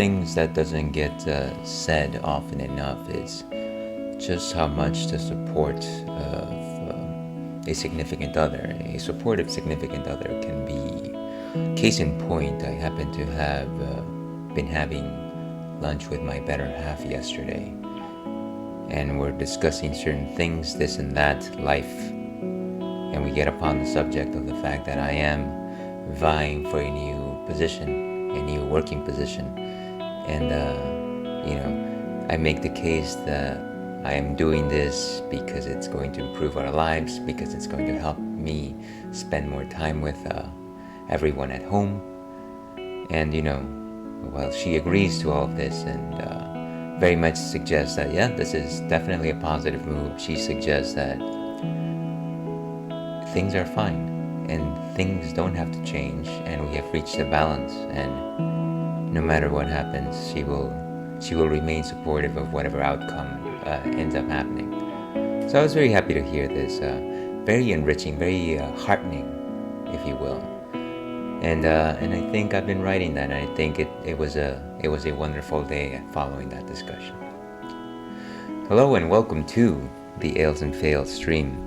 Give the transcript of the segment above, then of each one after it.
things that doesn't get said often enough is just how much the support of a significant other, a supportive significant other, can be. Case in point, I happen to have been having lunch with my better half yesterday, and we're discussing certain things, this and that, life, and we get upon the subject of the fact that I am vying for a new position, a new working position, and I make the case that I am doing this because it's going to improve our lives, because it's going to help me spend more time with everyone at home. And well, she agrees to all of this and very much suggests that, yeah, this is definitely a positive move. She suggests that things are fine and things don't have to change, and we have reached a balance, and no matter what happens, she will remain supportive of whatever outcome ends up happening. So I was very happy to hear this, very enriching, very heartening, if you will. And I think I've been writing that, and I think it was a wonderful day following that discussion. Hello and welcome to the Ales and Fails stream.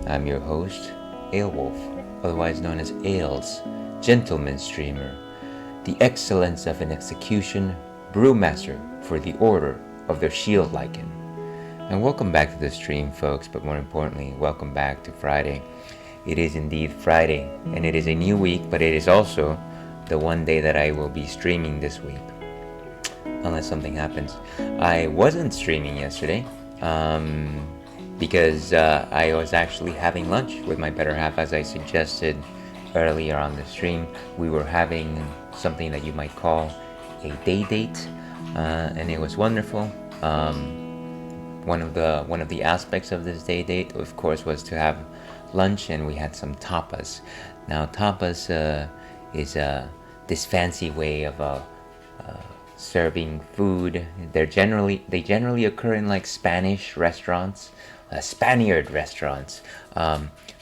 I'm your host, Alewolf, otherwise known as Ales, gentleman streamer, the excellence of an execution, brewmaster for the Order of the Shield Lichen. And welcome back to the stream, folks, but more importantly, welcome back to Friday. It is indeed Friday, and it is a new week, but it is also the one day that I will be streaming this week, unless something happens. I wasn't streaming yesterday, because I was actually having lunch with my better half, as I suggested earlier on the stream. We were having something that you might call a day date, and it was wonderful. One of the aspects of this day date, of course, was to have lunch, and we had some tapas. Now, tapas is this fancy way of serving food. They generally occur in like Spanish restaurants, Spaniard restaurants.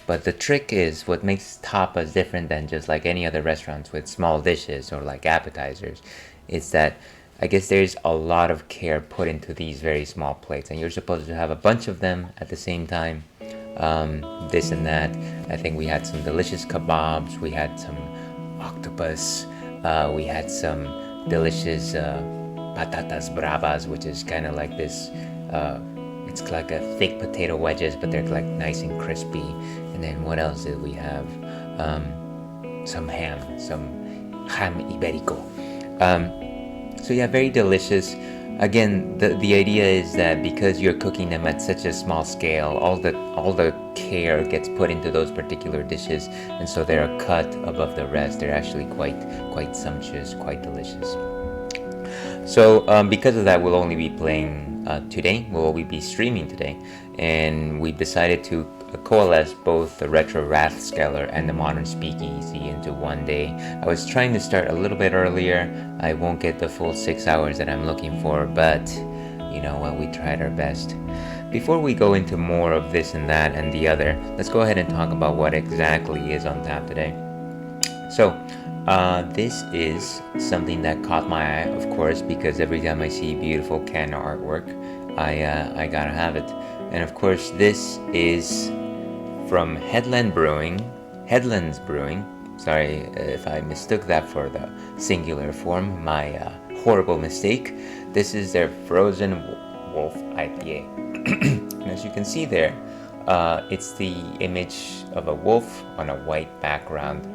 But the trick is, what makes tapas different than just like any other restaurants with small dishes or like appetizers, is that I guess there's a lot of care put into these very small plates, and you're supposed to have a bunch of them at the same time. This and that. I think we had some delicious kebabs, we had some octopus, we had some delicious patatas bravas, which is kind of like this, it's like a thick potato wedges, but they're like nice and crispy. And then what else did we have? Some ham iberico. So yeah, very delicious. Again, the idea is that because you're cooking them at such a small scale, all the care gets put into those particular dishes, and so they're cut above the rest. They're actually quite sumptuous, quite delicious. So because of that, we'll only be playing today. We'll only be streaming today, and we decided to coalesce both the Retro Rathskeller and the Modern Speakeasy into one day. I was trying to start a little bit earlier. I won't get the full 6 hours that I'm looking for, but you know what, we tried our best. Before we go into more of this and that and the other, let's go ahead and talk about what exactly is on tap today. So this is something that caught my eye, of course, because every time I see beautiful can artwork, I gotta have it. And of course, this is from Headlands Brewing. Sorry if I mistook that for the singular form, my horrible mistake. This is their Frozen Wolf IPA. And as you can see there, it's the image of a wolf on a white background.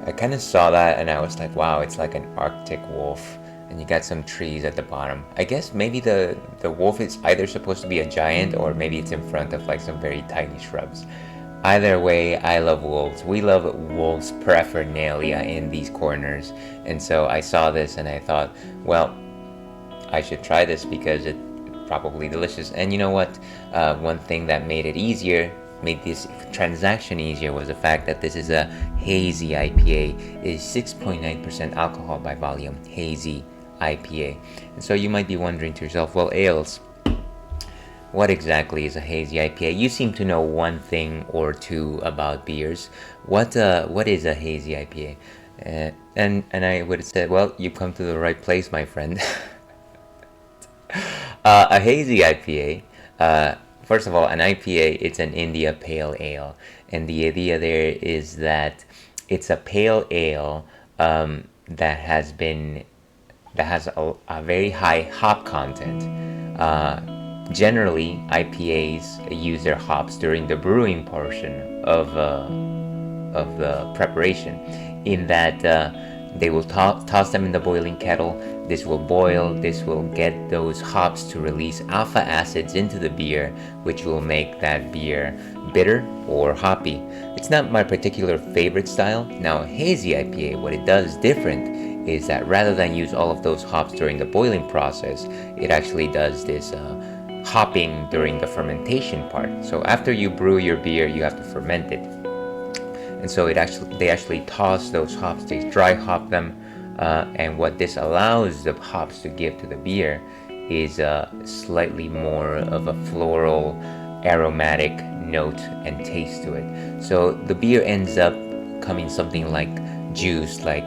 I kind of saw that and I was like, wow, it's like an Arctic wolf. And you got some trees at the bottom. I guess maybe the wolf is either supposed to be a giant, or maybe it's in front of like some very tiny shrubs. Either way, I love wolves. We love wolves paraphernalia in these corners. And so I saw this and I thought, well, I should try this because it's probably delicious. And you know what? One thing that made this transaction easier was the fact that this is a hazy IPA. It is 6.9% alcohol by volume, hazy IPA. And so you might be wondering to yourself, well, Ales, what exactly is a hazy IPA? You seem to know one thing or two about beers. What is a hazy IPA? And I would have said, well, you've come to the right place, my friend. A hazy IPA. First of all, an IPA, it's an India Pale Ale, and the idea there is that it's a pale ale that has a very high hop content. Generally, IPAs use their hops during the brewing portion of the preparation, in that they will toss them in the boiling kettle. This will boil. This will get those hops to release alpha acids into the beer, which will make that beer bitter or hoppy. It's not my particular favorite style. Now, a hazy IPA, what it does different is that rather than use all of those hops during the boiling process, it actually does this hopping during the fermentation part. So after you brew your beer, you have to ferment it. And so they actually toss those hops, they dry hop them, and what this allows the hops to give to the beer is slightly more of a floral, aromatic note and taste to it. So the beer ends up coming something like juice, like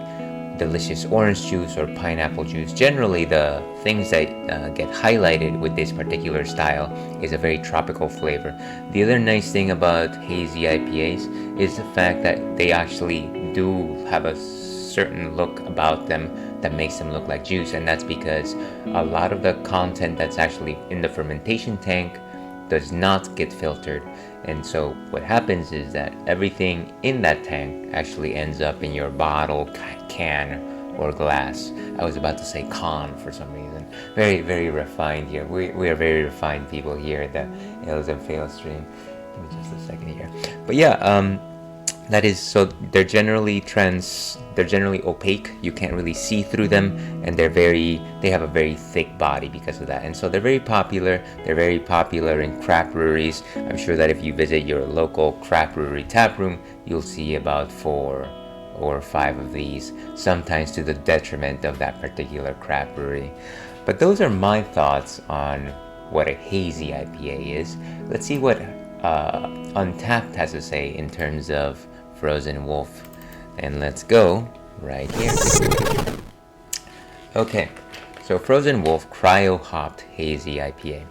delicious orange juice or pineapple juice. Generally, the things that get highlighted with this particular style is a very tropical flavor. The other nice thing about hazy IPAs is the fact that they actually do have a certain look about them that makes them look like juice, and that's because a lot of the content that's actually in the fermentation tank does not get filtered. And so what happens is that everything in that tank actually ends up in your bottle, can, or glass. I was about to say con for some reason. Very, very refined here. We are very refined people here at the Ales and Fails stream. Give me just a second here. But yeah, that is, so they're generally opaque. You can't really see through them, and they have a very thick body because of that. And so they're very popular. They're very popular in craft breweries. I'm sure that if you visit your local craft brewery tap room, you'll see about 4 or 5 of these, sometimes to the detriment of that particular craft brewery. But those are my thoughts on what a hazy IPA is. Let's see what Untapped has to say in terms of Frozen Wolf, and let's go right here. Okay, so Frozen Wolf Cryo Hopped Hazy IPA.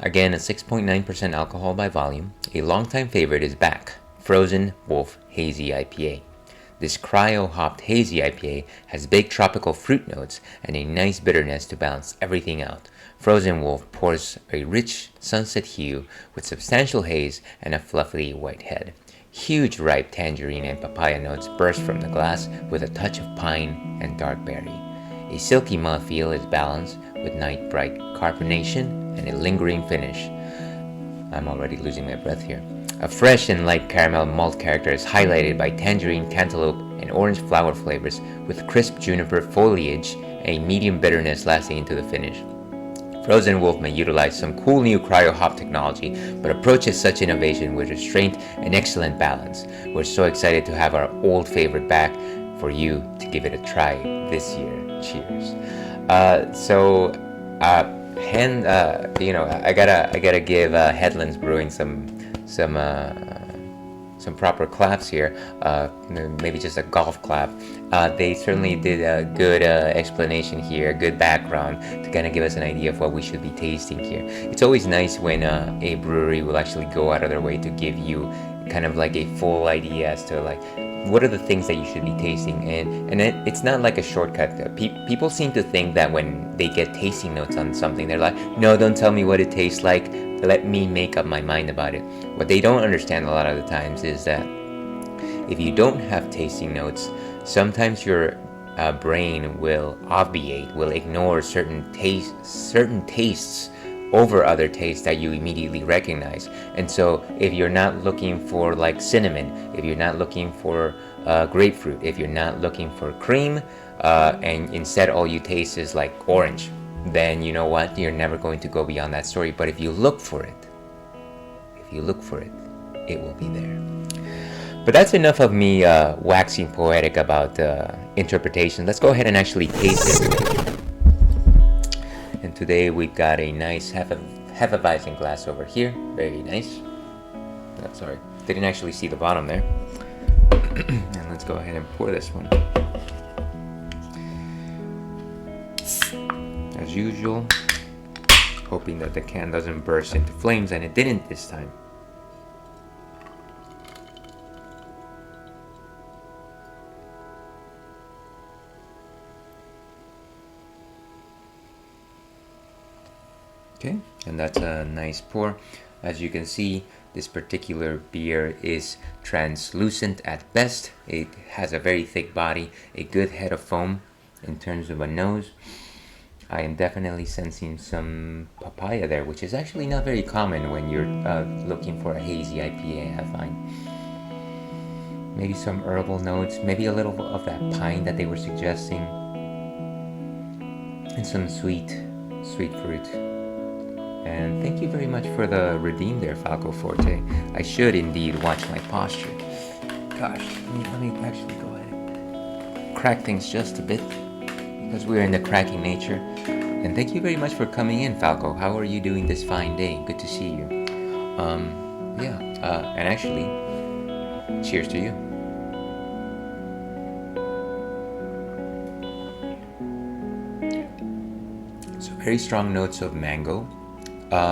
Again, a 6.9% alcohol by volume. A longtime favorite is back, Frozen Wolf Hazy IPA. This cryo hopped hazy IPA has big tropical fruit notes and a nice bitterness to balance everything out. Frozen Wolf pours a rich sunset hue with substantial haze and a fluffy white head. Huge ripe tangerine and papaya notes burst from the glass with a touch of pine and dark berry. A silky mouthfeel is balanced with night bright carbonation and a lingering finish. I'm already losing my breath here. A fresh and light caramel malt character is highlighted by tangerine, cantaloupe, and orange flower flavors with crisp juniper foliage and a medium bitterness lasting into the finish. Frozen Wolf may utilize some cool new cryo hop technology, but approaches such innovation with restraint and excellent balance. We're so excited to have our old favorite back for you to give it a try this year. Cheers. I gotta give Headlands Brewing some proper claps here, maybe just a golf clap. They certainly did a good explanation here, a good background to kind of give us an idea of what we should be tasting here. It's always nice when a brewery will actually go out of their way to give you kind of like a full idea as to like what are the things that you should be tasting, and it's not like a shortcut. People seem to think that when they get tasting notes on something, they're like, no, don't tell me what it tastes like, let me make up my mind about it. What they don't understand a lot of the times is that if you don't have tasting notes, sometimes your brain will obviate, will ignore certain tastes over other tastes that you immediately recognize. And so if you're not looking for like cinnamon, if you're not looking for grapefruit, if you're not looking for cream, and instead all you taste is like orange, then you know what, you're never going to go beyond that story. But if you look for it, it will be there. But that's enough of me waxing poetic about interpretation. Let's go ahead and actually taste it. And today we've got a nice Hefeweizen glass over here. Very nice. Oh, sorry, didn't actually see the bottom there. And let's go ahead and pour this one. As usual, hoping that the can doesn't burst into flames, and it didn't this time. Okay, and that's a nice pour. As you can see, this particular beer is translucent at best. It has a very thick body, a good head of foam in terms of a nose. I am definitely sensing some papaya there, which is actually not very common when you're looking for a hazy IPA, I find. Maybe some herbal notes, maybe a little of that pine that they were suggesting, and some sweet fruit. And thank you very much for the redeem there, Falco Forte. I should indeed watch my posture. Gosh, let me actually go ahead and crack things just a bit, because we're in the cracking nature. And thank you very much for coming in, Falco. How are you doing this fine day? Good to see you. And actually, cheers to you. So very strong notes of mango.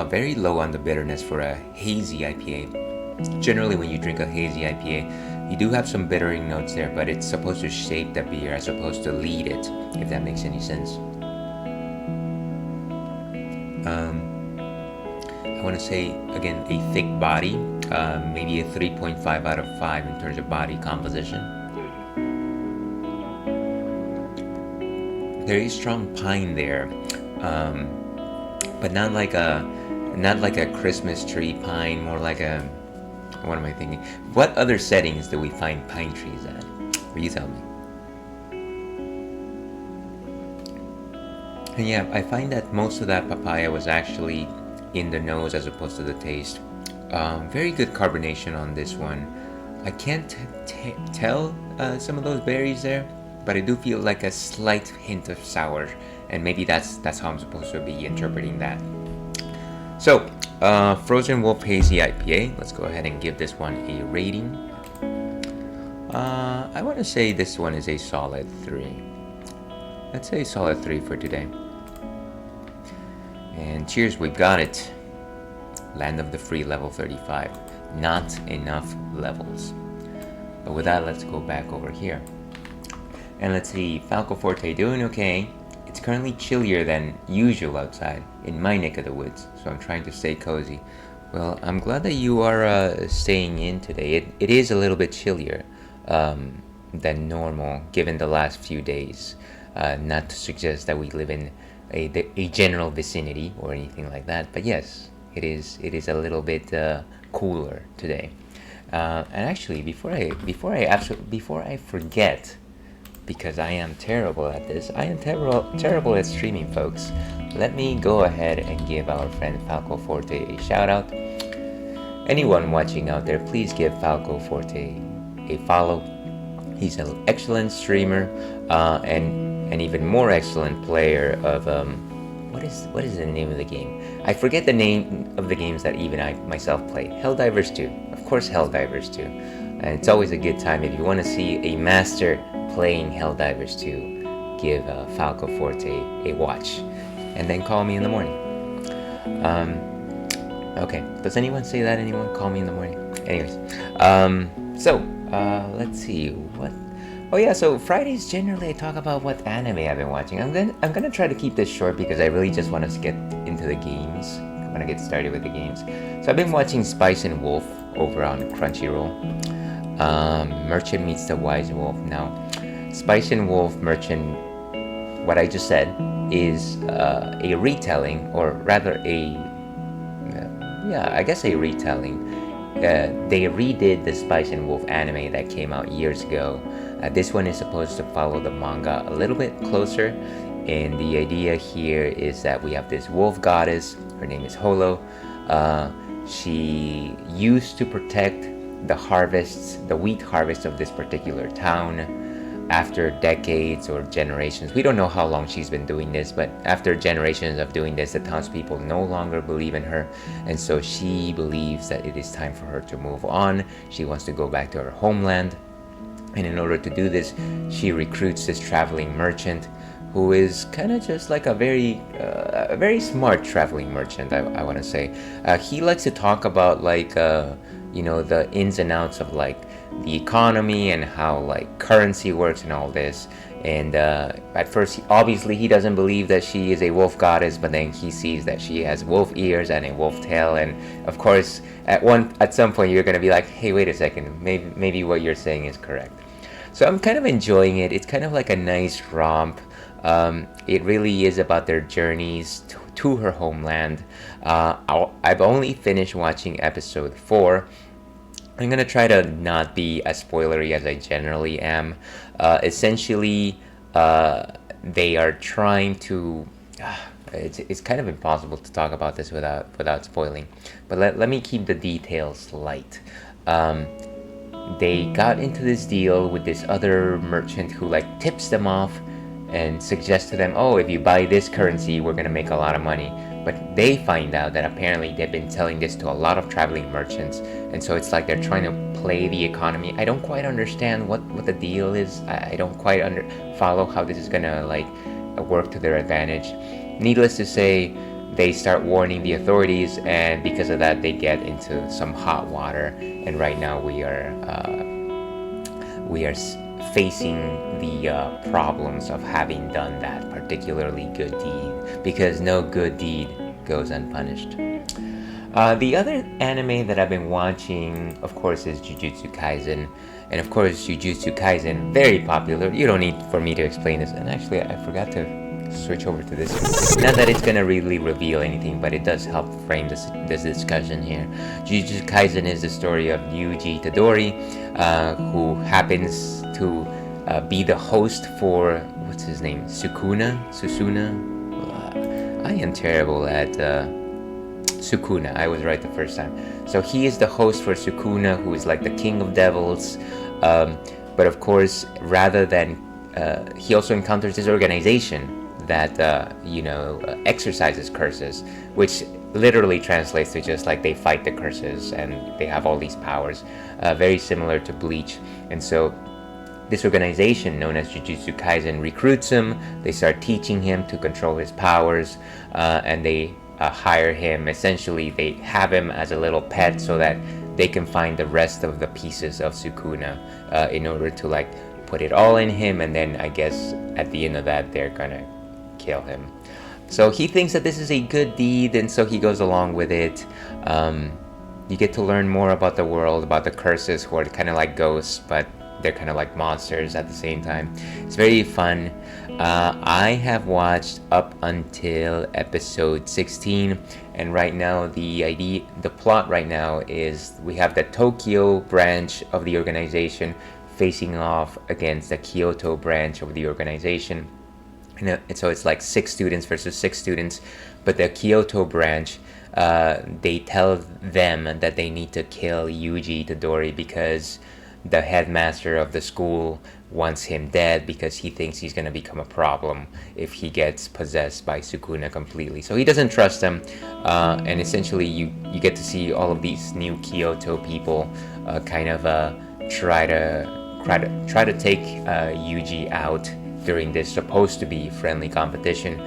Very low on the bitterness for a hazy IPA. Generally, when you drink a hazy IPA, you do have some bittering notes there, but it's supposed to shape the beer as opposed to lead it, if that makes any sense. I want to say, again, a thick body, maybe a 3.5 out of 5 in terms of body composition. Very strong pine there. But not like a Christmas tree pine, more like a, what am I thinking? What other settings do we find pine trees at? Will you tell me? And yeah, I find that most of that papaya was actually in the nose as opposed to the taste. Very good carbonation on this one. I can't tell some of those berries there, but I do feel like a slight hint of sour. And maybe that's how I'm supposed to be interpreting that. So, Frozen Wolf Hazy IPA. Let's go ahead and give this one a rating. I want to say this one is a solid 3. Let's say solid 3 for today. And cheers, we've got it. Land of the Free, level 35. Not enough levels. But with that, let's go back over here. And let's see, Falco Forte doing okay. It's currently chillier than usual outside in my neck of the woods, so I'm trying to stay cozy. Well, I'm glad that you are staying in today. It is a little bit chillier than normal given the last few days. Not to suggest that we live in a general vicinity or anything like that, but yes, it is a little bit cooler today. And actually, before I forget, because I am terrible at this. I am terrible at streaming, folks. Let me go ahead and give our friend Falco Forte a shout out. Anyone watching out there, please give Falco Forte a follow. He's an excellent streamer and an even more excellent player of what is the name of the game? I forget the name of the games that even I myself play. Helldivers 2, of course, Helldivers 2, and it's always a good time if you want to see a master playing Helldivers 2, give Falco Forte a watch, and then call me in the morning. Okay, does anyone say that? Anyone call me in the morning? Anyways, let's see what. Oh yeah, so Fridays generally I talk about what anime I've been watching. I'm gonna try to keep this short because I really just want to get into the games. I want to get started with the games. So I've been watching Spice and Wolf over on Crunchyroll. Merchant Meets the Wise Wolf. Now, Spice and Wolf Merchant, what I just said, is a retelling, or rather a retelling. They redid the Spice and Wolf anime that came out years ago. This one is supposed to follow the manga a little bit closer, and the idea here is that we have this wolf goddess. Her name is Holo. She used to protect the wheat harvest of this particular town. After decades or generations, we don't know how long she's been doing this, but after generations of doing this, the townspeople no longer believe in her, and so she believes that it is time for her to move on. She wants to go back to her homeland, And in order to do this, she recruits this traveling merchant who is kind of just like a very smart traveling merchant, I want to say. He likes to talk about like the ins and outs of like the economy and how like currency works and all this. And at first, obviously, he doesn't believe that she is a wolf goddess, but then he sees that she has wolf ears and a wolf tail. And of course, at some point, you're gonna be like, "Hey, wait a second, maybe what you're saying is correct." So I'm kind of enjoying it. It's kind of like a nice romp. It really is about their journeys to her homeland. I've only finished watching episode 4. I'm gonna try to not be as spoilery as I generally am. Essentially, they are trying to. It's kind of impossible to talk about this without spoiling, but let me keep the details light. They got into this deal with this other merchant who like tips them off and suggests to them, oh, if you buy this currency, we're gonna make a lot of money. But they find out that apparently they've been selling this to a lot of traveling merchants, and so it's like they're trying to play the economy. I don't quite understand what the deal is. I don't quite follow how this is gonna like work to their advantage. Needless to say, they start warning the authorities, and because of that, they get into some hot water. And right now, we are facing the problems of having done that particularly good deed, because no good deed goes unpunished. The other anime that I've been watching, of course, is Jujutsu Kaisen. And of course, Jujutsu Kaisen, very popular. You don't need for me to explain this. And actually, I forgot to switch over to this. Not that it's gonna really reveal anything, but it does help frame this discussion here. Jujutsu Kaisen is the story of Yuji Tadori, who happens to be the host for, what's his name, Susuna. I am terrible at Sukuna. I was right the first time. So he is the host for Sukuna, who is like the king of devils. But of course, rather than he also encounters this organization that exercises curses, which literally translates to just like they fight the curses and they have all these powers, very similar to Bleach. And so this organization known as Jujutsu Kaisen recruits him. They start teaching him to control his powers, and they hire him. Essentially, they have him as a little pet so that they can find the rest of the pieces of Sukuna in order to like put it all in him, and then I guess at the end of that they're gonna kill him. So he thinks that this is a good deed, and so he goes along with it. You get to learn more about the world, about the curses, who are kind of like ghosts, but they're kind of like monsters at the same time. It's very fun. I have watched up until episode 16, and right now the plot right now is we have the Tokyo branch of the organization facing off against the Kyoto branch of the organization. And so it's like 6 students versus 6 students, but the Kyoto branch, they tell them that they need to kill Yuji Tadori because the headmaster of the school wants him dead, because he thinks he's going to become a problem if he gets possessed by Sukuna completely. So he doesn't trust them, and essentially you get to see all of these new Kyoto people kind of try to take Yuji out during this supposed to be friendly competition.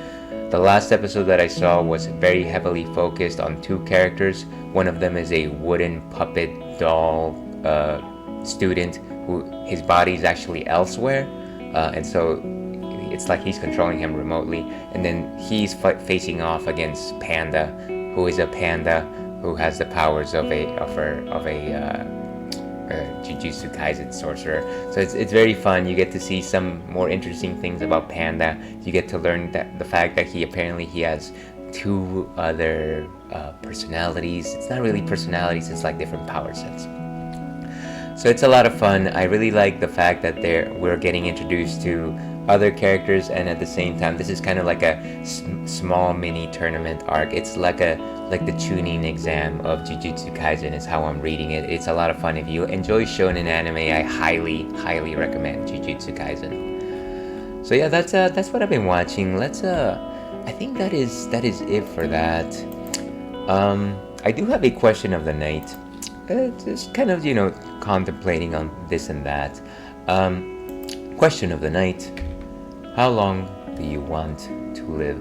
The last episode that I saw was very heavily focused on 2 characters. One of them is a wooden puppet doll student who his body is actually elsewhere, and so it's like he's controlling him remotely. And then he's facing off against Panda, who is a panda who has the powers of a Jujutsu Kaisen sorcerer. So it's very fun. You get to see some more interesting things about Panda. You get to learn that the fact that he has 2 other personalities. It's not really personalities, it's like different power sets. So it's a lot of fun. I really like the fact that we're getting introduced to other characters, and at the same time, this is kind of like a small mini tournament arc. It's like the tuning exam of Jujutsu Kaisen is how I'm reading it. It's a lot of fun. If you enjoy shonen anime, I highly recommend Jujutsu Kaisen. So yeah, that's what I've been watching. I think that is it for that. I do have a question of the night. Just kind of contemplating on this and that. Question of the night: how long do you want to live?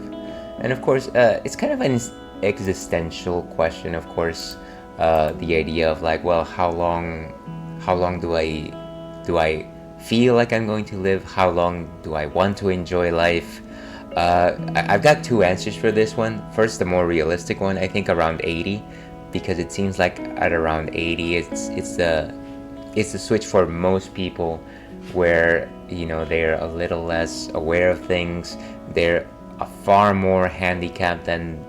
And of course, it's kind of an existential question. Of course, the idea of like, well, how long do I feel like I'm going to live? How long do I want to enjoy life? I've got two answers for this one. First, the more realistic one, I think around 80, because it seems like at around 80, it's the switch for most people, where they're a little less aware of things. They're far more handicapped than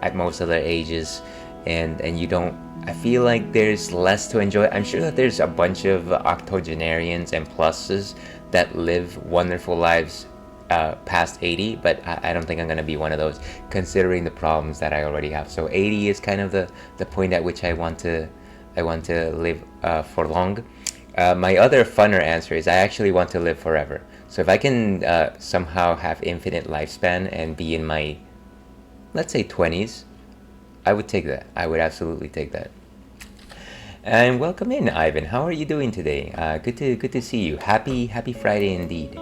at most other ages, and you don't. I feel like there's less to enjoy. I'm sure that there's a bunch of octogenarians and pluses that live wonderful lives past 80, but I don't think I'm going to be one of those, considering the problems that I already have. So 80 is kind of the point at which I want to live for long. My other funner answer is I actually want to live forever. So if I can somehow have infinite lifespan and be in my, let's say, 20s, I would take that. I would absolutely take that. And welcome in, Ivan. How are you doing today? Good to see you. Happy Friday indeed.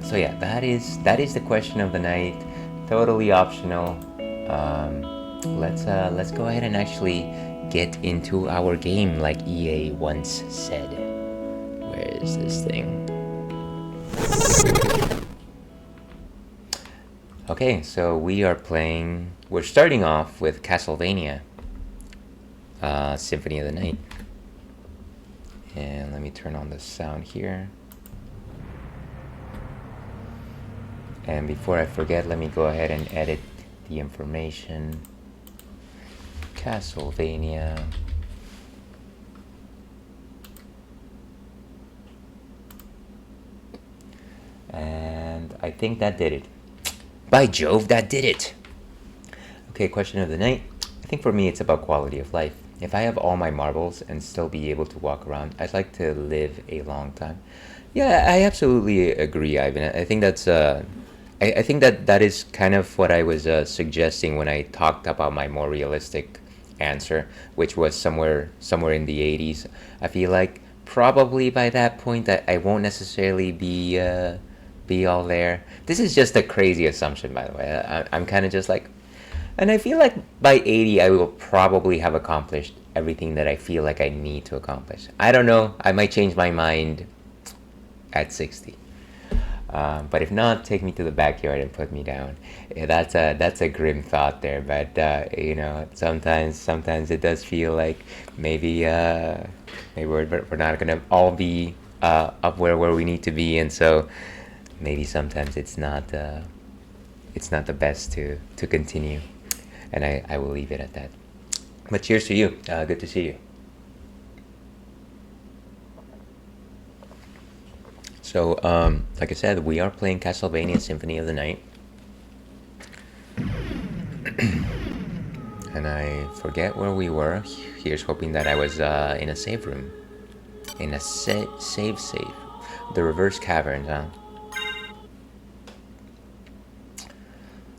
So yeah, that is the question of the night. Totally optional. Let's go ahead and actually get into our game, like EA once said. Where is this thing? Okay, so we're starting off with Castlevania Symphony of the Night. And let me turn on the sound here. And before I forget, let me go ahead and edit the information. Castlevania. And I think that did it. By Jove, that did it! Okay, question of the night. I think for me it's about quality of life. If I have all my marbles and still be able to walk around, I'd like to live a long time. Yeah, I absolutely agree, Ivan. I think that's I think that is kind of what I was suggesting when I talked about my more realistic answer, which was somewhere in the 80s. I feel like probably by that point that I won't necessarily be all there. This is just a crazy assumption, by the way. I'm kind of just like, and I feel like by 80 I will probably have accomplished everything that I feel like I need to accomplish. I don't know. I might change my mind at 60. But if not, take me to the backyard and put me down. Yeah, that's a grim thought there, but sometimes it does feel like maybe we're not gonna all be up where we need to be, and so maybe sometimes it's not the best to continue, and I will leave it at that. But cheers to you. Good to see you. So, like I said, we are playing Castlevania Symphony of the Night. And I forget where we were. Here's hoping that I was in a save room. In a save. The reverse caverns, huh?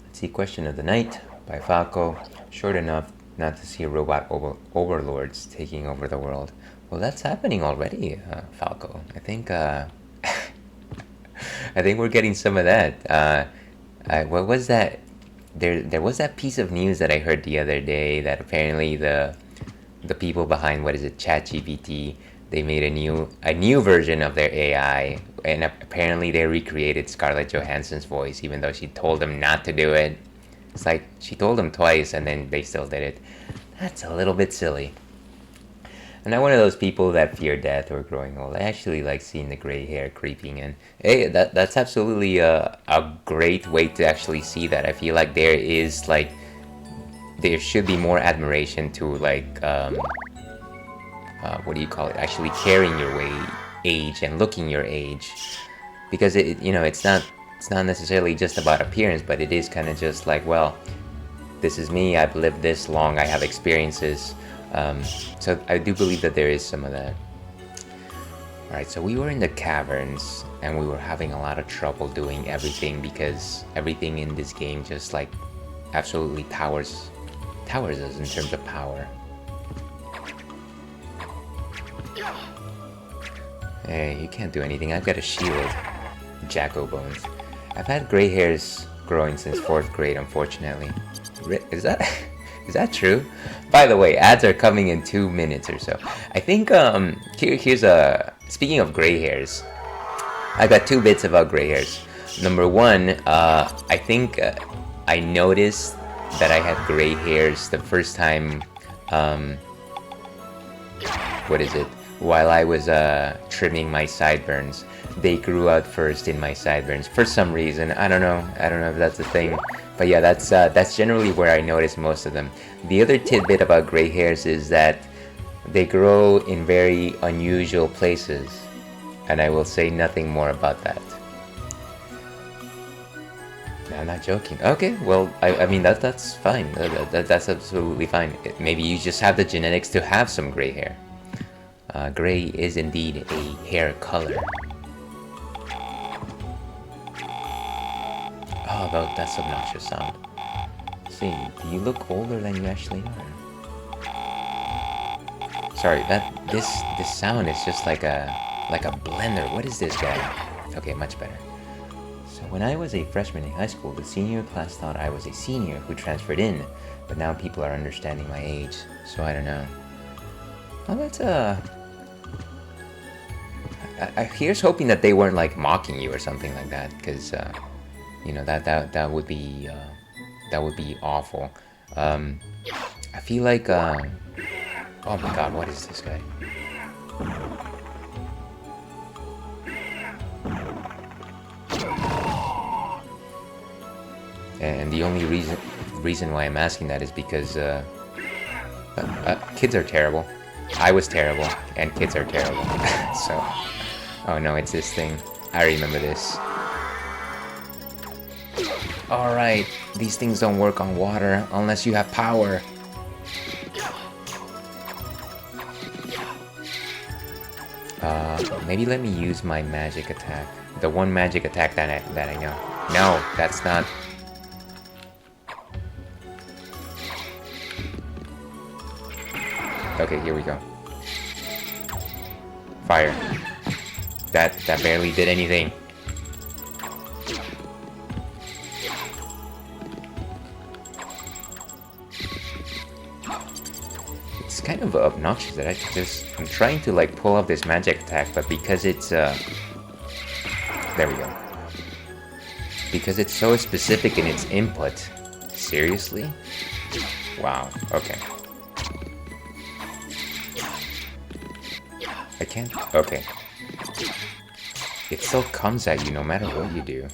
Let's see, question of the night by Falco. Short enough not to see robot overlords taking over the world. Well, that's happening already, Falco. I think we're getting some of that. What was that? There was that piece of news that I heard the other day that apparently the people behind, what is it, ChatGPT, they made a new version of their AI, and apparently they recreated Scarlett Johansson's voice, even though she told them not to do it. It's like she told them twice, and then they still did it. That's a little bit silly. I'm not one of those people that fear death or growing old. I actually like seeing the gray hair creeping in. Hey, that's absolutely a great way to actually see that. I feel like there should be more admiration to what do you call it? Actually carrying your age and looking your age, because it's not necessarily just about appearance, but it is kind of just like, well, this is me. I've lived this long. I have experiences. So I do believe that there is some of that. Alright, so we were in the caverns and we were having a lot of trouble doing everything, because everything in this game just like absolutely towers us in terms of power. Hey, you can't do anything. I've got a shield. Jacko bones. I've had gray hairs growing since 4th grade, unfortunately. Is that is that true? By the way, ads are coming in 2 minutes or so. I think here's a speaking of gray hairs. I got 2 bits about gray hairs. Number 1, I think I noticed that I had gray hairs the first time. What is it? While I was trimming my sideburns. They grew out first in my sideburns for some reason. I don't know if that's a thing, but yeah, that's generally where I notice most of them. The other tidbit about gray hairs is that they grow in very unusual places, and I will say nothing more about that. No, I'm not joking. Okay, well, I mean that's fine. That's absolutely fine. Maybe you just have the genetics to have some gray hair. Gray is indeed a hair color. Oh, that's obnoxious sound. See, you look older than you actually are. Sorry, this sound is just like a blender. What is this guy? Okay, much better. So when I was a freshman in high school, the senior class thought I was a senior who transferred in, but now people are understanding my age, so I don't know. Well, that's here's hoping that they weren't like mocking you or something like that, because you know that would be awful. I feel like oh my god, what is this guy? And the only reason why I'm asking that is because kids are terrible. I was terrible, and kids are terrible. So, oh no, it's this thing. I remember this. Alright, these things don't work on water unless you have power. Maybe let me use my magic attack. The one magic attack that I know. No, that's not... Okay, here we go. Fire. That barely did anything. It's kind of obnoxious that I'm trying to like pull off this magic attack, but because it's there we go. Because it's so specific in its input. Seriously? Wow, okay. I can't... Okay. It still comes at you no matter what you do.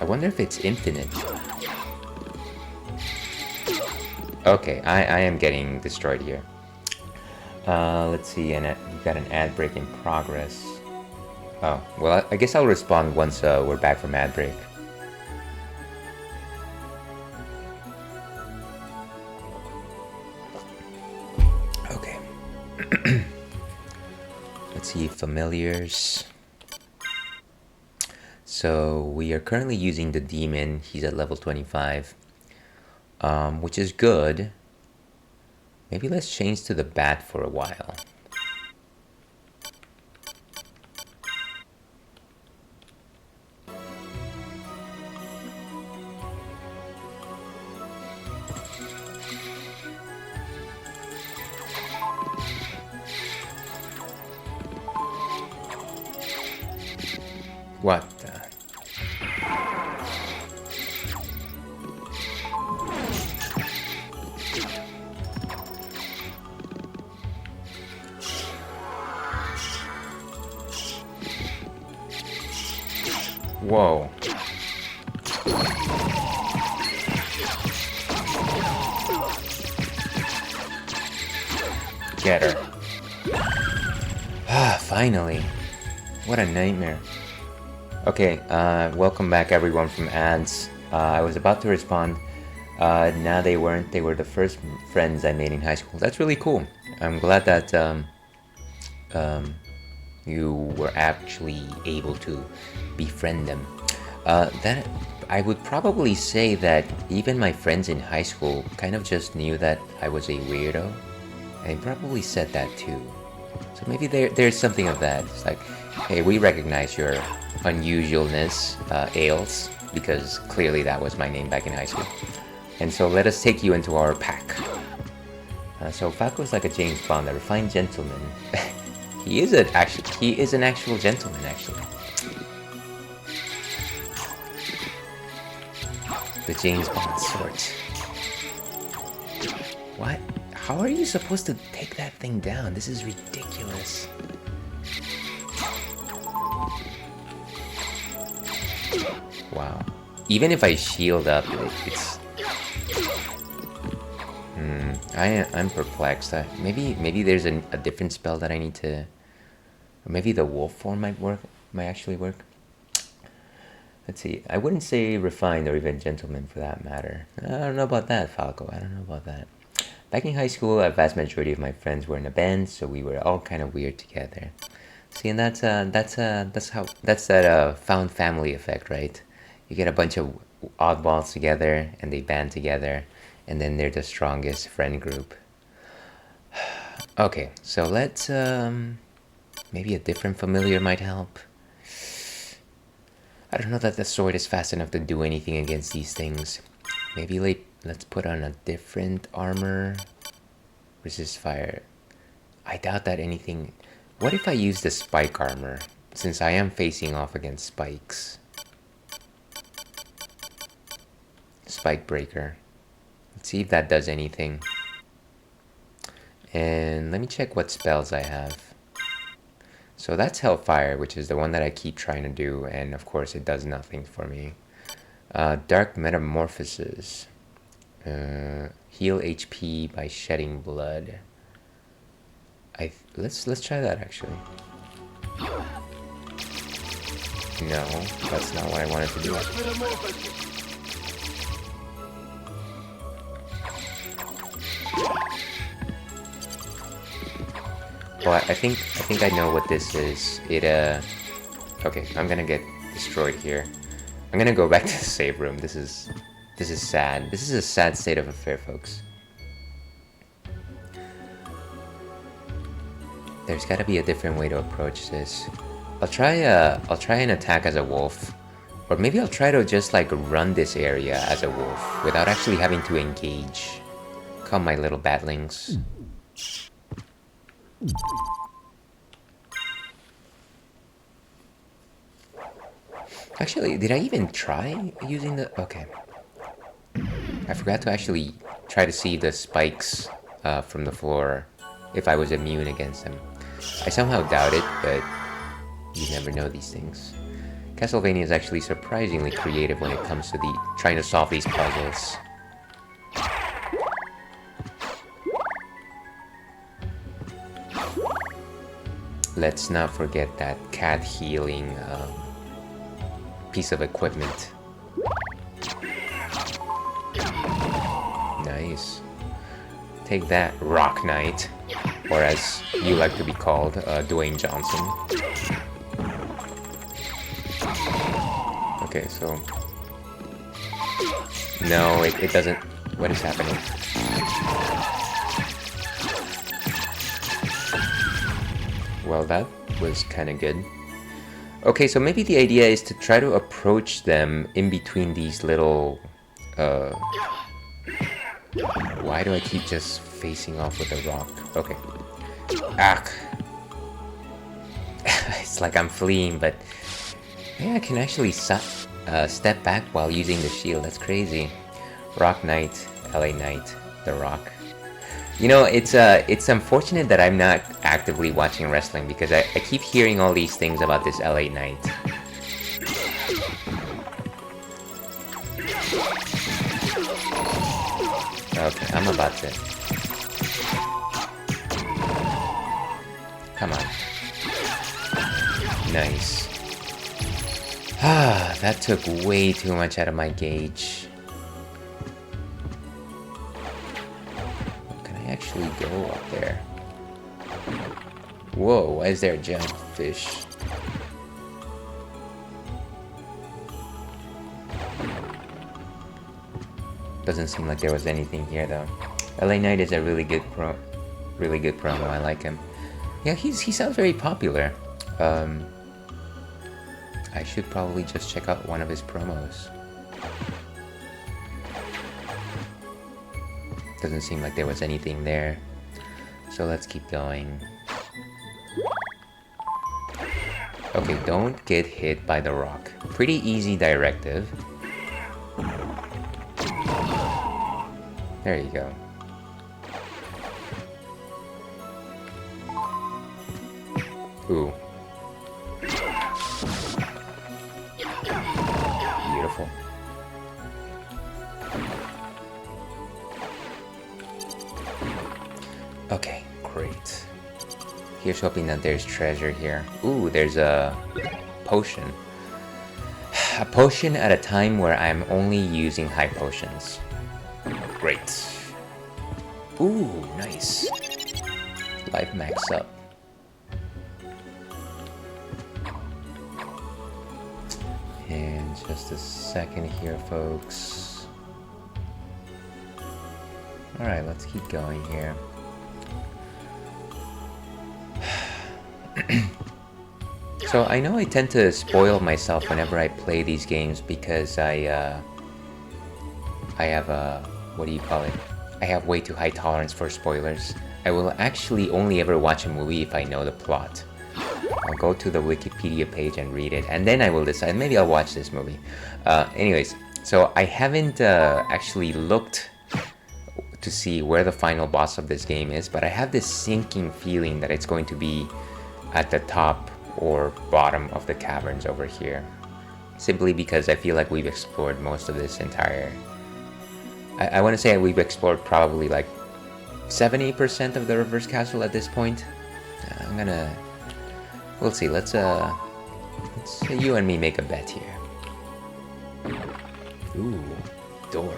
I wonder if it's infinite. Okay, I am getting destroyed here. Let's see, and we've got an ad break in progress. Oh, well, I guess I'll respond once we're back from ad break. Okay. Let's see, familiars. So we are currently using the demon. He's at level 25, which is good. Maybe let's change to the bat for a while. What the? Whoa. Get her. Ah, finally. What a nightmare. Okay, welcome back everyone from ads. I was about to respond. Now they weren't. They were the first friends I made in high school. That's really cool. I'm glad that you were actually able to befriend them. That I would probably say that even my friends in high school kind of just knew that I was a weirdo. I probably said that too. So maybe there's something of that. It's like, hey, we recognize your unusualness, Ales, because clearly that was my name back in high school. And so let us take you into our pack. So Falco is like a James Bond, a refined gentleman. He is an actual gentleman, actually. The James Bond sort. What? How are you supposed to take that thing down? This is ridiculous. Wow. Even if I shield up, it's... I'm perplexed. Maybe there's a different spell that I need to... Or maybe the wolf form might actually work. Let's see. I wouldn't say refined or even gentleman for that matter. I don't know about that, Falco. I don't know about that. Back in high school, a vast majority of my friends were in a band, so we were all kind of weird together. See, and that's that found family effect, right? You get a bunch of oddballs together, and they band together, and then they're the strongest friend group. Okay, so let's maybe a different familiar might help. I don't know that the sword is fast enough to do anything against these things. Maybe let's put on a different armor. Resist fire. I doubt that anything... What if I use the spike armor? Since I am facing off against spikes. Spike breaker. Let's see if that does anything. And let me check what spells I have. So that's Hellfire, which is the one that I keep trying to do, and of course it does nothing for me. Dark Metamorphosis. Heal HP by shedding blood. Let's try that actually. No, that's not what I wanted to do. Well, I think I know what this is. Okay, I'm gonna get destroyed here. I'm gonna go back to the save room. This is sad. This is a sad state of affair, folks. There's gotta be a different way to approach this. I'll try an attack as a wolf. Or maybe I'll try to just like run this area as a wolf without actually having to engage. Come, my little batlings. Actually, did I even try using the... Okay. I forgot to actually try to see the spikes from the floor, if I was immune against them. I somehow doubt it, but you never know these things. Castlevania is actually surprisingly creative when it comes to trying to solve these puzzles. Let's not forget that cat healing piece of equipment. Nice. Take that, Rock Knight, or as you like to be called, Dwayne Johnson. Okay, so... No, it doesn't... What is happening? Well, that was kind of good. Okay, so maybe the idea is to try to approach them in between these little... Why do I keep just facing off with a rock? Okay. Ah. It's like I'm fleeing, but... Yeah, I can actually step back while using the shield. That's crazy. Rock Knight, LA Knight, The Rock. You know, it's unfortunate that I'm not actively watching wrestling because I keep hearing all these things about this LA Knight. Okay, I'm about to... Come on. Nice. Ah, that took way too much out of my gauge. Can I actually go up there? Whoa, why is there a giant fish? Doesn't seem like there was anything here though. LA Knight is a really good promo. I like him. Yeah, he sounds very popular. I should probably just check out one of his promos. Doesn't seem like there was anything there. So let's keep going. Okay, don't get hit by the rock. Pretty easy directive. There you go. Ooh. Beautiful. Okay, great. Here's hoping that there's treasure here. Ooh, there's a potion. A potion at a time where I'm only using high potions. Great. Ooh, nice. Life max up. And just a second here, folks. Alright, let's keep going here. So I know I tend to spoil myself whenever I play these games because I have a, what do you call it? I have way too high tolerance for spoilers. I will actually only ever watch a movie if I know the plot. I'll go to the Wikipedia page and read it, and then I will decide, maybe I'll watch this movie. Anyways, so I haven't actually looked to see where the final boss of this game is, but I have this sinking feeling that it's going to be at the top or bottom of the caverns over here. Simply because I feel like we've explored most of this entire... I want to say we've explored probably like 70% of the reverse castle at this point. I'm gonna... We'll see, let's you and me make a bet here. Ooh, door.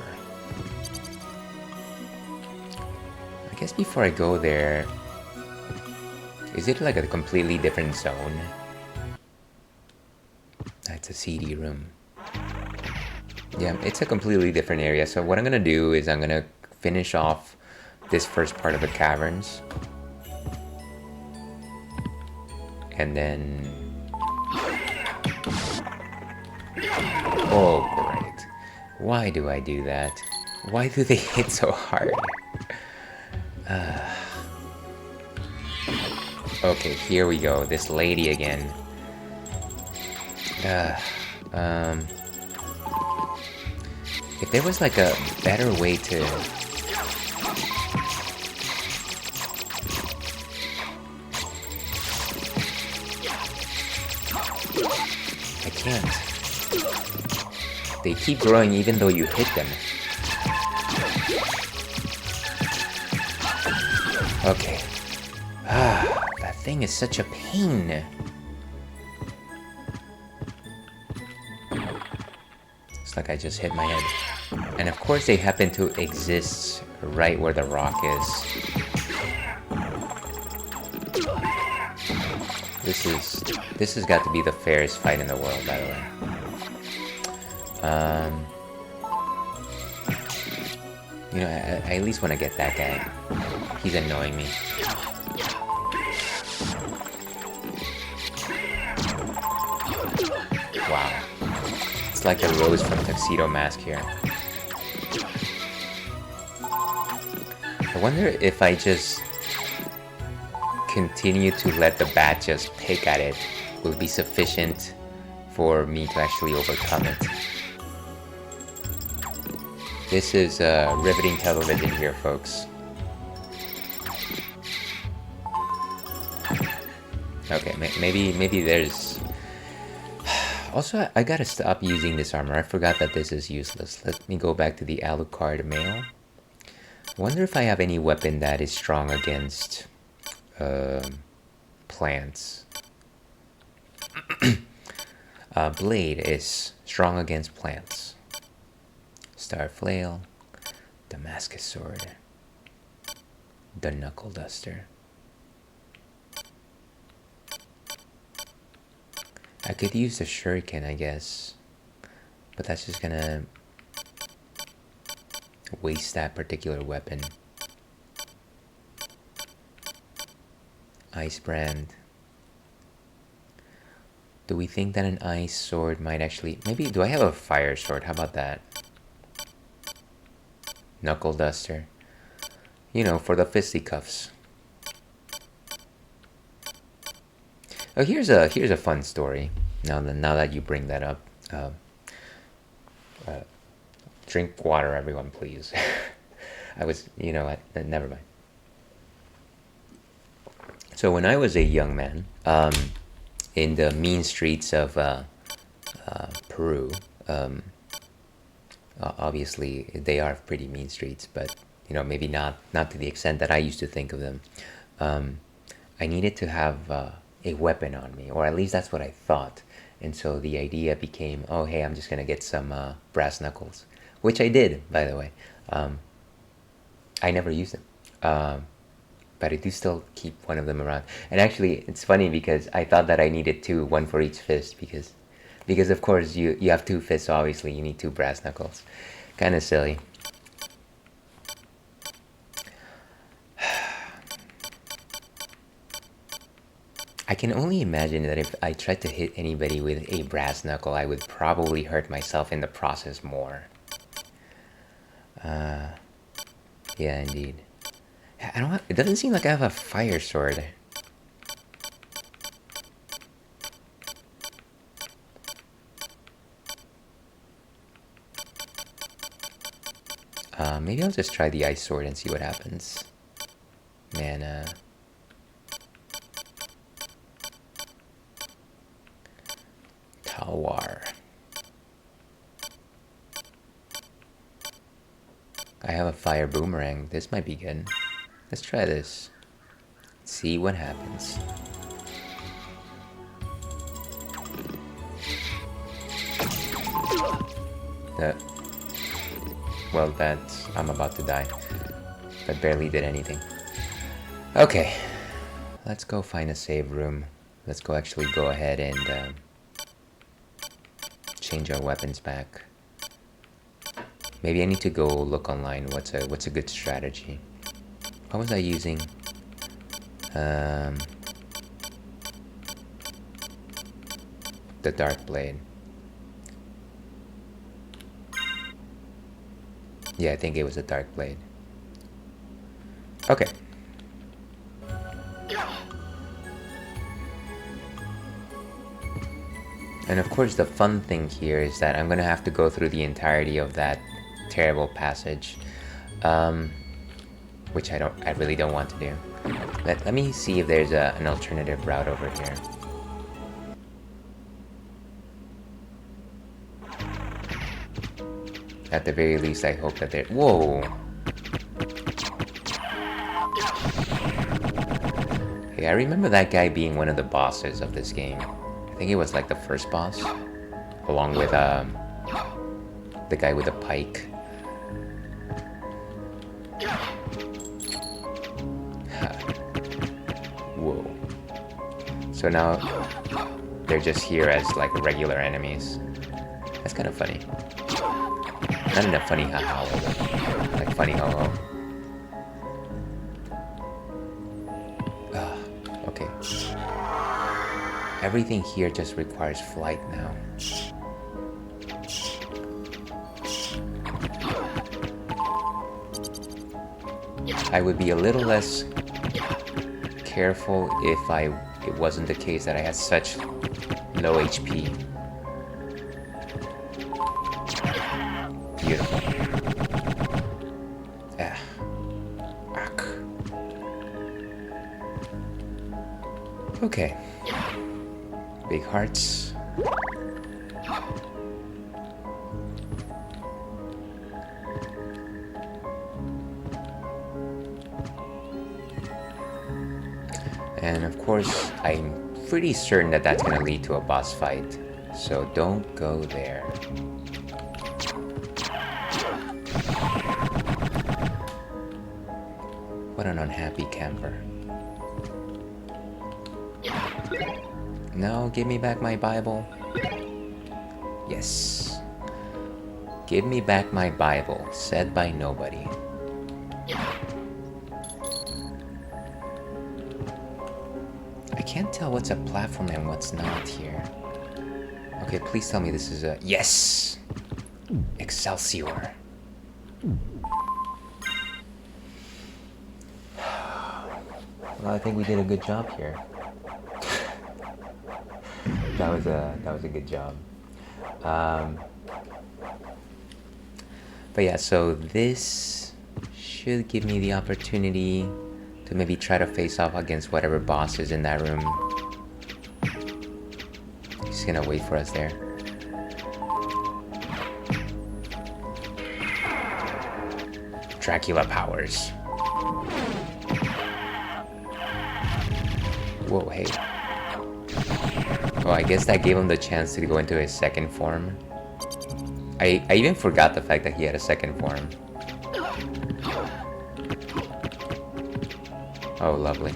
I guess before I go there, is it like a completely different zone? That's a CD room. Yeah, it's a completely different area. So what I'm gonna do is I'm gonna finish off this first part of the caverns. And then... Oh, great. Why do I do that? Why do they hit so hard? Okay, here we go. This lady again. If there was like a better way to... I can't. They keep growing even though you hit them. Okay. That thing is such a pain. It's like I just hit my head. And of course they happen to exist right where the rock is. This has got to be the fairest fight in the world, by the way. You know, I at least want to get that guy. He's annoying me. Wow. It's like the Rose from Tuxedo Mask here. I wonder if I just continue to let the bat just pick at it will be sufficient for me to actually overcome it. This is riveting television here, folks. Okay, maybe there's... Also, I gotta stop using this armor. I forgot that this is useless. Let me go back to the Alucard mail. I wonder if I have any weapon that is strong against plants. Blade is strong against plants. Star Flail, Damascus Sword, the Knuckle Duster. I could use the Shuriken, I guess, but that's just gonna waste that particular weapon. Ice brand. Do we think that an ice sword might actually... Maybe, do I have a fire sword? How about that? Knuckle duster. You know, for the fisticuffs. Oh, here's a fun story. Now that you bring that up. Drink water, everyone, please. I was, you know what? Never mind. So when I was a young man, in the mean streets of Peru, obviously they are pretty mean streets, but you know, maybe not to the extent that I used to think of them. I needed to have a weapon on me, or at least that's what I thought. And so the idea became, oh hey, I'm just gonna get some brass knuckles, which I did, by the way. I never used them, but I do still keep one of them around. And actually, it's funny because I thought that I needed two, one for each fist, because of course you have two fists, so obviously you need two brass knuckles. Kind of silly. I can only imagine that if I tried to hit anybody with a brass knuckle, I would probably hurt myself in the process more. Yeah, indeed. I don't. It doesn't seem like I have a fire sword. Maybe I'll just try the ice sword and see what happens. Mana. Talwar. I have a fire boomerang. This might be good. Let's try this. See what happens. Well, that's... I'm about to die. That barely did anything. Okay. Let's go find a save room. Let's go actually go ahead and change our weapons back. Maybe I need to go look online. What's a good strategy? What was I using? The dark blade. Yeah, I think it was a dark blade. Okay. And of course the fun thing here is that I'm gonna have to go through the entirety of that terrible passage, which I really don't want to do. Let me see if there's an alternative route over here. At the very least, I hope that there... Whoa! Hey, I remember that guy being one of the bosses of this game. I think it was like the first boss, along with the guy with the pike. Whoa. So now they're just here as like regular enemies. That's kind of funny. Not in a funny haha way, like funny ho-ho. Okay. Everything here just requires flight now. I would be a little less careful if it wasn't the case that I had such low HP. Beautiful. Okay. Big hearts. And of course, I'm pretty certain that that's gonna lead to a boss fight. So don't go there. What an unhappy camper. No, give me back my Bible. Yes. Give me back my Bible, said by nobody. can't tell what's a platform and what's not here. Okay, please tell me this is a... Yes! Excelsior. Well, I think we did a good job here. That was a good job. But yeah, so this should give me the opportunity to maybe try to face off against whatever boss is in that room. He's gonna wait for us there. Dracula powers. Whoa, hey. Oh, I guess that gave him the chance to go into his second form. I even forgot the fact that he had a second form. Oh, lovely.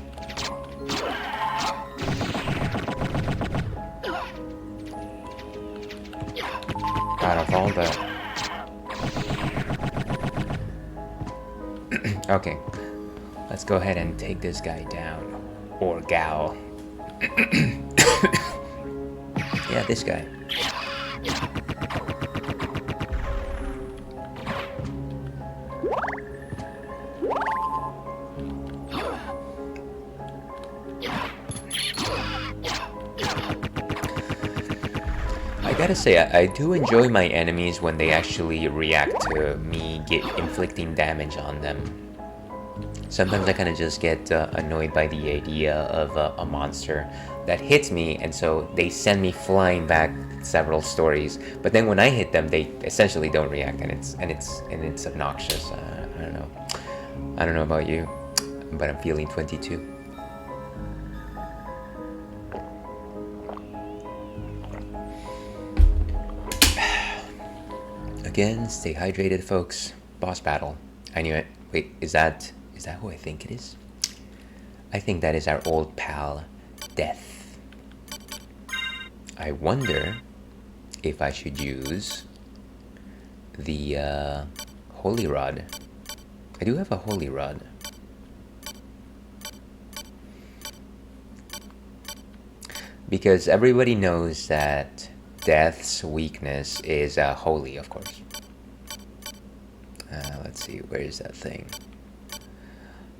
Out of all the... Okay. Let's go ahead and take this guy down. Or gal. Yeah, this guy. I gotta say, I do enjoy my enemies when they actually react to me inflicting damage on them. Sometimes I kind of just get annoyed by the idea of a monster that hits me, and so they send me flying back several stories. But then when I hit them, they essentially don't react, and it's obnoxious. I don't know about you, but I'm feeling 22. Again, stay hydrated, folks. Boss battle. I knew it. Wait, is that who I think it is? I think that is our old pal, Death. I wonder if I should use the Holy Rod. I do have a Holy Rod. Because everybody knows that Death's weakness is Holy, of course. Let's see, where is that thing?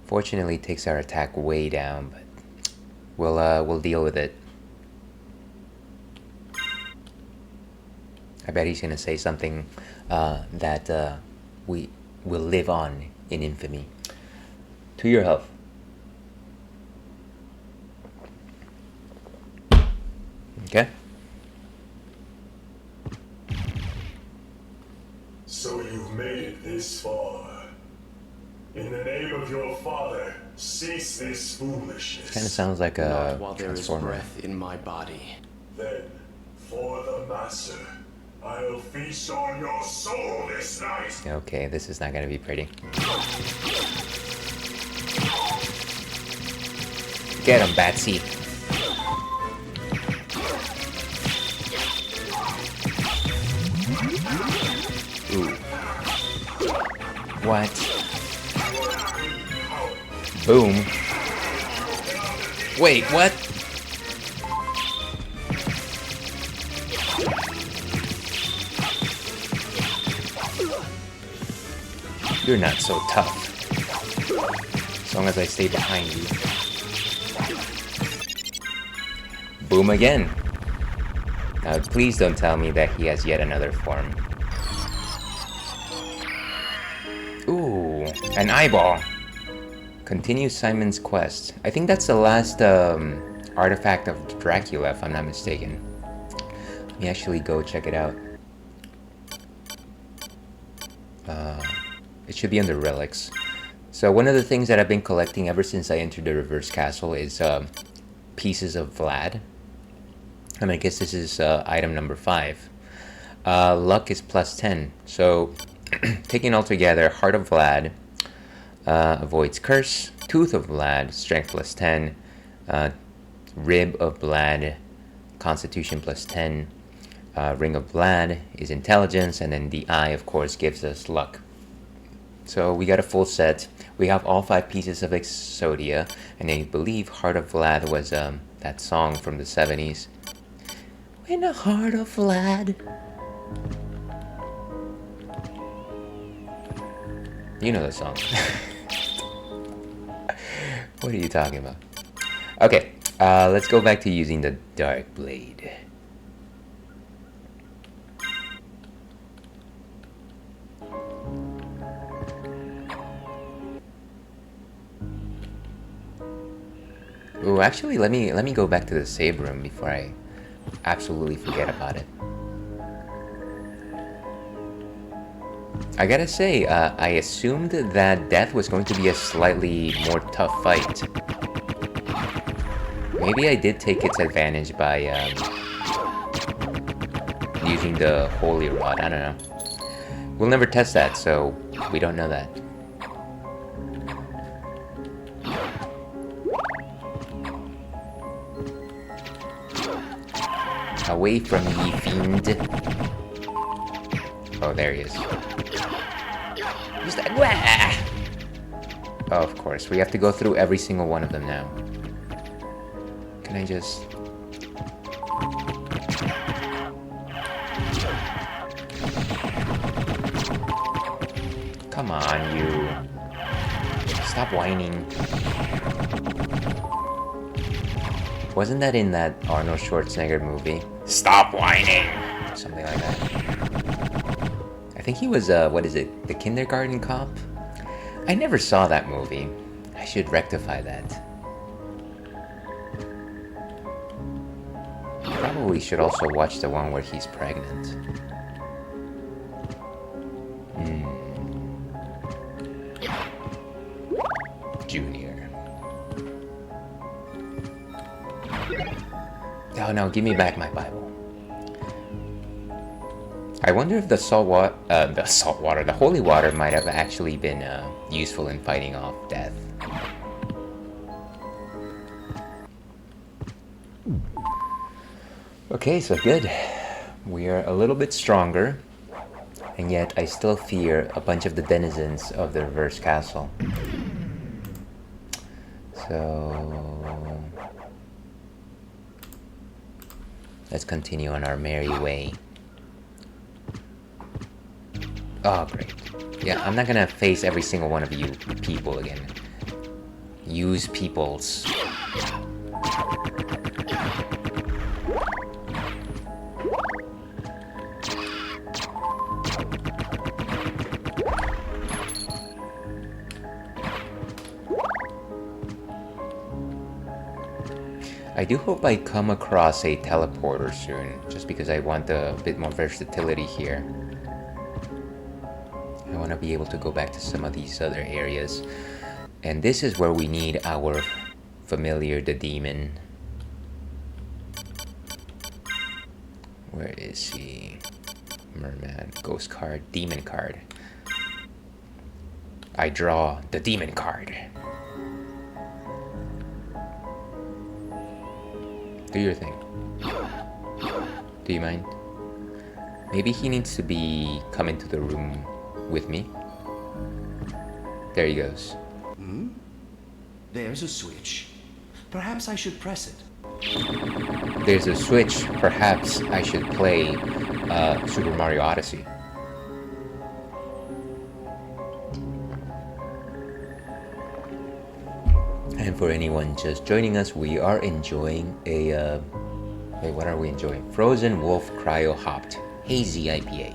Fortunately, it takes our attack way down, but we'll deal with it. I bet he's gonna say something that we will live on in infamy. To your health. Okay. So you've made it this far. In the name of your father, cease this foolishness. Kind of sounds like a Not while there is breath in my body. Then, for the master, I'll feast on your soul this night. Okay, this is not gonna be pretty. Get him, Batsy. Ooh. What? Boom. Wait, what? You're not so tough. As long as I stay behind you. Boom again. Now please don't tell me that he has yet another form. Ooh, an eyeball. Continue Simon's quest. I think that's the last artifact of Dracula, if I'm not mistaken. Let me actually go check it out. It should be under relics. So one of the things that I've been collecting ever since I entered the reverse castle is pieces of Vlad. And I guess this is item number 5. Luck is plus 10. So taking all together, Heart of Vlad avoids curse, Tooth of Vlad, strength plus 10, Rib of Vlad, constitution plus 10, Ring of Vlad is intelligence, and then the eye, of course, gives us luck. So we got a full set. We have all 5 pieces of Exodia, and I believe Heart of Vlad was that song from the 70s. In the heart of Vlad. You know the song. What are you talking about? Okay, let's go back to using the Dark Blade. Ooh, actually, let me go back to the save room before I absolutely forget about it. I gotta say, I assumed that death was going to be a slightly more tough fight. Maybe I did take its advantage by using the Holy Rod, I don't know. We'll never test that, so we don't know that. Away from ye, fiend. Oh, there he is. Oh, of course. We have to go through every single one of them now. Can I just... Come on, you. Stop whining. Wasn't that in that Arnold Schwarzenegger movie? Stop whining! Something like that. I think he was, what is it? The kindergarten cop? I never saw that movie. I should rectify that. Probably should also watch the one where he's pregnant. Junior. Oh no, give me back my Bible. I wonder if the the holy water might have actually been useful in fighting off death. Okay, so good. We are a little bit stronger, and yet I still fear a bunch of the denizens of the reverse castle. So let's continue on our merry way. Oh, great. Yeah, I'm not gonna face every single one of you people again. Use peoples. I do hope I come across a teleporter soon, just because I want a bit more versatility here. I want to be able to go back to some of these other areas. And this is where we need our familiar, the demon. Where is he? Merman, ghost card, demon card. I draw the demon card. Do your thing. Do you mind? Maybe he needs to come into the room with me. There he goes. There's a switch. Perhaps I should press it. There's a switch. Perhaps I should play Super Mario Odyssey. And for anyone just joining us, we are enjoying a... wait, what are we enjoying? Frozen Wolf Cryo Hopped Hazy IPA.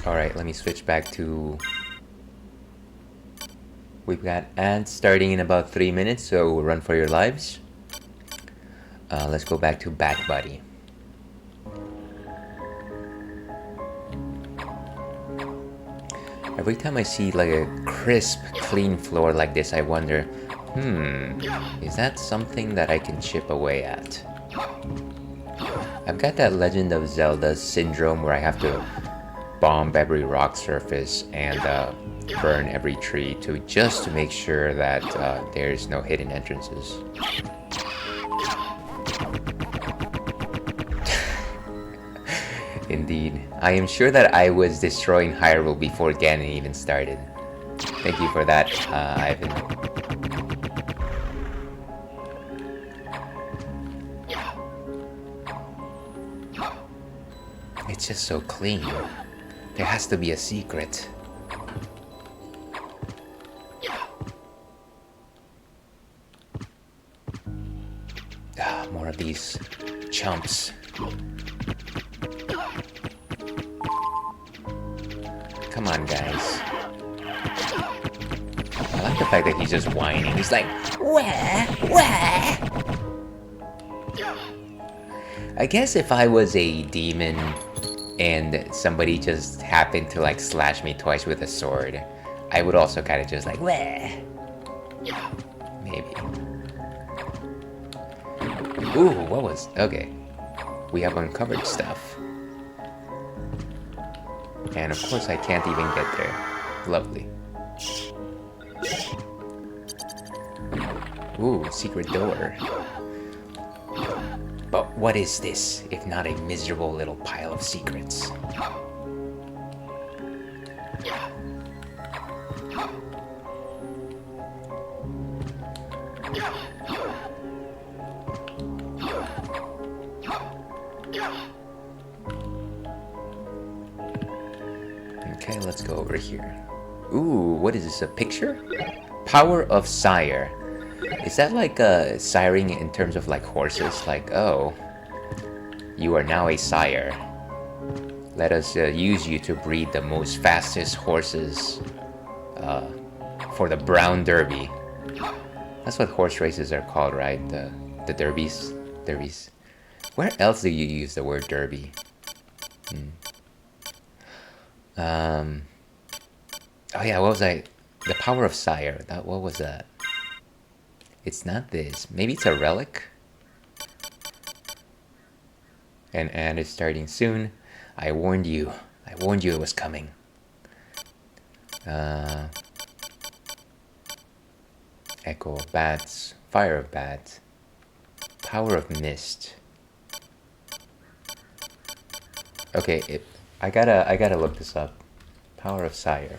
Alright, let me switch back to... We've got ads starting in about 3 minutes, so run for your lives. Let's go back to Back Buddy. Every time I see like a crisp, clean floor like this, I wonder, is that something that I can chip away at? I've got that Legend of Zelda syndrome where I have to bomb every rock surface and burn every tree just to make sure that there's no hidden entrances. Indeed. I am sure that I was destroying Hyrule before Ganon even started. Thank you for that, Ivan. It's just so clean. There has to be a secret. Ah, more of these chumps. Come on, guys. I like the fact that he's just whining. He's like, wah, wah. I guess if I was a demon and somebody just happened to like slash me twice with a sword, I would also kind of just like, wah. Maybe. Ooh, what was... Okay. We have uncovered stuff. And of course I can't even get there. Lovely. Ooh, secret door. But what is this, if not a miserable little pile of secrets? Okay, let's go over here. Ooh, what is this, a picture? Power of Sire. Is that like siring in terms of like horses? Like, oh, you are now a sire. Let us use you to breed the most fastest horses for the Brown Derby. That's what horse races are called, right? The derbies. Derbies. Where else do you use the word derby? Oh yeah, what was I? The Power of Sire. What was that? It's not this. Maybe it's a relic? And it's starting soon. I warned you. I warned you it was coming. Echo of Bats. Fire of Bats. Power of Mist. Okay, I gotta look this up. Power of Sire.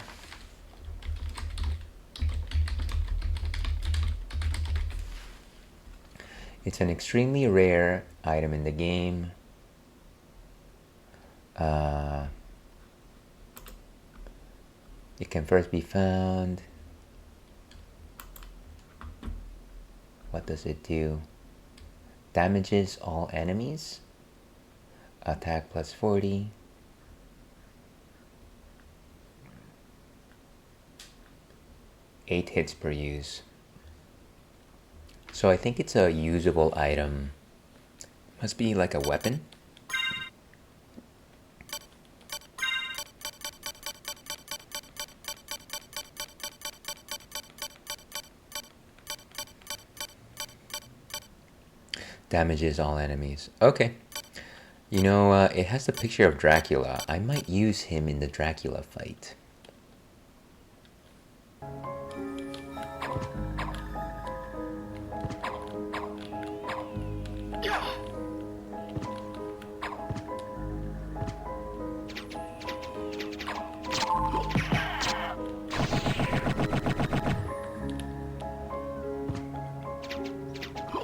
It's an extremely rare item in the game. It can first be found. What does it do? Damages all enemies. Attack plus 40. Eight hits per use. So I think it's a usable item. Must be like a weapon. Damages all enemies. Okay. You know, it has the picture of Dracula. I might use him in the Dracula fight.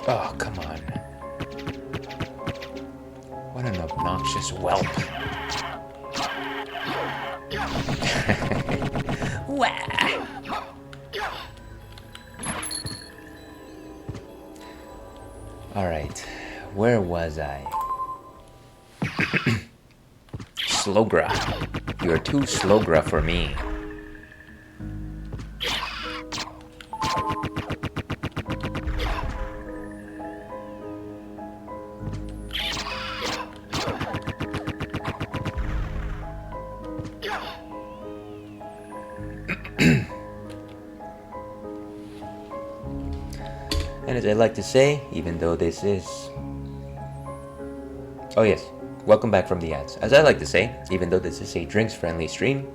Oh, come on. What an obnoxious whelp. Alright, where was I? Slogra. You're too Slogra for me. And as I like to say, even though this is... Oh yes, welcome back from the ads. As I like to say, even though this is a drinks-friendly stream,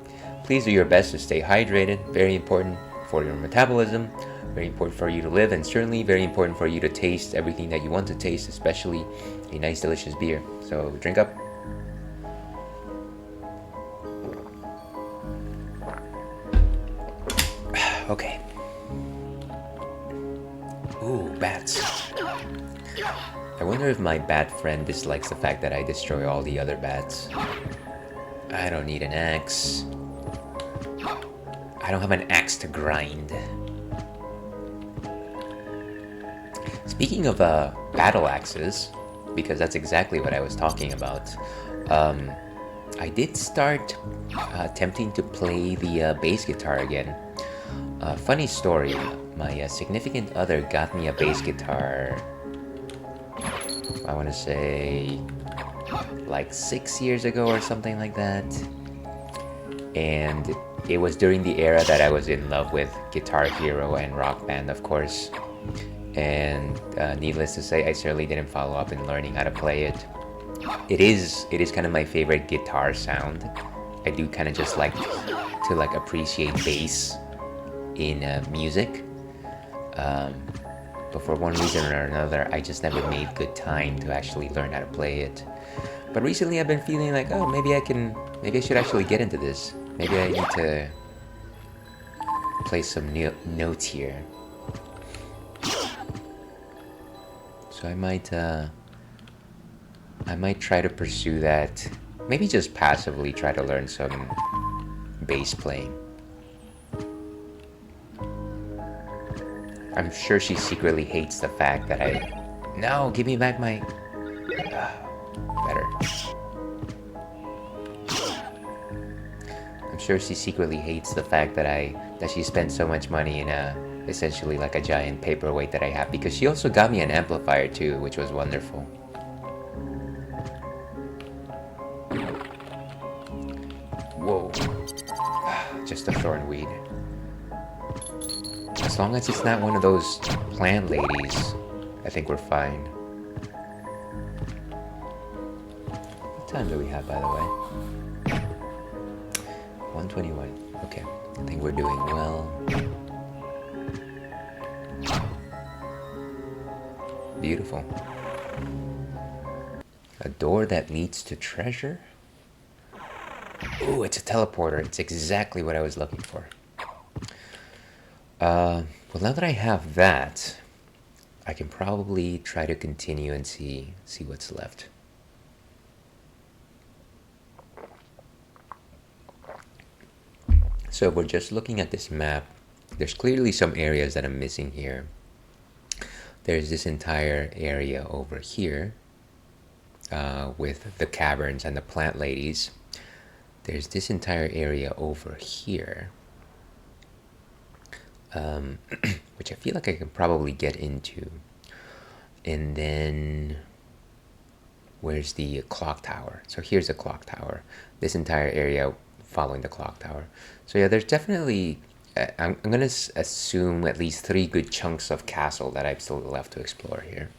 please do your best to stay hydrated. Very important for your metabolism, very important for you to live, and certainly very important for you to taste everything that you want to taste, especially a nice delicious beer. So drink up. Okay. Ooh, bats. I wonder if my bat friend dislikes the fact that I destroy all the other bats. I don't need an axe. I don't have an axe to grind. Speaking of battle axes, because that's exactly what I was talking about, I did start attempting to play the bass guitar again. Funny story, my significant other got me a bass guitar, I want to say like 6 years ago or something like that. And it was during the era that I was in love with Guitar Hero and Rock Band, of course. And needless to say, I certainly didn't follow up in learning how to play it. It is kind of my favorite guitar sound. I do kind of just like to like appreciate bass in music. But for one reason or another, I just never made good time to actually learn how to play it. But recently I've been feeling like, oh, maybe I should actually get into this. Maybe I need to play some notes here. So I might try to pursue that. Maybe just passively try to learn some bass playing. I'm sure she secretly hates the fact that No, give me back my... better. I'm sure she secretly hates the fact that she spent so much money in essentially like a giant paperweight that I have, because she also got me an amplifier too, which was wonderful. Whoa. Just a thornweed. As long as it's not one of those plant ladies, I think we're fine. What time do we have, by the way? 1:21. Okay, I think we're doing well. Beautiful. A door that leads to treasure? Ooh, it's a teleporter. It's exactly what I was looking for. Well, now that I have that, I can probably try to continue and see what's left. So if we're just looking at this map, there's clearly some areas that I'm missing here. There's this entire area over here with the caverns and the plant ladies. There's this entire area over here, which I feel like I can probably get into. And then where's the clock tower? So here's the clock tower. This entire area following the clock tower. So yeah, there's definitely, I'm going to assume at least 3 good chunks of castle that I've still left to explore here.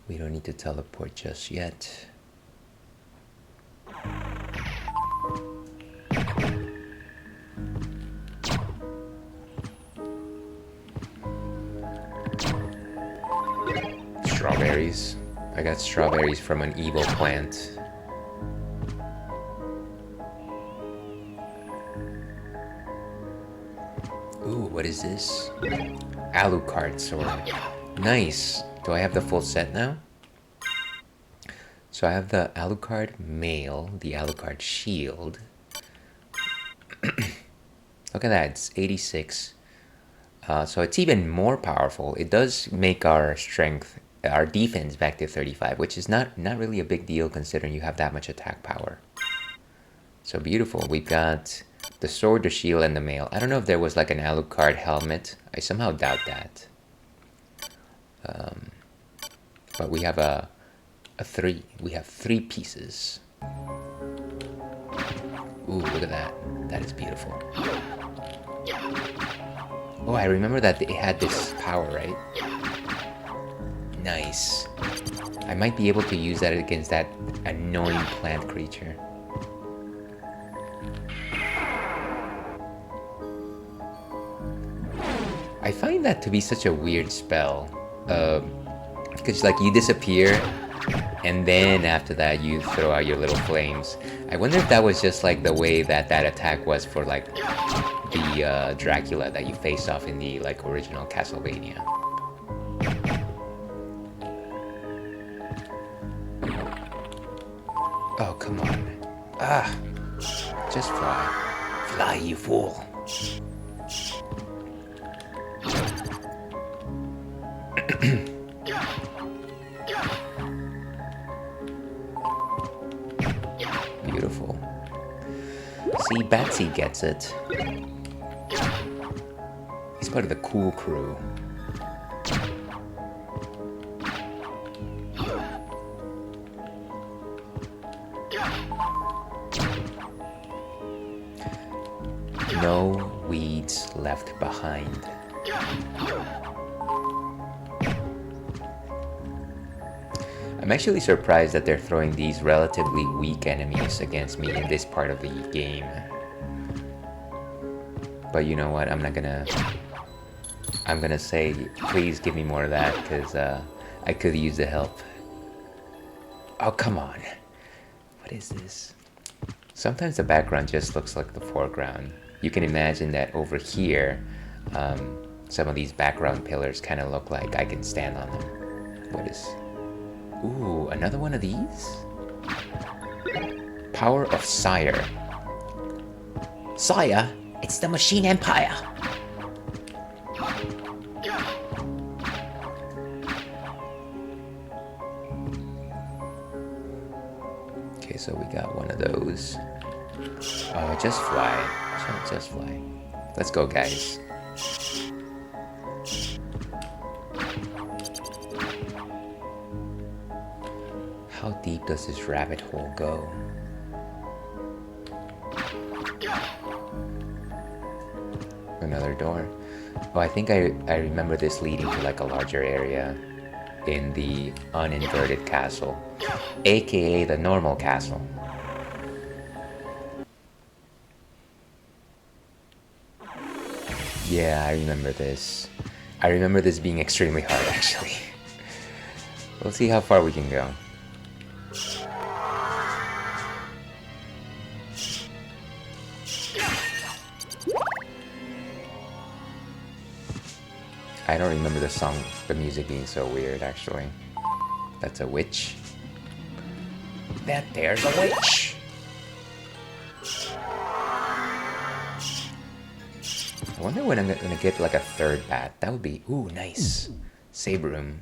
We don't need to teleport just yet. Strawberries. I got strawberries from an evil plant. Ooh, what is this? Alucard sword. Nice. Do I have the full set now? So I have the Alucard mail, the Alucard shield. Look at that, it's 86. So it's even more powerful. It does make our strength, our defense back to 35, which is not really a big deal considering you have that much attack power. So beautiful. We've got the sword, the shield, and the mail. I don't know if there was like an Alucard helmet. I somehow doubt that. But we have a 3. We have 3 pieces. Ooh, look at that. That is beautiful. Oh, I remember that it had this power, right? Nice. I might be able to use that against that annoying plant creature. I find that to be such a weird spell. Because like you disappear And then after that, you throw out your little flames. I wonder if that was just like the way that that attack was for like the Dracula that you face off in the like original Castlevania. Oh, come on. Ah, just fly. Fly, you fool. Beautiful. See, Bouncy gets it. He's part of the cool crew. No weeds left behind. I'm actually surprised that they're throwing these relatively weak enemies against me in this part of the game. But you know what, I'm gonna say, please give me more of that, because I could use the help. Oh, come on. What is this? Sometimes the background just looks like the foreground. You can imagine that over here, some of these background pillars kind of look like I can stand on them. What is... Ooh, another one of these? Power of Sire. Sire, it's the Machine Empire. Okay, so we got one of those. Oh, just fly. Just fly. Let's go, guys. How deep does this rabbit hole go? Another door. Oh, I think I remember this leading to like a larger area in the uninverted castle, aka the normal castle. Yeah, I remember this. I remember this being extremely hard, actually. We'll see how far we can go. I don't remember the song, the music being so weird, actually. That's a witch. That there's a witch! I wonder when I'm gonna get like a third bat. That would be, ooh, nice. Save room.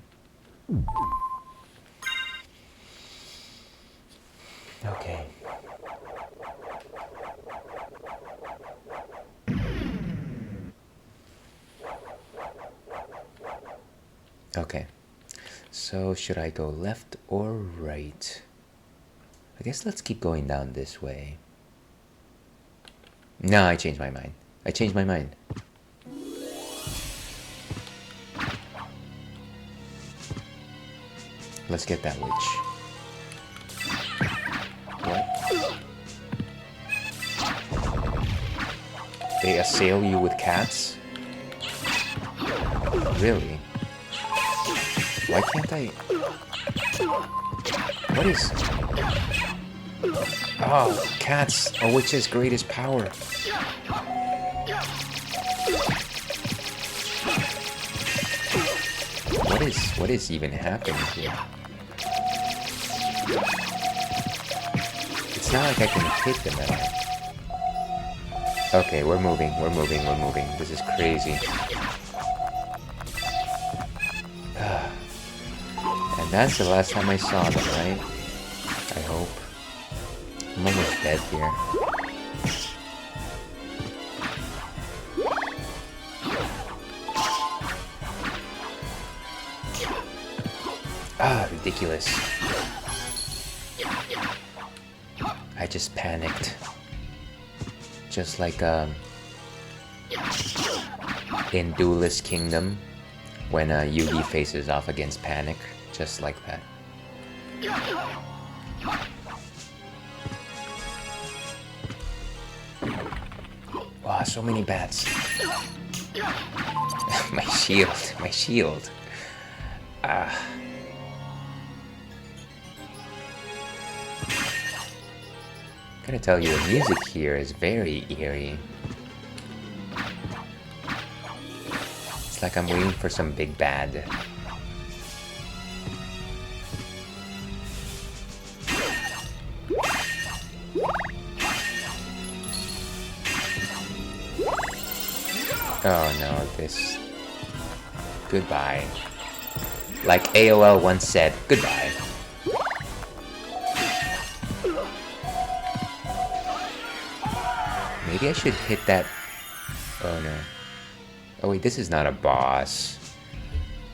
Okay. Okay. So should I go left or right? I guess let's keep going down this way. No, I changed my mind. I changed my mind. Let's get that witch. What? They assail you with cats? Really? Why can't I... What is... Oh, cats, a witch's greatest power. What is even happening here? It's not like I can hit them at all. Okay, we're moving. This is crazy. And that's the last time I saw them, right? I hope. I'm almost dead here. Ah, ridiculous. I just panicked. Just like in Duelist Kingdom, when Yugi faces off against Panic, just like that. Wow, so many bats. My shield. Ah. gotta tell you, the music here is very eerie. It's like I'm waiting for some big bad. Oh no, this... Goodbye. Like AOL once said, goodbye. Maybe I should hit that... Oh no. Oh wait, this is not a boss.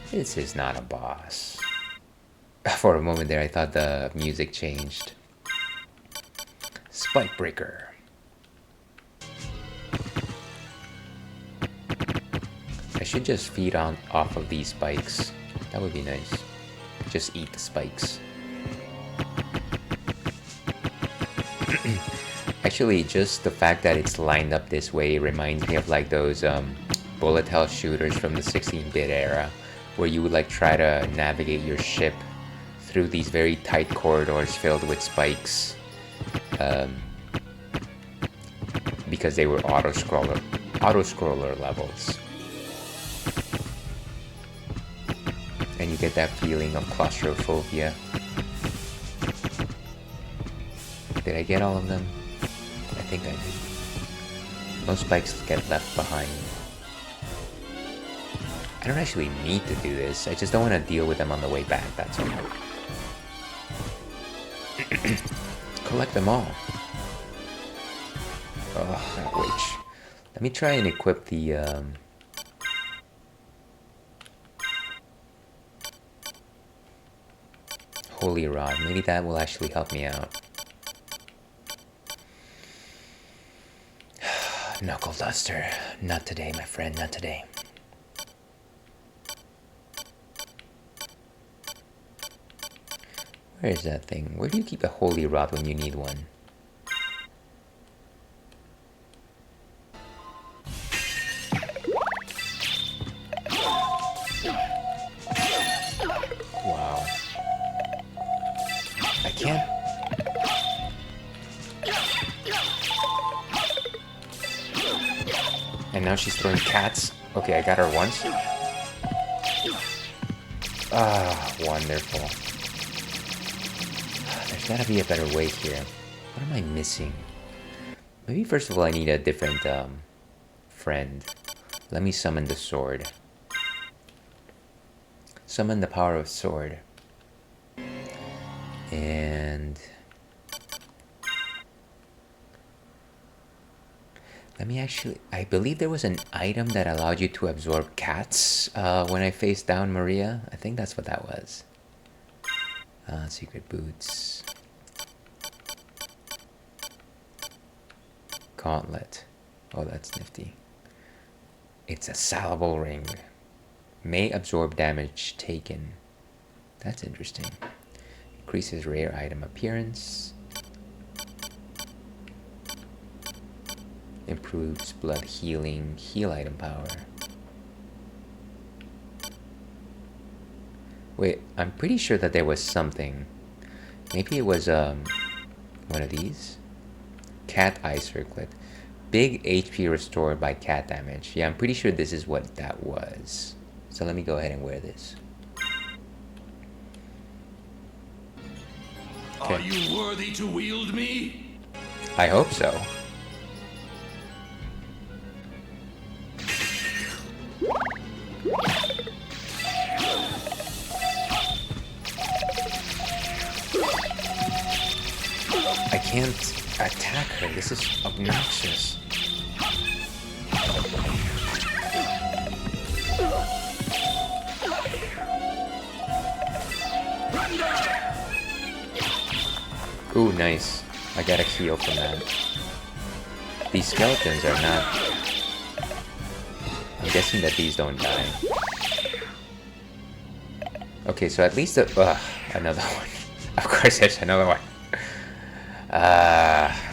This is not a boss. For a moment there, I thought the music changed. Spike Breaker. I should just feed on off of these spikes. That would be nice. Just eat the spikes. Actually, just the fact that it's lined up this way reminds me of like those bullet hell shooters from the 16-bit era, where you would like try to navigate your ship through these very tight corridors filled with spikes, because they were auto-scroller levels. And you get that feeling of claustrophobia. Did I get all of them? I think I did. Most spikes get left behind. I don't actually need to do this. I just don't want to deal with them on the way back, that's all. Collect them all. Oh, that witch. Let me try and equip the... Holy Rod. Maybe that will actually help me out. Knuckle Duster. Not today, my friend. Not today. Where is that thing? Where do you keep a Holy Rod when you need one? Wow. I can't... And now she's throwing cats. Okay, I got her once. Ah, wonderful. There's gotta be a better way here. What am I missing? Maybe first of all I need a different friend. Let me summon the sword. Summon the power of sword. And... let me actually... I believe there was an item that allowed you to absorb cats when I faced down Maria. I think that's what that was. Secret boots. Gauntlet. Oh, that's nifty. It's a salable ring. May absorb damage taken. That's interesting. Increases rare item appearance. Improves blood healing, heal item power. Wait, I'm pretty sure that there was something. Maybe it was one of these? Cat eye circlet. Big HP restored by cat damage. Yeah, I'm pretty sure this is what that was. So let me go ahead and wear this. Okay. Are you worthy to wield me? I hope so. I can't attack her. This is obnoxious. Ooh, nice. I got a heal from that. These skeletons are not... I'm guessing that these don't die. Okay, so at least another one. Of course there's another one.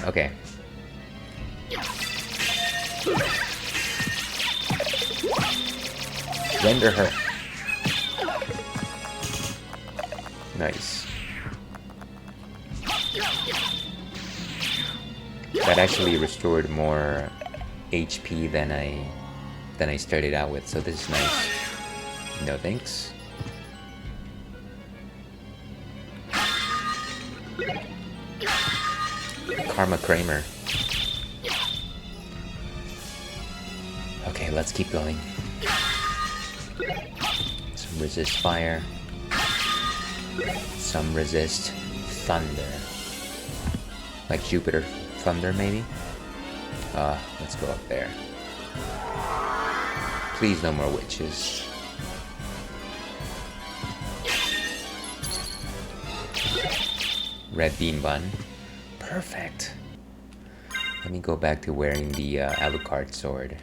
Okay. Render her. Nice. That actually restored more HP than I started out with, so this is nice. No thanks. Karma Kramer. Okay, let's keep going. Some resist fire. Some resist thunder. Like Jupiter thunder, maybe? Let's go up there. Please, no more witches. Red bean bun. Perfect. Let me go back to wearing the Alucard sword.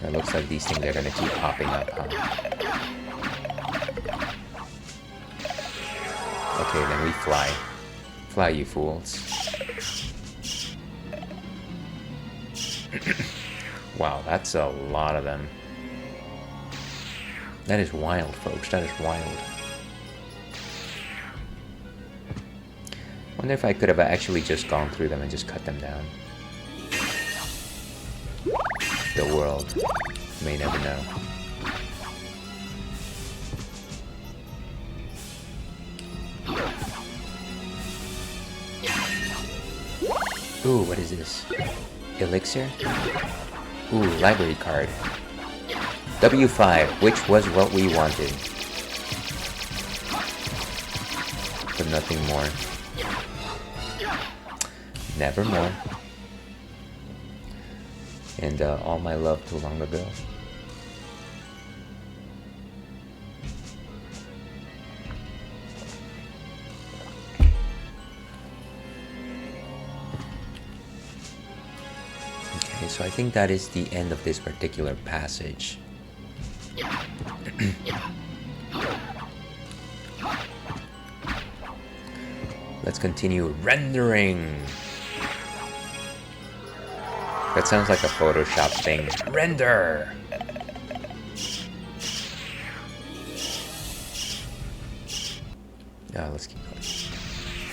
It looks like these things are gonna keep popping up, huh? Okay, then we fly. Fly, you fools. Wow, that's a lot of them. That is wild, folks. That is wild. Wonder if I could have actually just gone through them and just cut them down. The world may never know. Ooh, what is this? Elixir? Ooh, library card. W5, which was what we wanted. But nothing more. Nevermore. And all my love too long ago. Okay, so I think that is the end of this particular passage. Let's continue rendering. That sounds like a Photoshop thing. Render! Let's keep going.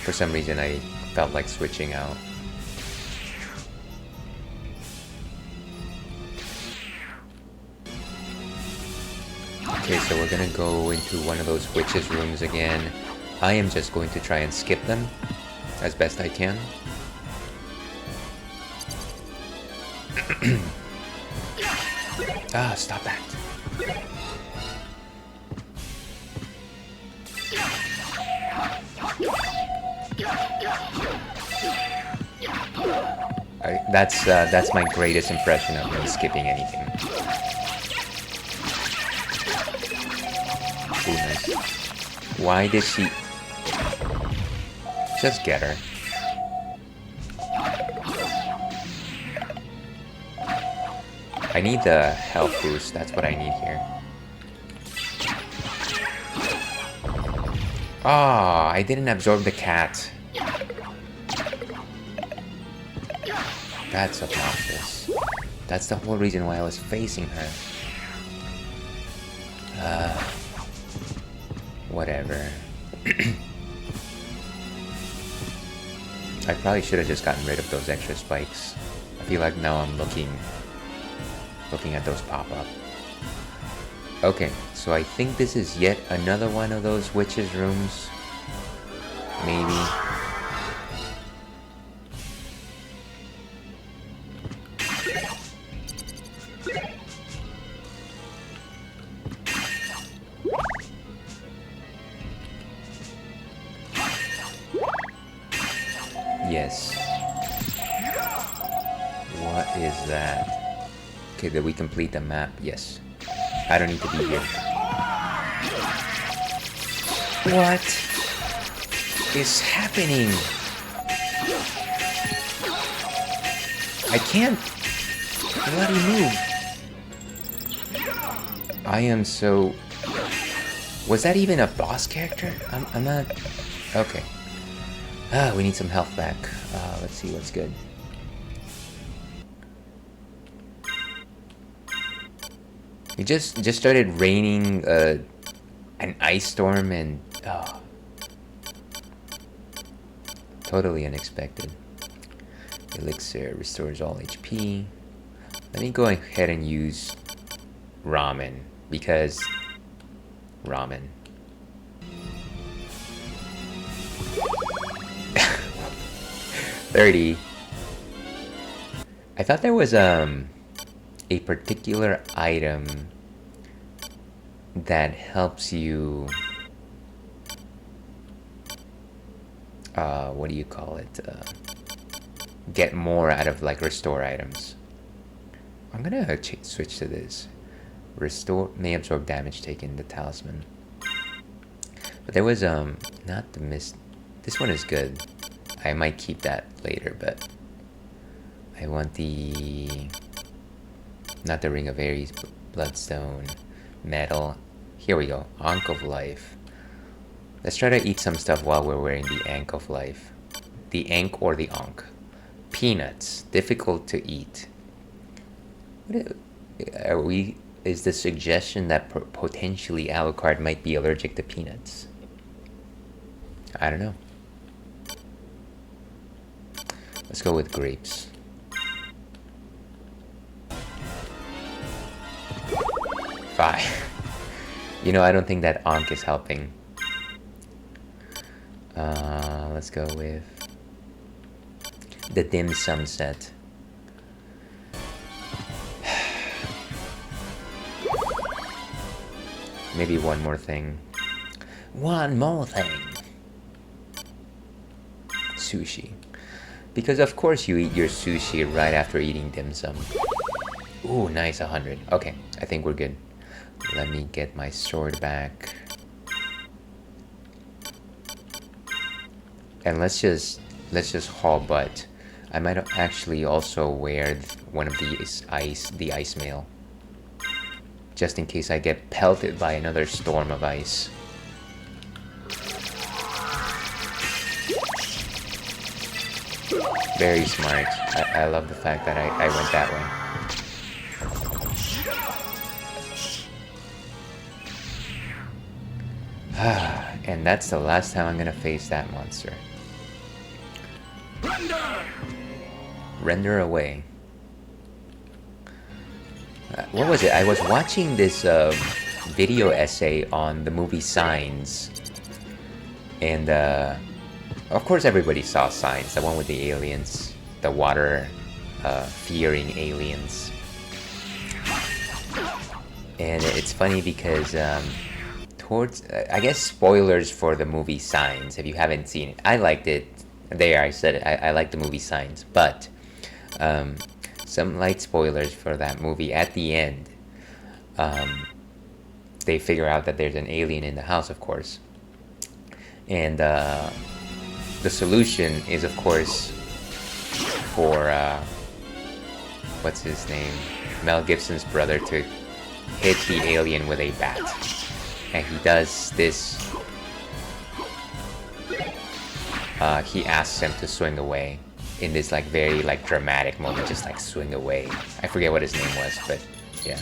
For some reason, I felt like switching out. Okay, so we're gonna go into one of those witches' rooms again. I am just going to try and skip them as best I can. Stop that. That's my greatest impression of me skipping anything. Ooh, nice. Why did she... Just get her. I need the health boost, that's what I need here. Ah, I didn't absorb the cat. That's obnoxious. That's the whole reason why I was facing her. Whatever. I probably should have just gotten rid of those extra spikes. I feel like now I'm looking at those pop up. Okay, so I think this is yet another one of those witches' rooms. Maybe. Yes. What is that? Okay, did we complete the map? Yes. I don't need to be here. What is happening? I can't bloody move. I am so... Was that even a boss character? I'm not... Okay. We need some health back. Let's see what's good. It just started raining an ice storm, and oh, totally unexpected. Elixir restores all HP. Let me go ahead and use ramen, because ramen. $30. I thought there was a particular item that helps you what do you call it, get more out of like restore items. I'm gonna switch to this. Restore may absorb damage taken, the talisman. But there was not the mist. This one is good. I might keep that later, but I want the not the Ring of Ares, Bloodstone, Metal. Here we go. Ankh of Life. Let's try to eat some stuff while we're wearing the Ankh of Life. The Ankh or the Ankh. Peanuts. Difficult to eat. Are we? Is the suggestion that potentially Alucard might be allergic to peanuts? I don't know. Let's go with grapes. Five. You know, I don't think that Ankh is helping. Let's go with the dim sum set. Maybe one more thing. One more thing. Sushi. Because of course you eat your sushi right after eating dim sum. Ooh, nice, 100. Okay, I think we're good. Let me get my sword back. And let's just haul butt. I might actually also wear one of these the ice mail, just in case I get pelted by another storm of ice. Very smart. I love the fact that I went that way. And that's the last time I'm gonna face that monster. Render away. What was it? I was watching this video essay on the movie Signs. And of course everybody saw Signs, the one with the aliens, the water fearing aliens. And it's funny because I guess spoilers for the movie Signs, if you haven't seen it. I liked it. There, I said it. I like the movie Signs, but some light spoilers for that movie. At the end, they figure out that there's an alien in the house, of course, and the solution is, of course, for what's his name, Mel Gibson's brother, to hit the alien with a bat, and he does this. He asks him to swing away in this like very like dramatic moment, just like swing away. I forget what his name was, but yeah.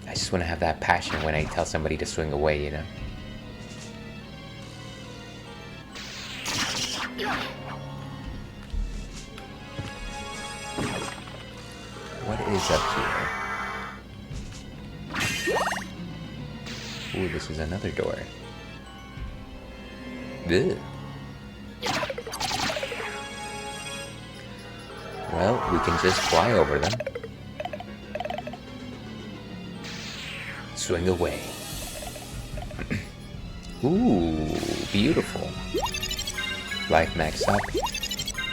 I just want to have that passion when I tell somebody to swing away, you know? What is up here? Ooh, this is another door. Ugh. Well, we can just fly over them. Swing away. Ooh, beautiful. Life max up.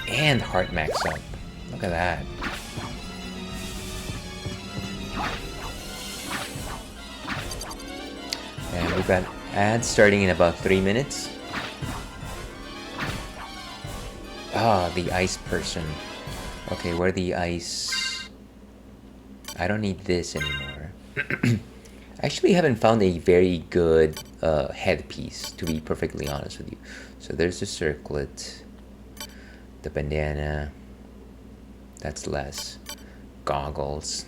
And heart max up. Look at that. And we've got ads starting in about 3 minutes. Ah, the ice person. Okay, where the ice... I don't need this anymore. I actually haven't found a very good headpiece, to be perfectly honest with you. So there's the circlet, the bandana, that's less, goggles.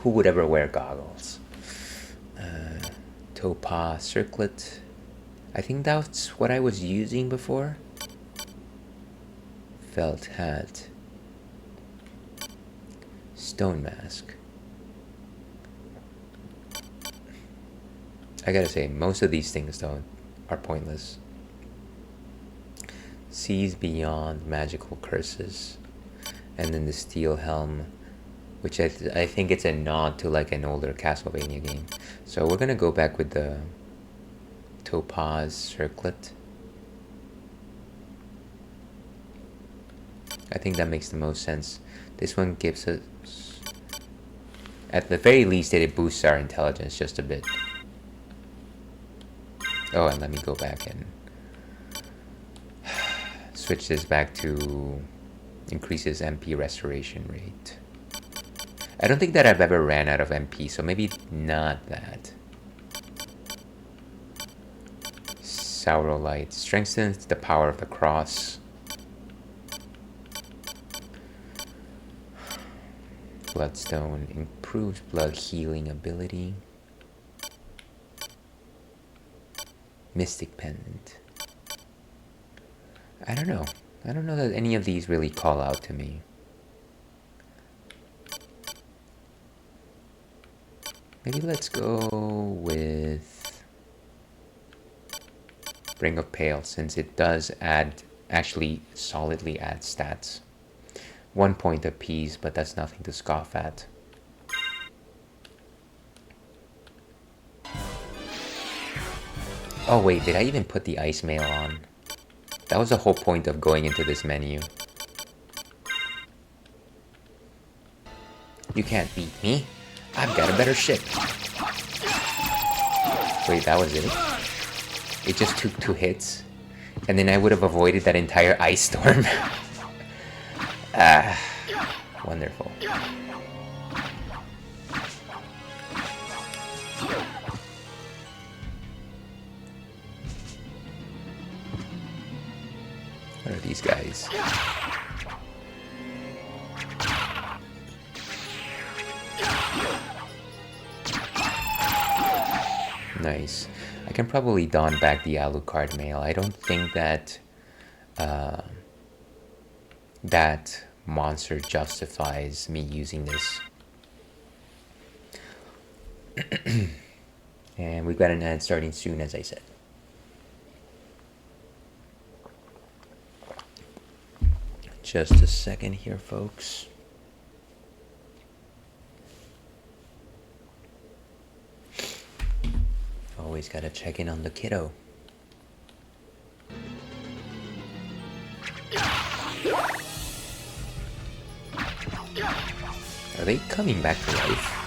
Who would ever wear goggles? Topaz circlet. I think that's what I was using before. Felt hat. Stone mask. I gotta say, most of these things though are pointless. Seas beyond magical curses. And then the steel helm, which I think it's a nod to like an older Castlevania game. So we're gonna go back with the Topaz circlet. I think that makes the most sense. This one gives us, at the very least, it boosts our intelligence just a bit. Oh, and let me go back and switch this back to increases MP restoration rate. I don't think that I've ever ran out of MP, so maybe not that. Saurolite strengthens the power of the cross. Bloodstone improves blood healing ability. Mystic pendant. I don't know. I don't know that any of these really call out to me. Maybe let's go with Ring of Pale, since it does actually solidly add stats. 1 point apiece, but that's nothing to scoff at. Oh wait, did I even put the ice mail on? That was the whole point of going into this menu. You can't beat me. I've got a better ship. Wait, that was it? It just took 2 hits? And then I would have avoided that entire ice storm. Ah, wonderful. What are these guys? Nice. I can probably don back the Alucard mail. I don't think that that monster justifies me using this. And we've got an ad starting soon, as I said. Just a second here, folks. Always gotta check in on the kiddo. Are they coming back to life?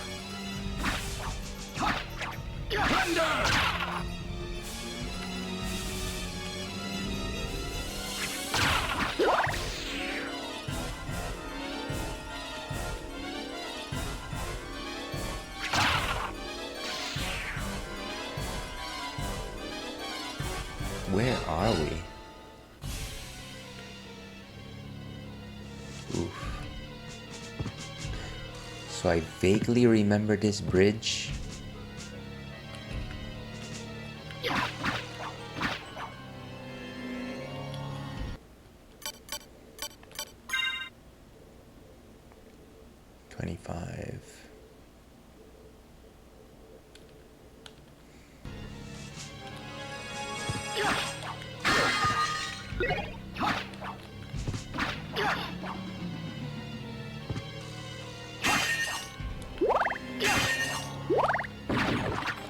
Where are we? Oof. So I vaguely remember this bridge.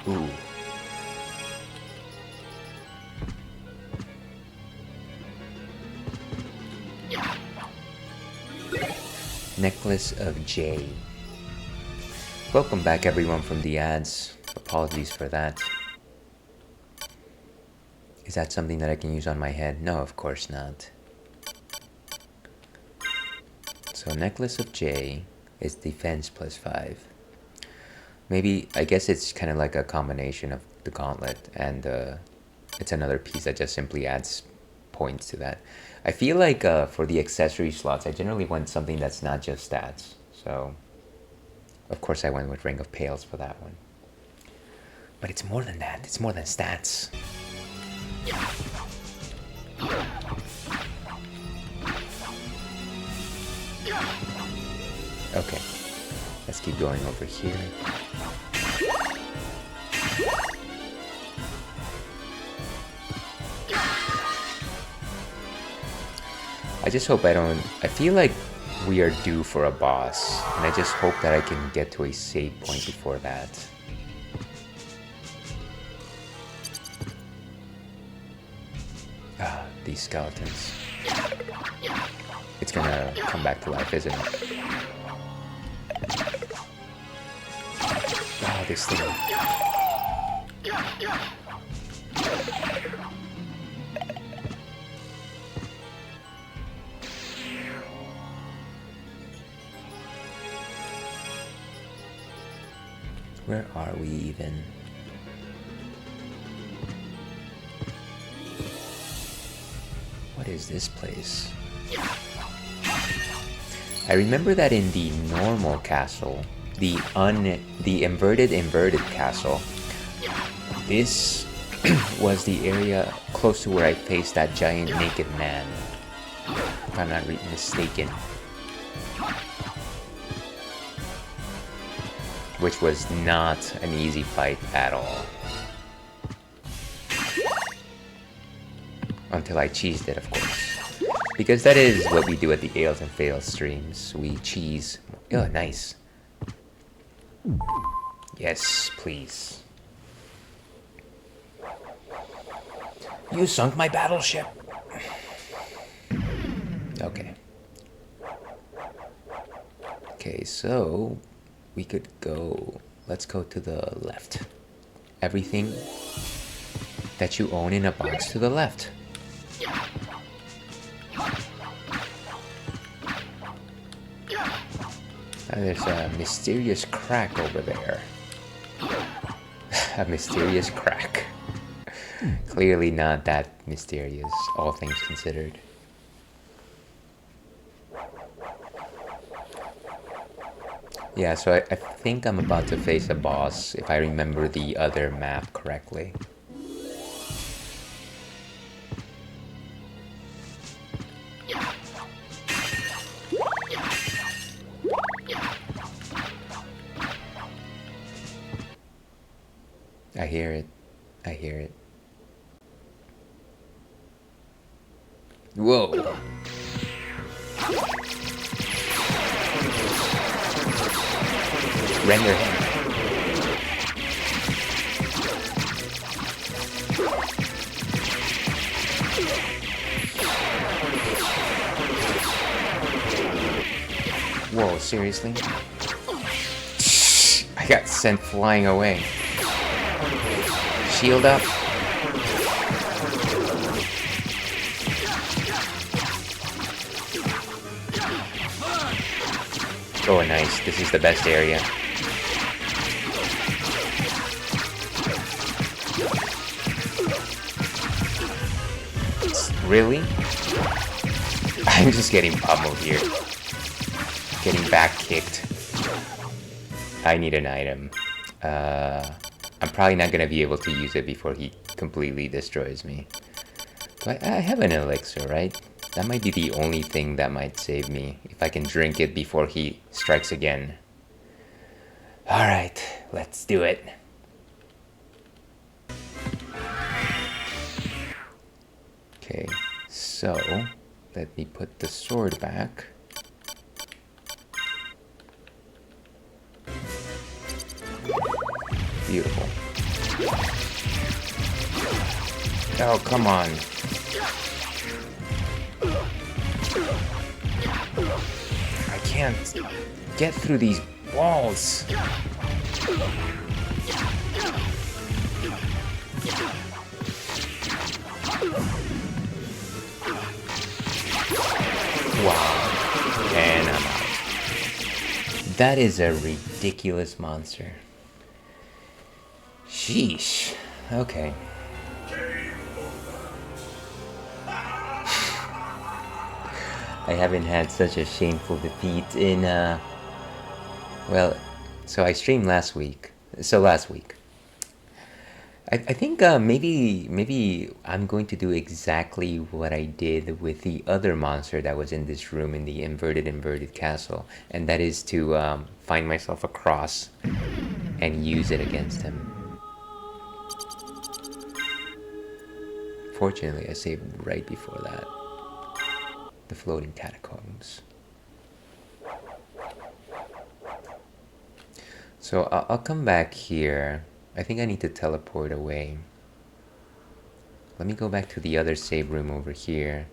Ooh. Necklace of J. Welcome back everyone from the ads. Apologies for that. Is that something that I can use on my head? No, of course not. So Necklace of J is defense +5. Maybe, I guess it's kind of like a combination of the gauntlet and it's another piece that just simply adds points to that. I feel like for the accessory slots, I generally want something that's not just stats. So Of course, I went with Ring of Pails for that one. But it's more than that. It's more than stats. Okay. Let's keep going over here. I just hope I don't... I feel like we are due for a boss, and I just hope that I can get to a save point before that. Ah, these skeletons. It's gonna come back to life, isn't it? Oh, this thing. Where are we even? What is this place? I remember that in the normal castle, the inverted castle, this was the area close to where I faced that giant naked man, if I'm not mistaken. Which was not an easy fight at all. Until I cheesed it, of course. Because that is what we do at the Ales and Fails streams. We cheese. Oh, nice. Yes, please. You sunk my battleship. Okay. Okay, so we could go. Let's go to the left. Everything that you own in a box to the left. There's a mysterious crack over there. A mysterious crack. Clearly not that mysterious, all things considered. Yeah, so I think I'm about to face a boss, if I remember the other map correctly. I hear it. I hear it. Whoa! Render him. Whoa, seriously? I got sent flying away. Shield up. Oh, nice. This is the best area. Really? I'm just getting pummeled here. Getting back kicked. I need an item. I'm probably not gonna be able to use it before he completely destroys me. But I have an elixir, right? That might be the only thing that might save me, if I can drink it before he strikes again. Alright, let's do it. Okay, so let me put the sword back. Beautiful. Oh, come on. I can't get through these walls. Wow. And I'm out. That is a ridiculous monster. Sheesh. Okay. I haven't had such a shameful defeat in, well, So I streamed last week. So last week, I think maybe I'm going to do exactly what I did with the other monster that was in this room in the inverted castle, and that is to find myself a cross and use it against him. Fortunately, I saved right before that. The floating catacombs. So I'll come back here. I think I need to teleport away. Let me go back to the other save room over here,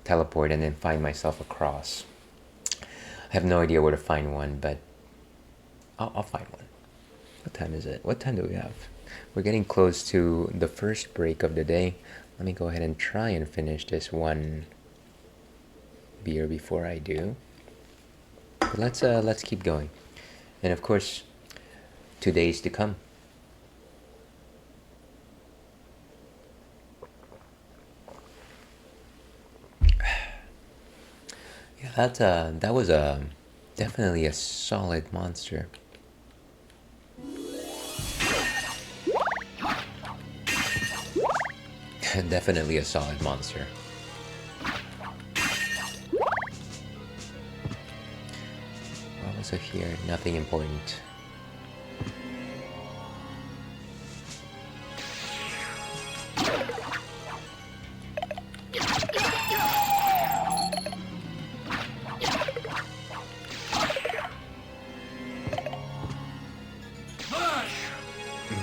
teleport, and then find myself a cross. I have no idea where to find one, but I'll find one. What time is it? What time do we have? We're getting close to the first break of the day. Let me go ahead and try and finish this one beer before I do. But let's keep going. And of course, 2 days to come. Yeah, that was definitely a solid monster. Definitely a solid monster. What was it here? Nothing important.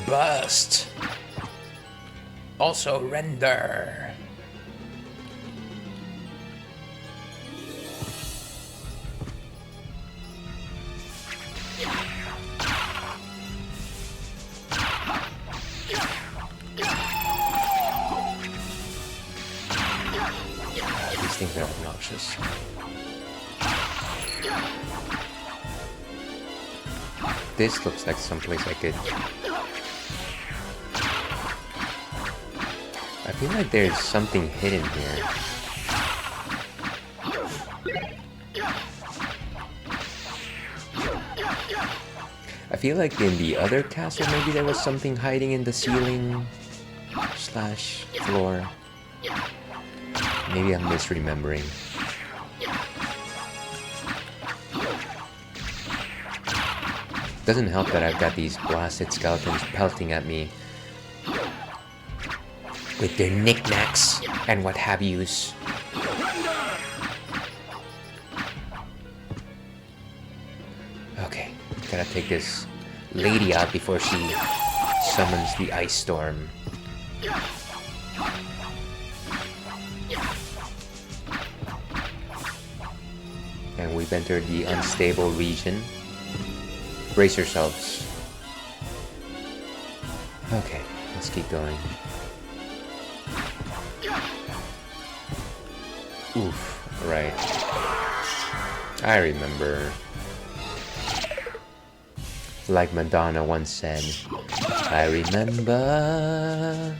Bust. Also render. These things are obnoxious. This looks like someplace I could... I feel like there's something hidden here. I feel like in the other castle maybe there was something hiding in the ceiling slash floor. Maybe I'm misremembering. Doesn't help that I've got these blasted skeletons pelting at me with their knickknacks and what have yous. Okay, gotta take this lady out before she summons the ice storm. And we've entered the unstable region. Brace yourselves. Okay, let's keep going. Oof, right. I remember. Like Madonna once said, I remember.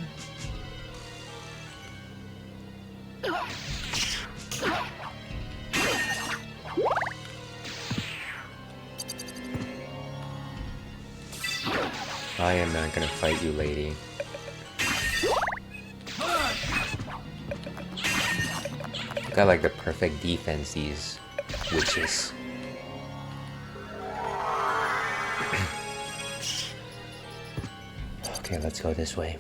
I am not gonna fight you, lady. Got like the perfect defense, these witches. Okay, let's go this way.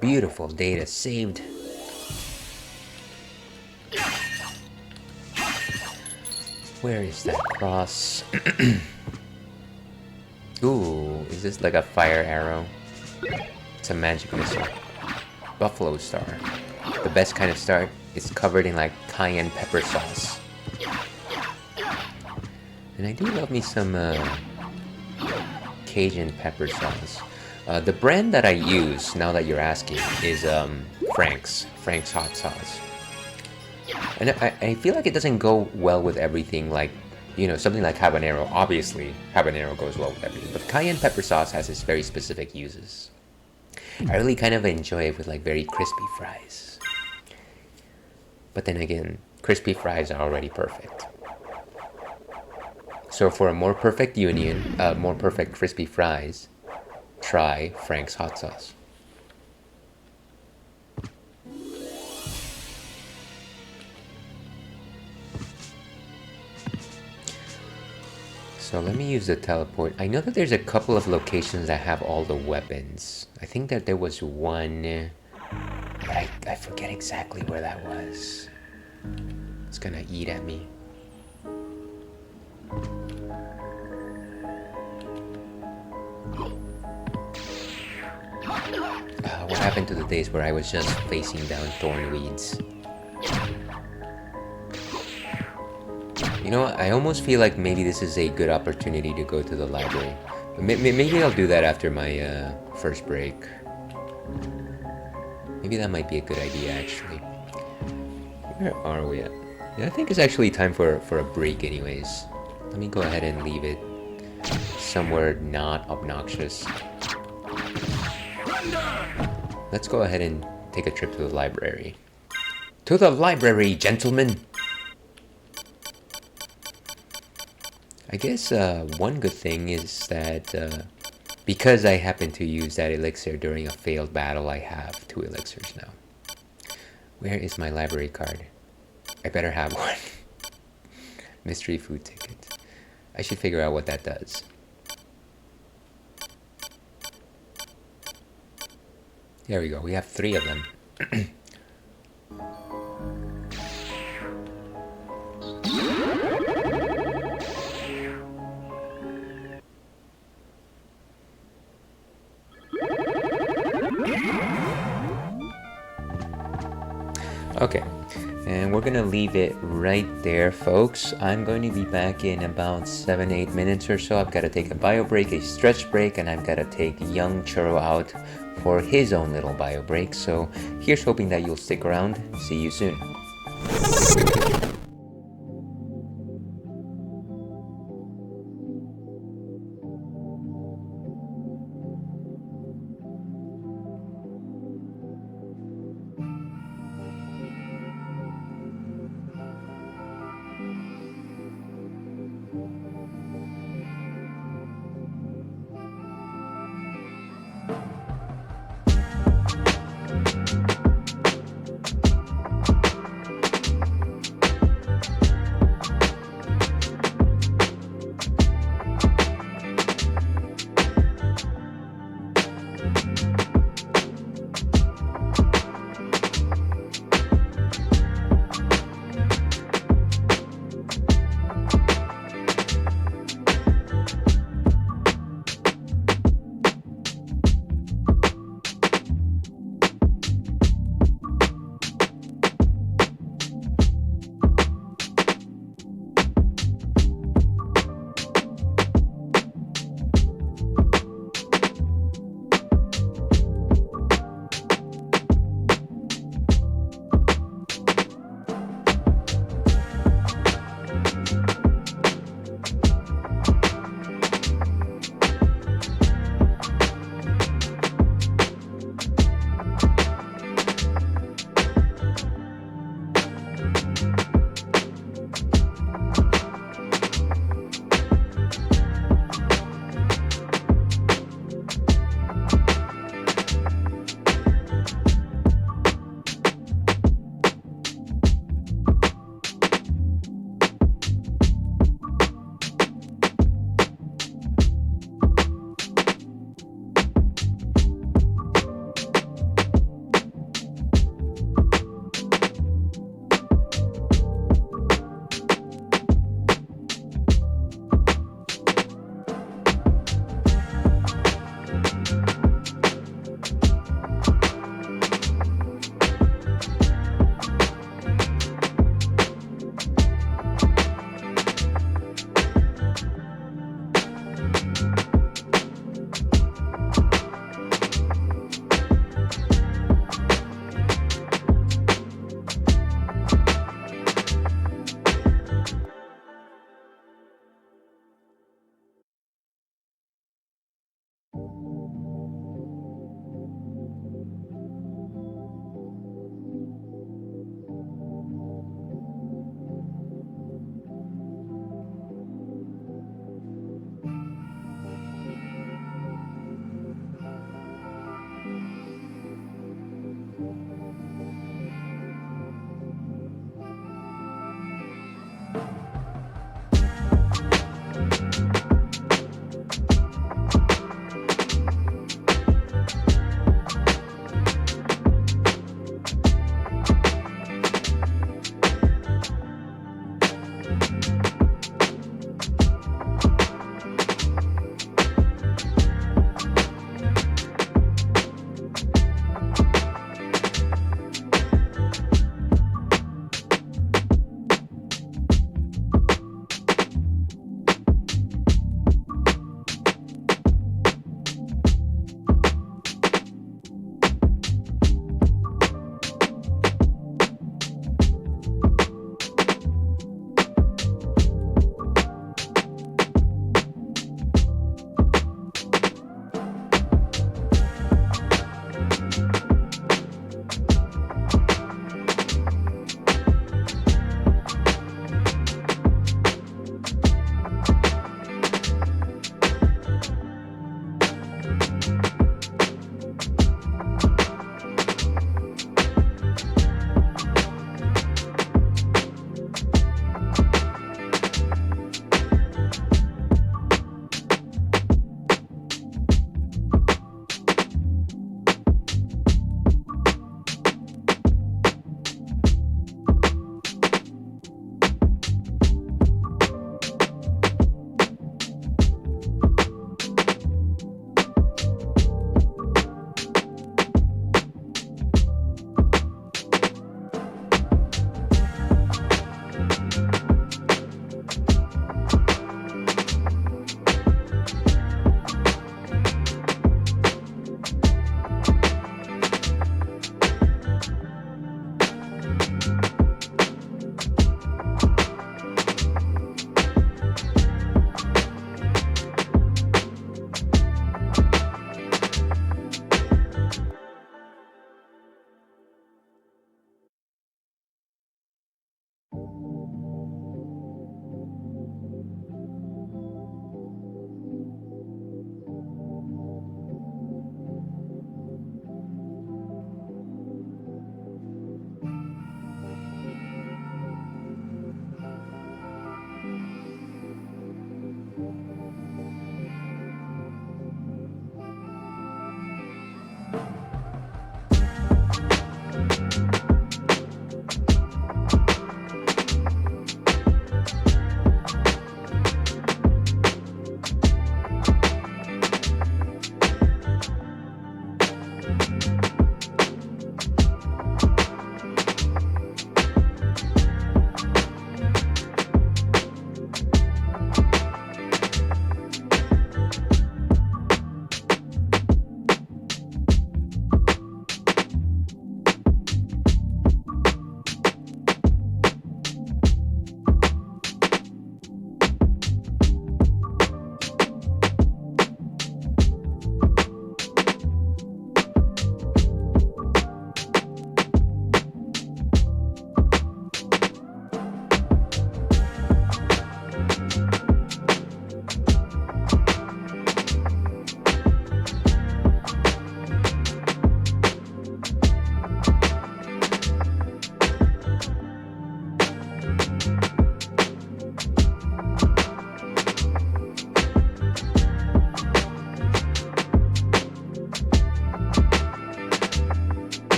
Beautiful data saved. Where is that cross? Ooh, is this like a fire arrow? It's a magic missile. Buffalo star. The best kind of star is covered in like cayenne pepper sauce. And I do love me some Cajun pepper sauce. The brand that I use, now that you're asking, is Frank's hot sauce. And I feel like it doesn't go well with everything, like You know, something like habanero, obviously habanero goes well with everything, but cayenne pepper sauce has its very specific uses. I really kind of enjoy it with like very crispy fries. But then again, crispy fries are already perfect. So for a more perfect union, more perfect crispy fries, try Frank's hot sauce. So let me use the teleport. I know that there's a couple of locations that have all the weapons. I think that there was one, but I forget exactly where that was. It's gonna eat at me. What happened to the days where I was just facing down thorn weeds? You know what? I almost feel like maybe this is a good opportunity to go to the library. But maybe I'll do that after my first break. Maybe that might be a good idea, actually. Where are we at? Yeah, I think it's actually time for a break anyways. Let me go ahead and leave it somewhere not obnoxious. Let's go ahead and take a trip to the library. To the library, gentlemen! I guess one good thing is that because I happen to use that elixir during a failed battle, I have 2 elixirs now. Where is my library card? I better have one. Mystery food ticket. I should figure out what that does. There we go, we have 3 of them. Okay, and we're gonna leave it right there, folks. I'm going to be back in about 7-8 minutes or so. I've got to take a bio break, a stretch break, and I've got to take young Churro out for his own little bio break. So here's hoping that you'll stick around. See you soon.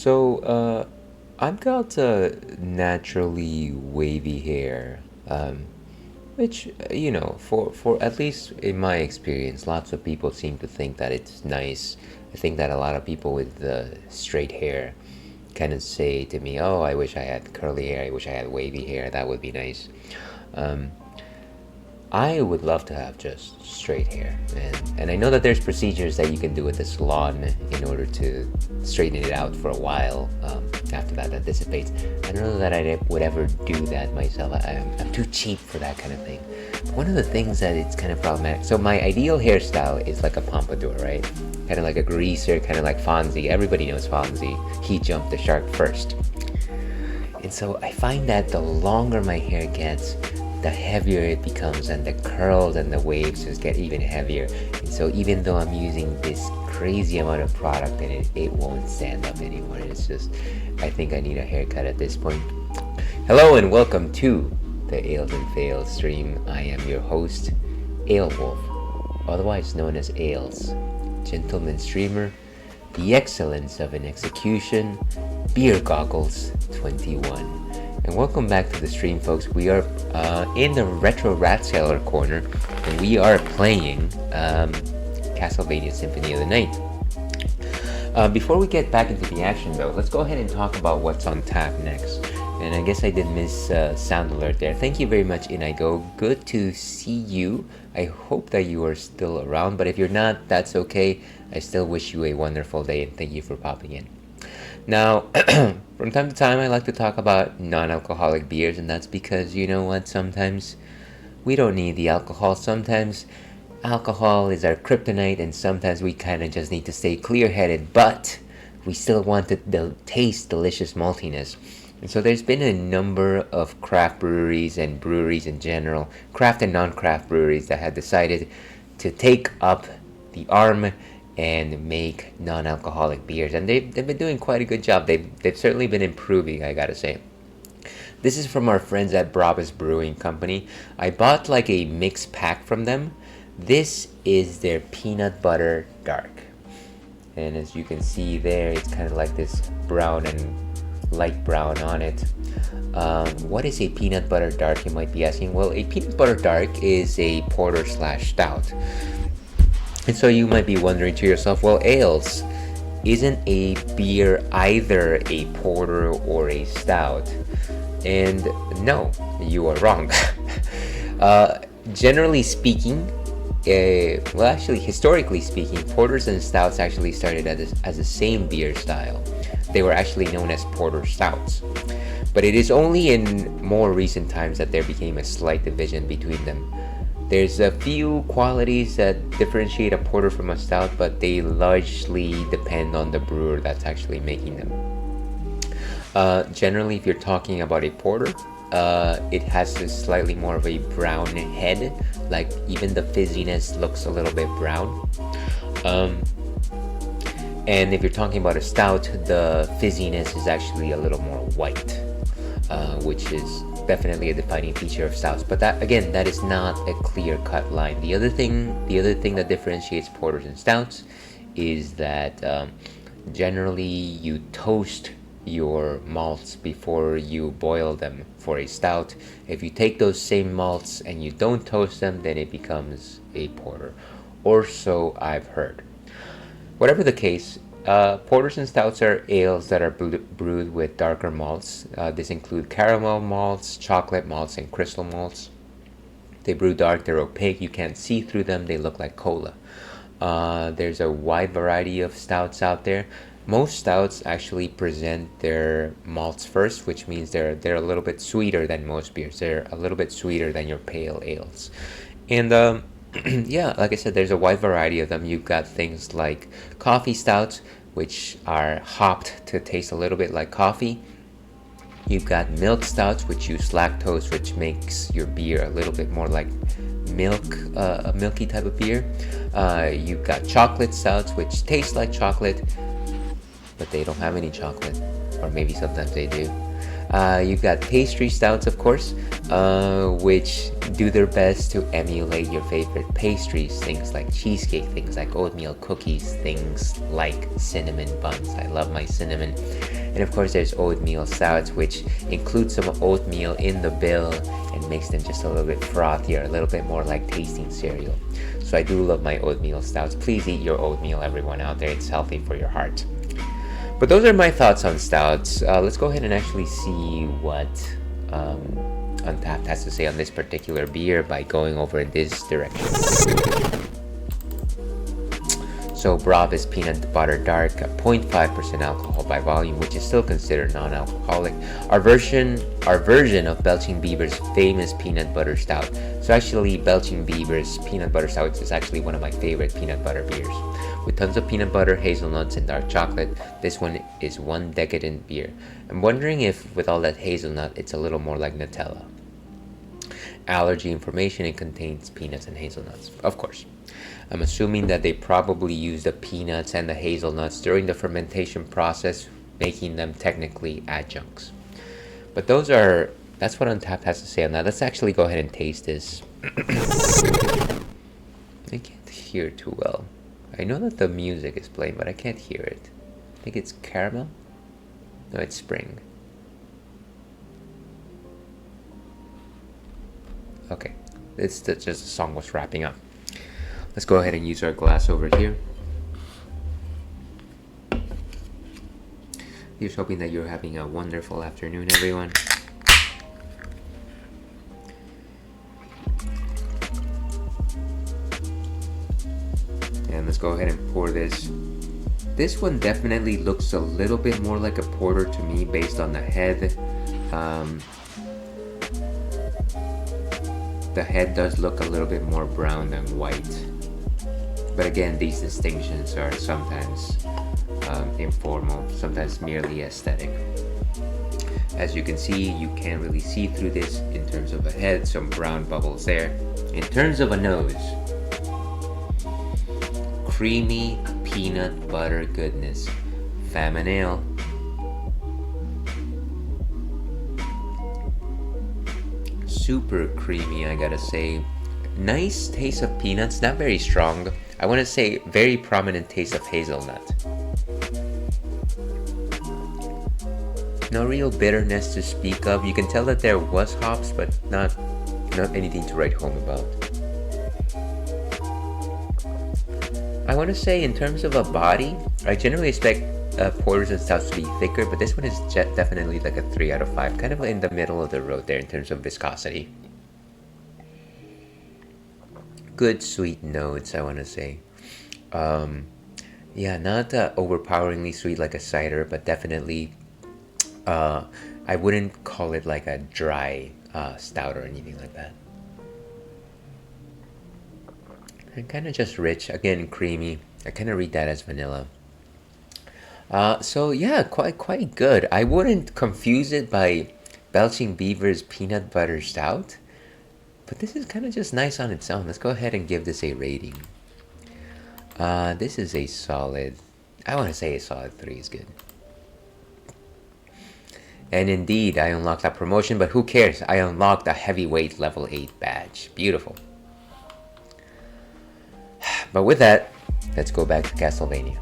I've got naturally wavy hair, which for at least in my experience, lots of people seem to think that it's nice. I think that a lot of people with straight hair kind of say to me, "Oh, I wish I had curly hair. I wish I had wavy hair. That would be nice." I would love to have just straight hair, and I know that there's procedures that you can do at the salon in order to straighten it out for a while. After that dissipates. I don't know that I would ever do that myself. I'm too cheap for that kind of thing. One of the things that it's kind of problematic. So my ideal hairstyle is like a pompadour, right? Kind of like a greaser, kind of like Fonzie. Everybody knows Fonzie. He jumped the shark first. And so I find that the longer my hair gets, the heavier it becomes, and the curls and the waves just get even heavier. And so even though I'm using this crazy amount of product in it, it won't stand up anymore. It's just, I think I need a haircut at this point. Hello and welcome to the Ales and Fails stream. I am your host, Ale Wolf, otherwise known as Ales, gentleman streamer, the excellence of an execution, beer goggles 21. And welcome back to the stream, folks. We are in the Retro Rat Sailor corner, and we are playing Castlevania Symphony of the Night. Before we get back into the action, though, let's go ahead and talk about what's on tap next. And I guess I did miss Sound Alert there. Thank you very much, Inigo. Good to see you. I hope that you are still around, but if you're not, that's okay. I still wish you a wonderful day, and thank you for popping in. Now, from time to time, I like to talk about non-alcoholic beers, and that's because, you know what, sometimes we don't need the alcohol. Sometimes alcohol is our kryptonite, and sometimes we kind of just need to stay clear-headed, but we still want to taste delicious maltiness. And so there's been a number of craft breweries and breweries in general, craft and non-craft breweries, that have decided to take up the arm and make non-alcoholic beers, and they've been doing quite a good job. They've certainly been improving, I gotta say. This is from our friends at Brewpub Brewing Company. I bought like a mixed pack from them. This is their peanut butter dark, and as you can see there, it's kind of like this brown and light brown on it. What is a peanut butter dark, you might be asking? Well, a peanut butter dark is a porter / stout. And so you might be wondering to yourself, well, Ales, isn't a beer either a porter or a stout? And no, you are wrong. Generally speaking, historically speaking, porters and stouts actually started as the same beer style. They were actually known as porter stouts. But it is only in more recent times that there became a slight division between them. There's a few qualities that differentiate a porter from a stout, but they largely depend on the brewer that's actually making them. Generally, if you're talking about a porter, it has this slightly more of a brown head, like even the fizziness looks a little bit brown. And if you're talking about a stout, the fizziness is actually a little more white, which is definitely a defining feature of stouts. But that is not a clear-cut line. The other thing that differentiates porters and stouts is that generally you toast your malts before you boil them. For a stout, if you take those same malts and you don't toast them, then it becomes a porter, or so I've heard. Whatever the case, porters and stouts are ales that are brewed with darker malts. This include caramel malts, chocolate malts, and crystal malts. They brew dark, they're opaque, you can't see through them, they look like cola. There's a wide variety of stouts out there. Most stouts actually present their malts first, which means they're a little bit sweeter than most beers. They're a little bit sweeter than your pale ales. And yeah, like I said, there's a wide variety of them. You've got things like coffee stouts, which are hopped to taste a little bit like coffee. You've got milk stouts, which use lactose, which makes your beer a little bit more like milk, a milky type of beer. You've got chocolate stouts, which taste like chocolate, but they don't have any chocolate, or maybe sometimes they do. You've got pastry stouts, of course, which do their best to emulate your favorite pastries, things like cheesecake, things like oatmeal cookies, things like cinnamon buns. I love my cinnamon. And of course there's oatmeal stouts, which include some oatmeal in the bill and makes them just a little bit frothier, a little bit more like tasting cereal. So I do love my oatmeal stouts. Please eat your oatmeal, everyone out there. It's healthy for your heart. But those are my thoughts on stouts. Let's go ahead and actually see what Untapped has to say on this particular beer by going over in this direction. So Brov is peanut butter dark, 0.5% alcohol by volume, which is still considered non-alcoholic. Our version of Belching Beaver's famous peanut butter stout. So actually, Belching Beaver's peanut butter stout is actually one of my favorite peanut butter beers. With tons of peanut butter, hazelnuts, and dark chocolate, this one is one decadent beer. I'm wondering if, with all that hazelnut, it's a little more like Nutella. Allergy information, it contains peanuts and hazelnuts, of course. I'm assuming that they probably used the peanuts and the hazelnuts during the fermentation process, making them technically adjuncts. But that's what Untapped has to say on that. Let's actually go ahead and taste this. I can't hear too well. I know that the music is playing, but I can't hear it. I think it's caramel? No, it's spring. Okay, it's just the song was wrapping up. Let's go ahead and use our glass over here. Here's hoping that you're having a wonderful afternoon, everyone. And let's go ahead and pour this. This one definitely looks a little bit more like a porter to me based on the head. The head does look a little bit more brown than white. But again, these distinctions are sometimes informal, sometimes merely aesthetic. As you can see, you can't really see through this in terms of a head, some brown bubbles there. In terms of a nose, creamy peanut butter goodness. Famine ale. Super creamy, I gotta say. Nice taste of peanuts, not very strong. I want to say very prominent taste of hazelnut. No real bitterness to speak of. You can tell that there was hops, but not anything to write home about. I want to say in terms of a body, I generally expect porters and stouts to be thicker, but this one is definitely like a 3 out of 5, kind of in the middle of the road there in terms of viscosity. Good sweet notes, I want to say. Yeah, not overpoweringly sweet like a cider, but definitely I wouldn't call it like a dry stout or anything like that. And kind of just rich, again creamy. I kind of read that as vanilla. So yeah, quite good. I wouldn't confuse it by Belching Beaver's peanut butter stout, but this is kind of just nice on its own. Let's go ahead and give this a rating. This is a solid, I want to say a solid 3 is good. And indeed, I unlocked that promotion, but who cares? I unlocked a heavyweight level 8 badge. Beautiful. But with that, let's go back to Castlevania.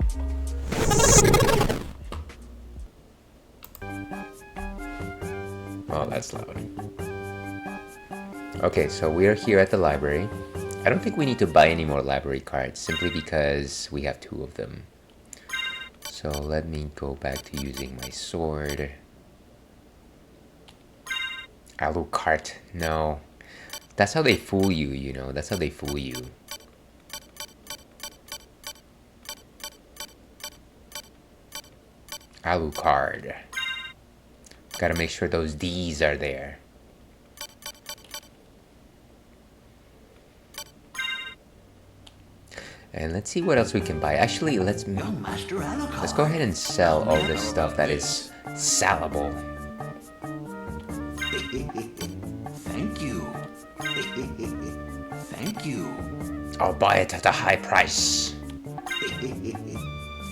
Oh, that's loud. Okay, so we're here at the library. I don't think we need to buy any more library cards, simply because we have 2 of them. So let me go back to using my sword. Alucard, no. That's how they fool you, you know. That's how they fool you. Alucard. Gotta make sure those D's are there. And let's see what else we can buy. Actually, let's go ahead and sell all this stuff that is sellable. Thank you. Thank you. I'll buy it at a high price.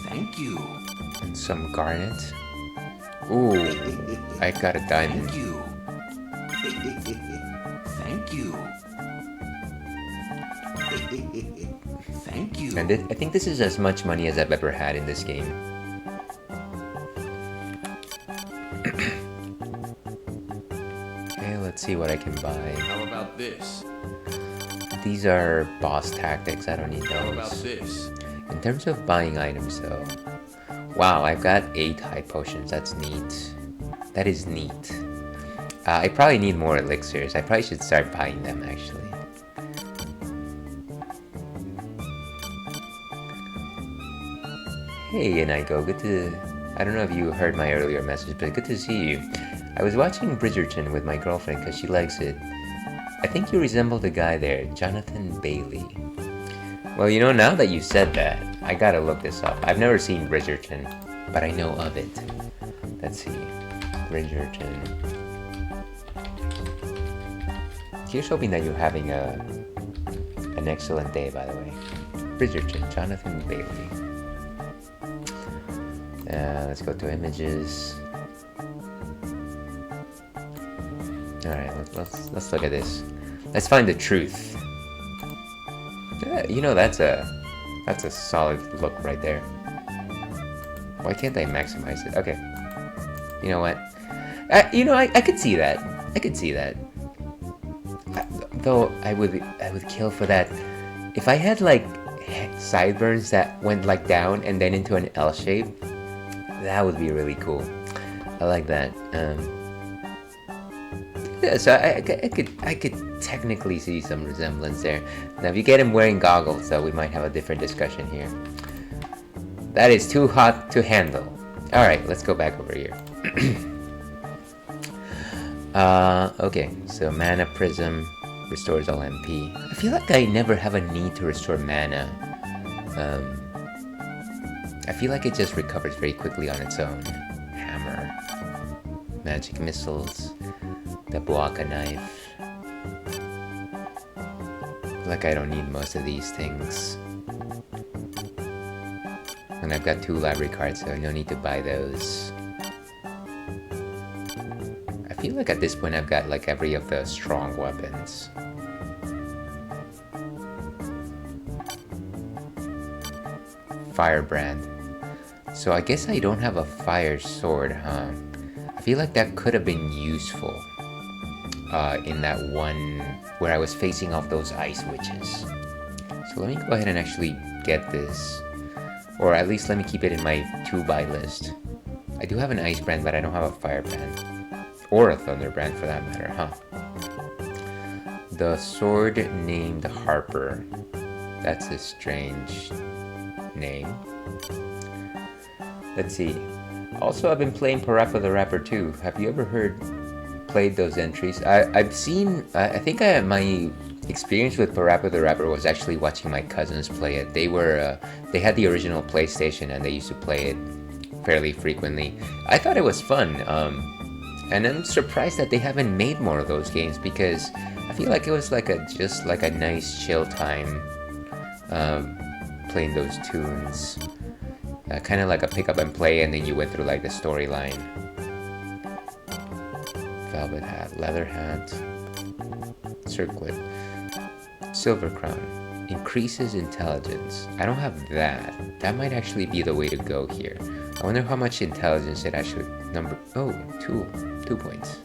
Thank you. And some garnet. Ooh, I got a diamond. Thank you. Thank you. Thank you. And I think this is as much money as I've ever had in this game. Okay, let's see what I can buy. How about this? These are boss tactics, I don't need How about those. this? In terms of buying items though, wow, I've got 8 high potions, that's neat. That is neat. I probably need more elixirs, I probably should start buying them actually. Hey Inaiko, good to... I don't know if you heard my earlier message, but good to see you. I was watching Bridgerton with my girlfriend because she likes it. I think you resemble the guy there, Jonathan Bailey. Well, you know, now that you said that, I gotta look this up. I've never seen Bridgerton, but I know of it. Let's see. Bridgerton. Here's hoping that you're having an excellent day, by the way. Bridgerton, Jonathan Bailey. Let's go to images. Alright, let's look at this. Let's find the truth. Yeah, you know, that's a solid look right there. Why can't I maximize it? Okay. You know what? You know, I could see that. I could see that. Though I would kill for that. If I had like sideburns that went like down and then into an L shape, that would be really cool. I like that. Yeah, so I could technically see some resemblance there. Now, if you get him wearing goggles, though, we might have a different discussion here. That is too hot to handle. All right, let's go back over here. Okay, so mana prism restores all MP. I feel like I never have a need to restore mana. I feel like it just recovers very quickly on its own. Hammer, magic missiles, the Buaka knife. Like I don't need most of these things. And I've got 2 library cards, so no need to buy those. I feel like at this point I've got like every of the strong weapons. Firebrand. So I guess I don't have a fire sword, huh? I feel like that could have been useful in that one where I was facing off those ice witches. So let me go ahead and actually get this. Or at least let me keep it in my to-buy list. I do have an ice brand, but I don't have a fire brand. Or a thunder brand for that matter, huh? The sword named Harper. That's a strange name. Let's see. Also, I've been playing Parappa the Rapper too. Have you ever played those entries? I've seen. I think my experience with Parappa the Rapper was actually watching my cousins play it. They had the original PlayStation and they used to play it fairly frequently. I thought it was fun. And I'm surprised that they haven't made more of those games because I feel like it was just like a nice chill time playing those tunes. Kind of like a pick up and play, and then you went through like the storyline. Velvet hat, leather hat, circlet, silver crown, increases intelligence. I don't have that. That might actually be the way to go here. I wonder how much intelligence it actually oh, 2 points.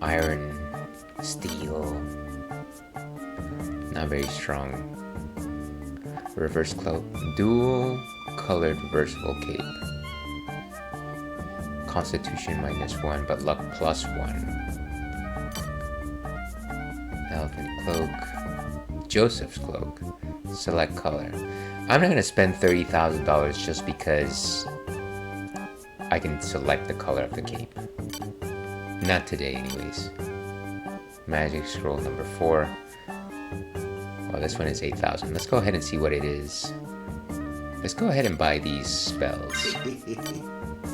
Iron, steel, not very strong. Reverse cloak, dual colored reversible cape. Constitution -1, but luck +1. Elephant cloak, Joseph's cloak, select color. I'm not gonna spend $30,000 just because I can select the color of the cape. Not today, anyways. Magic scroll #4. Oh, this one is 8,000. Let's go ahead and see what it is. Let's go ahead and buy these spells.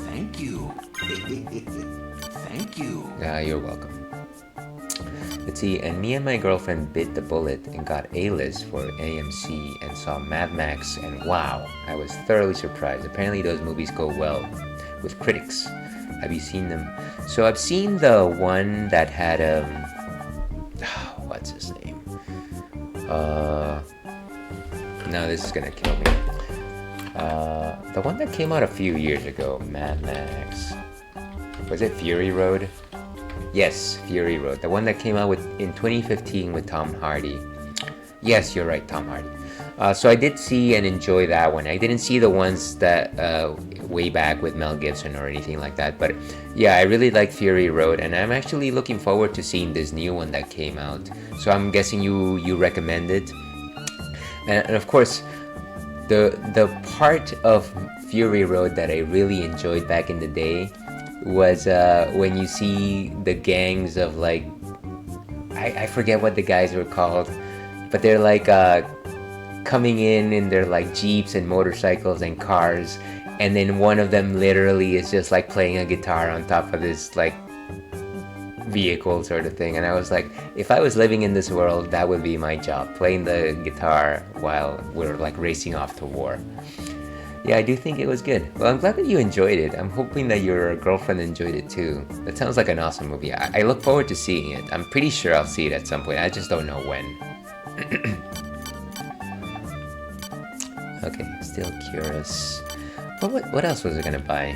Thank you. Thank you. You're welcome. Let's see, and me and my girlfriend bit the bullet and got A-list for AMC and saw Mad Max, and wow, I was thoroughly surprised. Apparently those movies go well with critics. Have you seen them? So I've seen the one that had what's his name? No, this is gonna kill me. The one that came out a few years ago, Mad Max. Was it Fury Road? Yes, Fury Road. The one that came out in 2015 with Tom Hardy. Yes, you're right, Tom Hardy. So I did see and enjoy that one. I didn't see the ones that way back with Mel Gibson or anything like that. But yeah, I really like Fury Road, and I'm actually looking forward to seeing this new one that came out. So I'm guessing you recommend it. And of course, the part of Fury Road that I really enjoyed back in the day was when you see the gangs of like, I forget what the guys were called, but they're like coming in their like jeeps and motorcycles and cars, and then one of them literally is just like playing a guitar on top of this like vehicle sort of thing. And I was like, if I was living in this world, that would be my job, playing the guitar while we're like racing off to war. Yeah, I do think it was good. Well, I'm glad that you enjoyed it. I'm hoping that your girlfriend enjoyed it too. That sounds like an awesome movie. I look forward to seeing it. I'm pretty sure I'll see it at some point. I just don't know when. Okay, still curious. What else was I gonna buy?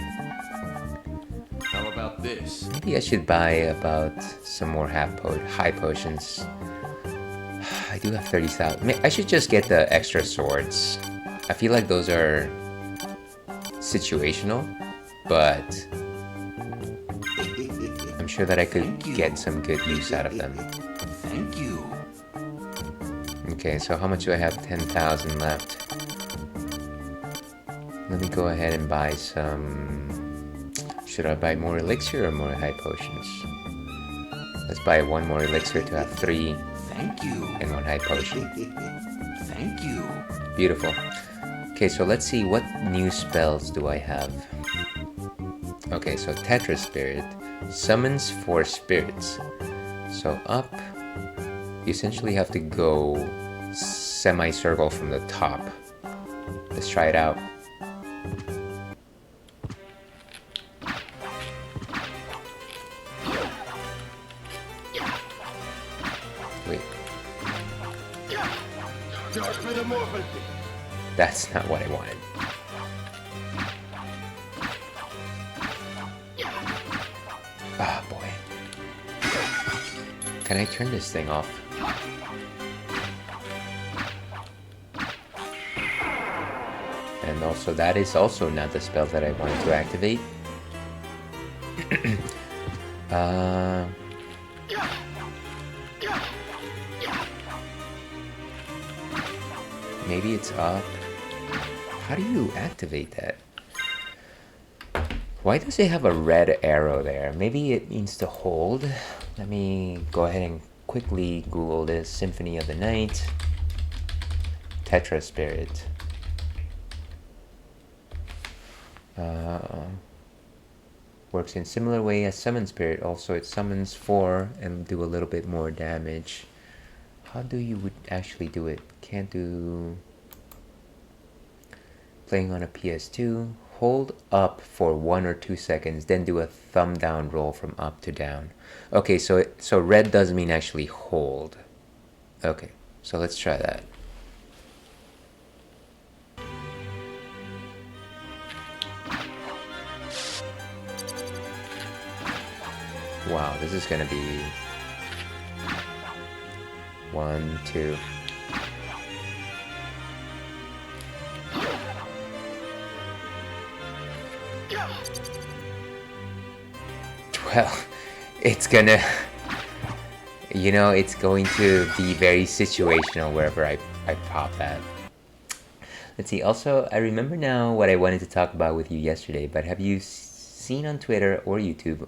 How about this? Maybe I should buy about some more high potions. I do have 30,000. I should just get the extra swords. I feel like those are situational, but I'm sure that I could get some good use out of them. Thank you. Okay, so how much do I have? 10,000 left. Let me go ahead and buy some... Should I buy more elixir or more high potions? Let's buy one more elixir to have 3 Thank you. and 1 high potion. Thank you. Beautiful. Okay, so let's see, what new spells do I have? Okay, so Tetra Spirit summons 4 spirits. So up, you essentially have to go semicircle from the top. Let's try it out. Wait. That's not what I wanted. Ah, boy. Can I turn this thing off? And also, that is also not the spell that I wanted to activate. Maybe it's up. How do you activate that? Why does it have a red arrow there? Maybe it means to hold. Let me go ahead and quickly Google this. Symphony of the Night. Tetra Spirit. Works in similar way as Summon Spirit. Also, it summons 4 and do a little bit more damage. How do you would actually do it? Can't do... Playing on a PS2. Hold up for 1 or 2 seconds, then do a thumb down roll from up to down. Okay, so red does mean actually hold. Okay, so let's try that. Wow, this is gonna be 1, 2. Well, it's gonna, you know, it's going to be very situational wherever I pop that. Let's see, also, I remember now what I wanted to talk about with you yesterday, but have you seen on Twitter or YouTube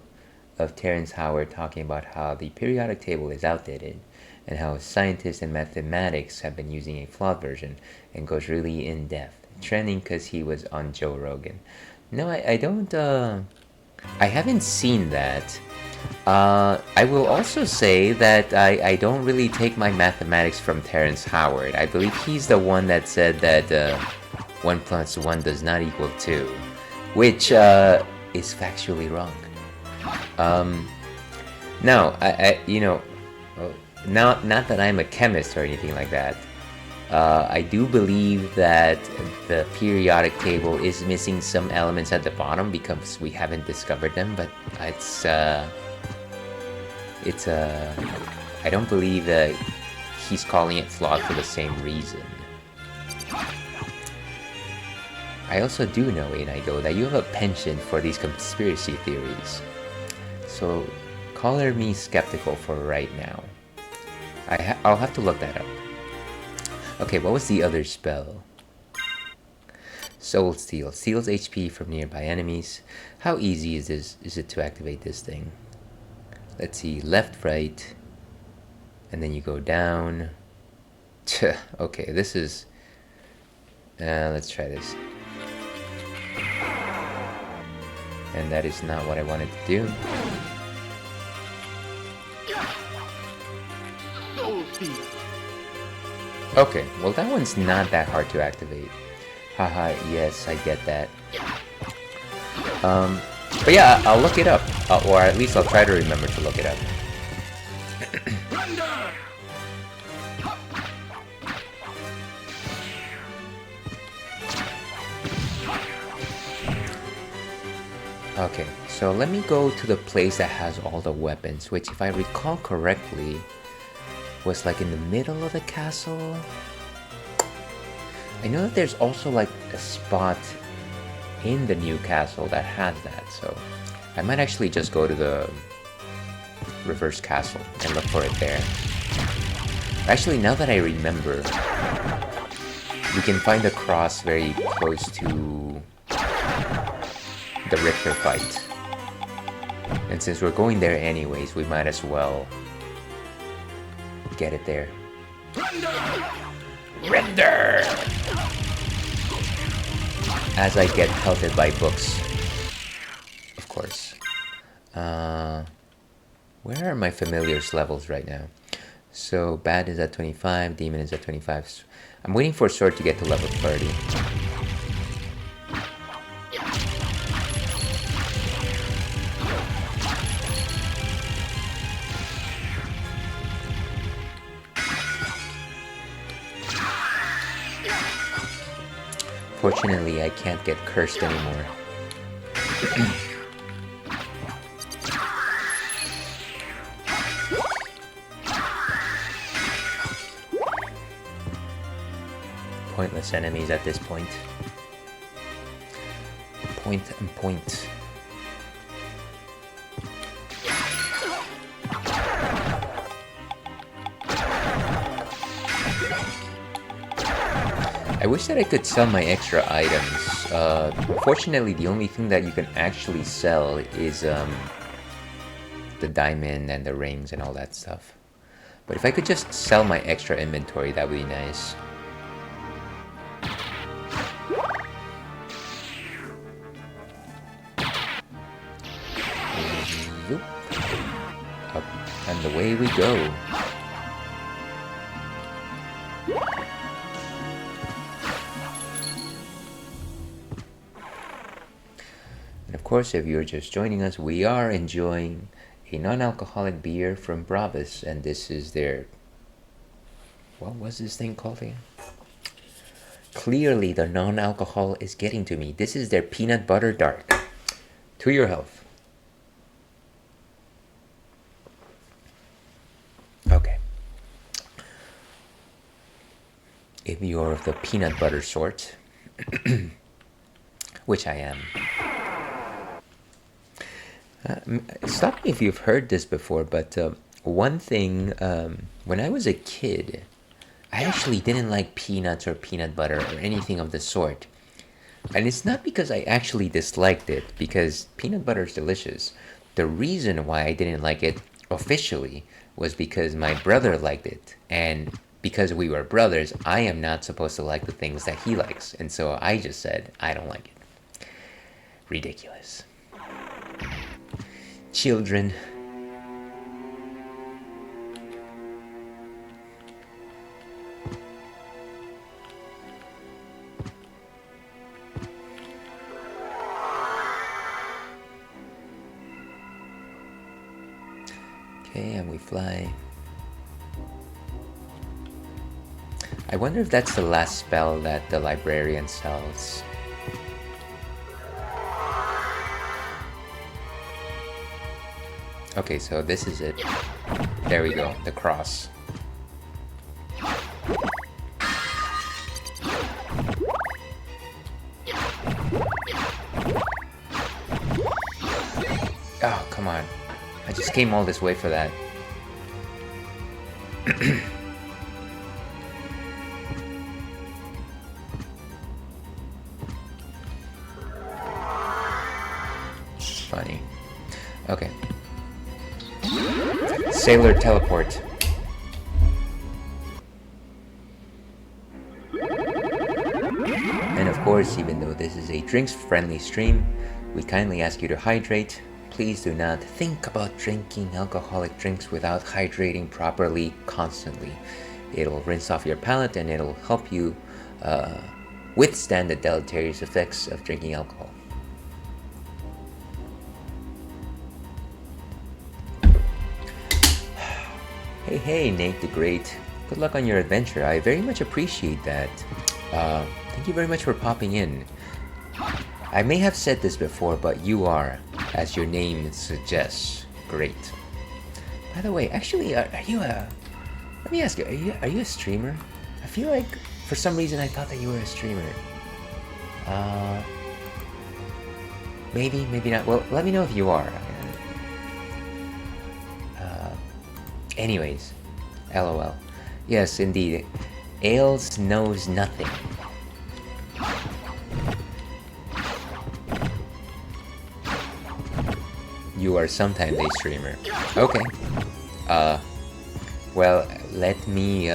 of Terrence Howard talking about how the periodic table is outdated and how scientists and mathematics have been using a flawed version, and goes really in depth, trending because he was on Joe Rogan. No, I don't, I haven't seen that. I will also say that I don't really take my mathematics from Terrence Howard. I believe he's the one that said that 1 plus 1 does not equal 2, which is factually wrong. No, not that I'm a chemist or anything like that. I do believe that the periodic table is missing some elements at the bottom because we haven't discovered them, but I don't believe that he's calling it flawed for the same reason. I also do know, Inaido, that you have a penchant for these conspiracy theories. So, color me skeptical for right now. I'll have to look that up. Okay, what was the other spell? Soul Steal. Steals HP from nearby enemies. How easy is it to activate this thing? Let's see, left, right, and then you go down. Okay, this is... let's try this. And that is not what I wanted to do. Okay, well that one's not that hard to activate. Haha, yes, I get that. But yeah, I'll look it up. Or at least I'll try to remember to look it up. Okay, so let me go to the place that has all the weapons, which if I recall correctly, was like in the middle of the castle. I know that there's also like a spot in the new castle that has that, so I might actually just go to the reverse castle and look for it there. Actually, now that I remember, we can find a cross very close to the Richter fight. And since we're going there anyways, we might as well get it there. Render! As I get pelted by books. Of course. Where are my familiars levels right now? So, Bat is at 25, Demon is at 25. I'm waiting for Sword to get to level 30. Fortunately, I can't get cursed anymore. Pointless enemies at this point. Point and point. I wish that I could sell my extra items. Unfortunately, the only thing that you can actually sell is the diamond and the rings and all that stuff. But if I could just sell my extra inventory, that would be nice. Zoop. Up and away we go. Of course, if you're just joining us, we are enjoying a non-alcoholic beer from Brabus, and this is their... What was this thing called again? Clearly, the non-alcohol is getting to me. This is their Peanut Butter Dark. To your health. Okay. If you're of the peanut butter sort, which I am. Stop me if you've heard this before, but one thing, when I was a kid, I actually didn't like peanuts or peanut butter or anything of the sort. And it's not because I actually disliked it, because peanut butter is delicious. The reason why I didn't like it officially was because my brother liked it. And because we were brothers, I am not supposed to like the things that he likes. And so I just said, I don't like it. Ridiculous. Children, Butterfly. I wonder if that's the last spell that the librarian sells. Okay, so this is it. There we go, the cross. Oh, come on. I just came all this way for that. Funny. Okay. Sailor teleport. And of course, even though this is a drinks-friendly stream, we kindly ask you to hydrate. Please do not think about drinking alcoholic drinks without hydrating properly constantly. It'll rinse off your palate and it'll help you withstand the deleterious effects of drinking alcohol. Hey, Nate the Great. Good luck on your adventure. I very much appreciate that. Thank you very much for popping in. I may have said this before, but you are, as your name suggests, great. By the way, actually, are you a... Let me ask you, are you a streamer? I feel like, for some reason, I thought that you were a streamer. Maybe, maybe not. Well, let me know if you are. Anyways, LOL. Yes, indeed. Ailes knows nothing. You are sometimes a streamer. Okay. Well, let me,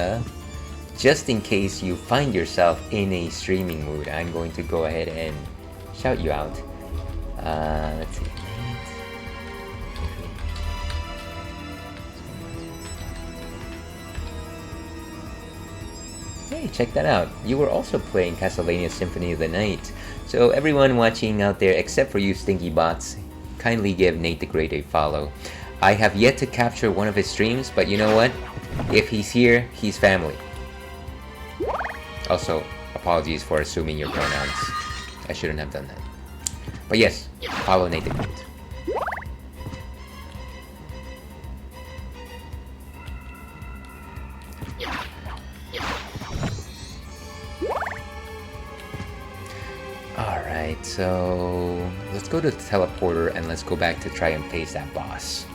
just in case you find yourself in a streaming mood, I'm going to go ahead and shout you out. Let's see. Hey, check that out. You were also playing Castlevania Symphony of the Night. So everyone watching out there, except for you stinky bots, kindly give Nate the Great a follow. I have yet to capture one of his streams, but you know what? If he's here, he's family. Also, apologies for assuming your pronouns. I shouldn't have done that. But yes, follow Nate the Great. Alright, so let's go to the teleporter and let's go back to try and face that boss.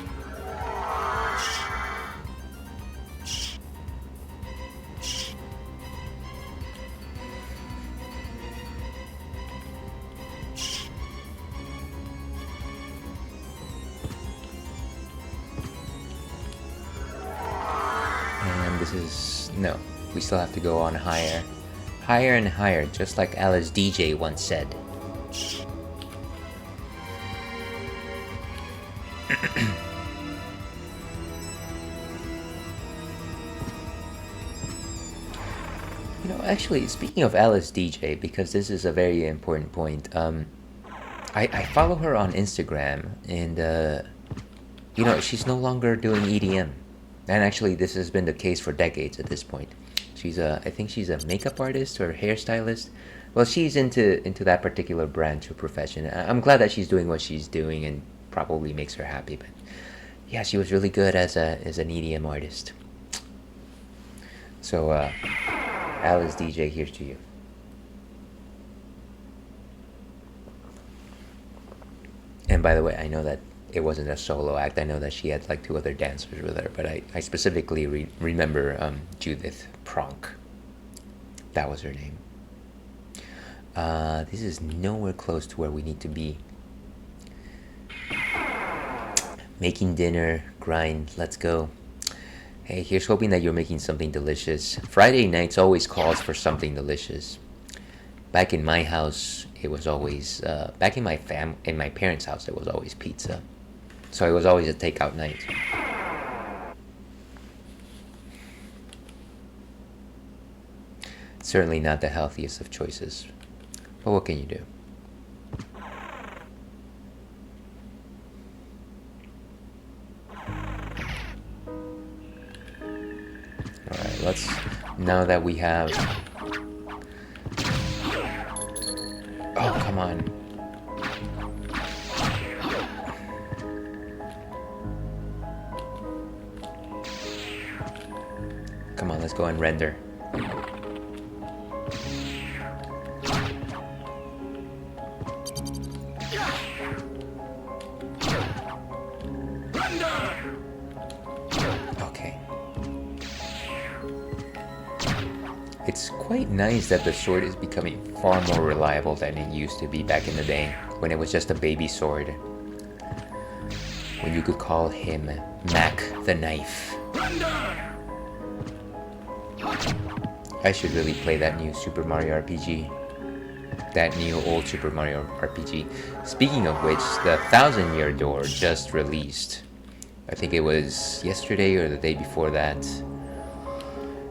And this is... no, we still have to go on higher. Higher and higher, just like Alice DJ once said. You know, actually, speaking of Alice DJ, because this is a very important point, I follow her on Instagram, and, you know, she's no longer doing EDM. And actually, this has been the case for decades at this point. She's I think she's a makeup artist or hairstylist. Well, she's into that particular branch of profession. I'm glad that she's doing what she's doing and probably makes her happy. But yeah, she was really good as an EDM artist. So, Alice DJ, here's to you. And by the way, I know that it wasn't a solo act. I know that she had like 2 other dancers with her, but I specifically remember Judith Pronk. That was her name. This is nowhere close to where we need to be. Making dinner, grind, let's go. Hey, here's hoping that you're making something delicious. Friday nights always calls for something delicious. Back in my house, it was always, back in my parents' house, it was always pizza. So it was always a takeout night. Certainly not the healthiest of choices. But what can you do? now that we have... Oh, come on. Come on, let's go and render. Okay. It's quite nice that the sword is becoming far more reliable than it used to be back in the day, when it was just a baby sword. When you could call him Mac the Knife. I should really play that new Super Mario RPG. That new old Super Mario RPG. Speaking of which, the 1000-Year Door just released. I think it was yesterday or the day before that.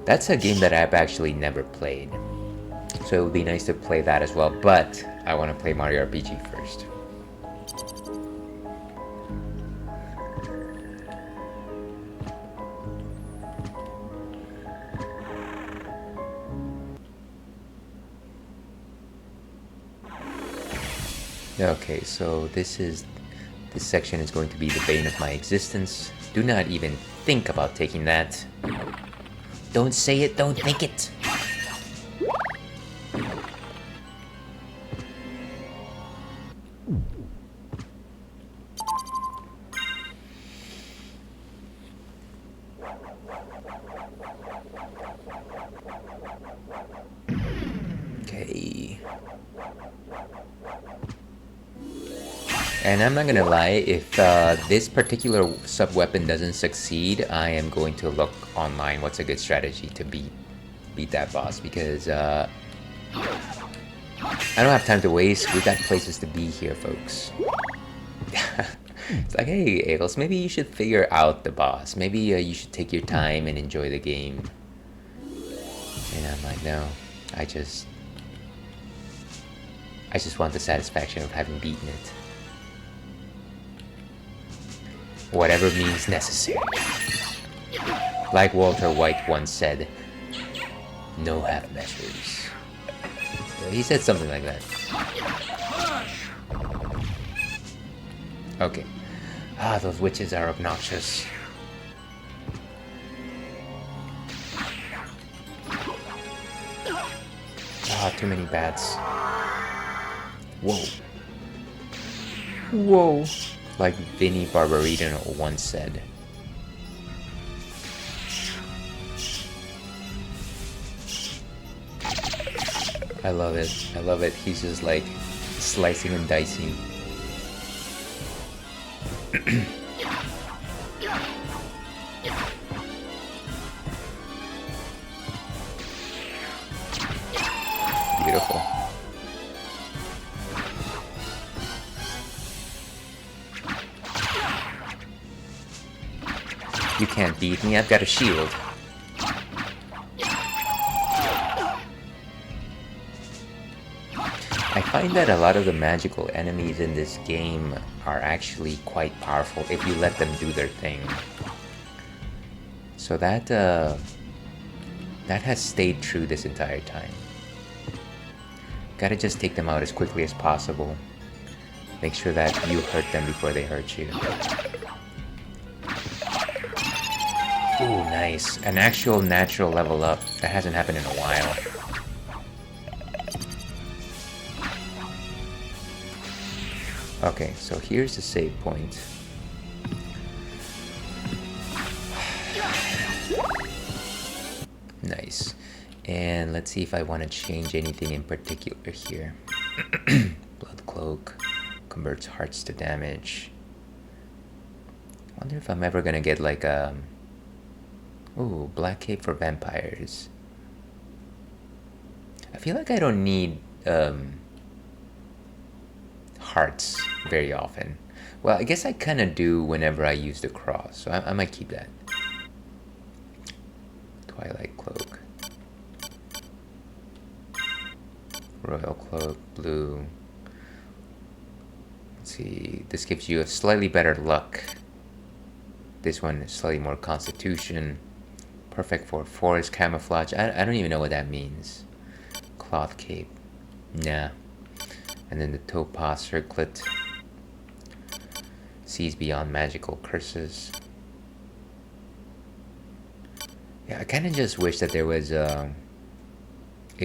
That's a game that I've actually never played. So it would be nice to play that as well, but I want to play Mario RPG first. Okay, so this section is going to be the bane of my existence. Do not even think about taking that. Don't say it, don't think it. Okay. And I'm not gonna lie, if this particular sub-weapon doesn't succeed, I am going to look online what's a good strategy to beat that boss, because I don't have time to waste. We got places to be here, folks. It's like, hey, Ales, maybe you should figure out the boss. Maybe you should take your time and enjoy the game. And I'm like, no, I just want the satisfaction of having beaten it. Whatever means necessary. Like Walter White once said, no half measures. He said something like that. Okay. Ah, those witches are obnoxious. Ah, too many bats. Whoa. Whoa. Like Vinnie Barbarino once said. I love it. I love it. He's just like slicing and dicing. Beautiful. You can't beat me, I've got a shield. I find that a lot of the magical enemies in this game are actually quite powerful if you let them do their thing. So that has stayed true this entire time. Gotta just take them out as quickly as possible. Make sure that you hurt them before they hurt you. Ooh, nice. An actual natural level up. That hasn't happened in a while. Okay, so here's the save point. Nice. And let's see if I want to change anything in particular here. Blood Cloak converts hearts to damage. Wonder if I'm ever gonna get like a... Ooh, Black Cape for vampires. I feel like I don't need hearts very often. Well, I guess I kind of do whenever I use the cross, so I might keep that. Twilight Cloak. Royal Cloak, blue. Let's see, this gives you a slightly better luck. This one is slightly more constitution. Perfect for forest camouflage. I don't even know what that means. Cloth cape. Nah. And then the topaz circlet. Sees beyond magical curses. Yeah, I kind of just wish that there was a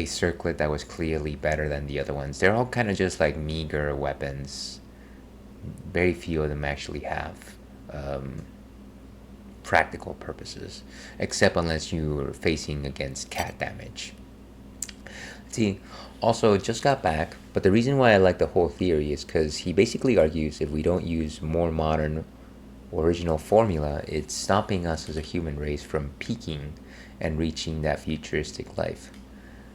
circlet that was clearly better than the other ones. They're all kind of just like meager weapons. Very few of them actually have practical purposes, except unless you're facing against cat damage. See, also just got back, but the reason why I like the whole theory is because he basically argues if we don't use more modern original formula, it's stopping us as a human race from peaking and reaching that futuristic life.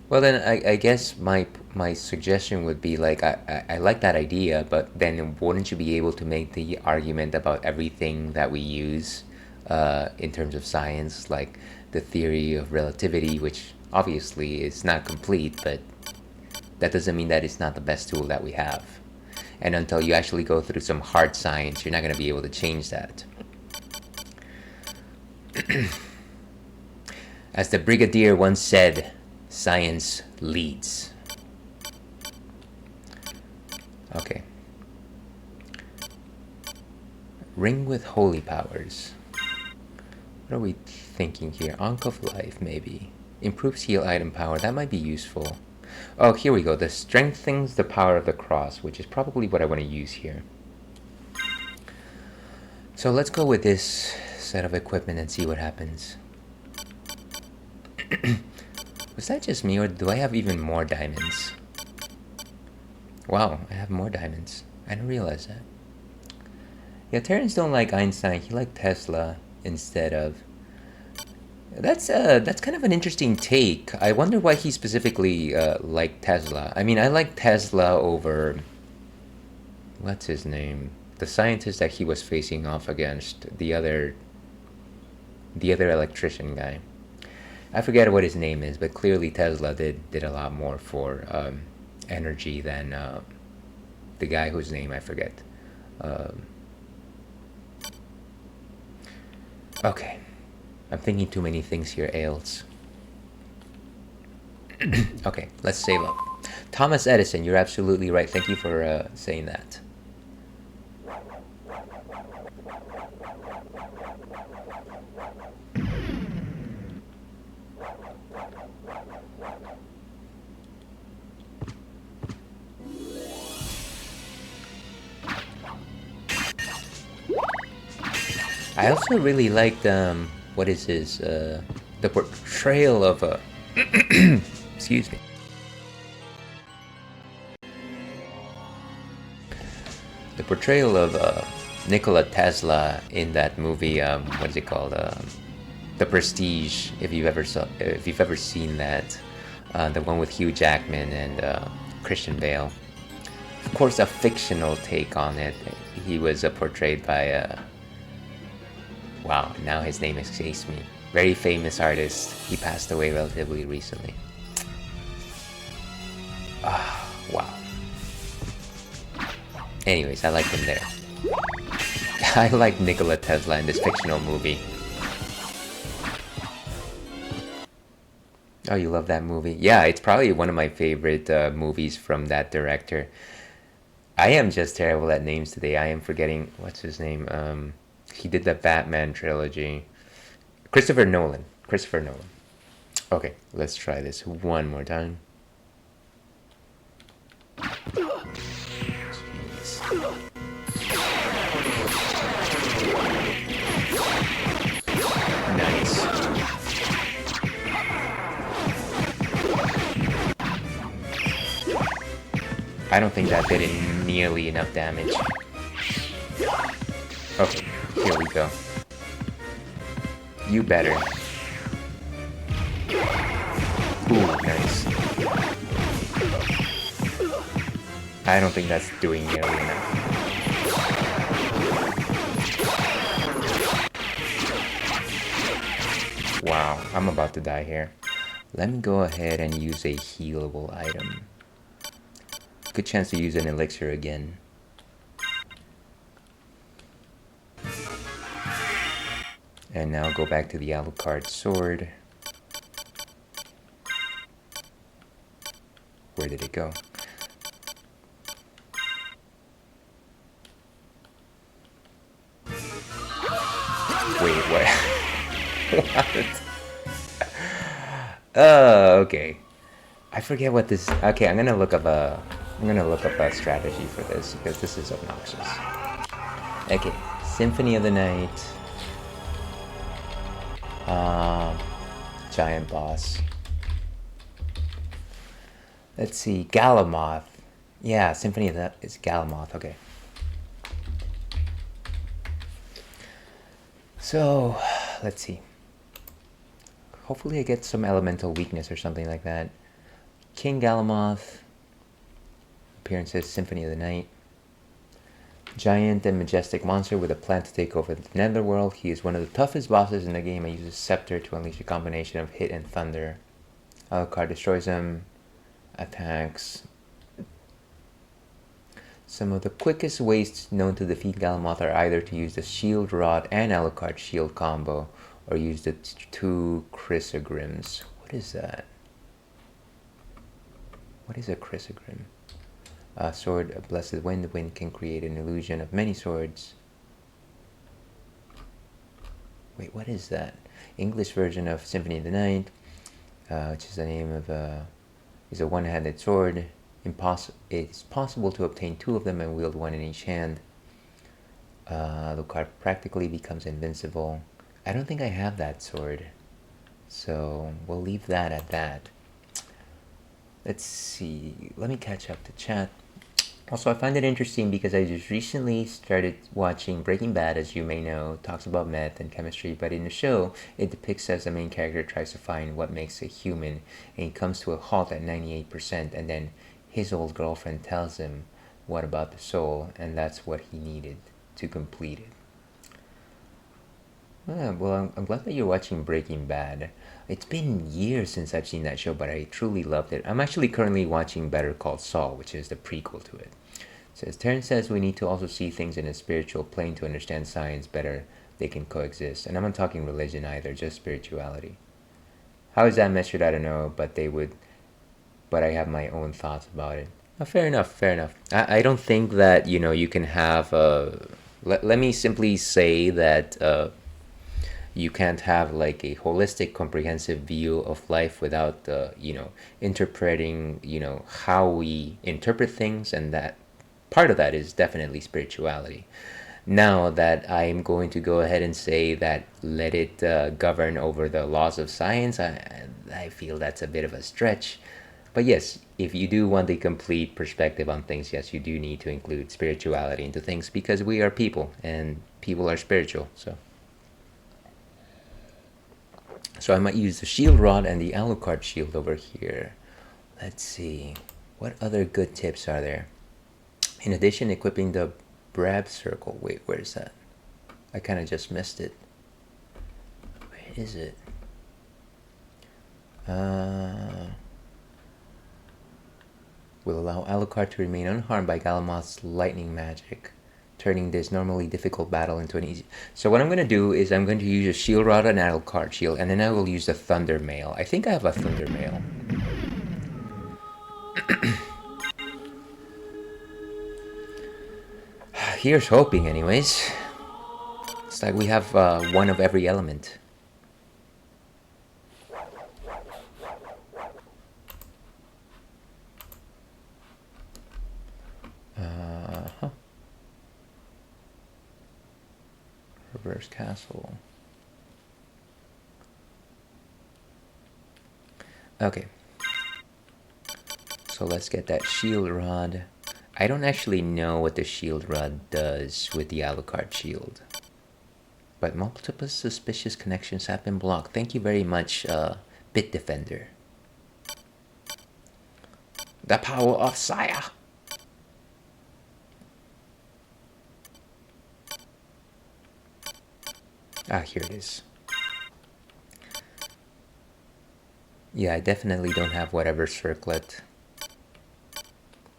Well, then I guess my suggestion would be like, I like that idea, but then wouldn't you be able to make the argument about everything that we use in terms of science, like the theory of relativity, which obviously is not complete, but that doesn't mean that it's not the best tool that we have. And until you actually go through some hard science, you're not going to be able to change that. As the Brigadier once said, science leads. Okay. Ring with holy powers. What are we thinking here? Ankh of Life, maybe. Improves heal item power. That might be useful. Oh, here we go. This strengthens the power of the cross, which is probably what I want to use here. So let's go with this set of equipment and see what happens. Was that just me, or do I have even more diamonds? Wow, I have more diamonds. I didn't realize that. Yeah, Terrans don't like Einstein. He liked Tesla instead of... That's kind of an interesting take. I wonder why he specifically liked Tesla. I mean, I like Tesla over... What's his name? The scientist that he was facing off against. The other electrician guy. I forget what his name is, but clearly Tesla did a lot more for energy than the guy whose name I forget. Okay. I'm thinking too many things here, Ailes. Okay, let's save up. Thomas Edison, you're absolutely right. Thank you for saying that. I also really liked what is his the portrayal of a excuse me. The portrayal of Nikola Tesla in that movie, what is it called? The Prestige. If you've ever seen that, the one with Hugh Jackman and Christian Bale. Of course, a fictional take on it. He was portrayed by wow, now his name escapes me. Very famous artist. He passed away relatively recently. Ah, wow. Anyways, I like him there. I like Nikola Tesla in this fictional movie. Oh, you love that movie? Yeah, it's probably one of my favorite movies from that director. I am just terrible at names today. I am forgetting, what's his name? He did the Batman trilogy. Christopher Nolan. Okay, let's try this one more time. Jeez. Nice. I don't think that did nearly enough damage. Okay, here we go. You better. Ooh, nice. I don't think that's doing nearly enough. Wow, I'm about to die here. Let me go ahead and use a healable item. Good chance to use an elixir again. And now go back to the Alucard sword. Where did it go? Wait, what? What? Oh, okay. I forget what this. Okay, I'm gonna look up a strategy for this because this is obnoxious. Okay, Symphony of the Night. Giant boss. Let's see, Galamoth. Yeah, Symphony of that is Galamoth. Okay. So, let's see. Hopefully I get some elemental weakness or something like that. King Galamoth. Appearances, Symphony of the Night. Giant and majestic monster with a plan to take over the Netherworld. He is one of the toughest bosses in the game and uses Scepter to unleash a combination of hit and thunder. Alucard destroys him. Attacks. Some of the quickest ways known to defeat Galamoth are either to use the Shield Rod and Alucard Shield combo, or use the two Chrysogrims. What is that? What is a Chrysogrim? A sword of Blessed Wind. The wind can create an illusion of many swords. Wait, what is that? English version of Symphony of the Night, which is the name of is a one-handed sword. It's possible to obtain two of them and wield one in each hand. Alucard practically becomes invincible. I don't think I have that sword, so we'll leave that at that. Let's see. Let me catch up to chat. Also, I find it interesting because I just recently started watching Breaking Bad, as you may know. It talks about meth and chemistry, but in the show, it depicts as the main character tries to find what makes a human, and he comes to a halt at 98%, and then his old girlfriend tells him what about the soul, and that's what he needed to complete it. Well, I'm glad that you're watching Breaking Bad. It's been years since I've seen that show, but I truly loved it. I'm actually currently watching Better Call Saul, which is the prequel to it. It says, Terrence says we need to also see things in a spiritual plane to understand science better. They can coexist. And I'm not talking religion either, just spirituality. How is that measured? I don't know, but I have my own thoughts about it. Oh, fair enough. I don't think that, you can have let me simply say that you can't have like a holistic, comprehensive view of life without interpreting how we interpret things, and that part of that is definitely spirituality. Now that I'm going to go ahead and say that let it govern over the laws of science, I feel that's a bit of a stretch. But yes, if you do want the complete perspective on things, yes, you do need to include spirituality into things, because we are people and people are spiritual. So I might use the Shield Rod and the Alucard Shield over here. Let's see. What other good tips are there? In addition, equipping the Brab Circle. Wait, where is that? I kind of just missed it. Where is it? Will allow Alucard to remain unharmed by Galamoth's lightning magic, turning this normally difficult battle into an easy... So what I'm going to do is I'm going to use a Shield Rod and Alucard Shield, and then I will use the Thunder Mail. I think I have a Thunder Mail. Here's hoping, anyways. It's like we have one of every element. Reverse castle. Okay. So let's get that Shield Rod. I don't actually know what the Shield Rod does with the Alucard Shield, but multiple suspicious connections have been blocked. Thank you very much, Bitdefender. The power of Saya. Ah, here it is. Yeah, I definitely don't have whatever circlet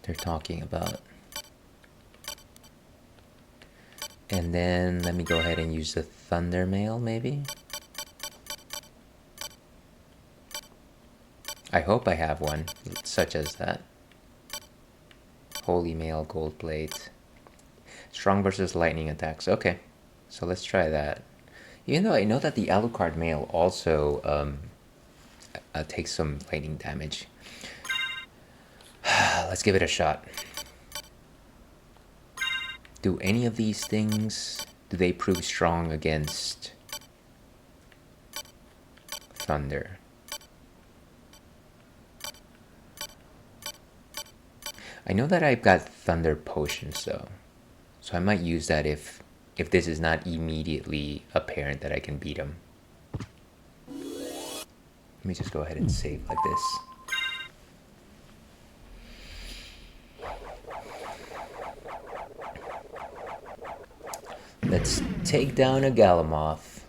they're talking about. And then let me go ahead and use the Thunder Mail, maybe? I hope I have one, such as that. Holy Mail, Gold Plate. Strong versus lightning attacks. Okay, so let's try that. Even though I know that the Alucard Mail also takes some lightning damage. Let's give it a shot. Do any of these things, do they prove strong against Thunder? I know that I've got Thunder Potions though, so I might use that if this is not immediately apparent that I can beat him. Let me just go ahead and save like this. Let's take down a Galamoth.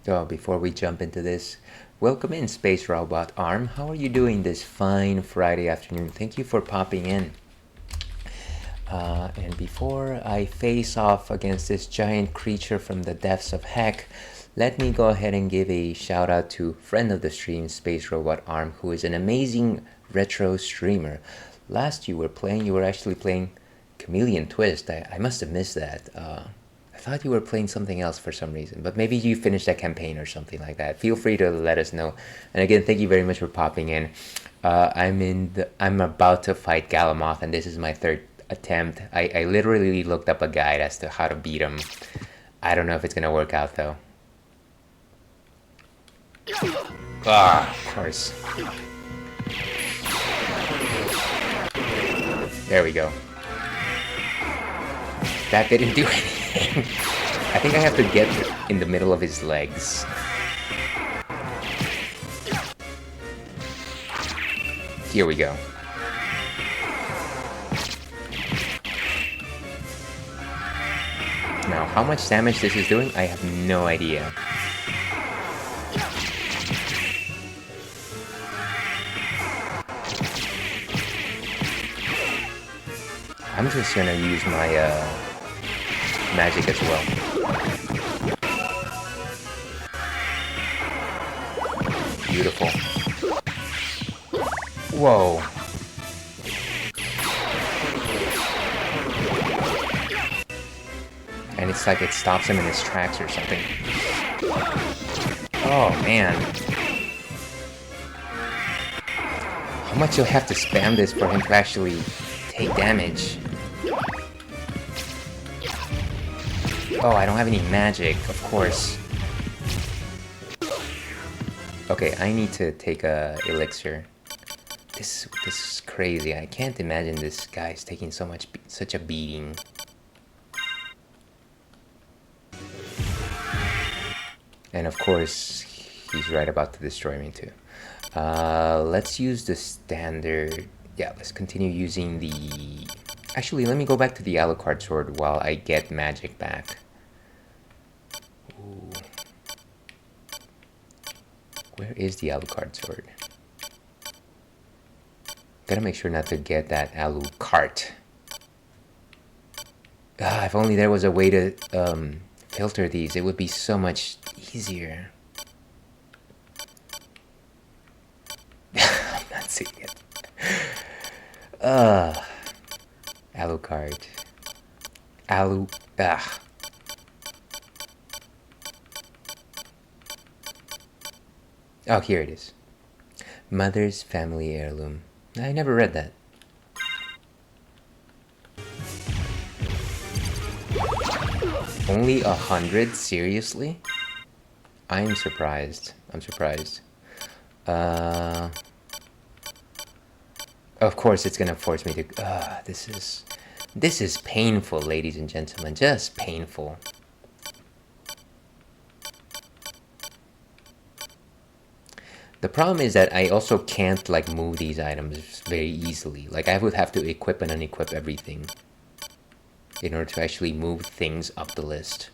Oh, before we jump into this, welcome in Space Robot Arm. How are you doing this fine Friday afternoon? Thank you for popping in. And before I face off against this giant creature from the depths of heck, let me go ahead and give a shout out to friend of the stream, Space Robot Arm, who is an amazing retro streamer. Last you were actually playing Chameleon Twist. I must have missed that. I thought you were playing something else for some reason, but maybe you finished that campaign or something like that. Feel free to let us know. And again, thank you very much for popping in. I'm about to fight Galamoth, and this is my third attempt. I literally looked up a guide as to how to beat him. I don't know if it's gonna work out though. Ah, of course. There we go. That didn't do anything. I think I have to get in the middle of his legs. Here we go. Now, how much damage this is doing, I have no idea. I'm just gonna use my magic as well. Beautiful. Whoa. And it's like it stops him in his tracks or something. Oh man. How much you'll have to spam this for him to actually take damage? Oh, I don't have any magic, of course. Okay, I need to take a elixir. This is crazy. I can't imagine this guy's taking such a beating. And of course, he's right about to destroy me too. Let's use the standard. Yeah, let's continue using the... Actually, let me go back to the Alucard sword while I get magic back. Ooh. Where is the Alucard sword? Gotta make sure not to get that Alucard. If only there was a way to filter these, it would be so much easier. I'm not seeing it. Alucard. Oh, here it is. Mother's family heirloom. I never read that. Only 100? Seriously? I'm surprised. I'm surprised. Of course it's gonna force me to... this is painful, ladies and gentlemen. Just painful. The problem is that I also can't like move these items very easily. Like I would have to equip and unequip everything. in order to actually move things up the list.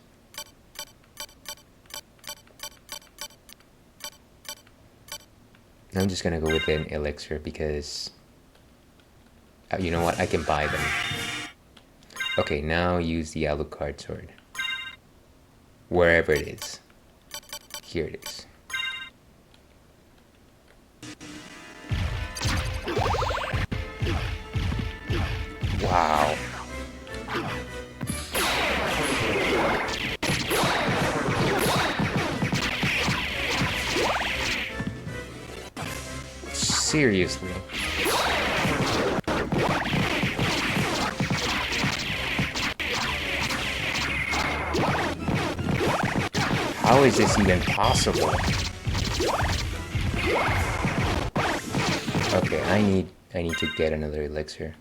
I'm just gonna go with an elixir because you know what, I can buy them. Okay, now use the Alucard sword. Wherever it is. Here it is. Wow. Seriously. How is this even possible? Okay, I need to get another elixir.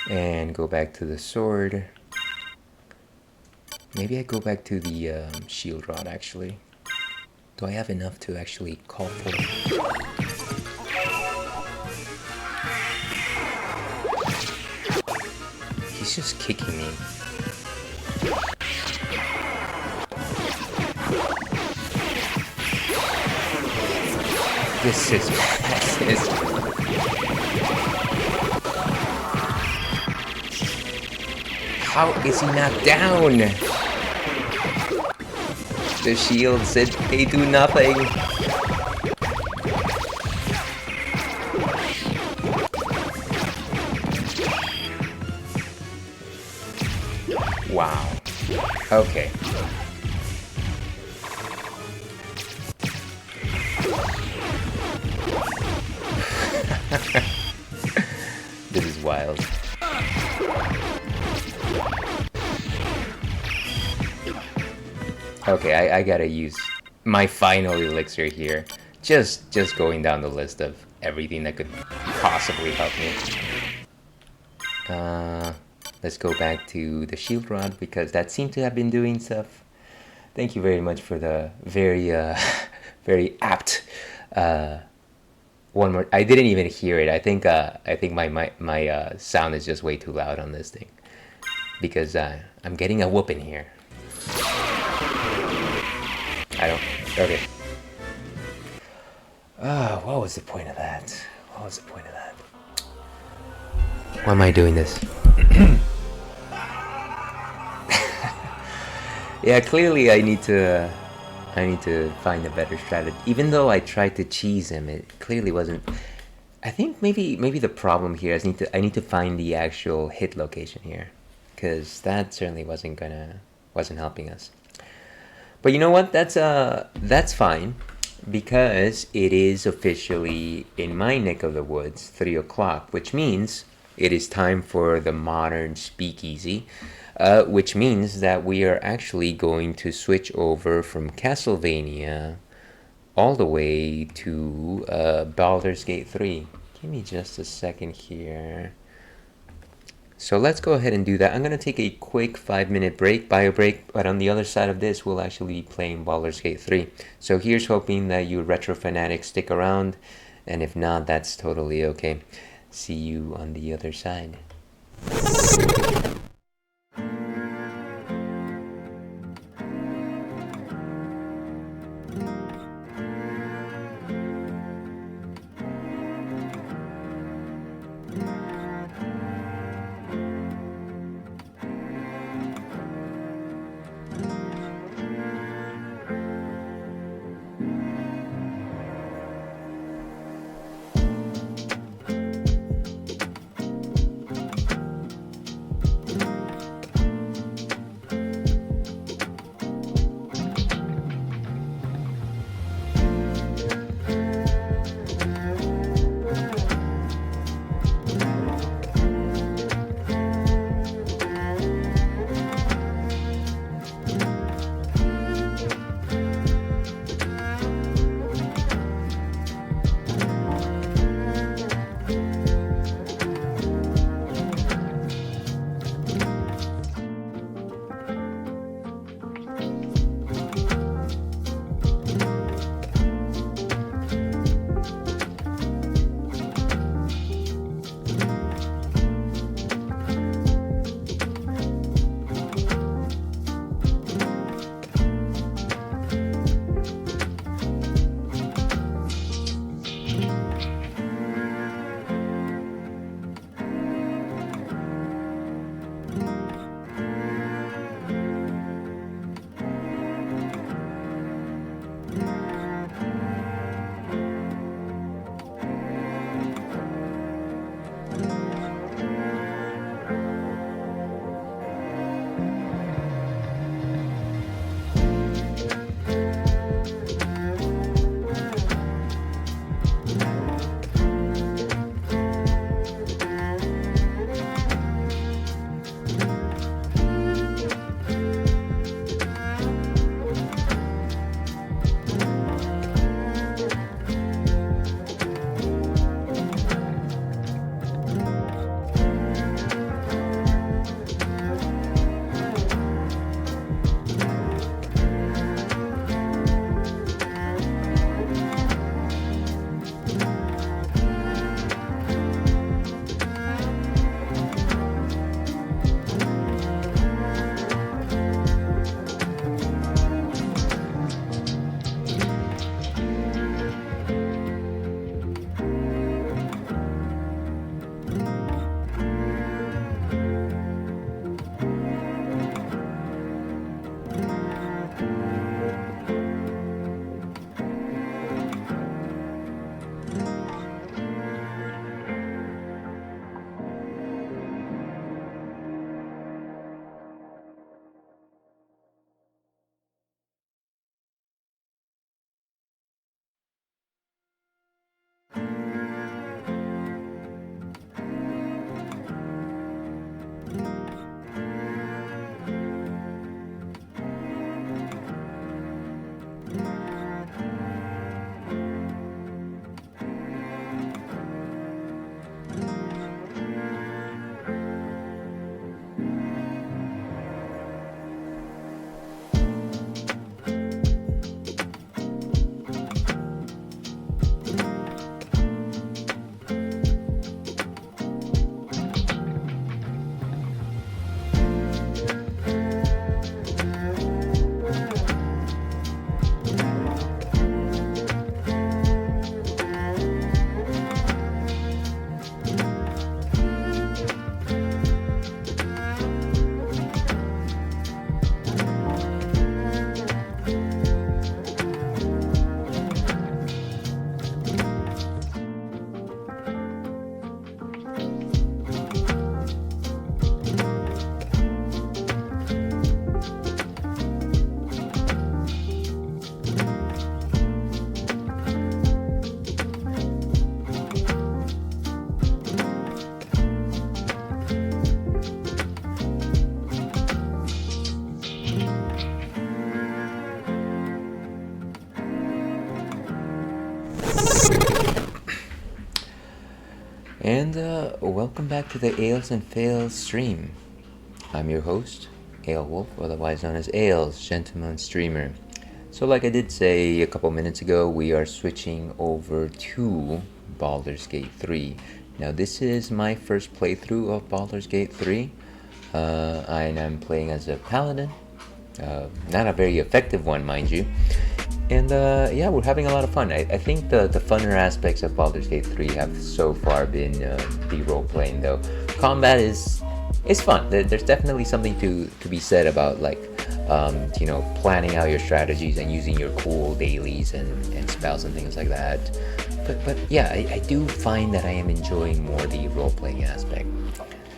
And go back to the sword. Maybe I go back to the shield rod actually. Do I have enough to actually call for it? He's just kicking me. This is madness. How is he not down? The shield said they do nothing. Wow. Okay. This is wild. Okay, I gotta use my final elixir here. Just going down the list of everything that could possibly help me. Let's go back to the shield rod because that seemed to have been doing stuff. Thank you very much for the very very apt one more. I didn't even hear it. I think my sound is just way too loud on this thing because I'm getting a whooping here. Okay. What was the point of that? Why am I doing this? Yeah, clearly I need to find a better strategy. Even though I tried to cheese him, it clearly wasn't. I think maybe the problem here is I need to find the actual hit location here, because that certainly wasn't helping us. But you know what? That's fine, because it is officially in my neck of the woods 3 o'clock, which means it is time for the modern speakeasy, which means that we are actually going to switch over from Castlevania all the way to Baldur's Gate 3. Give me just a second here. So let's go ahead and do that. I'm going to take a quick 5-minute bio break, but on the other side of this, we'll actually be playing Baldur's Gate 3. So here's hoping that you retro fanatics stick around, and if not, that's totally okay. See you on the other side. welcome back to the Ales and Fails stream. I'm your host, Ale Wolf, otherwise known as Ales, Gentleman Streamer. So like I did say a couple minutes ago, we are switching over to Baldur's Gate 3. Now this is my first playthrough of Baldur's Gate 3, and I'm playing as a paladin. Not a very effective one, mind you. And yeah, we're having a lot of fun. I think the funner aspects of Baldur's Gate 3 have so far been the role-playing, though. Combat is fun. There's definitely something to be said about, like, you know, planning out your strategies and using your cool dailies and spells and things like that. But yeah, I do find that I am enjoying more the role-playing aspect.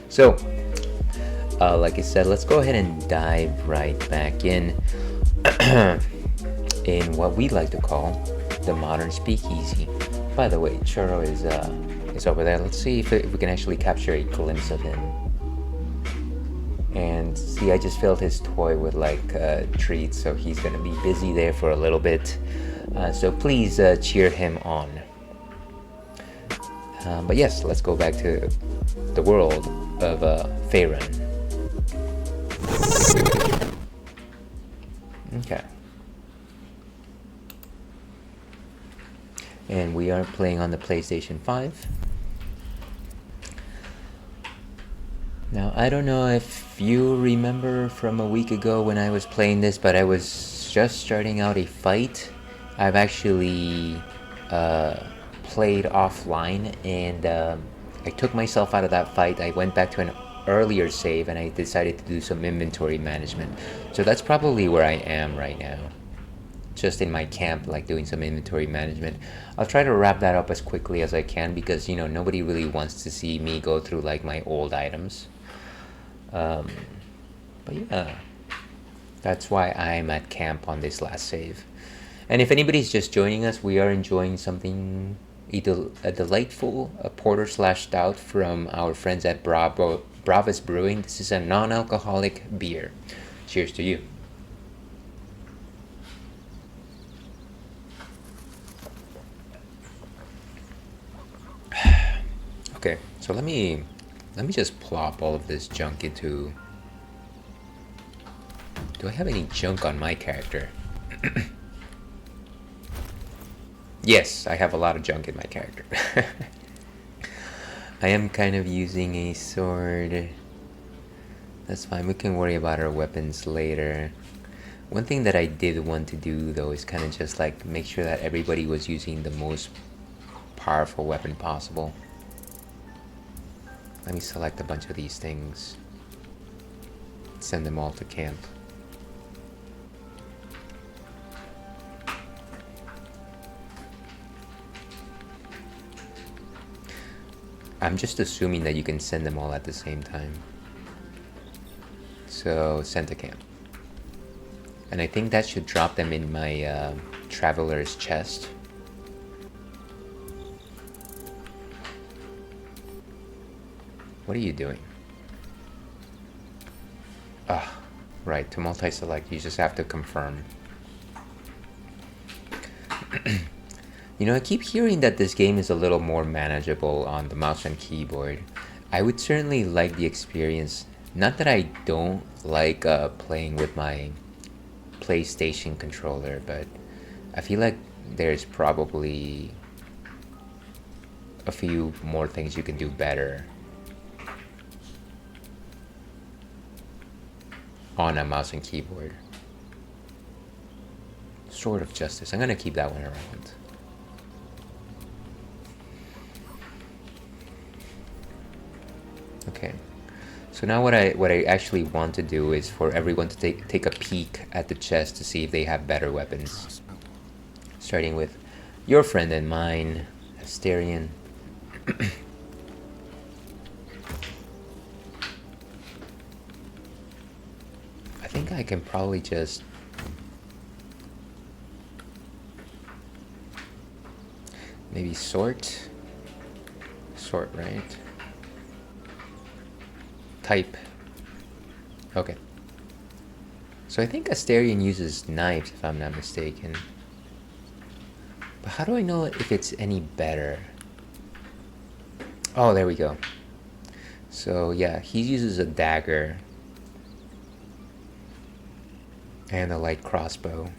So, like I said, let's go ahead and dive right back in what we like to call the modern speakeasy. By the way, Churro is over there. Let's see if we can actually capture a glimpse of him. And see, I just filled his toy with like treats, so he's gonna be busy there for a little bit. So please cheer him on. But yes, let's go back to the world of Faerun. Okay. And we are playing on the PlayStation 5. Now, I don't know if you remember from a week ago when I was playing this, but I was just starting out a fight. I've actually played offline, and I took myself out of that fight. I went back to an earlier save, and I decided to do some inventory management. So that's probably where I am right now. Just in my camp, like doing some inventory management. I'll try to wrap that up as quickly as I can because, you know, nobody really wants to see me go through like my old items. But yeah, that's why I'm at camp on this last save. And if anybody's just joining us, we are enjoying something, a delightful porter / stout from our friends at Bravus Brewing. This is a non-alcoholic beer. Cheers to you. Okay, so let me just plop all of this junk into... Do I have any junk on my character? Yes, I have a lot of junk in my character. I am kind of using a sword. That's fine, we can worry about our weapons later. One thing that I did want to do though is kind of just like make sure that everybody was using the most powerful weapon possible. Let me select a bunch of these things. Send them all to camp. I'm just assuming that you can send them all at the same time. So, send to camp. And I think that should drop them in my traveler's chest. What are you doing? Ah, right, to multi-select, you just have to confirm. You know, I keep hearing that this game is a little more manageable on the mouse and keyboard. I would certainly like the experience. Not that I don't like playing with my PlayStation controller, but I feel like there's probably a few more things you can do better on a mouse and keyboard. Sword of Justice. I'm gonna keep that one around. Okay. So now what I actually want to do is for everyone to take a peek at the chest to see if they have better weapons. Starting with your friend and mine, Asterion. I think I can probably just... maybe sort? Sort, right? Type. Okay. So I think Asterion uses knives, if I'm not mistaken. But how do I know if it's any better? Oh, there we go. So yeah, he uses a dagger and a light crossbow.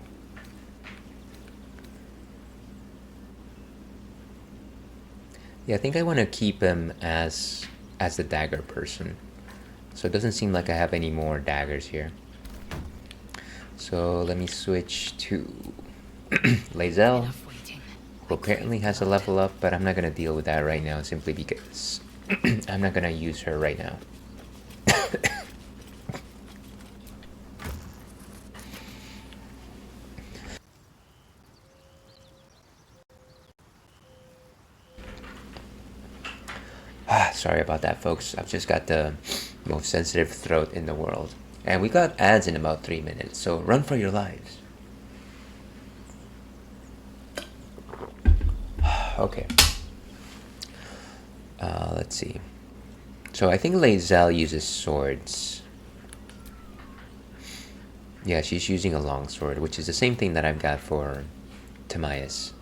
Yeah, I think I want to keep him as the dagger person. So it doesn't seem like I have any more daggers here. So let me switch to Lae'zel, who apparently has a level up, but I'm not going to deal with that right now simply because I'm not going to use her right now. Sorry about that, folks. I've just got the most sensitive throat in the world. And we got ads in about 3 minutes, so run for your lives. Okay. Let's see. So I think Lae'zel uses swords. Yeah, she's using a long sword, which is the same thing that I've got for Timaeus.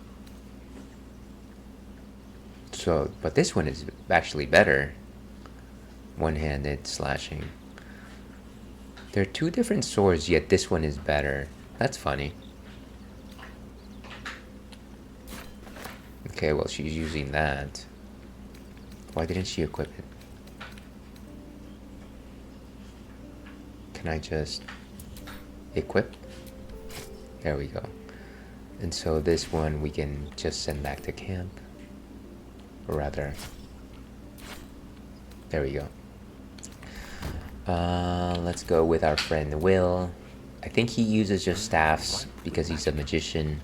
So, but this one is actually better. One-handed slashing. There are two different swords, yet this one is better. That's funny. Okay, well, she's using that. Why didn't she equip it? Can I just equip? There we go. And so this one we can just send back to camp. Or rather, there we go. Let's go with our friend Will. I think he uses just staffs because he's a magician.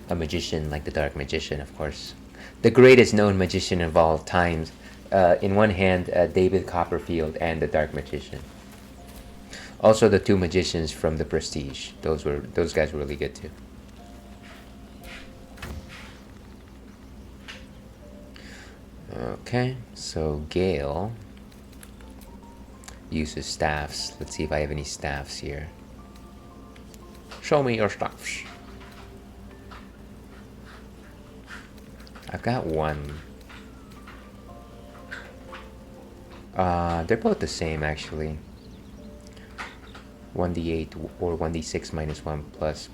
A magician like the Dark Magician, of course. The greatest known magician of all times. In one hand, David Copperfield and the Dark Magician. Also the two magicians from The Prestige. Those guys were really good too. Okay, so Gale uses staffs. Let's see if I have any staffs here. Show me your staffs. I've got one. They're both the same actually. 1d8 or 1d6 minus 1 plus.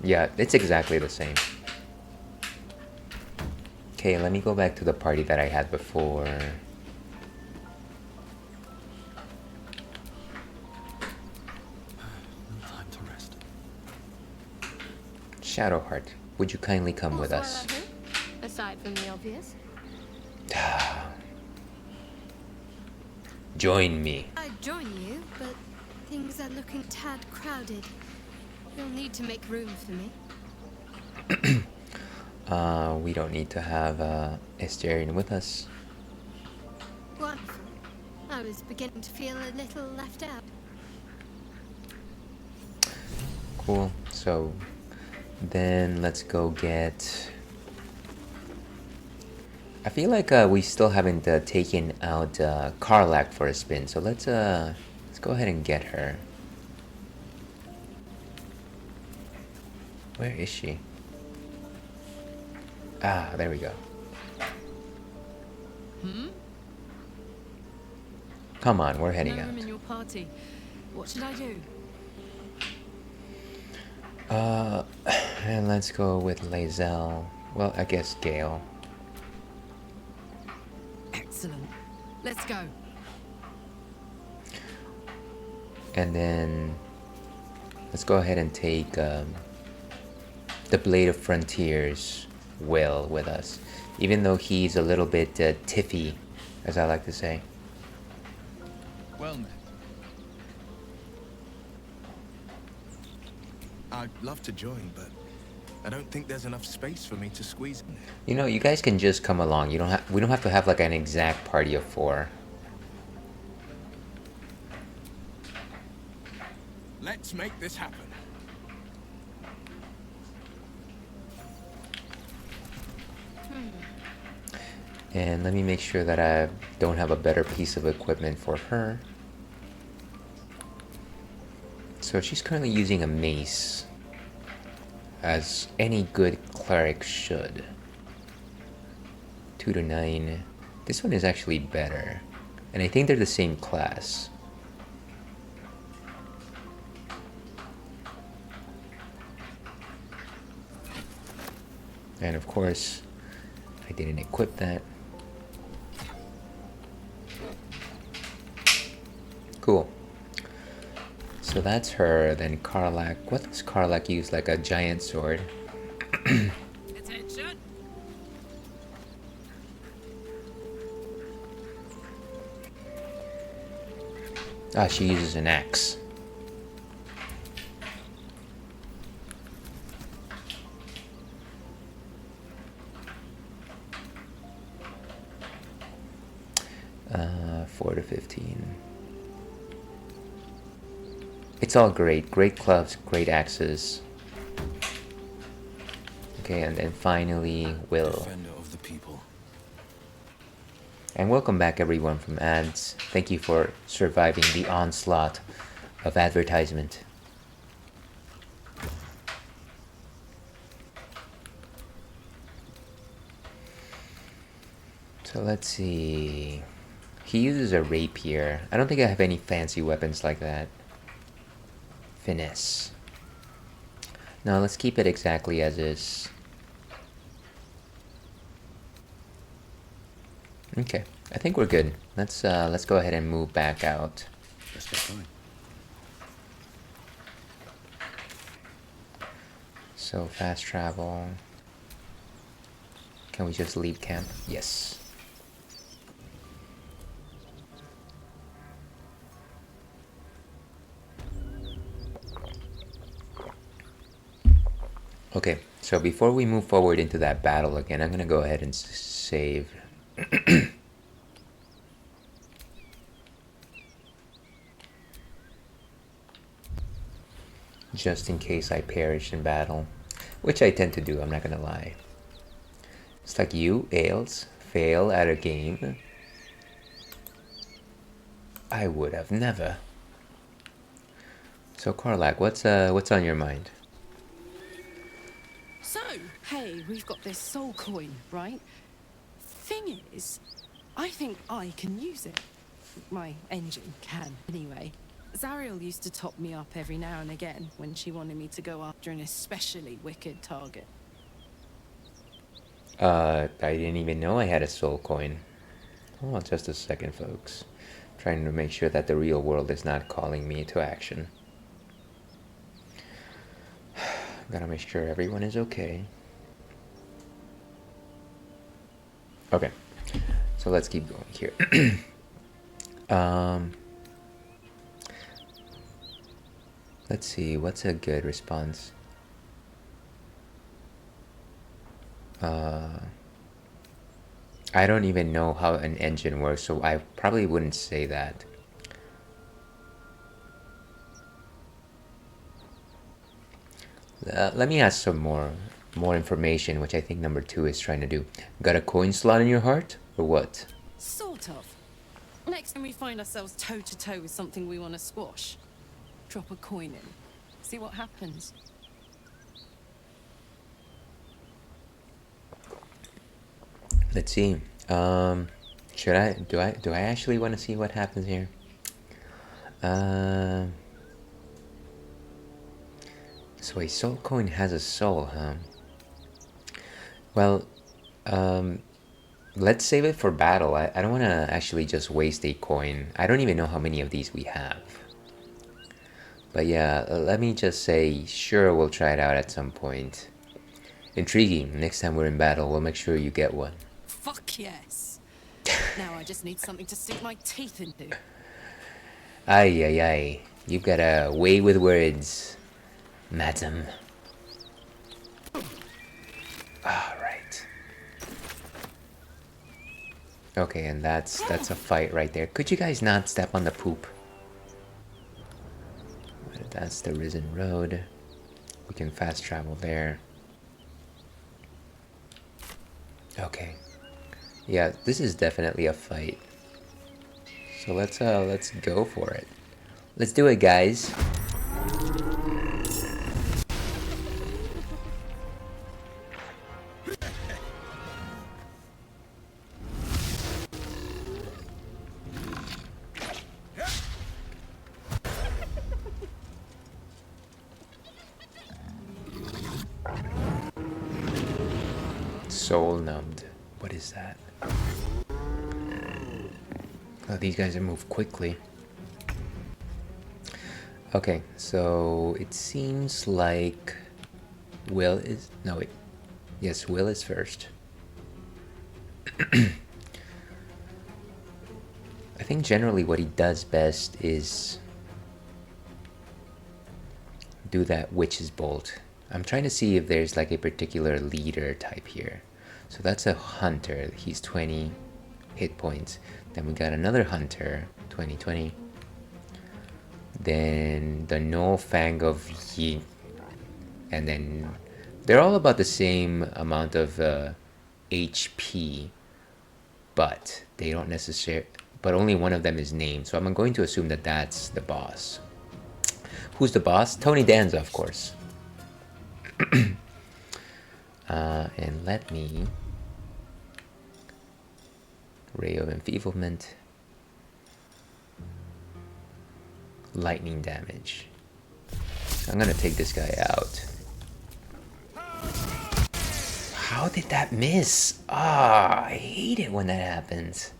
Yeah, it's exactly the same. Okay, let me go back to the party that I had before. Time to rest. Shadowheart, would you kindly come with us? Aside from the obvious. Join me. I'd join you, but things are looking a tad crowded. You'll need to make room for me. We don't need to have Asterion with us. Wonderful. I was beginning to feel a little left out. Cool. So then let's go get... I feel like we still haven't taken out Karlach for a spin, so let's go ahead and get her. Where is she? Ah, there we go. Come on, we're heading out. No room in your party. What should I do? And let's go with Lae'zel. Well, I guess Gale. Excellent. Let's go. And then let's go ahead and take the Blade of Frontiers Will with us, even though he's a little bit tiffy, as I like to say. Well met. I'd love to join, but I don't think there's enough space for me to squeeze in there. You know, you guys can just come along. We don't have to have like an exact party of 4. Let's make this happen. And let me make sure that I don't have a better piece of equipment for her. So she's currently using a mace, as any good cleric should. 2 to 9. This one is actually better. And I think they're the same class. And of course, I didn't equip that. Cool. So that's her. Then Karlak. What does Karlak use? Like a giant sword? Attention! Ah, she uses an axe. Uh, 4 to 15. It's all great. Great clubs, great axes. Okay, and then finally, Will. Defender of the people. And welcome back everyone from ads. Thank you for surviving the onslaught of advertisement. So let's see. He uses a rapier. I don't think I have any fancy weapons like that. Finesse. No, let's keep it exactly as is. Okay, I think we're good. Let's go ahead and move back out. Let's get going. So fast travel. Can we just leave camp? Yes. Okay, so before we move forward into that battle again, I'm gonna go ahead and save. Just in case I perish in battle, which I tend to do, I'm not gonna lie. It's like you, Ails, fail at a game. I would have never. So Karlak, what's on your mind? So, hey, we've got this soul coin, right? Thing is, I think I can use it. My engine can, anyway. Zariel used to top me up every now and again when she wanted me to go after an especially wicked target. I didn't even know I had a soul coin. Hold on just a second, folks. Trying to make sure that the real world is not calling me to action. Gotta make sure everyone is okay. Okay, so let's keep going here. Let's see, what's a good response? I don't even know how an engine works, so I probably wouldn't say that. Let me ask some more information, which I think number 2 is trying to do. Got a coin slot in your heart, or what? Sort of. Next time we find ourselves toe-to-toe with something we want to squash, drop a coin in. See what happens. Let's see. Should I? Do I actually want to see what happens here? So a soul coin has a soul, huh? Well, let's save it for battle. I don't want to actually just waste a coin. I don't even know how many of these we have. But yeah, let me just say, sure, we'll try it out at some point. Intriguing. Next time we're in battle, we'll make sure you get one. Fuck yes. Now I just need something to sink my teeth into. Ay, ay, ay. You've got a way with words, madam. Alright. Okay, and that's a fight right there. Could you guys not step on the poop? That's the Risen Road. We can fast travel there. Okay. Yeah, this is definitely a fight. So let's go for it. Let's do it, guys. Soul numbed. What is that? Oh, these guys move quickly. Okay, so it seems like Will is... No, wait. Yes, Will is first. I think generally what he does best is do that Witch's Bolt. I'm trying to see if there's like a particular leader type here. So that's a hunter. He's 20 hit points. Then we got another hunter, 20. Then the No Fang of Yi. And then they're all about the same amount of HP, but they don't necessarily. But only one of them is named, so I'm going to assume that that's the boss. Who's the boss? Tony Danza, of course. And let me... Ray of Enfeeblement. Lightning damage. I'm gonna take this guy out. How did that miss? Ah, I hate it when that happens.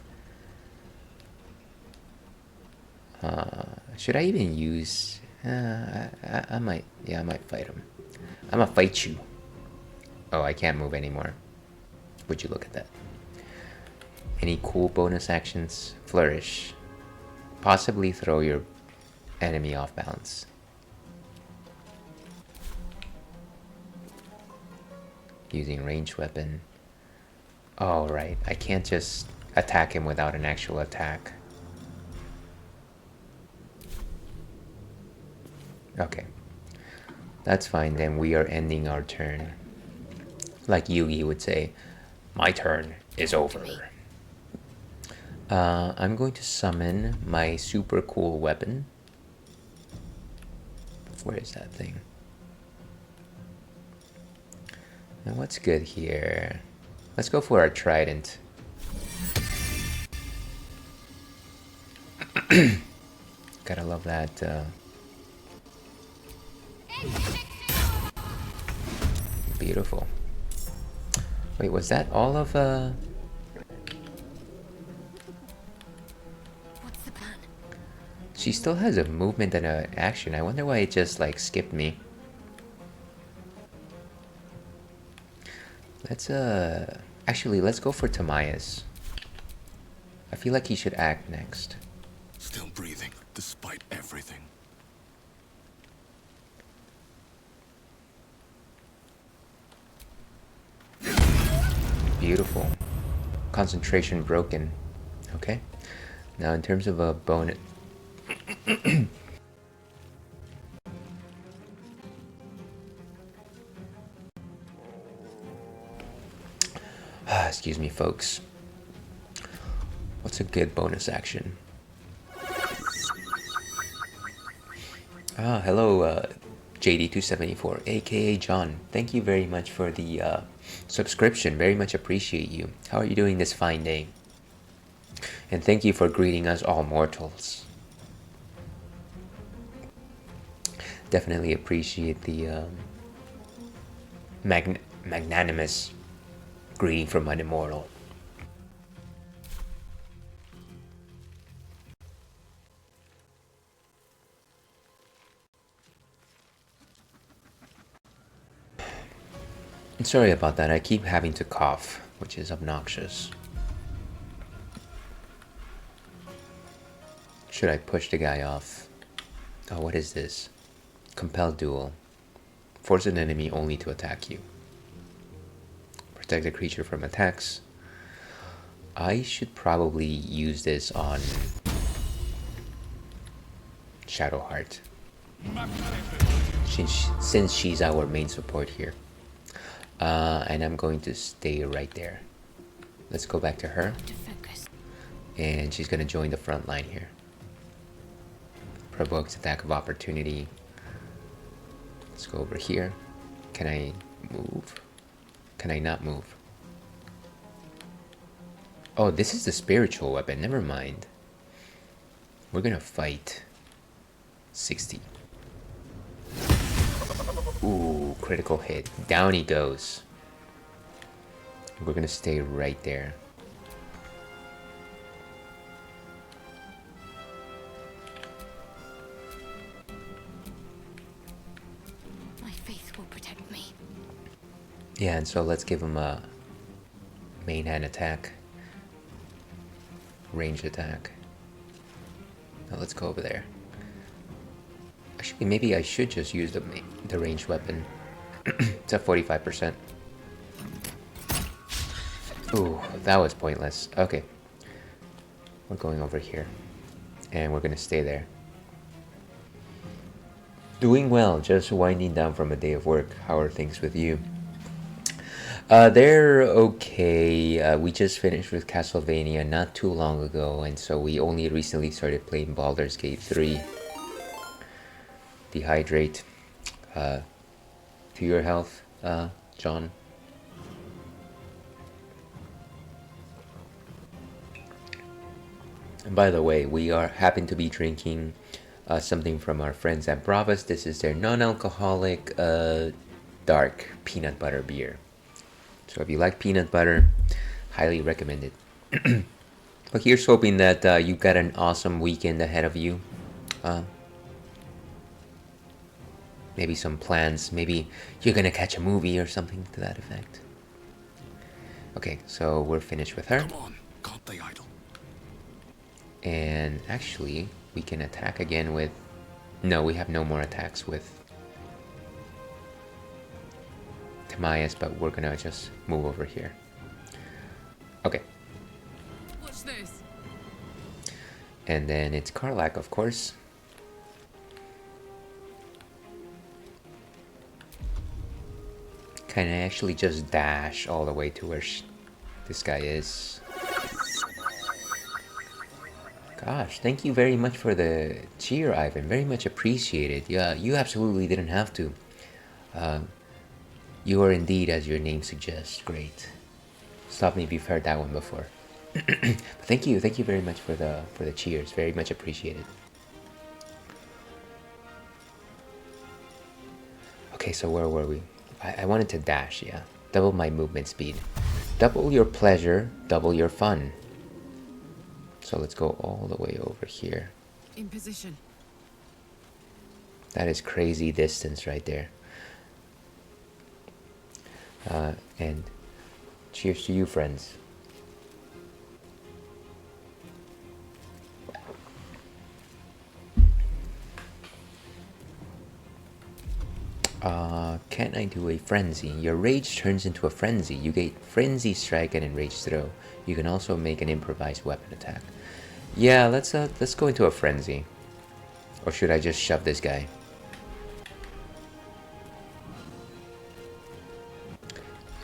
Should I even use... I might... Yeah, I might fight him. I'm gonna fight you. Oh, I can't move anymore. Would you look at that? Any cool bonus actions? Flourish. Possibly throw your enemy off balance. Using ranged weapon. Oh, right. I can't just attack him without an actual attack. Okay. That's fine, then we are ending our turn. Like Yugi would say, my turn is over. I'm going to summon my super cool weapon. Where is that thing? And what's good here? Let's go for our trident. Gotta love that. Beautiful. Wait, was that all of What's the plan? She still has a movement and an action. I wonder why it just like skipped me. Let's actually let's go for Tamias. I feel like he should act next. Still breathing, despite everything. Beautiful. Concentration broken. Okay. Now in terms of a bonus... Excuse me, folks. What's a good bonus action? Hello, JD274, aka John. Thank you very much for the subscription. Very much appreciate you. How are you doing this fine day? And thank you for greeting us all mortals. Definitely appreciate the magnanimous greeting from an immortal. Sorry about that, I keep having to cough, which is obnoxious. Should I push the guy off? Oh, what is this? Compel duel. Force an enemy only to attack you. Protect the creature from attacks. I should probably use this on Shadowheart, since she's our main support here. And I'm going to stay right there. Let's go back to her. And she's going to join the front line here. Provokes attack of opportunity. Let's go over here. Can I move? Can I not move? Oh, this is the spiritual weapon. Never mind. We're going to fight. 60. Ooh, critical hit. Down he goes. We're gonna stay right there. My faith will protect me. Yeah, and so let's give him a main hand attack. Ranged attack. Now let's go over there. Actually, maybe I should just use the ranged weapon. It's at 45%. Ooh, that was pointless. Okay. We're going over here. And we're gonna stay there. Doing well, just winding down from a day of work. How are things with you? They're okay. We just finished with Castlevania not too long ago, and so we only recently started playing Baldur's Gate 3. Dehydrate. To your health, John. And by the way, we happen to be drinking something from our friends at Bravas. This is their non-alcoholic dark peanut butter beer. So if you like peanut butter, highly recommend it. But here's hoping that you've got an awesome weekend ahead of you. Maybe some plans. Maybe you're gonna catch a movie or something to that effect. Okay, so we're finished with her. Come on, can't they idle? And actually, we can attack again with... No, we have no more attacks with Timaeus, but we're gonna just move over here. Okay. What's this? And then it's Karlak, of course. Can I actually just dash all the way to where this guy is? Gosh, thank you very much for the cheer, Ivan. Very much appreciated. Yeah, you absolutely didn't have to. You are indeed, as your name suggests, great. Stop me if you've heard that one before. But thank you very much for the cheers. Very much appreciated. Okay, so where were we? I wanted to dash, yeah. Double my movement speed. Double your pleasure, double your fun. So let's go all the way over here. In position. That is crazy distance right there. And cheers to you, friends. Can I do a frenzy? Your rage turns into a frenzy. You get frenzy strike and enrage throw. You can also make an improvised weapon attack. Yeah, let's go into a frenzy. Or should I just shove this guy?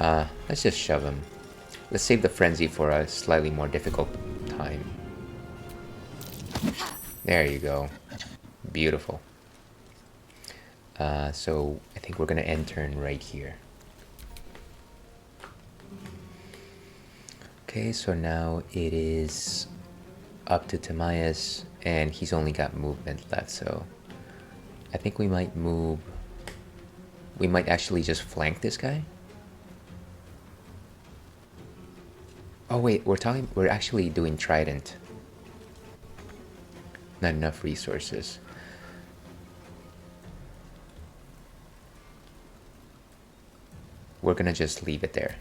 Let's just shove him. Let's save the frenzy for a slightly more difficult time. There you go. Beautiful. So I think we're gonna end turn right here. Okay, so now it is up to Timaeus, and he's only got movement left, so I think we might move. We might actually just flank this guy. Oh wait, we're actually doing Trident. Not enough resources. We're gonna just leave it there.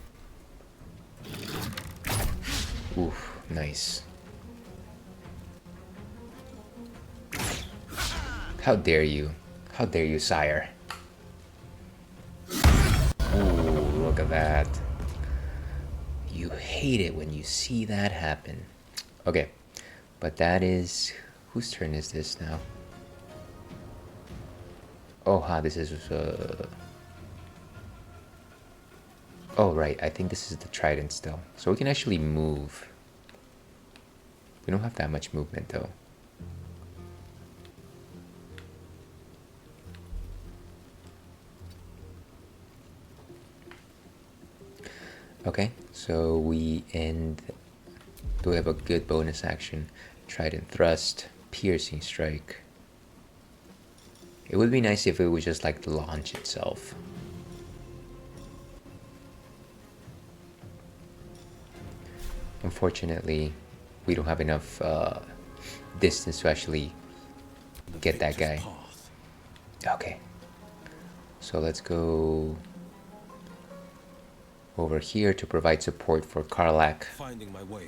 Oof, nice. How dare you? How dare you, sire? Ooh, look at that. You hate it when you see that happen. Okay, but that is... Whose turn is this now? Oh, this is... Oh, right, I think this is the Trident still. So we can actually move. We don't have that much movement, though. Okay, so we end... Do we have a good bonus action? Trident Thrust, Piercing Strike. It would be nice if it was just like the launch itself. Unfortunately, we don't have enough distance to actually get that guy. Okay. So let's go over here to provide support for Karlak. Finding my way.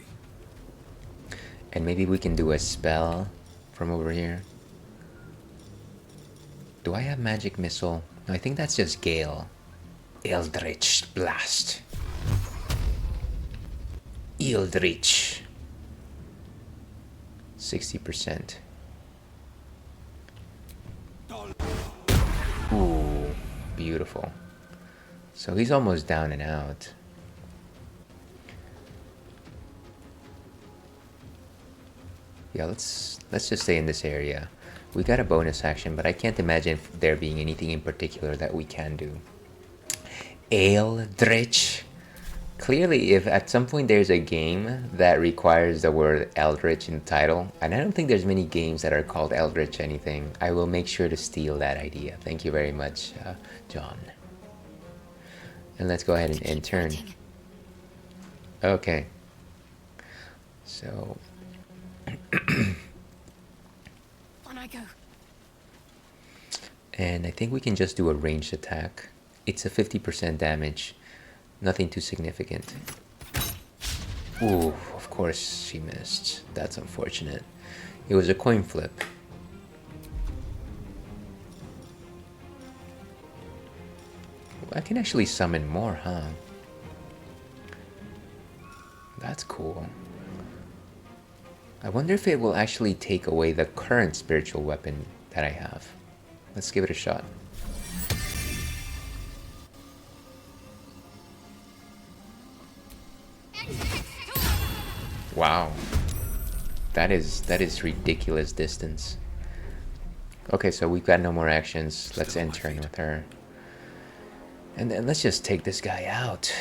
And maybe we can do a spell from over here. Do I have magic missile? No, I think that's just Gale. Eldritch Blast. Eldritch. 60%. Ooh, beautiful. So he's almost down and out. Yeah, let's just stay in this area. We got a bonus action, but I can't imagine there being anything in particular that we can do. Eldritch. Clearly, if at some point there's a game that requires the word Eldritch in the title, and I don't think there's many games that are called Eldritch anything, I will make sure to steal that idea. Thank you very much, John. And let's go ahead and end turn. Okay. So... On I go. And I think we can just do a ranged attack. It's a 50% damage. Nothing too significant. Ooh, of course she missed. That's unfortunate. It was a coin flip. I can actually summon more, huh? That's cool. I wonder if it will actually take away the current spiritual weapon that I have. Let's give it a shot. Wow. That is ridiculous distance. Okay, so we've got no more actions. Let's end turn with her. And then let's just take this guy out.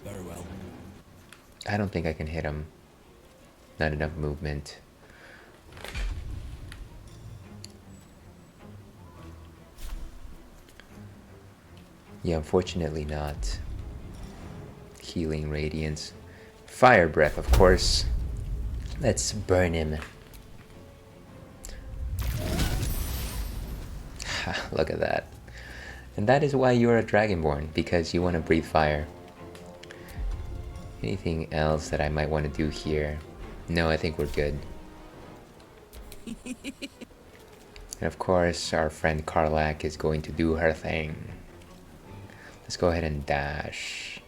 Very well. I don't think I can hit him. Not enough movement. Yeah, unfortunately not. Healing Radiance. Fire Breath, of course. Let's burn him. Look at that. And that is why you're a Dragonborn, because you want to breathe fire. Anything else that I might want to do here? No, I think we're good. And of course, our friend Karlak is going to do her thing. Let's go ahead and dash.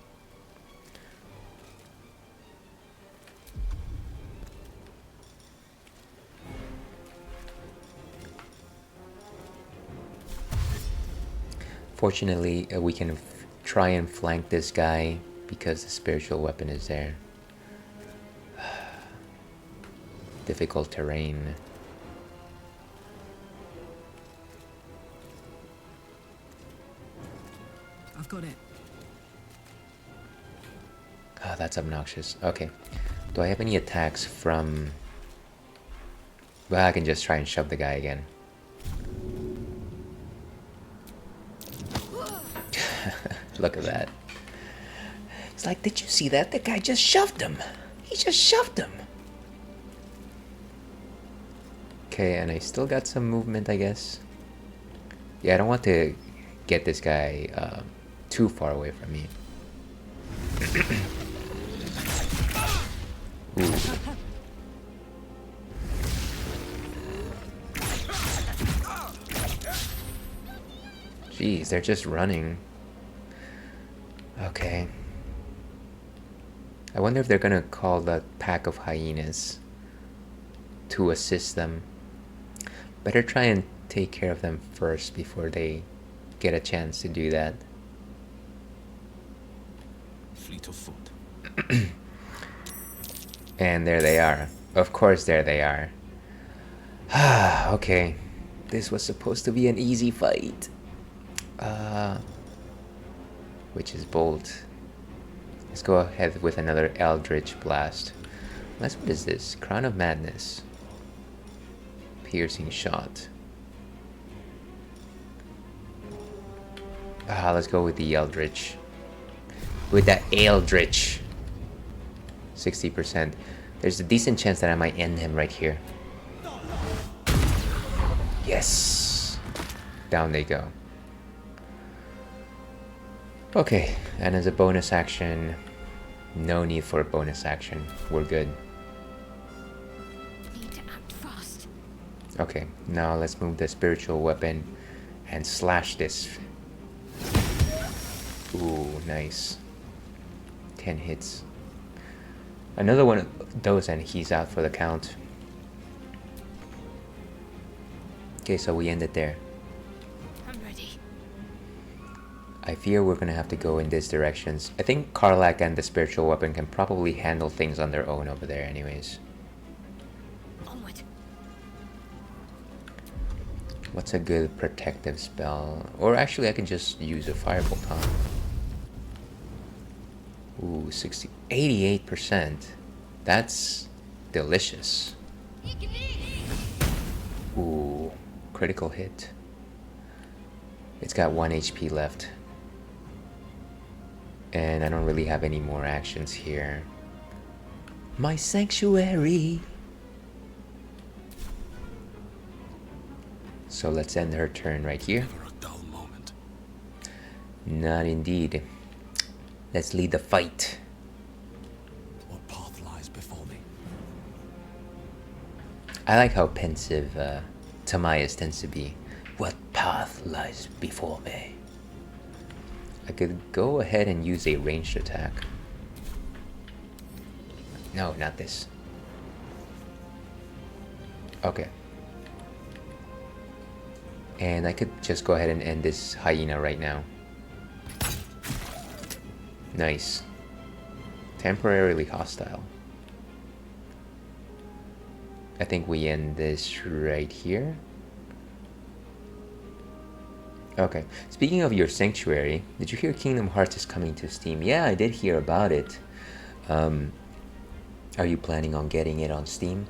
Fortunately, we can try and flank this guy because the spiritual weapon is there. Difficult terrain. I've got it. Oh, that's obnoxious. Okay. Do I have any attacks from... Well, I can just try and shove the guy again. Look at that. It's like, did you see that? The guy just shoved him. He just shoved him. Okay, and I still got some movement, I guess. Yeah, I don't want to get this guy too far away from me. Ooh. Jeez, they're just running. Okay. I wonder if they're gonna call the pack of hyenas to assist them. Better try and take care of them first before they get a chance to do that. Fleet of foot. And there they are. Of course, there they are. Okay. This was supposed to be an easy fight. Which is bold. Let's go ahead with another Eldritch Blast. What is this? Crown of Madness. Piercing shot. Let's go with the Eldritch. with that Eldritch. 60%. There's a decent chance that I might end him right here. Yes! Down they go. Okay, and as a bonus action, no need for a bonus action. We're good. Need to act fast. Okay, now let's move the spiritual weapon and slash this. Ooh, nice. 10 hits. Another one of those and he's out for the count. Okay, so we end it there. I'm ready. I fear we're gonna have to go in these directions. I think Karlak and the spiritual weapon can probably handle things on their own over there anyways. Onward. What's a good protective spell? Or actually I can just use a firebolt, huh? Ooh, 88%. That's delicious. Ooh, critical hit. It's got 1 HP left. And I don't really have any more actions here. My sanctuary! So let's end her turn right here. Never a dull moment. Not indeed. Let's lead the fight. What path lies before me? I like how pensive Tamias tends to be. What path lies before me? I could go ahead and use a ranged attack. No, not this. Okay. And I could just go ahead and end this hyena right now. Nice. Temporarily hostile. I think we end this right here. Okay. Speaking of your sanctuary, did you hear Kingdom Hearts is coming to Steam? Yeah, I did hear about it. Are you planning on getting it on Steam?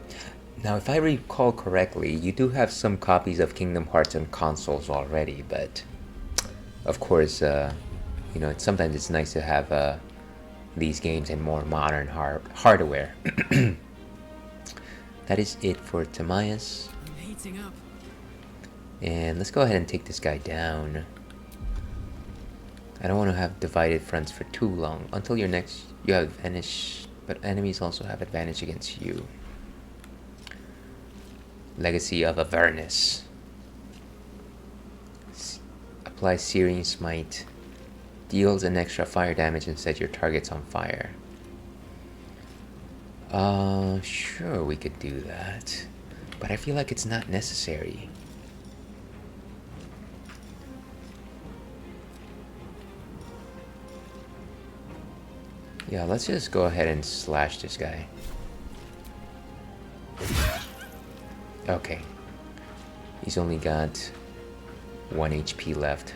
Now, if I recall correctly, you do have some copies of Kingdom Hearts on consoles already, but of course, you know, sometimes it's nice to have these games in more modern hardware. That is it for Tamias. I'm heating up. And let's go ahead and take this guy down. I don't want to have divided fronts for too long. Until your next, you have advantage, but enemies also have advantage against you. Legacy of Avernus. Apply Searing Smite. Deals an extra fire damage and set your targets on fire. Sure, we could do that. But I feel like it's not necessary. Yeah, let's just go ahead and slash this guy. Okay. He's only got 1 HP left.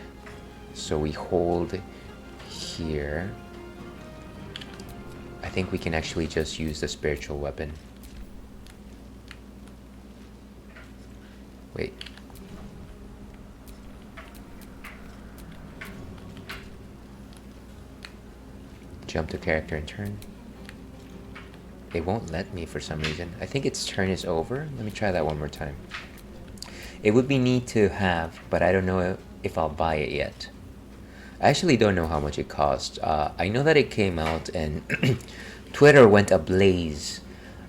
So we hold here. I think we can actually just use the spiritual weapon. Wait. Jump to character and turn. It won't let me for some reason. I think its turn is over. Let me try that one more time. It would be neat to have, but I don't know if I'll buy it yet. I actually don't know how much it costs. I know that it came out and Twitter went ablaze.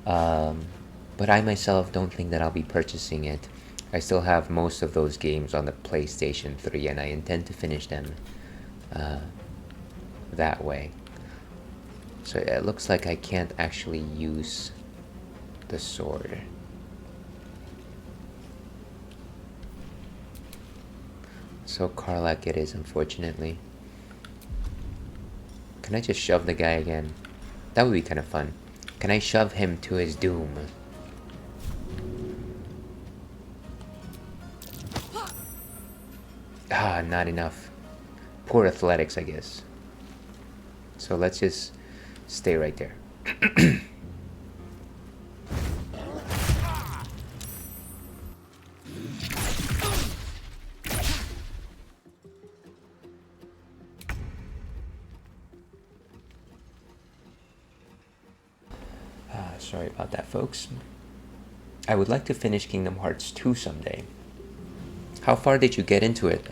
But I myself don't think that I'll be purchasing it. I still have most of those games on the PlayStation 3 and I intend to finish them that way. So it looks like I can't actually use the sword. So Karlak it is, unfortunately. Can I just shove the guy again? That would be kind of fun. Can I shove him to his doom? Ah, not enough. Poor athletics, I guess. So let's just stay right there. Sorry about that, folks. I would like to finish Kingdom Hearts 2 someday. How far did you get into it?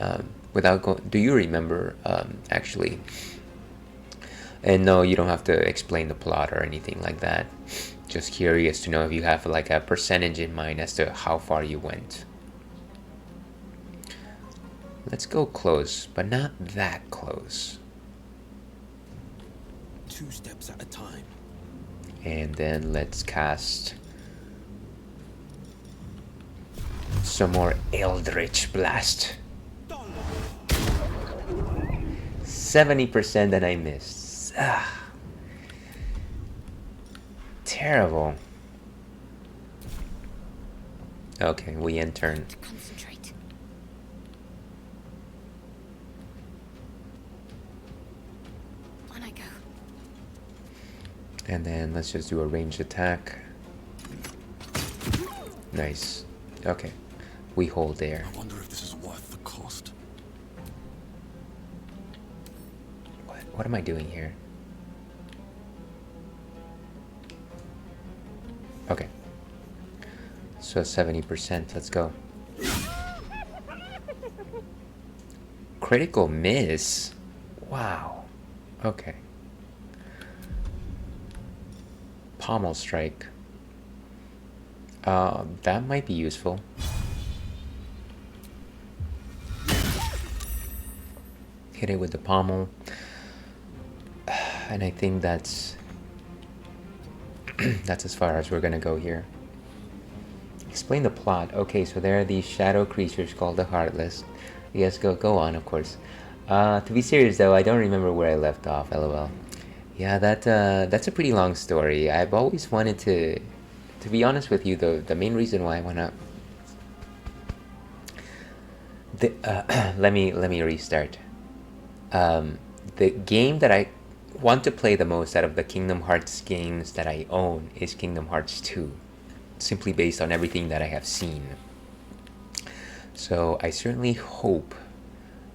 Without going, do you remember actually? And no, you don't have to explain the plot or anything like that. Just curious to know if you have like a percentage in mind as to how far you went. Let's go close, but not that close. 2 steps at a time. And then let's cast some more Eldritch Blast. 70% that I missed. Ah. Terrible. Okay, we end turn. Concentrate. On I go. And then let's just do a ranged attack. Nice. Okay. We hold there. I wonder if this is worth the cost. What am I doing here? Okay. So 70%. Let's go. Critical miss? Wow. Okay. Pommel strike. That might be useful. Hit it with the pommel. And I think that's that's as far as we're gonna go here. Explain the plot. Okay, so there are these shadow creatures called the Heartless. Yes, go on, of course. To be serious though, I don't remember where I left off. LOL. Yeah, that's a pretty long story. I've always wanted to be honest with you though, the main reason why I wanna let me restart. The game that I want to play the most out of the Kingdom Hearts games that I own is Kingdom Hearts 2, simply based on everything that I have seen. So I certainly hope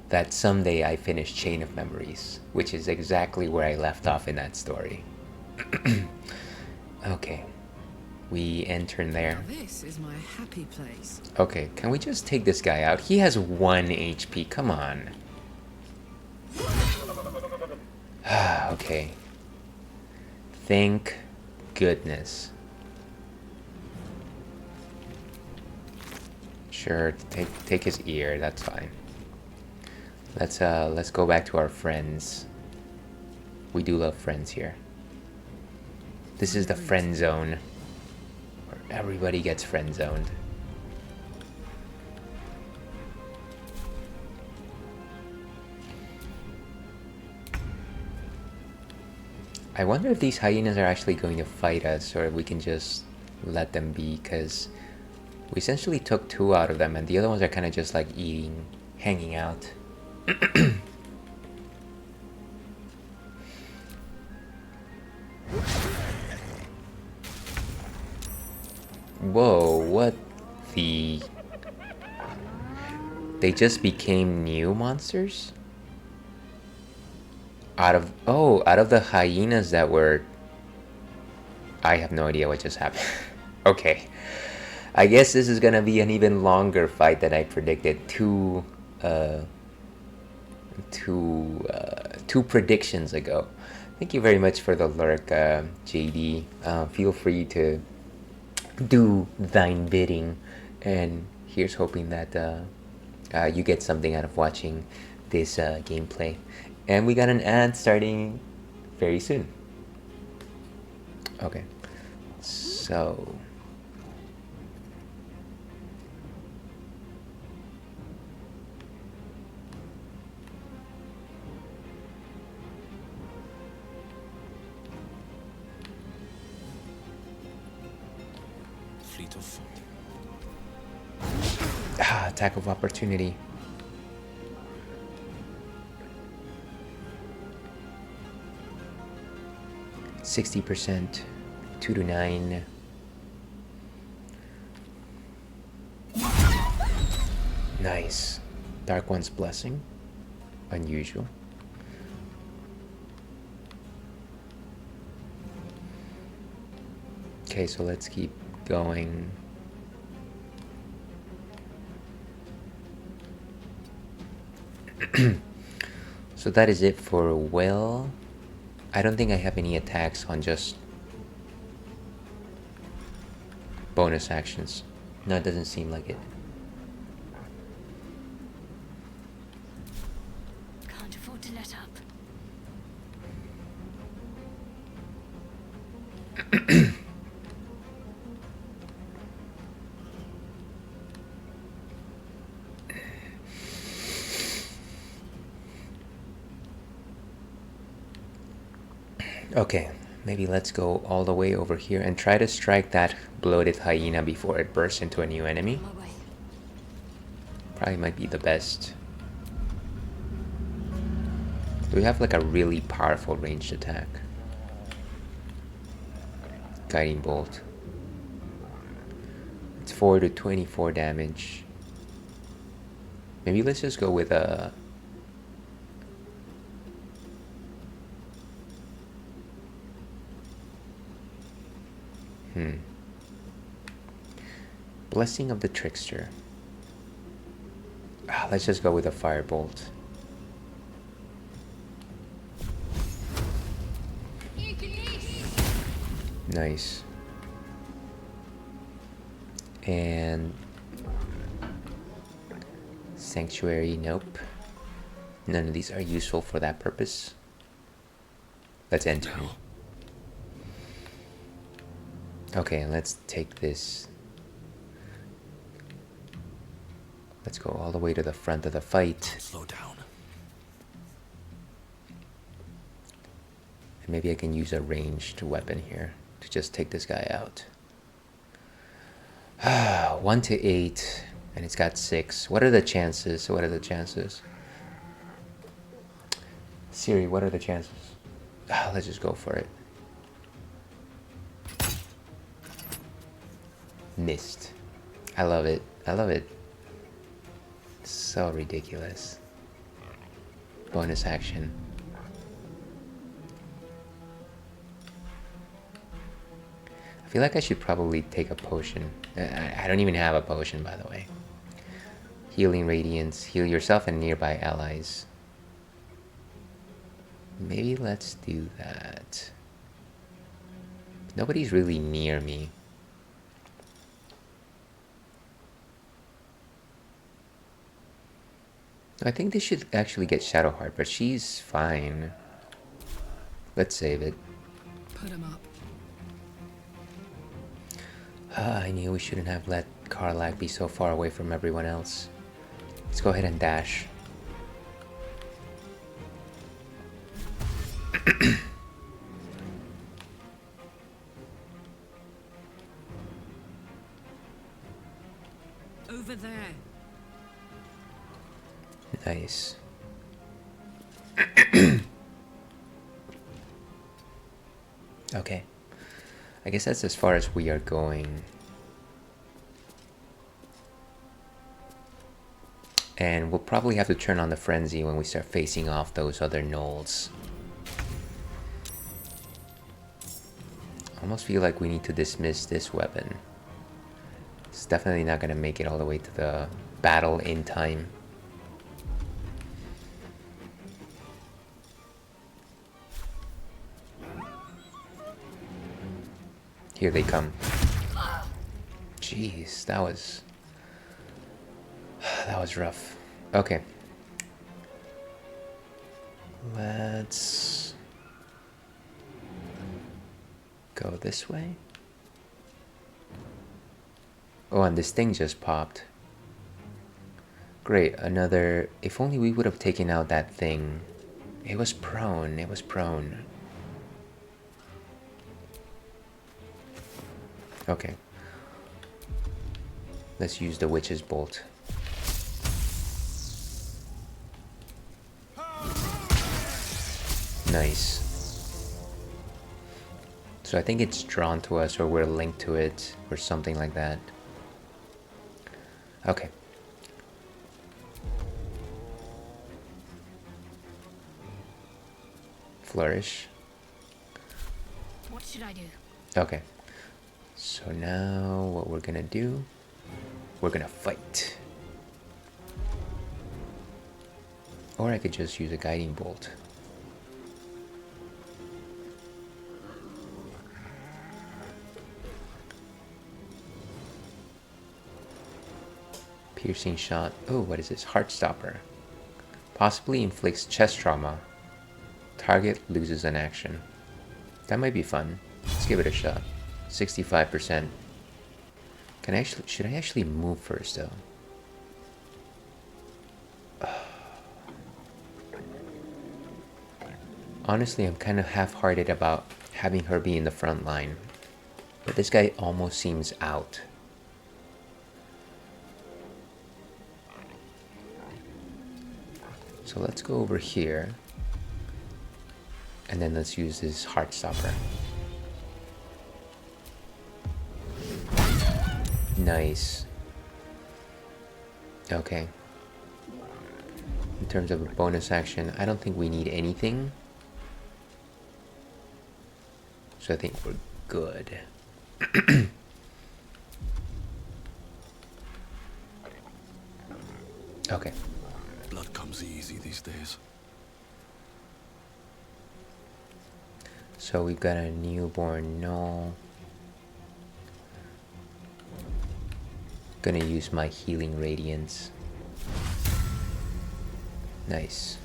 that someday I finish Chain of Memories, which is exactly where I left off in that story. Okay, we enter in there. Now this is my happy place. Okay, can we just take this guy out? He has 1 HP, come on. Okay. Thank goodness. Sure, take his ear, that's fine. Let's go back to our friends. We do love friends here. This is the friend zone, where everybody gets friend zoned. I wonder if these hyenas are actually going to fight us, or if we can just let them be, because we essentially took 2 out of them, and the other ones are kind of just like eating, hanging out. Whoa, what the... They just became new monsters? Out of the hyenas that were... I have no idea what just happened. Okay. I guess this is gonna be an even longer fight than I predicted. Two predictions ago. Thank you very much for the lurk, JD. Feel free to do thine bidding, and here's hoping that you get something out of watching this gameplay. And we got an ad starting very soon. Okay, so Fleet of foot. attack of opportunity. %, 2 to 9. Nice. Dark One's Blessing. Unusual. Okay, so let's keep going. So that is it for Will. I don't think I have any attacks on just bonus actions. No, it doesn't seem like it. Can't afford to let up. Okay, maybe let's go all the way over here and try to strike that bloated hyena before it bursts into a new enemy. My way. Probably might be the best. Do we have like a really powerful ranged attack? Guiding bolt. It's 4 to 24 damage. Maybe let's just go with a... Blessing of the Trickster. Let's just go with a firebolt. Nice. And Sanctuary, nope. None of these are useful for that purpose. Let's enter. Okay, let's take this. Let's go all the way to the front of the fight. Slow down. And maybe I can use a ranged weapon here to just take this guy out. 1 to 8, and it's got 6. What are the chances? What are the chances? Siri, what are the chances? Let's just go for it. Missed. I love it. I love it. So ridiculous. Bonus action. I feel like I should probably take a potion. I don't even have a potion, by the way. Healing Radiance. Heal yourself and nearby allies. Maybe let's do that. Nobody's really near me. I think this should actually get Shadowheart, but she's fine. Let's save it. Put him up. I knew we shouldn't have let Karlach be so far away from everyone else. Let's go ahead and dash. Over there. Nice. Okay. I guess that's as far as we are going. And we'll probably have to turn on the frenzy when we start facing off those other gnolls. I almost feel like we need to dismiss this weapon. It's definitely not going to make it all the way to the battle in time. Here they come. Jeez, that was rough. Okay. Let's go this way. Oh, and this thing just popped. Great, another... If only we would have taken out that thing. It was prone, it was prone. Okay. Let's use the Witch's Bolt. Nice. So I think it's drawn to us, or we're linked to it, or something like that. Okay. Flourish. What should I do? Okay. So now what we're gonna do, we're gonna fight. Or I could just use a guiding bolt. Piercing shot. Oh, what is this? Heartstopper. Possibly inflicts chest trauma. Target loses an action. That might be fun. Let's give it a shot. 65%. Should I actually move first though? Honestly, I'm kind of half-hearted about having her be in the front line. But this guy almost seems out. So let's go over here. And then let's use this Heartstopper. Nice. Okay. In terms of a bonus action, I don't think we need anything. So I think we're good. Okay. Blood comes easy these days. So we've got a newborn null. Gonna use my healing radiance. Nice.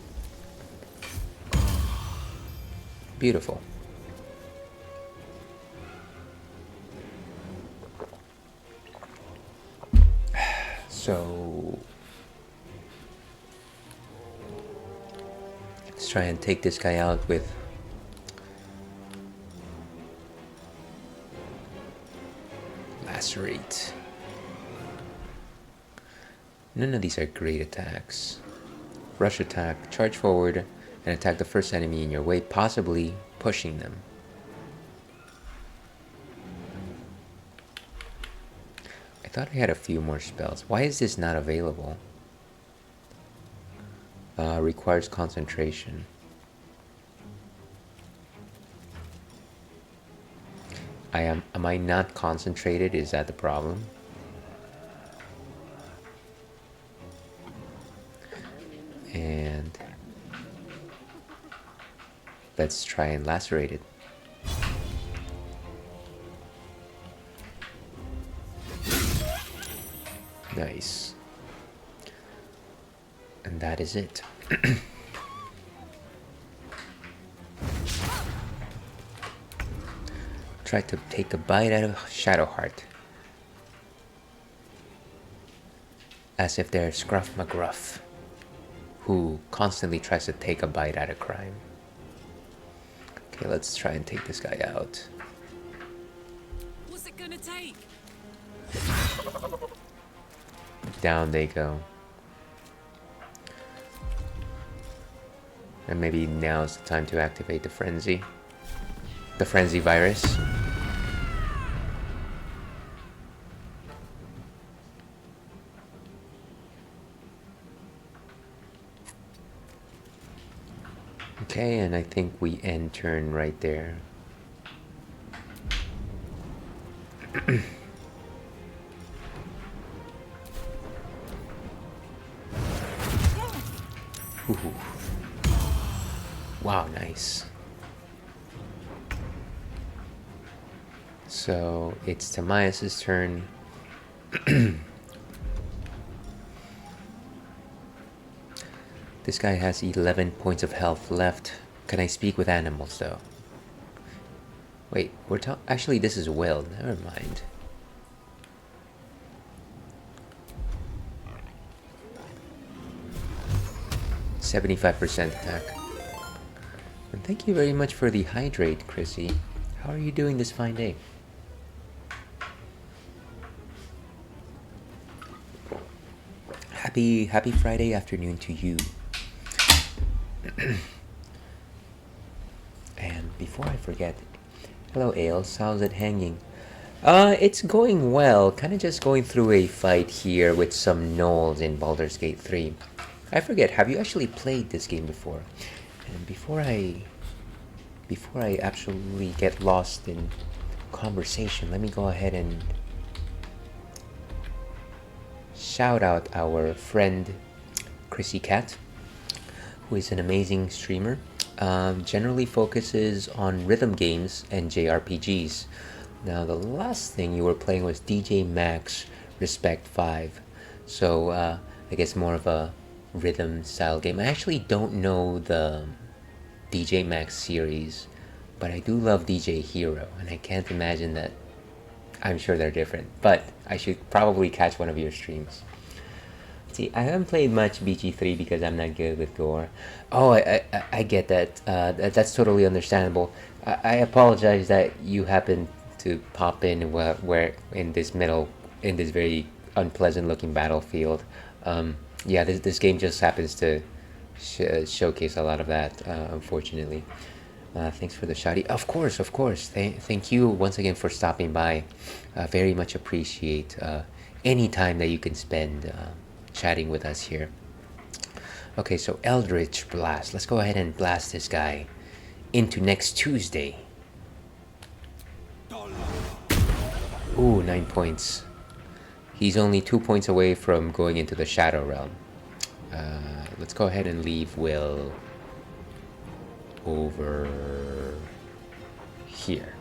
Beautiful. So let's try and take this guy out with Lacerate. None of these are great attacks. Rush attack, charge forward and attack the first enemy in your way, possibly pushing them. I thought I had a few more spells. Why is this not available? Requires concentration. Am I not concentrated? Is that the problem? And let's try and lacerate it. Nice. And that is it. Try to take a bite out of Shadowheart. As if they're Scruff McGruff, who constantly tries to take a bite out of crime. Okay, let's try and take this guy out. What's it gonna take? Down they go. And maybe now's the time to activate the frenzy. The frenzy virus. Okay, and I think we end turn right there. Ooh. Wow, nice. So it's Tamias's turn. This guy has 11 points of health left. Can I speak with animals though? Wait, actually this is Will, never mind. %75 attack. And thank you very much for the hydrate, Chrissy. How are you doing this fine day? Happy Friday afternoon to you. And before I forget, hello Ails, how's it hanging? It's going well, kinda just going through a fight here with some gnolls in Baldur's Gate 3. I forget, have you actually played this game before? And before I actually get lost in conversation, let me go ahead and shout out our friend Chrissy Cat, who is an amazing streamer. Generally focuses on rhythm games and JRPGs. Now, the last thing you were playing was DJ Max Respect 5. So, I guess more of a rhythm style game. I actually don't know the DJ Max series, but I do love DJ Hero, and I can't imagine that. I'm sure they're different, but I should probably catch one of your streams. See, I haven't played much BG3 because I'm not good with gore. Oh, I get that. That's totally understandable. I apologize that you happen to pop in where in this very unpleasant looking battlefield. Yeah, this game just happens to showcase a lot of that, unfortunately. Thanks for the shouty. Of course. Thank you once again for stopping by. Very much appreciate any time that you can spend chatting with us here. Okay, so Eldritch Blast. Let's go ahead and blast this guy into next Tuesday. Ooh, 9 points. He's only 2 points away from going into the Shadow Realm. Let's go ahead and leave Will over here.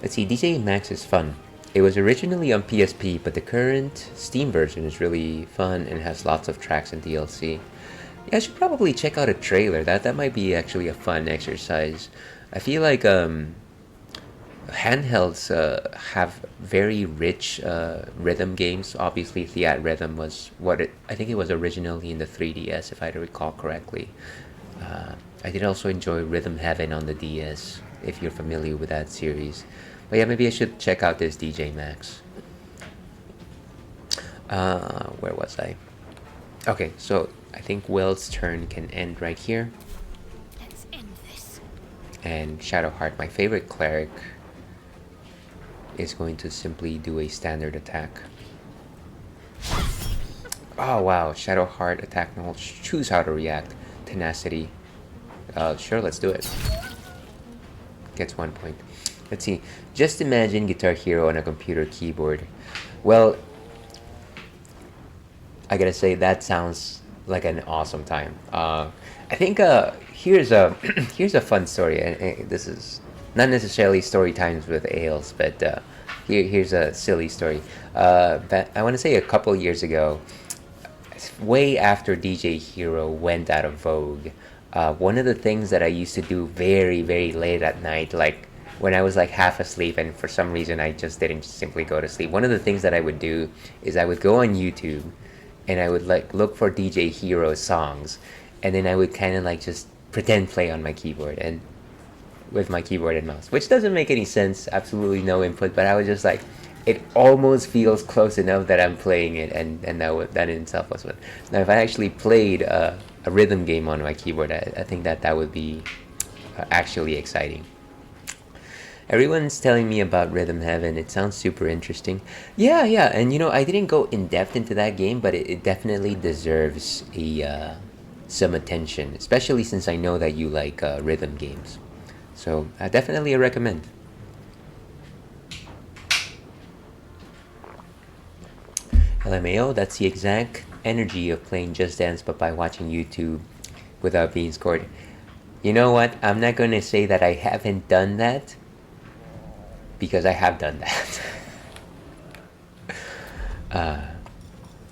Let's see, DJ Max is fun. It was originally on PSP, but the current Steam version is really fun and has lots of tracks and DLC. Yeah, I should probably check out a trailer. That might be actually a fun exercise. I feel like handhelds have very rich rhythm games. Obviously, Theat Rhythm was I think it was originally in the 3DS, if I recall correctly. I did also enjoy Rhythm Heaven on the DS, if you're familiar with that series. But yeah, maybe I should check out this DJ Max. Where was I? Okay, so I think Will's turn can end right here. Let's end this. And Shadowheart, my favorite cleric, is going to simply do a standard attack. Oh wow, Shadowheart attack knowledge. Choose how to react. Tenacity. Sure, let's do it. Gets 1 point. Let's see. Just imagine Guitar Hero on a computer keyboard. Well, I gotta say that sounds like an awesome time. I think here's a here's a fun story, and this is not necessarily story times with Ales, but here's a silly story. But I want to say a couple years ago, way after DJ Hero went out of vogue, one of the things that I used to do very, very late at night, like when I was like half asleep and for some reason I just didn't simply go to sleep, one of the things that I would do is I would go on YouTube and I would like look for DJ Hero songs, and then I would kind of like just pretend play on my keyboard and with my keyboard and mouse, which doesn't make any sense, absolutely no input, but I was just like, it almost feels close enough that I'm playing it, and that in itself was fun. Now if I actually played a rhythm game on my keyboard, I think that would be actually exciting. Everyone's telling me about Rhythm Heaven. It sounds super interesting. Yeah, and you know, I didn't go in depth into that game, but it definitely deserves some attention, especially since I know that you like rhythm games. So I definitely recommend. LMAO, that's the exact energy of playing Just Dance but by watching YouTube without being scored. You know what? I'm not going to say that I haven't done that, because I have done that.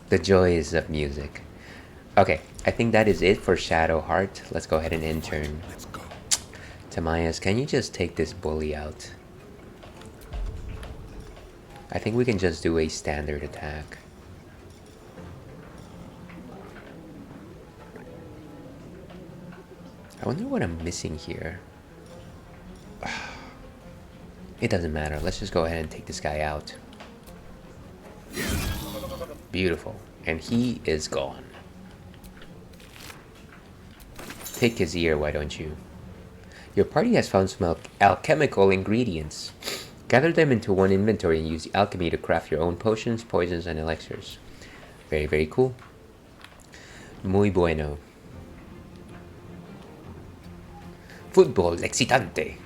The joys of music. Okay, I think that is it for Shadowheart. Let's go ahead and intern. Let's go. Tamayas, can you just take this bully out? I think we can just do a standard attack. I wonder what I'm missing here. It doesn't matter. Let's just go ahead and take this guy out. Beautiful. And he is gone. Take his ear, why don't you? Your party has found some alchemical ingredients. Gather them into one inventory and use alchemy to craft your own potions, poisons, and elixirs. Very, very cool. Muy bueno. Fútbol excitante.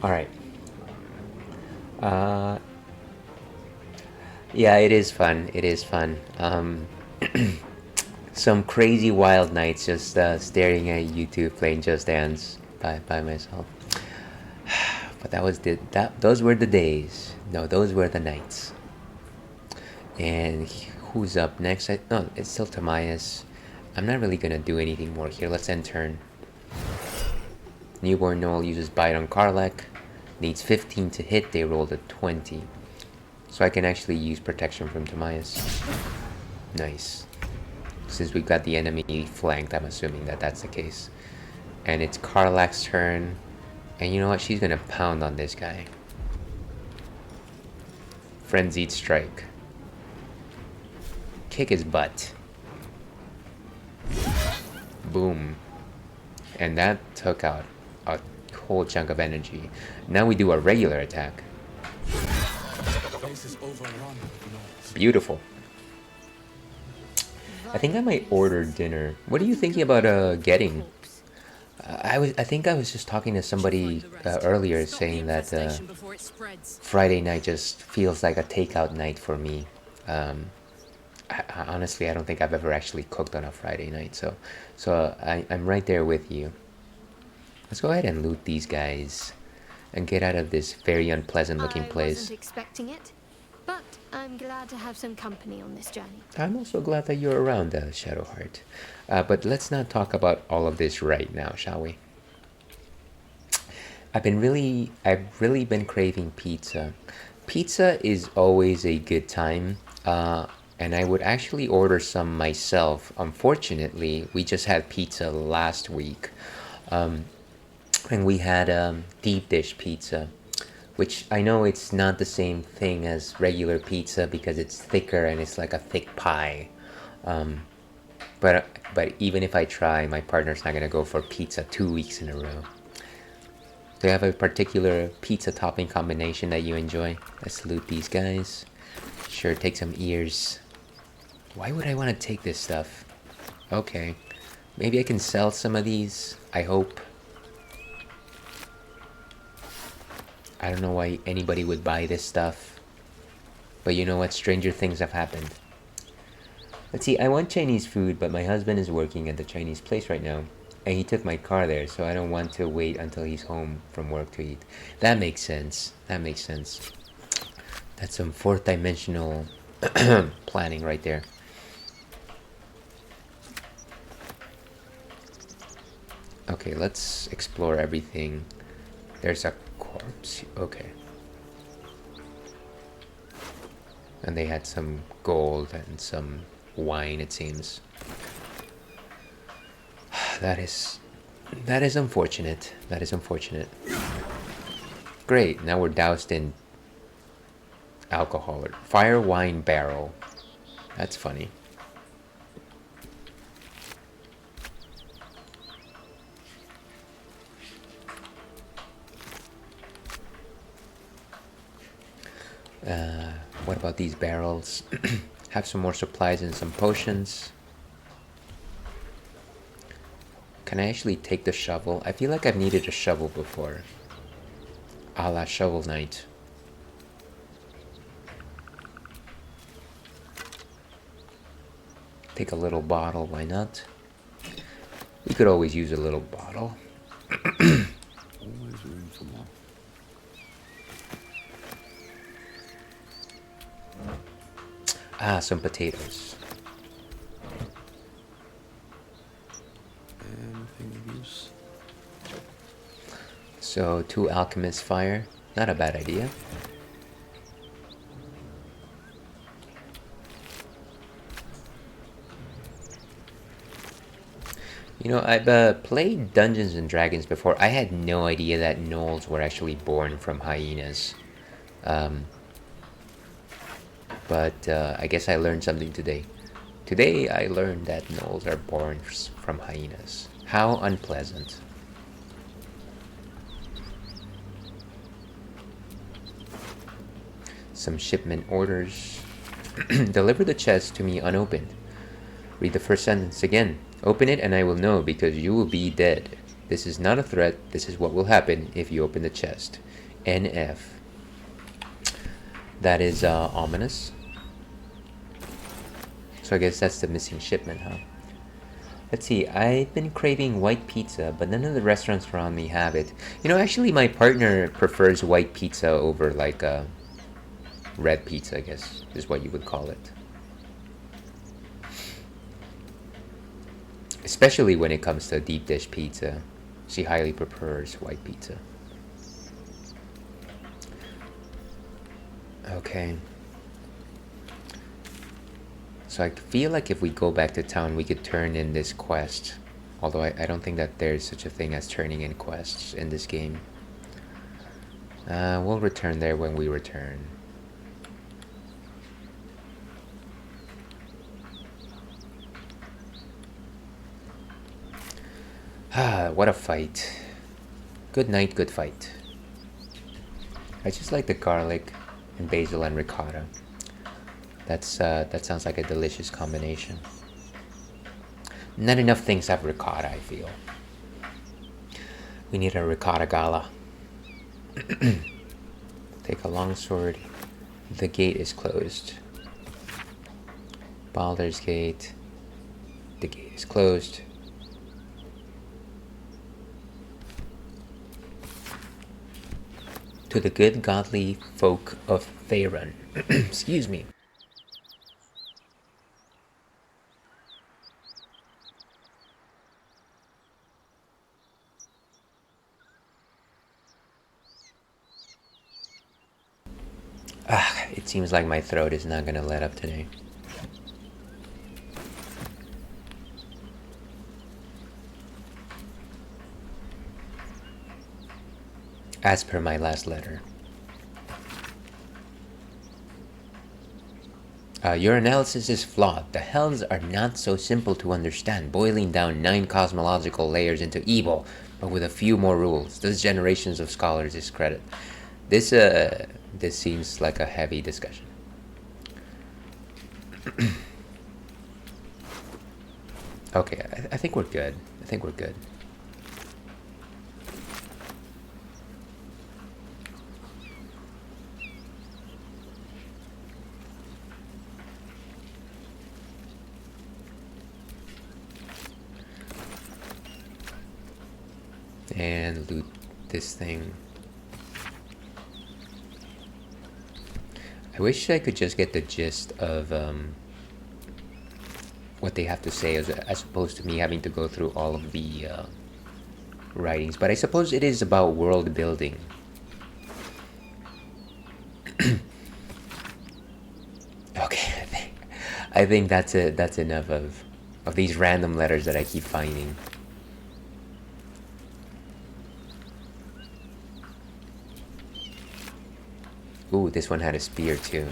Alright. Uh, yeah, it is fun. It is fun. Some crazy wild nights just staring at YouTube playing Just Dance by myself. But those were the days. No, those were the nights. And who's up next? No, it's still Tamias. I'm not really gonna do anything more here. Let's end turn. Newborn Noel uses Bite on Karlach. Needs 15 to hit. They rolled a 20. So I can actually use protection from Tamias. Nice. Since we've got the enemy flanked, I'm assuming that that's the case. And it's Karlach's turn. And you know what? She's gonna pound on this guy. Frenzied Strike. Kick his butt. Boom. And that took out a whole chunk of energy. Now we do a regular attack. Beautiful. I think I might order dinner. What are you thinking about getting? I think I was just talking to somebody earlier saying that Friday night just feels like a takeout night for me. Honestly, I don't think I've ever actually cooked on a Friday night, so I'm right there with you. Let's go ahead and loot these guys and get out of this very unpleasant looking place. I wasn't expecting it, but I'm glad to have some company on this journey. I'm also glad that you're around, Shadowheart. But let's not talk about all of this right now, shall we? I've really been craving pizza. Pizza is always a good time. And I would actually order some myself. Unfortunately, we just had pizza last week. And we had deep dish pizza, which I know it's not the same thing as regular pizza because it's thicker and it's like a thick pie. But even if I try, my partner's not gonna go for pizza 2 weeks in a row. Do you have a particular pizza topping combination that you enjoy? Let's loot these guys. Sure, take some ears. Why would I want to take this stuff? Okay. Maybe I can sell some of these. I hope. I don't know why anybody would buy this stuff. But you know what? Stranger things have happened. Let's see. I want Chinese food, but my husband is working at the Chinese place right now. And he took my car there, so I don't want to wait until he's home from work to eat. That makes sense. That makes sense. That's some fourth dimensional planning right there. Okay, let's explore everything. There's a corpse. Okay. And they had some gold and some wine, it seems. That is unfortunate. That is unfortunate. Great, now we're doused in alcohol. Fire wine barrel. That's funny. What about these barrels? Have some more supplies and some potions. Can I actually take the shovel? I feel like I've needed a shovel before. A la Shovel Knight. Take a little bottle, why not? We could always use a little bottle. Always room for more. Ah, some potatoes. Anything of use? So, 2 alchemist fire. Not a bad idea. You know, I've played Dungeons and Dragons before. I had no idea that gnolls were actually born from hyenas. But I guess I learned something today. Today I learned that gnolls are born from hyenas. How unpleasant. Some shipment orders. Deliver the chest to me unopened. Read the first sentence again. Open it and I will know because you will be dead. This is not a threat. This is what will happen if you open the chest. NF. That is ominous. So I guess that's the missing shipment, huh? Let's see, I've been craving white pizza, but none of the restaurants around me have it. You know, actually my partner prefers white pizza over like red pizza, I guess, is what you would call it. Especially when it comes to deep dish pizza. She highly prefers white pizza. Okay. So I feel like if we go back to town, we could turn in this quest. Although I don't think that there's such a thing as turning in quests in this game. We'll return there when we return. Ah, what a fight. Good night, good fight. I just like the garlic and basil and ricotta. That sounds like a delicious combination. Not enough things have ricotta, I feel. We need a ricotta gala. Take a longsword. The gate is closed. Baldur's gate. The gate is closed. To the good godly folk of Faerun. Excuse me. It seems like my throat is not gonna let up today. As per my last letter. Your analysis is flawed. The Hells are not so simple to understand, boiling down 9 cosmological layers into evil, but with a few more rules. Thus generations of scholars discredit. This seems like a heavy discussion. Okay, I think we're good. I think we're good. And loot this thing. I wish I could just get the gist of what they have to say as opposed to me having to go through all of the writings. But I suppose it is about world building. Okay, I think that's it. That's enough of these random letters that I keep finding. Ooh, this one had a spear too.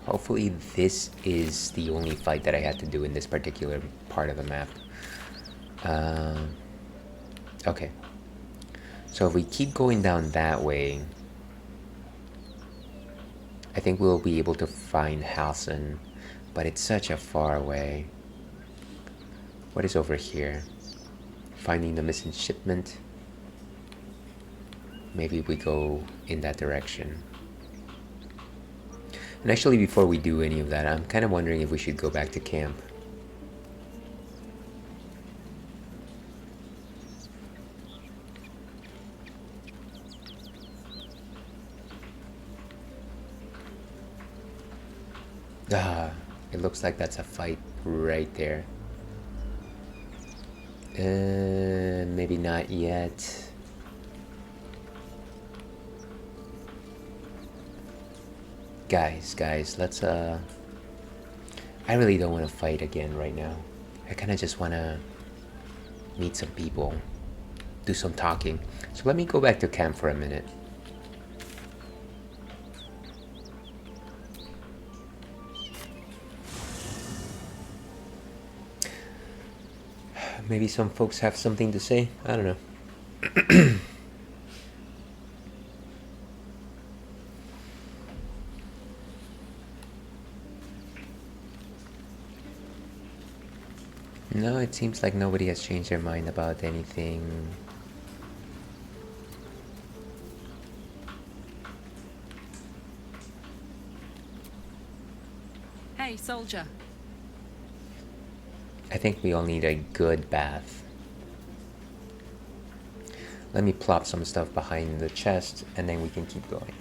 Hopefully this is the only fight that I had to do in this particular part of the map. Okay. So if we keep going down that way, I think we'll be able to find Halson, but it's such a far way. What is over here? Finding the missing shipment. Maybe we go in that direction. And actually, before we do any of that, I'm kind of wondering if we should go back to camp. It looks like that's a fight right there. Maybe not yet. Guys, let's I really don't want to fight again right now. I kind of just want to meet some people, do some talking. So let me go back to camp for a minute. Maybe some folks have something to say. I don't know. No, it seems like nobody has changed their mind about anything. Hey, soldier. I think we all need a good bath. Let me plop some stuff behind the chest and then we can keep going.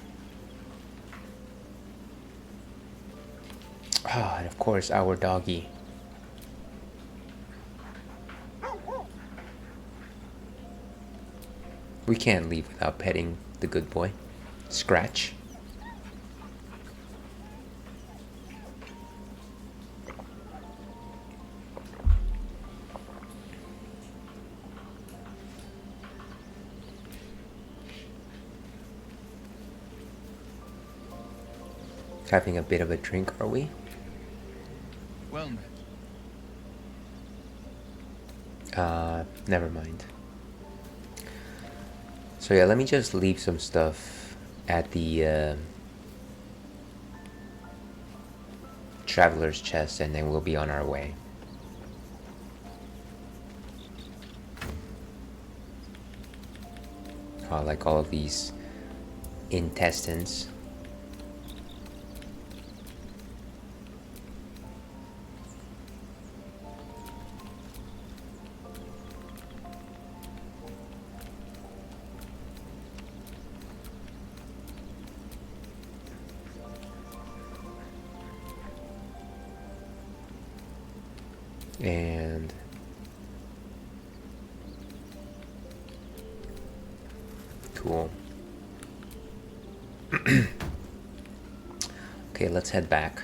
Ah, and of course our doggy. We can't leave without petting the good boy. Scratch. Having a bit of a drink, are we? Well met. Never mind. So yeah, let me just leave some stuff at the traveler's chest and then we'll be on our way. Like all of these intestines. And cool. Okay, let's head back.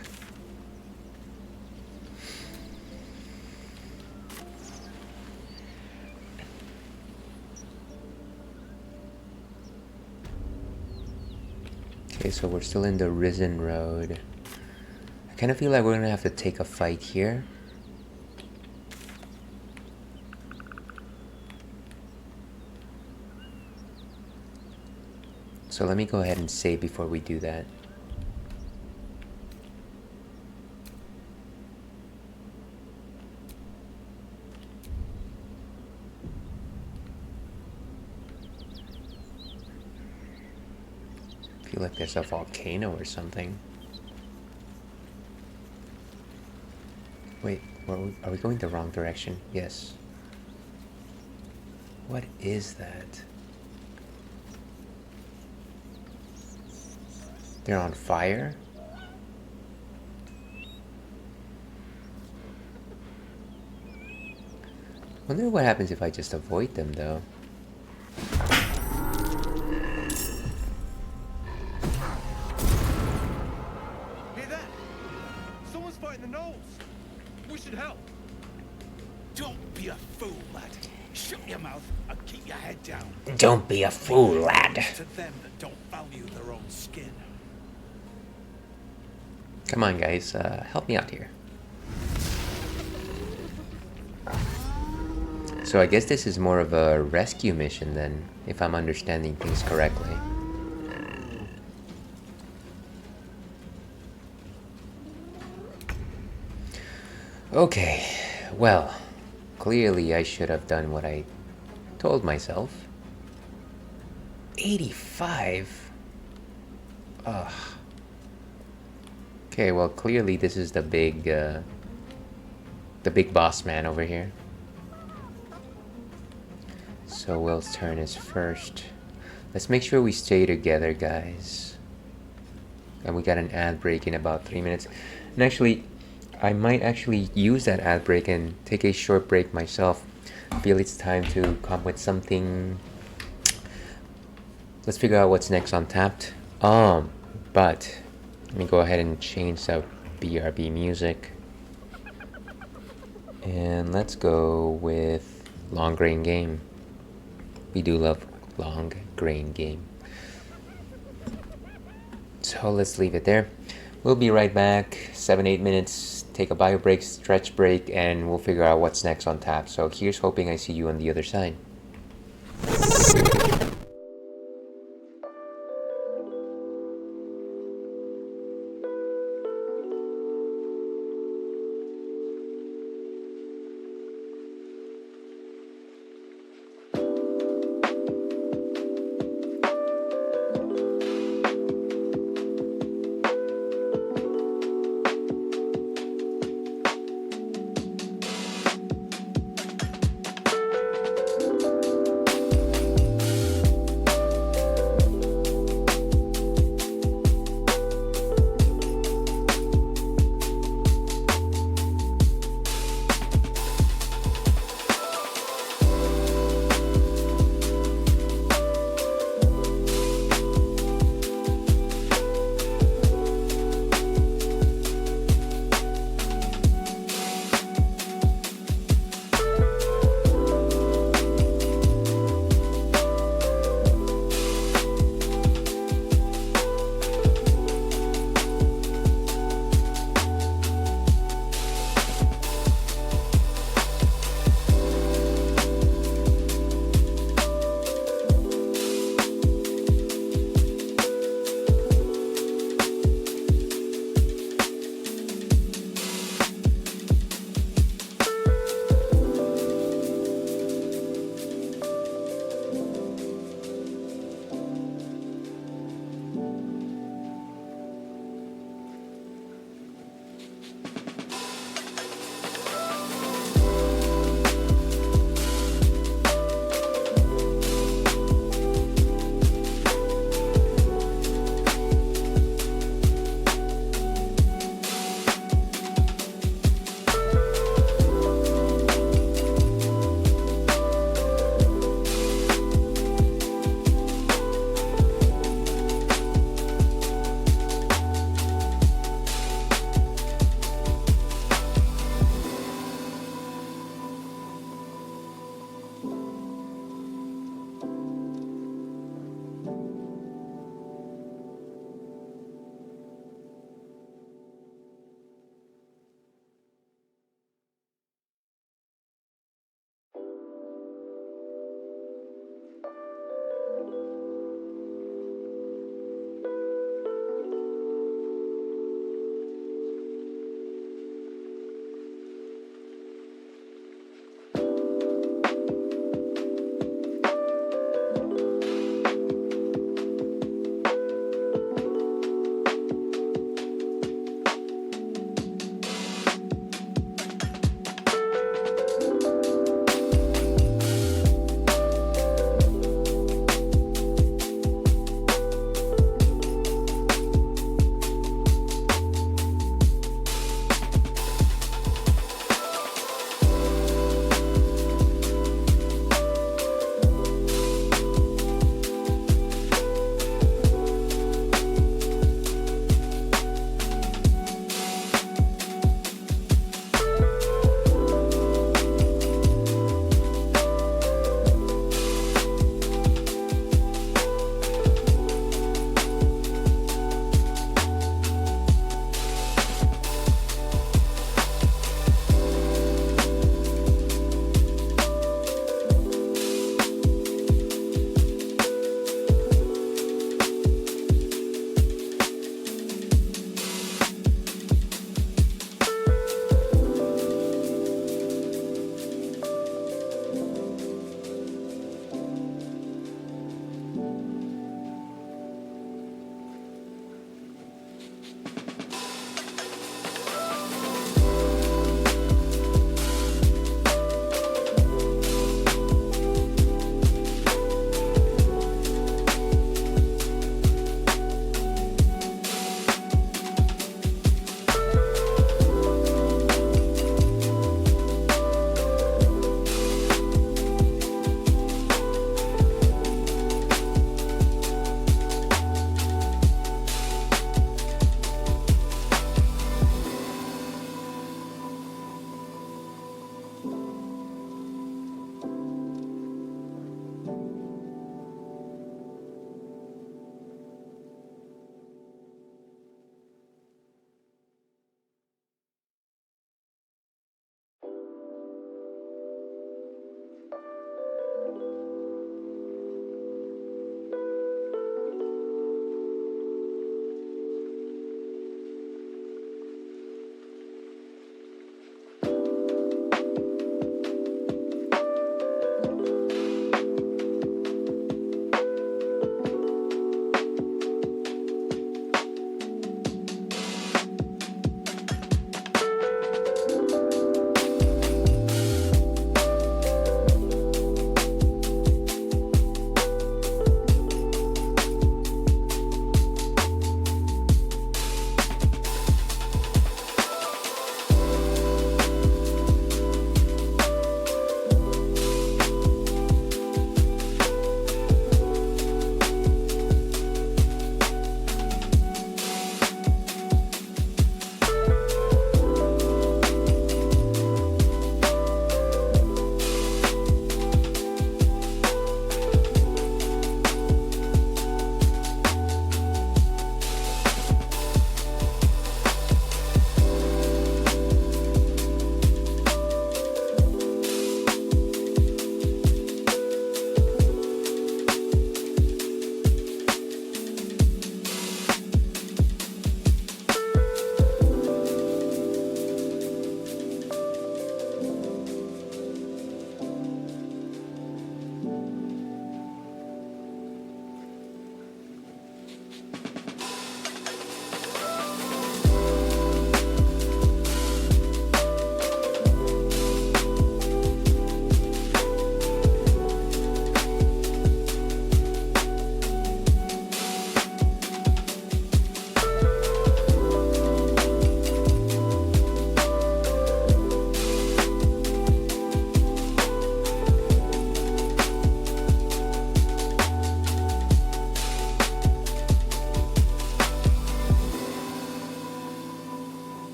Okay, so we're still in the Risen Road. I kind of feel like we're gonna have to take a fight here. So let me go ahead and save before we do that. I feel like there's a volcano or something. Wait, are we going the wrong direction? Yes. What is that? They're on fire? Wonder what happens if I just avoid them though. Hear that? Someone's fighting the gnolls. We should help. Don't be a fool, lad. Shut your mouth and keep your head down. Don't be a fool, lad. To them that don't value their own skin. Come on, guys, help me out here. So I guess this is more of a rescue mission then, if I'm understanding things correctly. Okay, well, clearly I should have done what I told myself. 85? Ugh. Okay, well, clearly this is the big boss man over here. So Will's turn is first. Let's make sure we stay together, guys. And we got an ad break in about 3 minutes. And actually, I might actually use that ad break and take a short break myself. I feel it's time to come with something. Let's figure out what's next on Tapped. But let me go ahead and change the BRB music. And let's go with Long Grain Game. We do love Long Grain Game. So let's leave it there. We'll be right back. 7-8 minutes. Take a bio break, stretch break, and we'll figure out what's next on tap. So here's hoping I see you on the other side.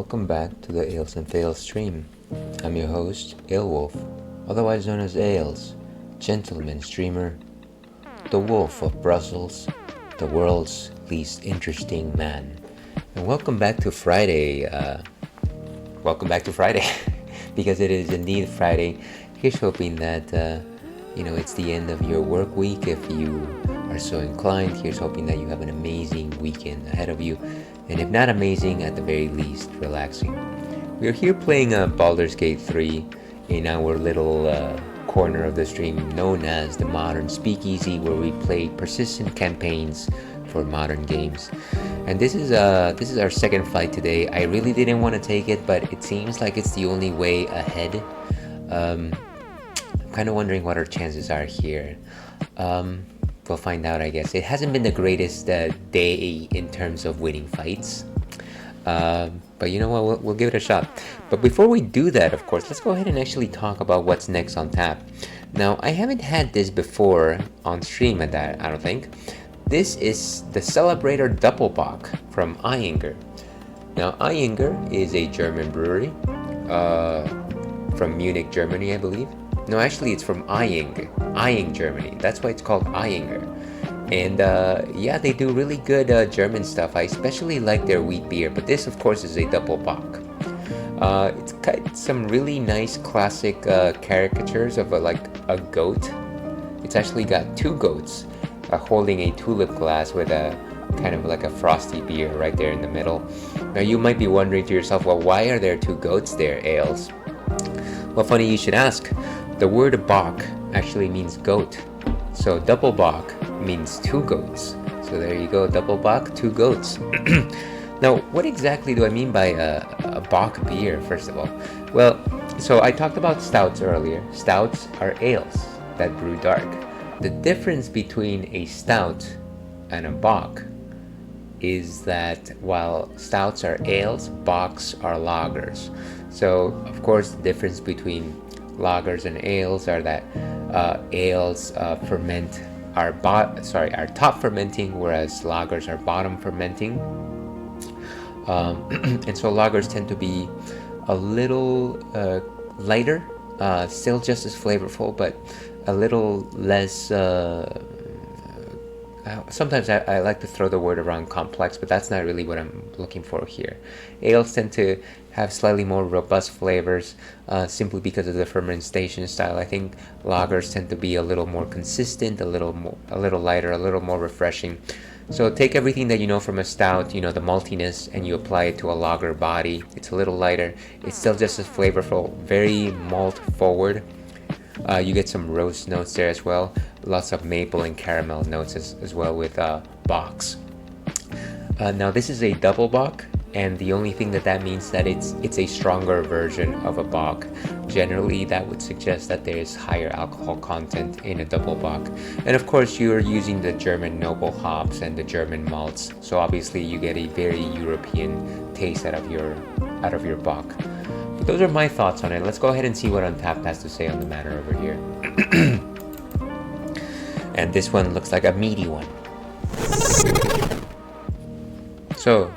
Welcome back to the Ales and Fails stream. I'm your host, Alewolf, otherwise known as Ales, gentleman streamer, the Wolf of Brussels, the world's least interesting man. And welcome back to Friday. Because it is indeed Friday. Here's hoping that it's the end of your work week if you are so inclined. Here's hoping that you have an amazing weekend ahead of you, and if not amazing, at the very least relaxing. We are here playing Baldur's Gate 3 in our little corner of the stream known as the Modern Speakeasy, where we play persistent campaigns for modern games. And this is our second fight today. I really didn't want to take it, but it seems like it's the only way ahead. I'm kind of wondering what our chances are here. We'll find out, I guess. It hasn't been the greatest day in terms of winning fights. But you know what, we'll give it a shot. But before we do that, of course, let's go ahead and actually talk about what's next on tap. Now, I haven't had this before on stream at that, I don't think. This is the Celebrator Doppelbock from Eyinger. Now, Eyinger is a German brewery from Munich, Germany, I believe. No, actually, it's from Eying, Germany. That's why it's called Eyinger. And yeah, they do really good German stuff. I especially like their wheat beer, but this, of course, is a Doppelbock. It's got some really nice classic caricatures of a goat. It's actually got two goats holding a tulip glass with a kind of like a frosty beer right there in the middle. Now you might be wondering to yourself, well, why are there two goats there, Ales? Well, funny you should ask. The word bock actually means goat. So Doppelbock means two goats. So there you go, Doppelbock, two goats. Now, what exactly do I mean by a bock beer, first of all? Well, so I talked about stouts earlier. Stouts are ales that brew dark. The difference between a stout and a bock is that while stouts are ales, bocks are lagers. So, of course, the difference between lagers and ales are that ales ferment are top fermenting, whereas lagers are bottom fermenting. And so lagers tend to be a little lighter, still just as flavorful, but a little less. Sometimes I like to throw the word around complex, but that's not really what I'm looking for here. Ales tend to have slightly more robust flavors simply because of the fermentation style. I think lagers tend to be a little more consistent, a little lighter, a little more refreshing. So take everything that you know from a stout, the maltiness, and you apply it to a lager body. It's a little lighter. It's still just as flavorful, very malt forward. You get some roast notes there as well. Lots of maple and caramel notes as well with bocks. Now this is a double bock, and the only thing that means that it's a stronger version of a bock. Generally, that would suggest that there is higher alcohol content in a double bock. And of course, you're using the German noble hops and the German malts, so obviously you get a very European taste out of your bock. But those are my thoughts on it. Let's go ahead and see what Untapped has to say on the matter over here. And this one looks like a meaty one. So,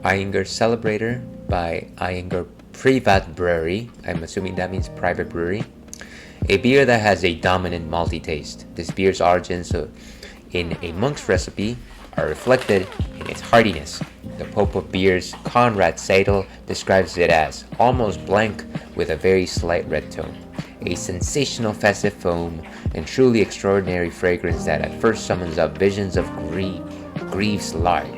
Eyinger Celebrator by Eyinger Privat Brewery. I'm assuming that means private brewery. A beer that has a dominant malty taste. This beer's origins in a monk's recipe are reflected in its heartiness. The Pope of Beers, Conrad Seidel, describes it as almost blank with a very slight red tone. A sensational festive foam and truly extraordinary fragrance that at first summons up visions of Greaves lard.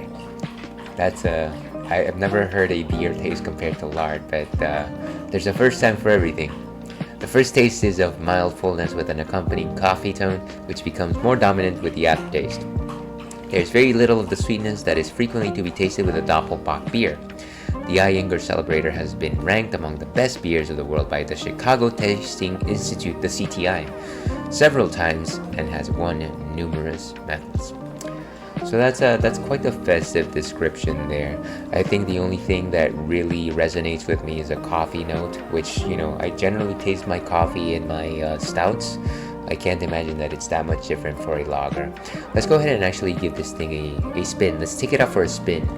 I've never heard a beer taste compared to lard, but there's a first time for everything. The first taste is of mild fullness with an accompanying coffee tone, which becomes more dominant with the aftertaste. There's very little of the sweetness that is frequently to be tasted with a Doppelbock beer. The Eyinger Celebrator has been ranked among the best beers of the world by the Chicago Tasting Institute, the CTI, several times and has won numerous medals. So that's quite a festive description there. I think the only thing that really resonates with me is a coffee note, which, I generally taste my coffee in my stouts. I can't imagine that it's that much different for a lager. Let's go ahead and actually give this thing a spin. Let's take it out for a spin.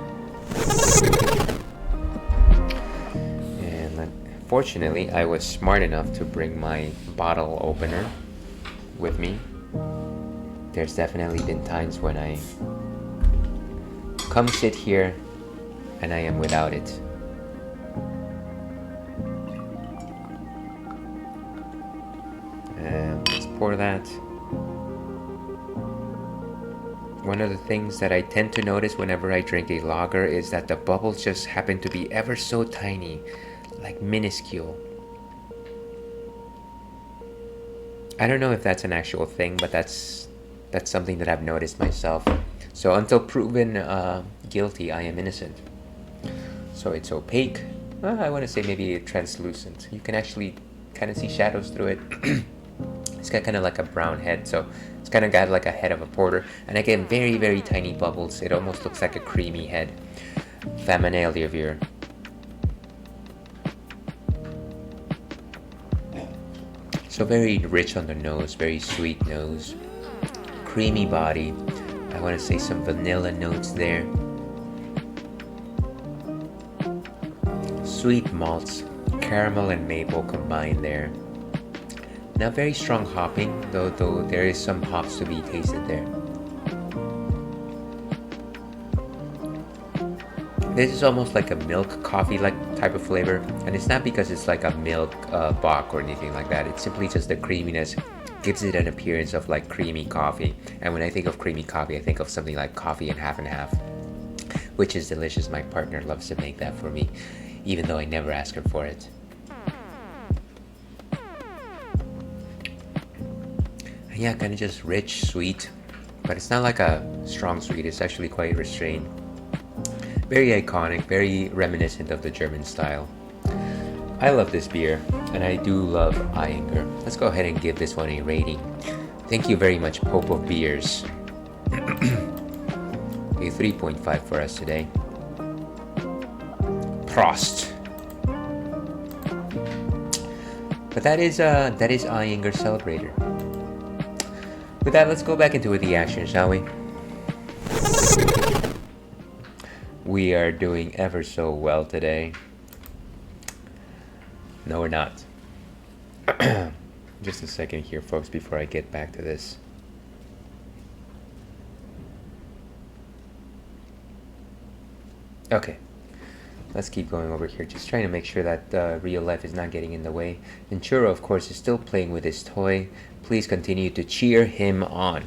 Fortunately, I was smart enough to bring my bottle opener with me. There's definitely been times when I come sit here and I am without it. And let's pour that. One of the things that I tend to notice whenever I drink a lager is that the bubbles just happen to be ever so tiny, like minuscule. I don't know if that's an actual thing, but that's something that I've noticed myself. So until proven guilty, I am innocent. So it's opaque. Well, I want to say maybe translucent. You can actually kind of see shadows through it. It's got kind of like a brown head, so it's kind of got like a head of a porter. And again, very, very tiny bubbles. It almost looks like a creamy head. Familiar. So very rich on the nose, very sweet nose. Creamy body. I want to say some vanilla notes there. Sweet malts, caramel and maple combined there. Now very strong hopping, though there is some hops to be tasted there. This is almost like a milk coffee like type of flavor, and it's not because it's like a milk bock or anything like that. It's simply just the creaminess gives it an appearance of like creamy coffee. And when I think of creamy coffee, I think of something like coffee and half, which is delicious. My partner loves to make that for me, even though I never ask her for it. And yeah, kind of just rich, sweet, but it's not like a strong sweet. It's actually quite restrained. Very iconic, very reminiscent of the German style. I love this beer, and I do love Eyinger. Let's go ahead and give this one a rating. Thank you very much, Pope of Beers. A 3.5 for us today. Prost. But that is Eyinger Celebrator. With that, let's go back into the action, shall we? We are doing ever so well today. No, we're not. Just a second here, folks, before I get back to this. Okay. Let's keep going over here. Just trying to make sure that real life is not getting in the way. And Churro, of course, is still playing with his toy. Please continue to cheer him on.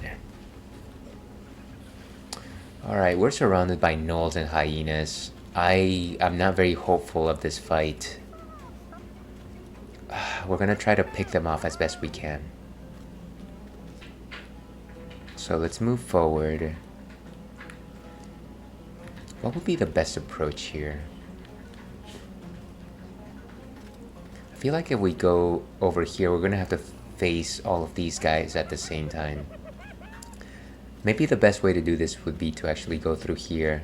Alright, we're surrounded by gnolls and hyenas. I'm not very hopeful of this fight. We're gonna try to pick them off as best we can. So let's move forward. What would be the best approach here? I feel like if we go over here, we're gonna have to face all of these guys at the same time. Maybe the best way to do this would be to actually go through here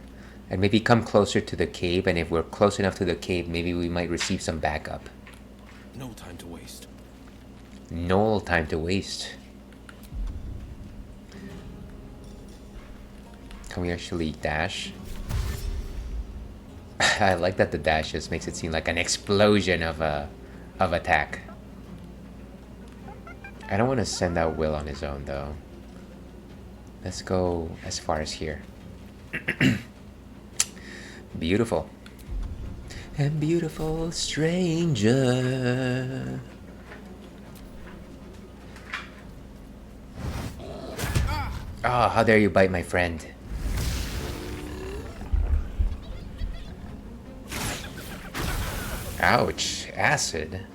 and maybe come closer to the cave, and if we're close enough to the cave, maybe we might receive some backup. No time to waste. No time to waste. Can we actually dash? I like that the dash just makes it seem like an explosion of attack. I don't want to send out Will on his own though. Let's go as far as here. Beautiful. And beautiful stranger. Oh, how dare you bite my friend. Ouch, acid.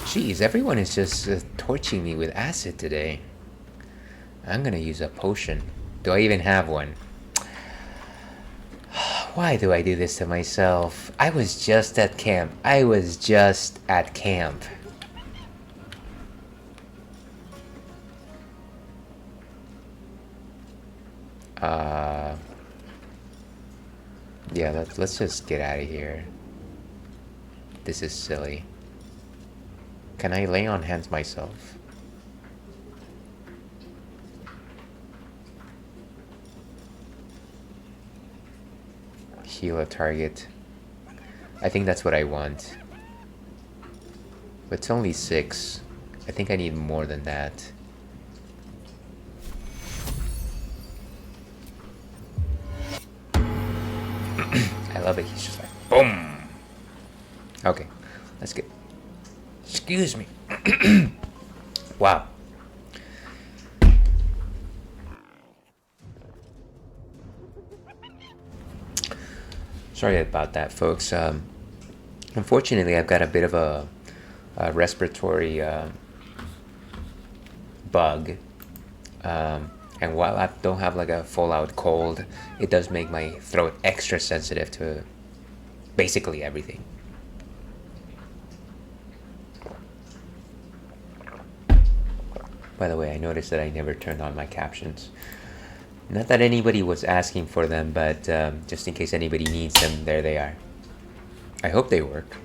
Jeez, everyone is just torching me with acid today. I'm gonna use a potion. Do I even have one? Why do I do this to myself? I was just at camp. Yeah, let's just get out of here. This is silly. Can I lay on hands myself? heal a target. I think that's what I want. But it's only 6. I think I need more than that. I love it. He's just like, boom. Okay, let's get. Excuse me. Wow. Sorry about that, folks. Unfortunately, I've got a bit of a respiratory bug. And while I don't have like a full-out cold, it does make my throat extra sensitive to basically everything. By the way, I noticed that I never turned on my captions. Not that anybody was asking for them, but just in case anybody needs them, there they are. I hope they work.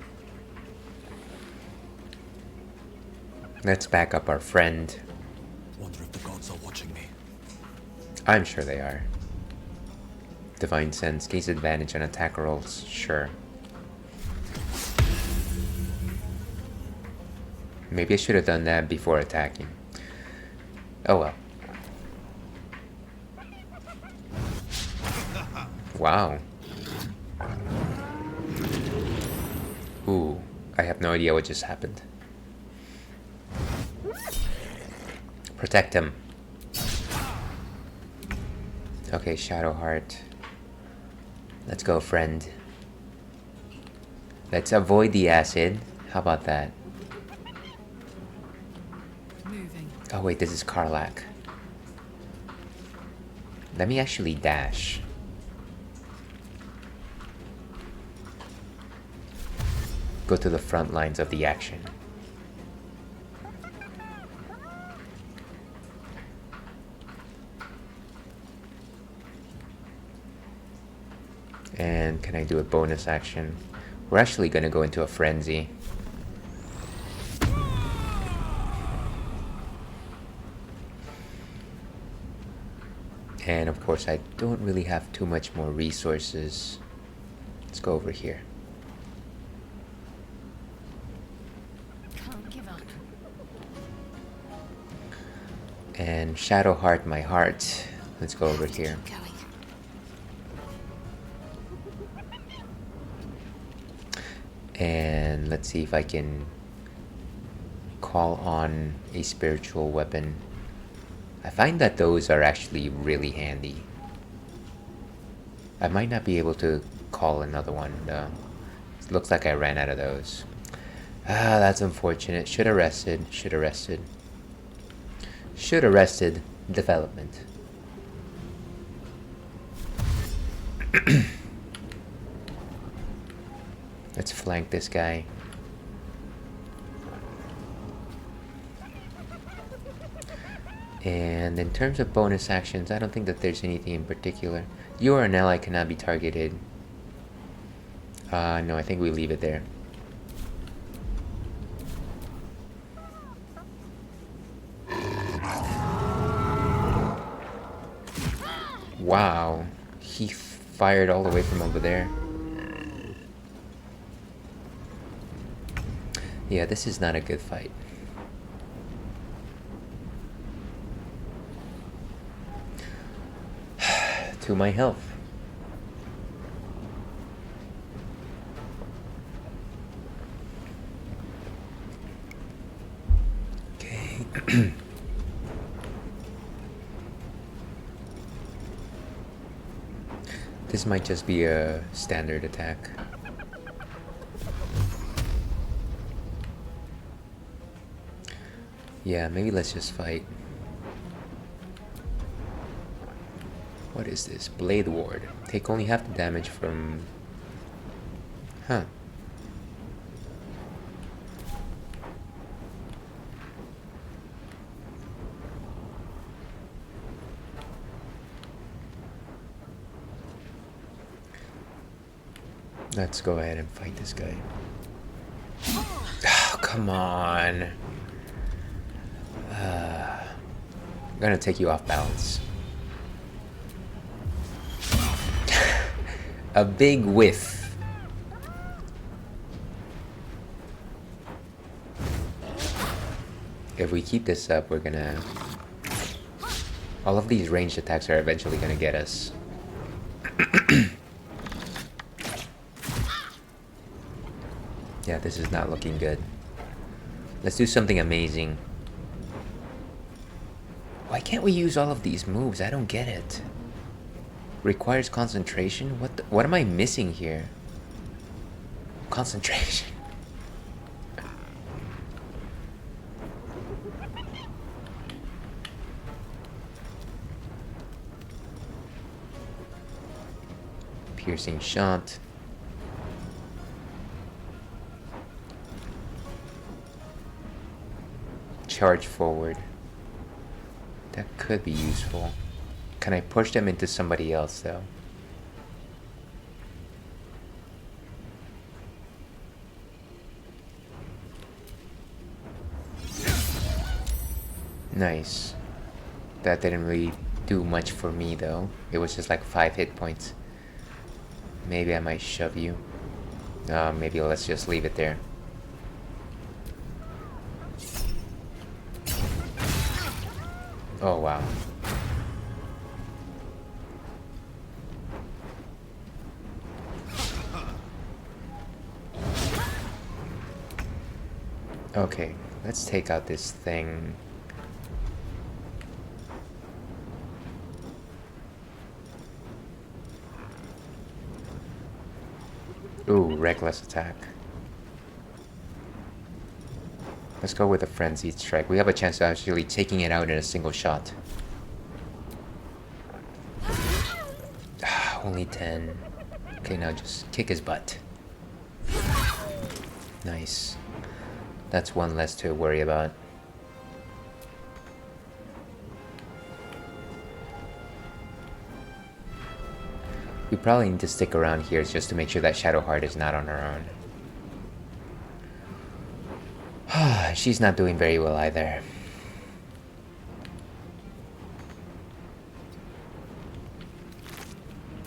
Let's back up our friend. Wonder if the gods are watching me. I'm sure they are. Divine Sense, gains advantage on attack rolls, sure. Maybe I should have done that before attacking. Oh well. Wow. Ooh, I have no idea what just happened. Protect him. Okay, Shadowheart. Let's go, friend. Let's avoid the acid. How about that? Moving. Oh wait, this is Karlak. Let me actually dash. Go to the front lines of the action. And can I do a bonus action? We're actually gonna go into a frenzy. And of course I don't really have too much more resources. Let's go over here. Can't give up. And Shadowheart my heart. Let's go over here. Keep going. And let's see if I can call on a spiritual weapon. I find that those are actually really handy. I might not be able to call another one though. It looks like I ran out of those. Ah, that's unfortunate. Should have rested. Should have rested. Should have rested development. Let's flank this guy. And in terms of bonus actions, I don't think that there's anything in particular. You or an ally cannot be targeted. No, I think we leave it there. Wow, he fired all the way from over there. Yeah, this is not a good fight. To my health. Okay. This might just be a standard attack. Yeah, maybe let's just fight. What is this? Blade Ward. Take only half the damage from... Huh. Let's go ahead and fight this guy. Oh, come on. I'm gonna take you off balance. A big whiff. If we keep this up, we're gonna... all of these ranged attacks are eventually gonna get us. Yeah, this is not looking good. Let's do something amazing. Why can't we use all of these moves? I don't get it. Requires concentration? What am I missing here? Concentration. Piercing shot. Charge forward. That could be useful. Can I push them into somebody else though? Nice. That didn't really do much for me though. It was just like 5 hit points. Maybe I might shove you. Maybe let's just leave it there. Oh wow. Okay, let's take out this thing. Ooh, reckless attack. Let's go with a frenzied strike. We have a chance of actually taking it out in a single shot. Only 10. Okay, now just kick his butt. Nice. That's one less to worry about. We probably need to stick around here just to make sure that Shadowheart is not on her own. She's not doing very well either.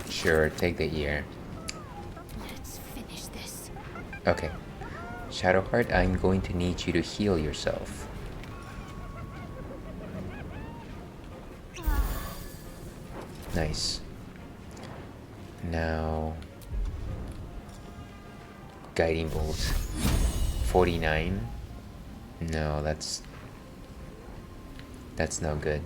Sure, take the ear. Let's finish this. Okay. Shadowheart, I'm going to need you to heal yourself. Nice. Now... Guiding Bolt. 49. No, that's no good.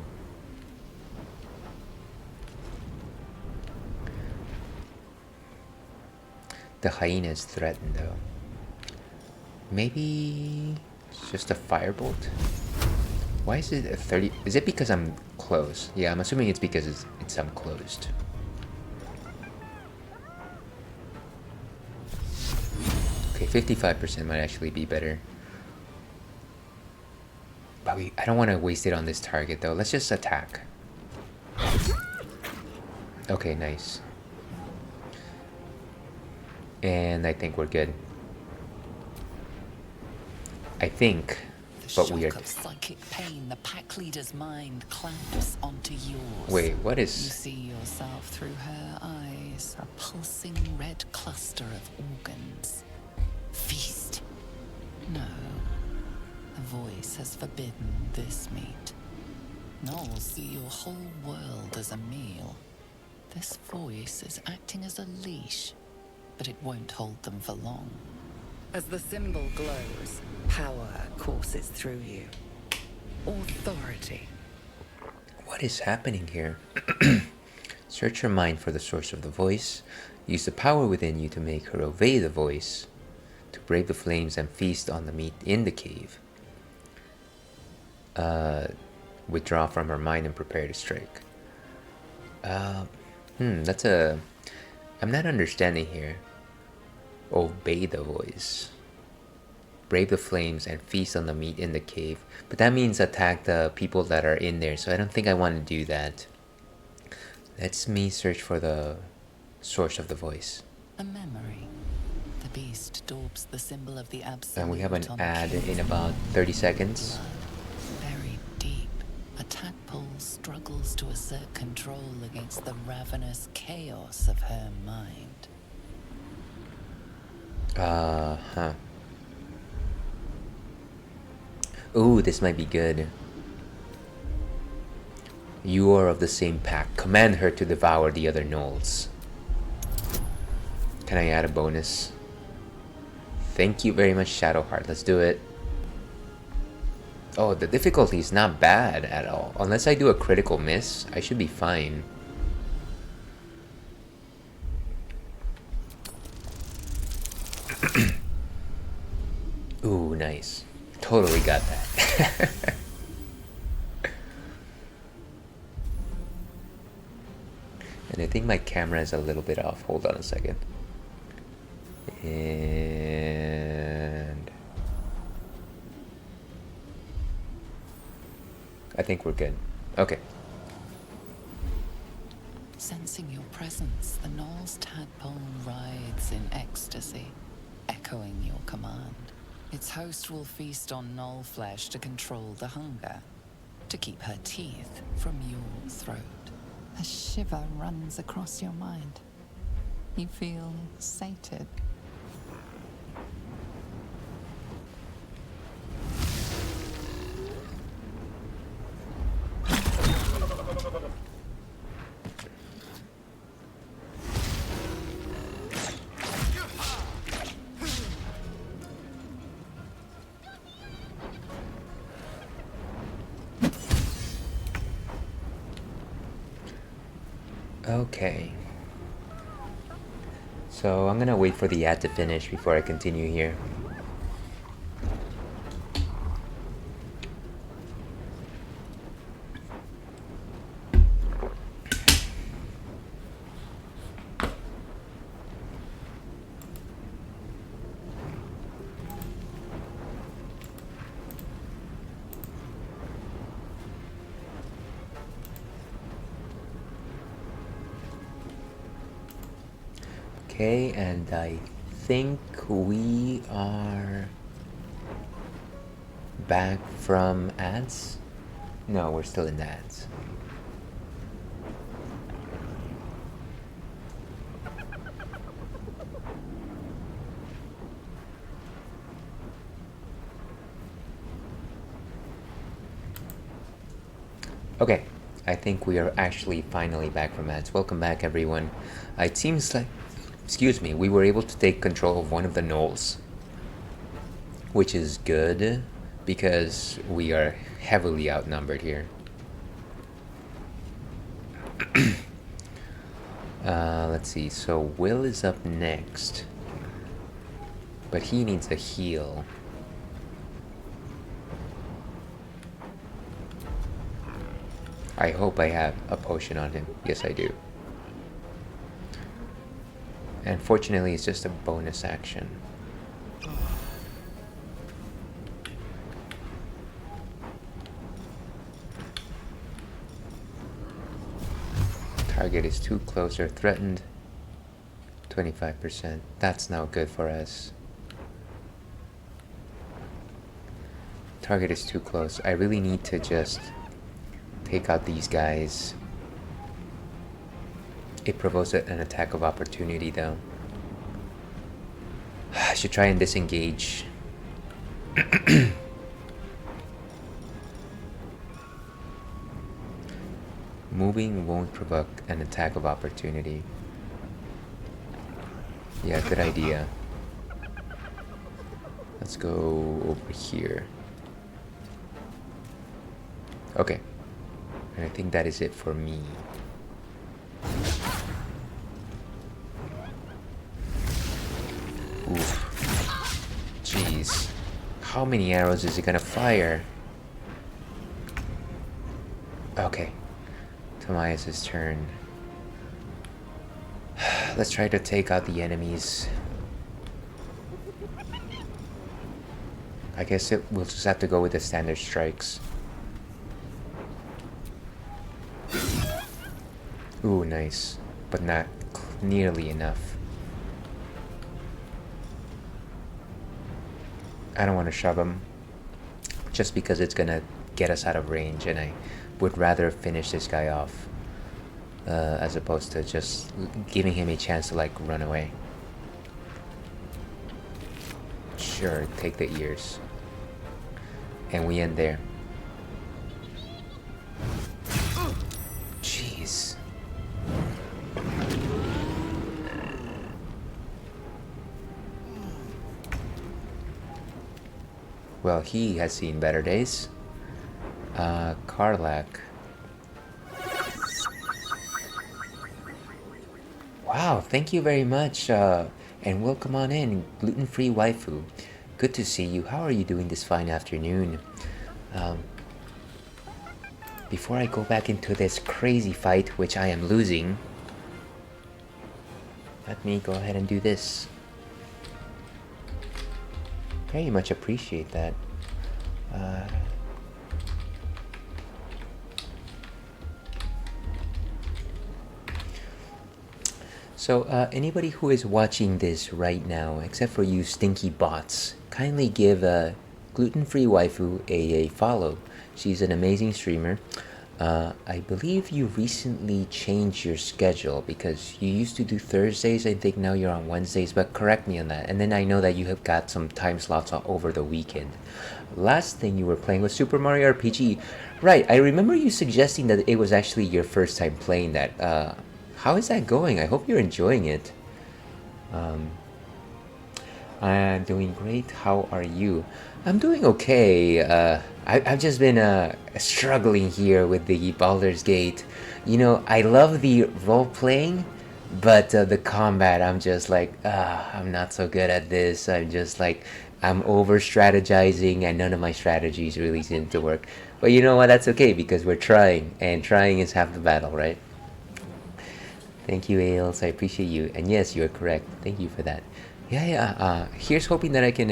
The hyena is threatened though. Maybe it's just a firebolt? Why is it a 30? Is it because I'm close? Yeah, I'm assuming it's because I'm closed. Okay, 55% might actually be better. But I don't want to waste it on this target though. Let's just attack. Okay, nice. And I think we're good. I think, but we are... The shock of psychic pain, the pack leader's mind clamps onto yours. Wait, what is... You see yourself through her eyes, a pulsing red cluster of organs. Feast. No. The voice has forbidden this meat. Gnolls see your whole world as a meal. This voice is acting as a leash, but it won't hold them for long. As the symbol glows, power courses through you. Authority. What is happening here? Search your mind for the source of the voice. Use the power within you to make her obey the voice. To brave the flames and feast on the meat in the cave. Withdraw from her mind and prepare to strike. That's a... I'm not understanding here. Obey the voice. Brave the flames and feast on the meat in the cave. But that means attack the people that are in there, so I don't think I want to do that. Let's me search for the source of the voice. A memory. The beast daubs the symbol of the absolute. And we have an ad in about 30 seconds. Buried deep, a tadpole struggles to assert control against the ravenous chaos of her mind. Uh-huh. Ooh, this might be good. You are of the same pack. Command her to devour the other gnolls. Can I add a bonus? Thank you very much, Shadowheart. Let's do it. Oh, the difficulty is not bad at all. Unless I do a critical miss, I should be fine. Ooh, nice. Totally got that. And I think my camera is a little bit off. Hold on a second. And I think we're good. Okay. Sensing your presence, the Gnoll's tadpole rides in ecstasy, echoing your command. Its host will feast on Gnoll flesh to control the hunger, to keep her teeth from your throat. A shiver runs across your mind. You feel sated. Okay. So I'm gonna wait for the ad to finish before I continue here. Okay, and I think we are back from ads. No, we're still in ads. Okay, I think we are actually finally back from ads. Welcome back, everyone. It seems like, excuse me, we were able to take control of one of the gnolls, which is good because we are heavily outnumbered here. Let's see, so Will is up next, but he needs a heal. I hope I have a potion on him. Yes, I do. Unfortunately, it's just a bonus action. Target is too close or threatened. 25%. That's now good for us. Target is too close. I really need to just take out these guys. It provokes an attack of opportunity though. I should try and disengage. Moving won't provoke an attack of opportunity. Yeah, good idea. Let's go over here. Okay. And I think that is it for me. Oof. Jeez. How many arrows is he gonna fire? Okay. Tobias's turn. Let's try to take out the enemies. I guess we'll just have to go with the standard strikes. Ooh, nice. But not nearly enough. I don't want to shove him just because it's gonna get us out of range, and I would rather finish this guy off as opposed to just giving him a chance to like run away. Sure, take the ears. And we end there. Jeez. Well, he has seen better days. Karlak. Wow, thank you very much, and welcome on in, gluten-free waifu. Good to see you. How are you doing this fine afternoon? Before I go back into this crazy fight, which I am losing, let me go ahead and do this. Very much appreciate that. So, anybody who is watching this right now, except for you stinky bots, kindly give gluten-free waifu a follow. She's an amazing streamer. I believe you recently changed your schedule because you used to do Thursdays. I think now you're on Wednesdays, but correct me on that. And then I know that you have got some time slots over the weekend. Last thing you were playing was Super Mario RPG. Right, I remember you suggesting that it was actually your first time playing that. How is that going? I hope you're enjoying it. I'm doing great. How are you? I'm doing okay. I've just been struggling here with the Baldur's Gate. You know, I love the role-playing, but the combat, I'm just like, I'm not so good at this. I'm just like, I'm over-strategizing, and none of my strategies really seem to work. But you know what? That's okay, because we're trying, and trying is half the battle, right? Thank you, Ailes. I appreciate you. And yes, you're correct. Thank you for that. Yeah. Here's hoping that I can,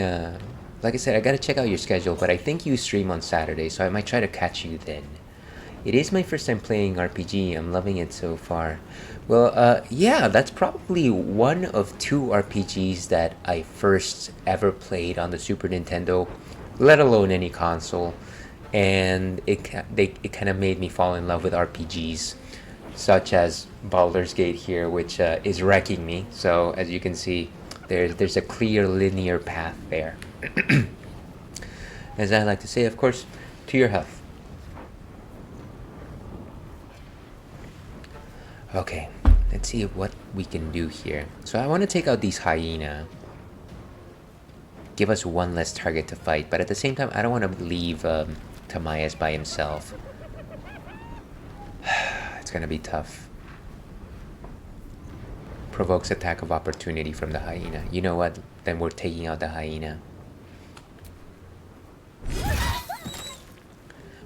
like I said, I gotta check out your schedule, but I think you stream on Saturday, so I might try to catch you then. It is my first time playing RPG. I'm loving it so far. Well, yeah, that's probably one of 2 RPGs that I first ever played on the Super Nintendo, let alone any console. And it kind of made me fall in love with RPGs, such as Baldur's Gate here, which is wrecking me. So as you can see, there's a clear linear path there. As I like to say, of course, to your health. Okay, let's see what we can do here. So I want to take out these hyena. Give us one less target to fight, but at the same time, I don't want to leave Tamias by himself. It's gonna be tough. Provokes attack of opportunity from the hyena. You know what? Then we're taking out the hyena.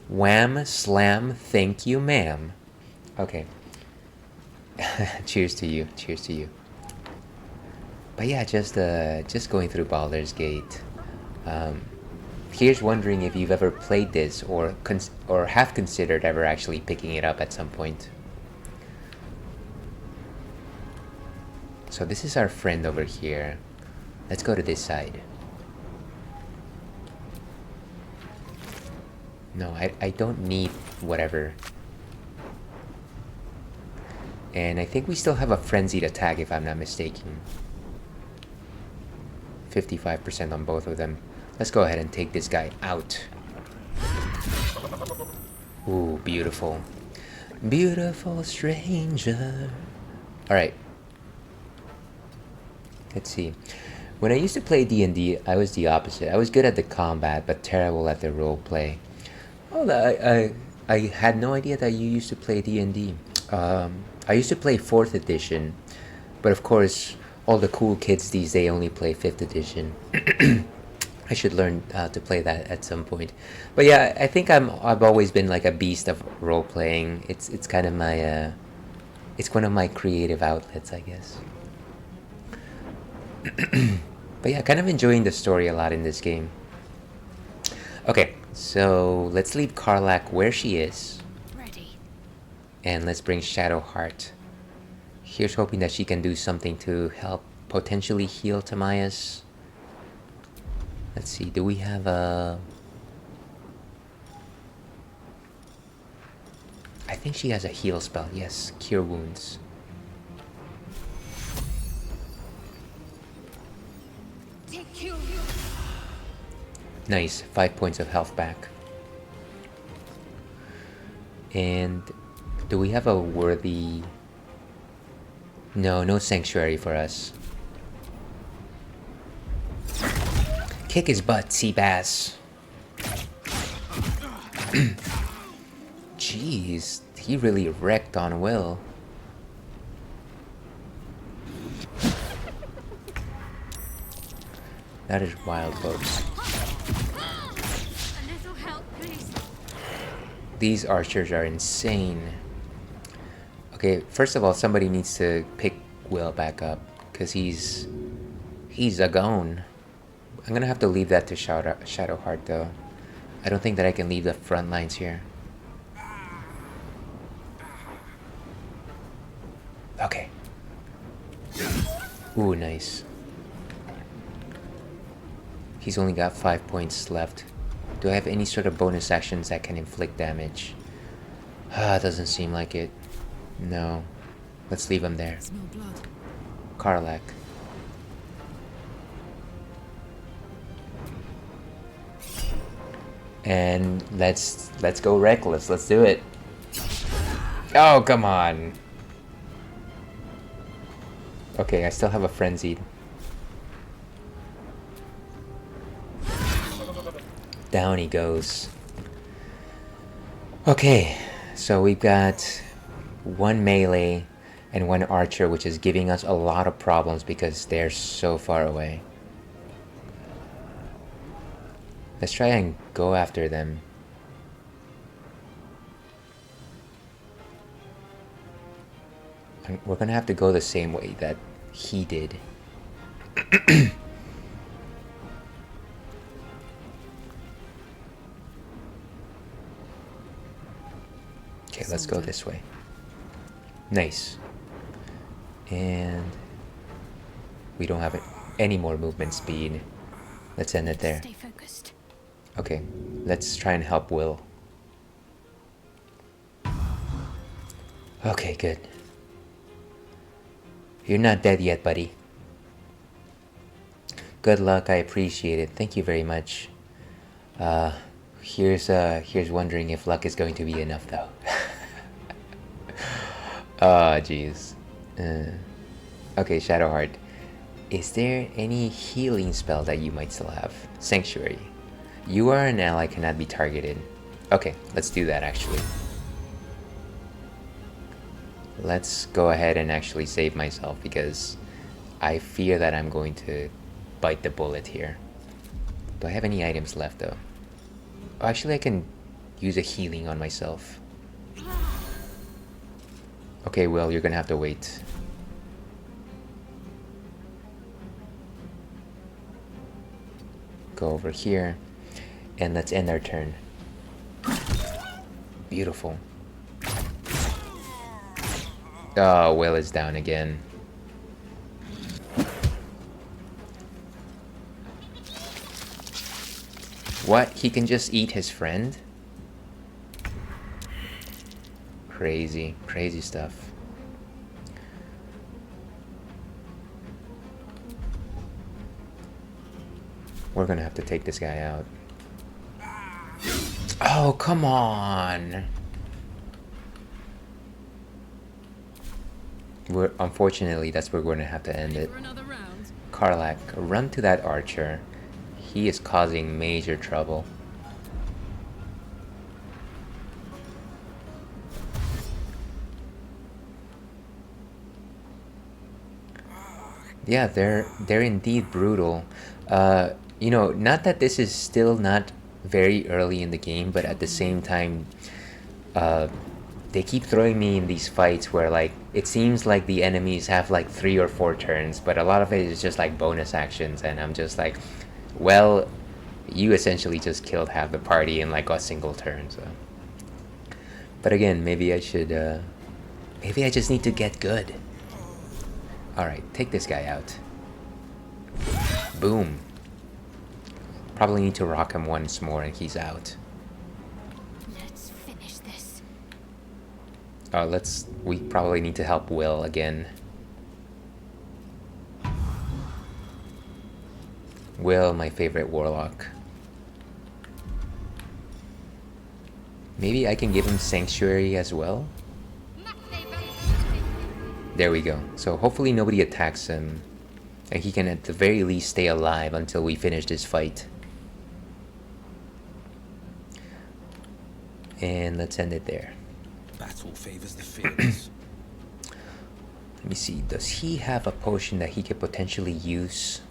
Wham, slam, thank you, ma'am. Okay. Cheers to you. Cheers to you. But yeah, just going through Baldur's Gate. Here's wondering if you've ever played this or have considered ever actually picking it up at some point. So this is our friend over here. Let's go to this side. No, I don't need whatever. And I think we still have a frenzied attack if I'm not mistaken. 55% on both of them. Let's go ahead and take this guy out. Ooh, beautiful. Beautiful stranger. Alright. Let's see. When I used to play D&D, I was the opposite. I was good at the combat, but terrible at the roleplay. Oh, I had no idea that you used to play D&D. I used to play 4th edition, but of course, all the cool kids these days only play 5th edition. I should learn to play that at some point. But yeah, I think I've always been like a beast of role playing. It's kind of my it's one of my creative outlets, I guess. But yeah, kind of enjoying the story a lot in this game. Okay, so let's leave Karlak where she is. Ready. And let's bring Shadowheart. Here's hoping that she can do something to help potentially heal Tamias. Let's see, do we have a... I think she has a heal spell. Yes, cure wounds. Nice, 5 points of health back. And do we have a worthy... No sanctuary for us. Kick his butt, sea bass. Jeez, he really wrecked on Will. That is wild, folks. A little help, please. These archers are insane. Okay, first of all, somebody needs to pick Will back up, because he's a gone. I'm gonna have to leave that to Shadowheart though. I don't think that I can leave the front lines here. Okay. Ooh, nice. He's only got 5 points left. Do I have any sort of bonus actions that can inflict damage? Doesn't seem like it. No. Let's leave him there. Smell blood. Karlak. And let's go reckless. Let's do it. Oh, come on. Okay, I still have a frenzied. Down he goes. Okay, so we've got one melee and one archer, which is giving us a lot of problems because they're so far away. Let's try and go after them. And we're gonna have to go the same way that he did. Okay, let's go this way. Nice. And we don't have any more movement speed. Let's end it there. Stay focused. Okay, let's try and help Will. Okay, good. You're not dead yet, buddy. Good luck, I appreciate it. Thank you very much. Here's wondering if luck is going to be enough, though. Oh, jeez. Okay, Shadowheart. Is there any healing spell that you might still have? Sanctuary. You are an ally, cannot be targeted. Okay, let's do that actually. Let's go ahead and actually save myself because I fear that I'm going to bite the bullet here. Do I have any items left though? Oh, actually I can use a healing on myself. Okay, Will, you're gonna have to wait. Go over here and let's end our turn. Beautiful. Oh, Will is down again. What? He can just eat his friend? Crazy, crazy stuff. We're gonna have to take this guy out. Oh, come on! Unfortunately, that's where we're gonna have to end it. Karlak, run to that archer. He is causing major trouble. Yeah, they're indeed brutal. You know, not that this is still not very early in the game, but at the same time, they keep throwing me in these fights where like it seems like the enemies have like 3 or 4 turns, but a lot of it is just like bonus actions, and I'm just like, well, you essentially just killed half the party in like a single turn. So, but again, maybe I should, maybe I just need to get good. All right, take this guy out. Boom. Probably need to rock him once more and he's out. Let's finish this. We probably need to help Will again. Will, my favorite warlock. Maybe I can give him Sanctuary as well? There we go. So hopefully nobody attacks him. And he can at the very least stay alive until we finish this fight. And let's end it there. Battle favors the fearless. Let me see. Does he have a potion that he could potentially use?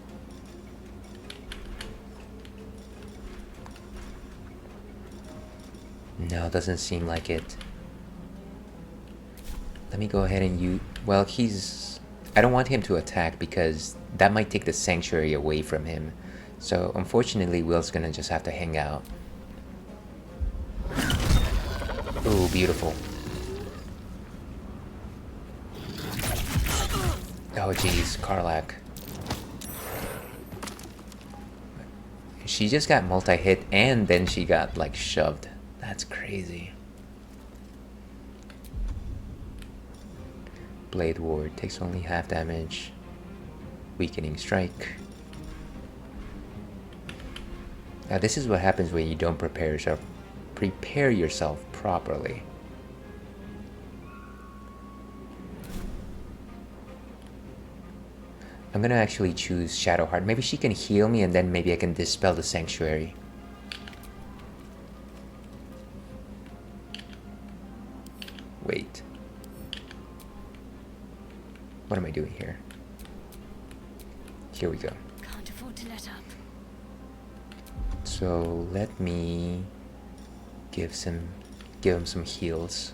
No, doesn't seem like it. Let me go ahead and use... Well, I don't want him to attack because that might take the Sanctuary away from him. So, unfortunately, Will's gonna just have to hang out. Ooh, beautiful. Oh, jeez, Karlak. She just got multi-hit and then she got, like, shoved. That's crazy. Blade Ward takes only half damage. Weakening Strike. Now this is what happens when you don't prepare yourself properly. I'm gonna actually choose Shadowheart. Maybe she can heal me and then maybe I can dispel the Sanctuary. Wait. What am I doing here? Here we go. Can't afford to let up. So let me give him some heals.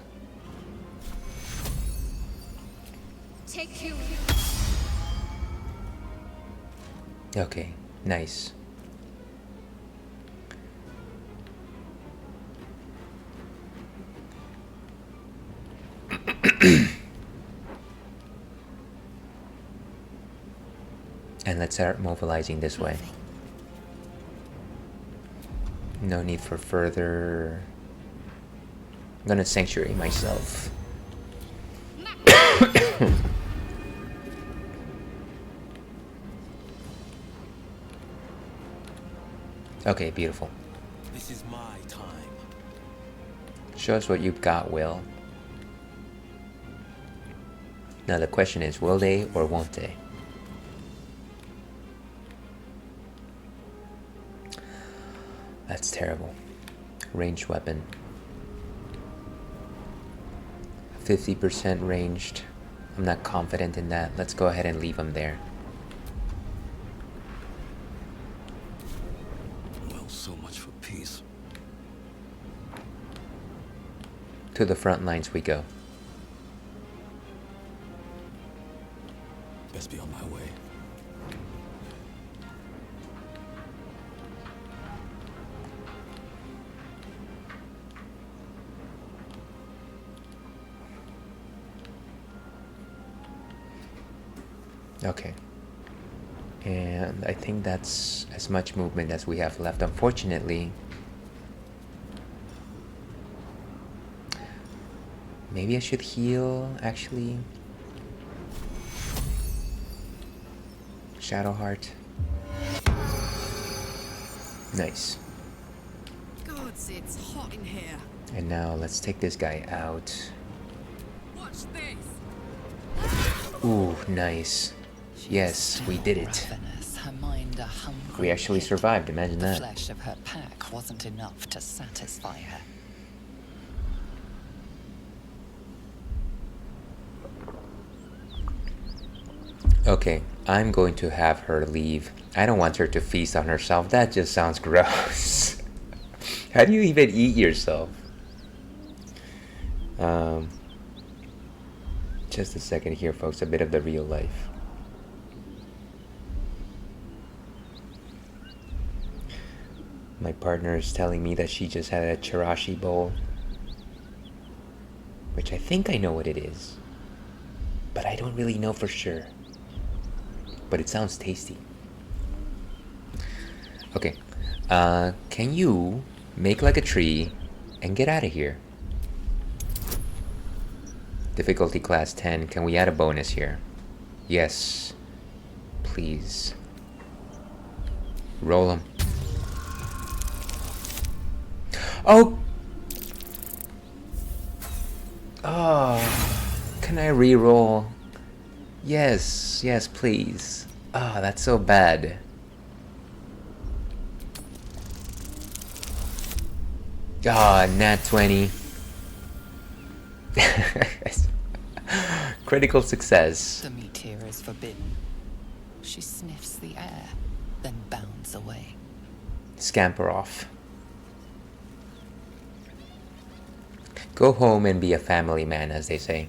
Take you. Okay, nice. And let's start mobilizing this way. No need for further... I'm gonna Sanctuary myself. Okay, beautiful. This is my time. Show us what you've got, Will. Now the question is, will they or won't they? That's terrible. Ranged weapon. 50% ranged. I'm not confident in that. Let's go ahead and leave him there. Well, so much for peace. To the front lines we go. Best be on my way. Okay. And I think that's as much movement as we have left. Unfortunately, maybe I should heal, actually. Shadowheart. Nice. Gods, it's hot in here. And now let's take this guy out. Watch this. Ooh, nice. Yes, we did it. Ravenous, her mind a hungry We actually pig. survived, imagine The that. flesh of her pack wasn't enough to satisfy her. Okay, I'm going to have her leave. I don't want her to feast on herself. That just sounds gross. How do you even eat yourself? Just a second here, folks. A bit of the real life. My partner is telling me that she just had a chirashi bowl, which I think I know what it is, but I don't really know for sure. But it sounds tasty. Okay, can you make like a tree and get out of here? Difficulty class 10. Can we add a bonus here? Yes. Please. Roll them. Oh! Oh. Can I re-roll? Yes. Yes, please. Ah, that's so bad. Ah, nat 20. Critical success. The meteor is forbidden. She sniffs the air, then bounds away. Scamper off. Go home and be a family man, as they say.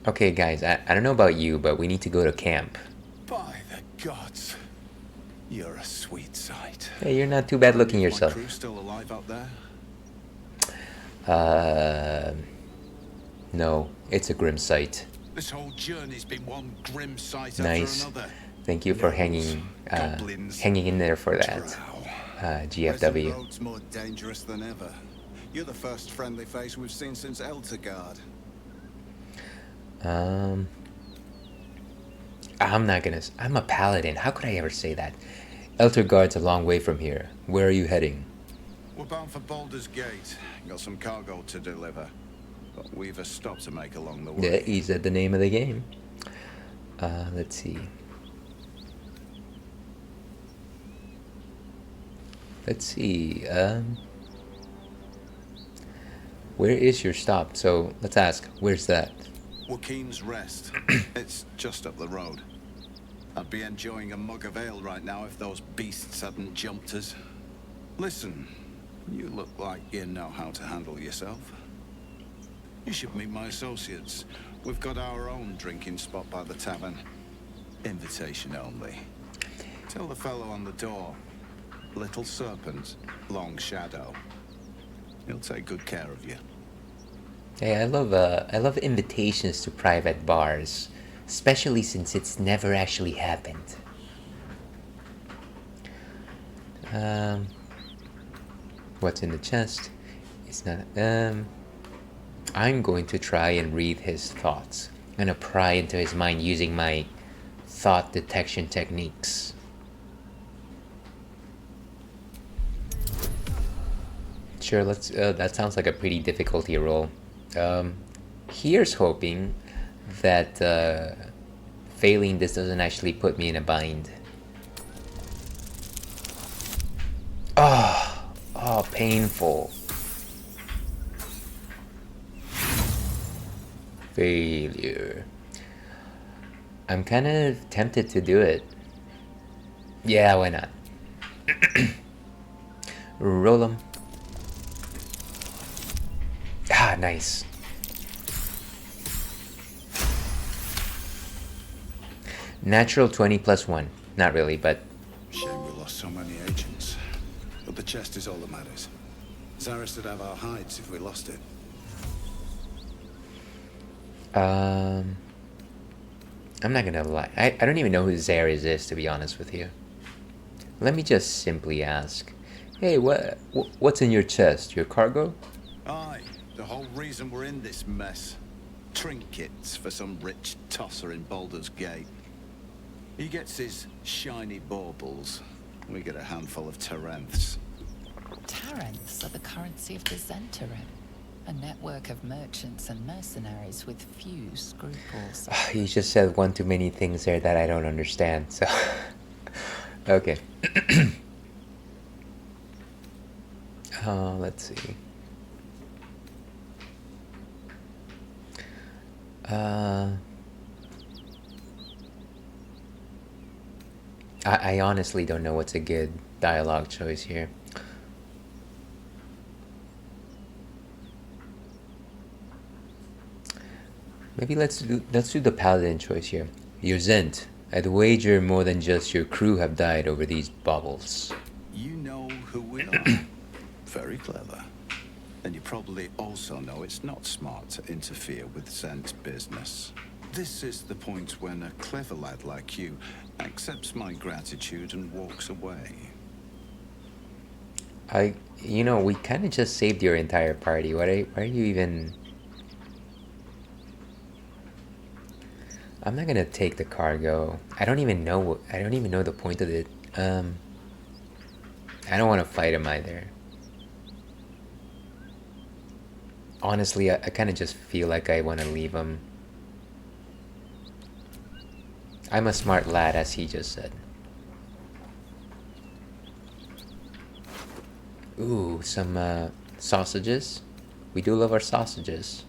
Okay, guys, I don't know about you, but we need to go to camp. By the gods, you're a sweet sight. Hey, you're not too bad looking yourself. My crew still alive out there? No, it's a grim sight. This whole journey's been one grim sight Nice. after another. Thank you for hanging in there for that, GFW. Present road's more dangerous than ever. You're the first friendly face we've seen since Eltergard. I'm a paladin. How could I ever say that? Eltergard's a long way from here. Where are you heading? We're bound for Baldur's Gate. Got some cargo to deliver. But we've a stop to make along the way. Yeah, he said the name of the game. Let's see. Where is your stop? So let's ask, where's that? Joaquin's Rest. It's just up the road. I'd be enjoying a mug of ale right now if those beasts hadn't jumped us. Listen, you look like you know how to handle yourself. You should meet my associates. We've got our own drinking spot by the tavern. Invitation only. Tell the fellow on the door. Little Serpent, Long Shadow. He'll take good care of you. Hey, I love invitations to private bars, especially since it's never actually happened. What's in the chest? It's not. I'm going to try and read his thoughts. I'm gonna pry into his mind using my thought detection techniques. Sure, let's. That sounds like a pretty difficulty roll. Here's hoping that failing this doesn't actually put me in a bind. Oh, painful. Failure. I'm kind of tempted to do it. Yeah, why not? Roll them. Ah, nice. Natural 20 plus 1. Not really, but... Shame we lost so many agents. But the chest is all that matters. Zaris would have our hides if we lost it. I'm not gonna lie. I don't even know who Zaris is, to be honest with you. Let me just simply ask. Hey, what's in your chest? Your cargo? Aye. The whole reason we're in this mess. Trinkets for some rich tosser in Baldur's Gate. He gets his shiny baubles. We get a handful of Tarenths. Tarenths are the currency of the Zentarim, a network of merchants and mercenaries with few scruples. You just said one too many things there that I don't understand, so... Okay. Let's see. I honestly don't know what's a good dialogue choice here. Maybe let's do the paladin choice here. You're Zent. I'd wager more than just your crew have died over these baubles. You know who we are. Very clever. And you probably also know it's not smart to interfere with Zent's business. This is the point when a clever lad like you accepts my gratitude and walks away. We kind of just saved your entire party. Why are you even I'm not gonna take the cargo. I don't even know the point of it. I don't want to fight him either. Honestly, I kind of just feel like I want to leave him. I'm a smart lad, as he just said. Ooh, some sausages. We do love our sausages.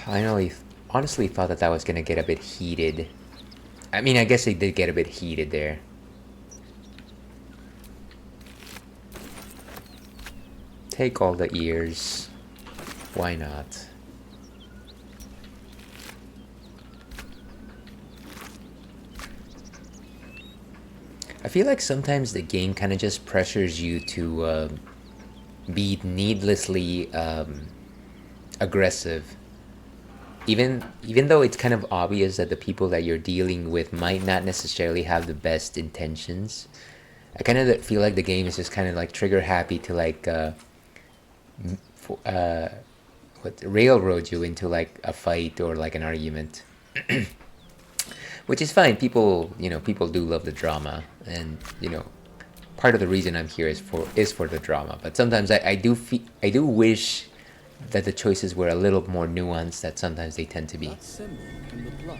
I honestly thought that was gonna get a bit heated. I mean, I guess it did get a bit heated there. Take all the ears. Why not? I feel like sometimes the game kind of just pressures you to be needlessly aggressive. Even though it's kind of obvious that the people that you're dealing with might not necessarily have the best intentions, I kind of feel like the game is just kind of like trigger happy to like railroad you into like a fight or like an argument. Which is fine. People do love the drama, and part of the reason I'm here is for the drama. But sometimes I do wish that the choices were a little more nuanced that sometimes they tend to be. That symbol in the blood.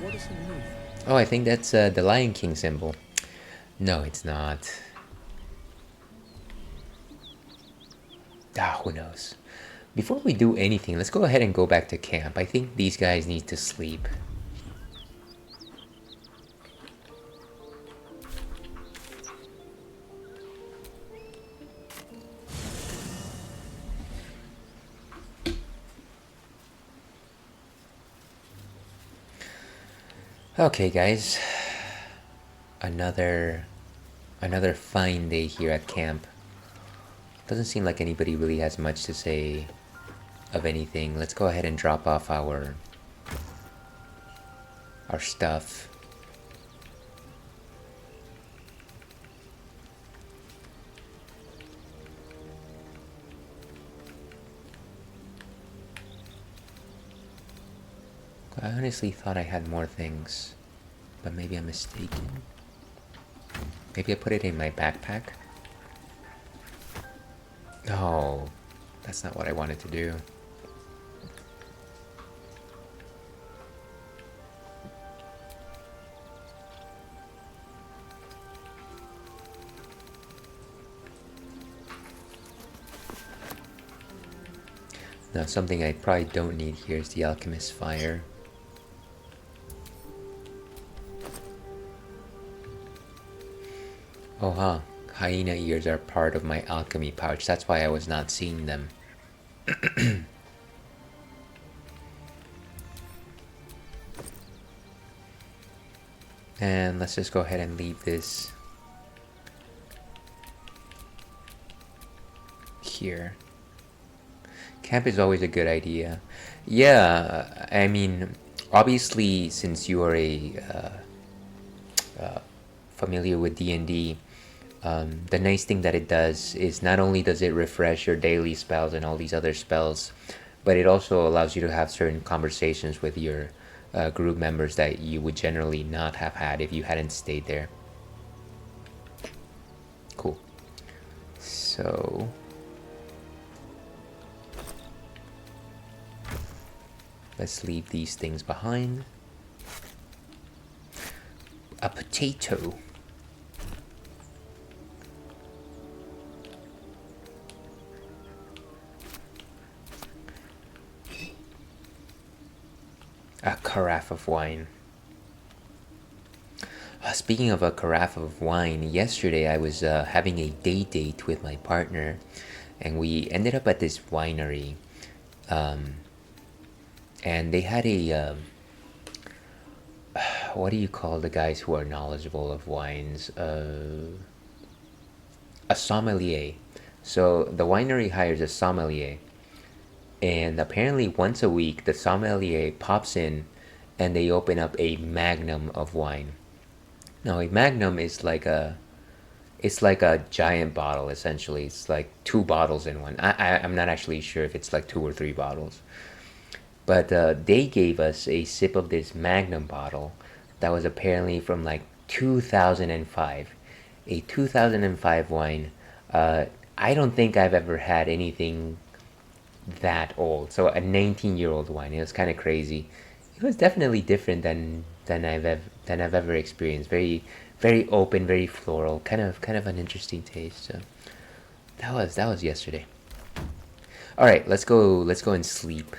What does it mean? Oh, I think that's the Lion King symbol. No, it's not. Who knows? Before we do anything, let's go ahead and go back to camp. I think these guys need to sleep. Okay, guys, another fine day here at camp. Doesn't seem like anybody really has much to say of anything. Let's go ahead and drop off our stuff. I honestly thought I had more things, but maybe I'm mistaken. Maybe I put it in my backpack? No, that's not what I wanted to do. Now, something I probably don't need here is the Alchemist's Fire. Oh, huh. Hyena ears are part of my alchemy pouch. That's why I was not seeing them. And let's just go ahead and leave this here. Camp is always a good idea. Yeah, I mean, obviously, since you are familiar with D&D, the nice thing that it does is not only does it refresh your daily spells and all these other spells, but it also allows you to have certain conversations with your group members that you would generally not have had if you hadn't stayed there. Cool. So let's leave these things behind. A potato. A carafe of wine. Speaking of a carafe of wine, yesterday I was having a day date with my partner, and we ended up at this winery, and they had a what do you call the guys who are knowledgeable of wines? A sommelier. So the winery hires a sommelier. And apparently once a week, the sommelier pops in and they open up a magnum of wine. Now, a magnum is like It's like a giant bottle, essentially. It's like 2 bottles in one. I'm not actually sure if it's like 2 or 3 bottles. But they gave us a sip of this Magnum bottle that was apparently from like 2005. A 2005 wine. I don't think I've ever had anything that old. So a 19-year-old wine. It was kind of crazy. It was definitely different than I've ever experienced. Very open, very floral. Kind of an interesting taste. So that was yesterday. All right, let's go and sleep.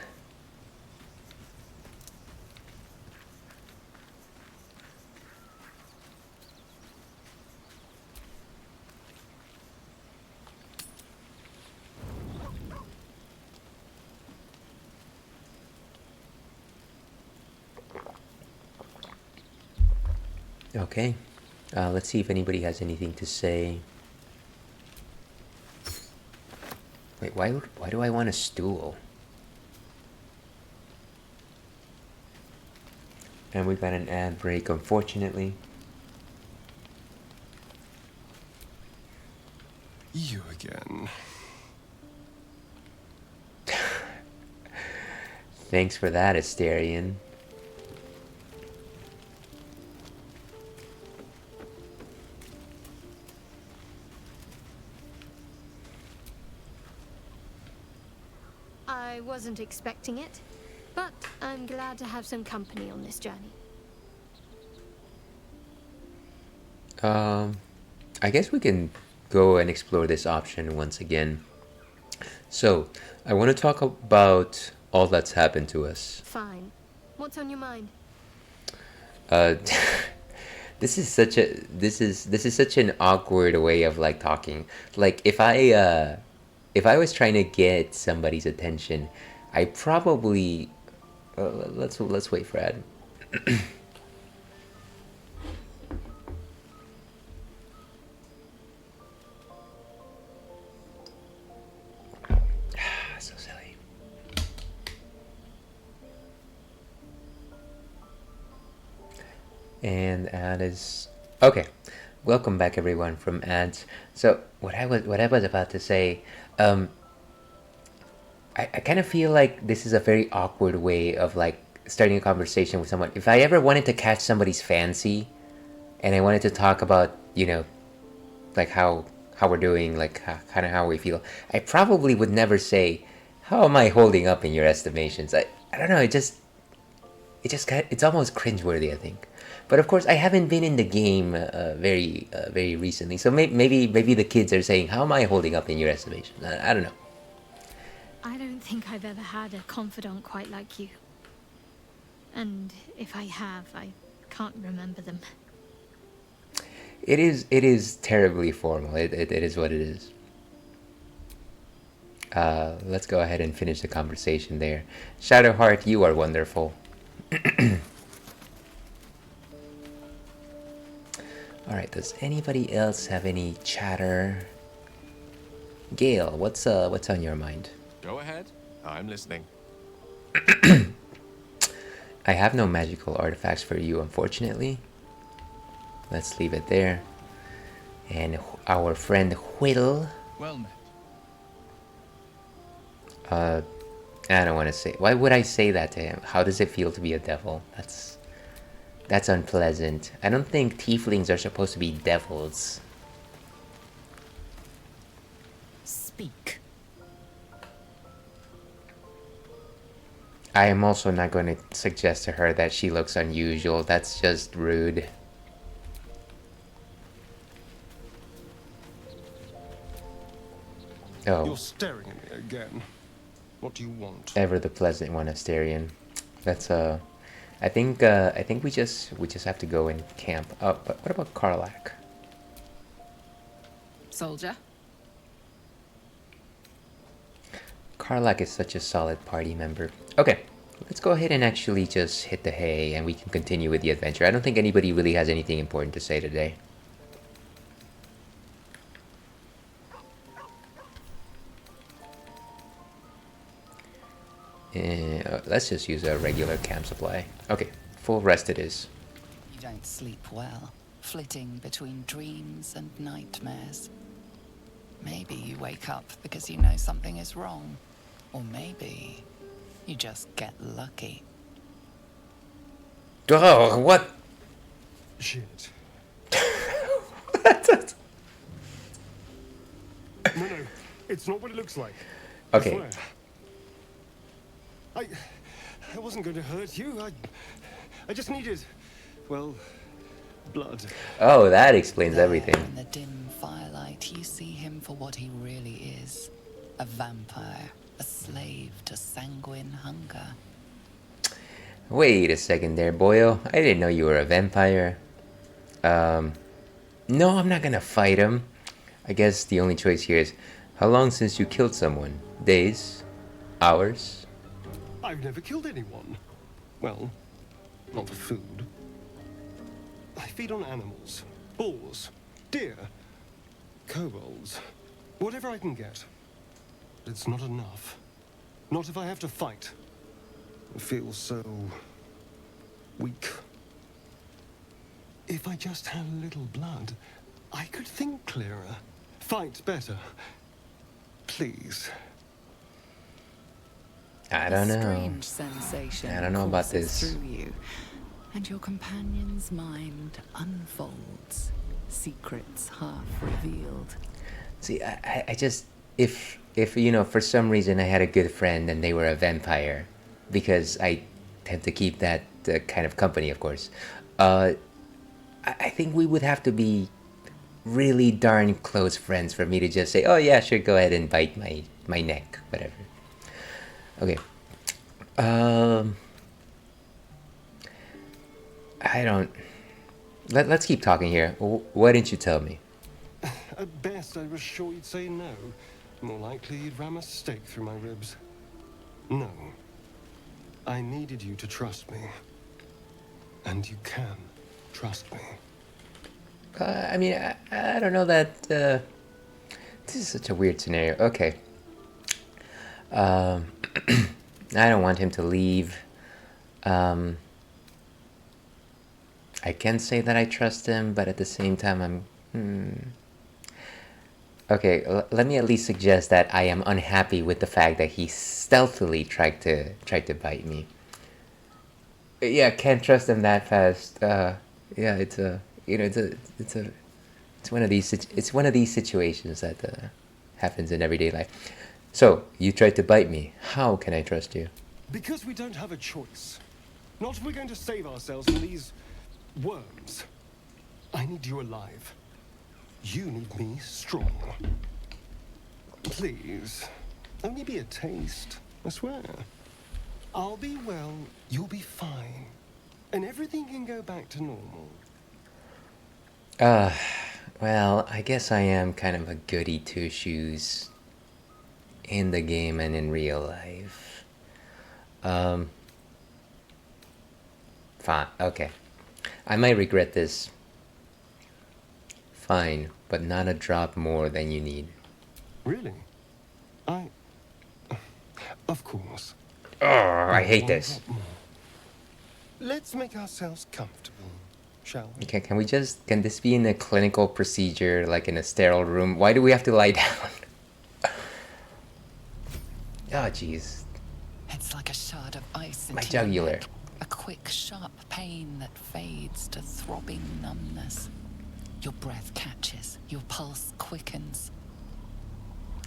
Okay, let's see if anybody has anything to say. Wait, why do I want a stool? And we got an ad break, unfortunately. You again. Thanks for that, Asterion. I wasn't expecting it, but I'm glad to have some company on this journey. I guess we can go and explore this option once again. So, I want to talk about all that's happened to us. Fine. What's on your mind? This is such an awkward way of like talking. Like if I was trying to get somebody's attention, I probably let's wait for Ad. So silly. And Ad is okay. Welcome back, everyone, from ads. So what I was about to say, I kind of feel like this is a very awkward way of like starting a conversation with someone. If I ever wanted to catch somebody's fancy, and I wanted to talk about, you know, like how we're doing, like kind of how we feel, I probably would never say, "How am I holding up in your estimations?" I don't know. It's almost cringeworthy, I think. But of course, I haven't been in the game very recently, so maybe the kids are saying, "How am I holding up in your estimation?" I don't know. I don't think I've ever had a confidant quite like you. And if I have, I can't remember them. It is terribly formal. It is what it is. Let's go ahead and finish the conversation there. Shadowheart, you are wonderful. Alright, does anybody else have any chatter? Gale, what's on your mind? Go ahead. I'm listening. I have no magical artifacts for you, unfortunately. Let's leave it there. And our friend Whittle. Well met. I don't want to say. Why would I say that to him? How does it feel to be a devil? That's unpleasant. I don't think tieflings are supposed to be devils. Speak. I am also not going to suggest to her that she looks unusual. That's just rude. Oh. You're staring at me again. What do you want? Ever the pleasant one, Asterion. That's I think we just have to go and camp. Oh, but what about Karlak? Soldier. Karlak is such a solid party member. Okay, let's go ahead and actually just hit the hay and we can continue with the adventure. I don't think anybody really has anything important to say today. Let's just use a regular camp supply. Okay, full rest it is. You don't sleep well. flitting between dreams and nightmares. Maybe you wake up because you know something is wrong, or maybe you just get lucky. Oh, what? Shit. What? No, it's not what it looks like. Okay. I wasn't going to hurt you. I just needed, well, blood. Oh, that explains everything. In the dim firelight, you see him for what he really is. A vampire, a slave to sanguine hunger. Wait a second there, boyo. I didn't know you were a vampire. No, I'm not gonna fight him. I guess the only choice here is, how long since you killed someone? Days? Hours? I've never killed anyone. Well, not for food. I feed on animals. Boars. Deer. Kobolds. Whatever I can get. But it's not enough. Not if I have to fight. I feel so... weak. If I just had a little blood, I could think clearer. Fight better. Please. I don't know. Strange sensation I don't know about courses this. through you, and your companion's mind unfolds, secrets half revealed. See, I just, if you know, for some reason I had a good friend and they were a vampire, because I tend to keep that kind of company, of course. I think we would have to be really darn close friends for me to just say, oh yeah, sure, go ahead and bite my neck, whatever. Okay. I don't... Let's keep talking here. Why didn't you tell me? At best, I was sure you'd say no. More likely, you'd ram a stake through my ribs. No. I needed you to trust me. And you can trust me. I mean, I don't know that... this is such a weird scenario. Okay. I don't want him to leave. I can say that I trust him, but at the same time, Okay, let me at least suggest that I am unhappy with the fact that he stealthily tried to bite me. Yeah, can't trust him that fast. Yeah, it's a it's one of these situations that happens in everyday life. So you tried to bite me. How can I trust you? Because we don't have a choice. Not if we're going to save ourselves from these worms. I need you alive. You need me strong. Please. Only be a taste, I swear. I'll be well, you'll be fine. And everything can go back to normal. Well, I guess I am kind of a goody two-shoes in the game and in real life. Fine, okay. I might regret this. Fine, but not a drop more than you need. Really? Of course. Oh, I hate this. Let's make ourselves comfortable, shall we? Okay, can this be in a clinical procedure, like in a sterile room? Why do we have to lie down? Oh, jeez. It's like a shard of ice My into your jugular. neck. A quick, sharp pain that fades to throbbing numbness. Your breath catches, your pulse quickens.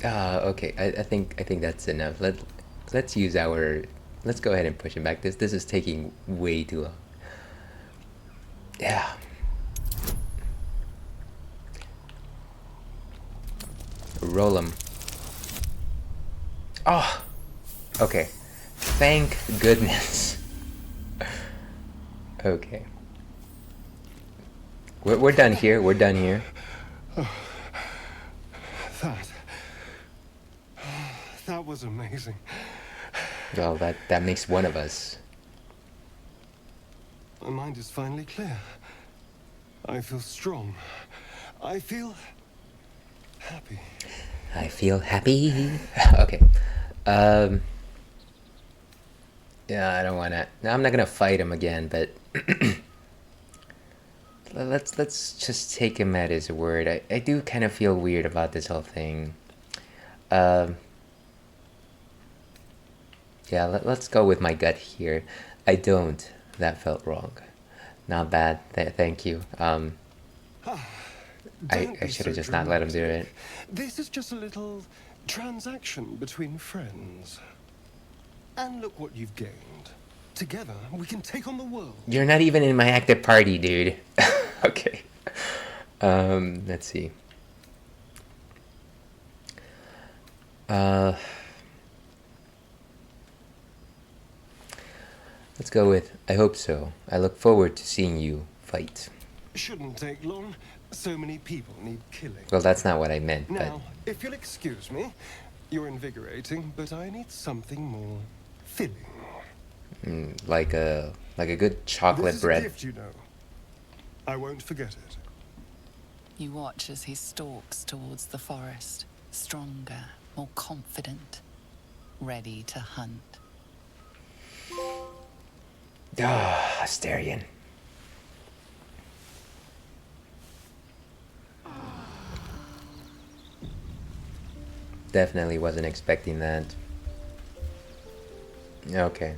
Okay. I think that's enough. Let's use our. Let's go ahead and push him back. This is taking way too long. Yeah. Roll him. Oh. Okay. Thank goodness. Okay. We're done here. We're done here. That was amazing. Well, that makes one of us. My mind is finally clear. I feel strong. I feel happy. I feel happy. Okay. Yeah, I don't want to. No, I'm not gonna fight him again, but let's just take him at his word. I do kind of feel weird about this whole thing. Yeah, let's go with my gut here. I don't. That felt wrong. Not bad. Thank you. I should have just not let him do it. This is just a little transaction between friends. And look what you've gained. Together, we can take on the world. You're not even in my active party, dude. Okay. Let's see. Let's go with, I hope so. I look forward to seeing you fight. Shouldn't take long. So many people need killing. Well, that's not what I meant, now, if you'll excuse me, you're invigorating, but I need something more filling. Like a good chocolate bread. This is a gift, you know. I won't forget it. You watch as he stalks towards the forest, stronger, more confident, ready to hunt. Ah, Asterion. Definitely wasn't expecting that. Okay.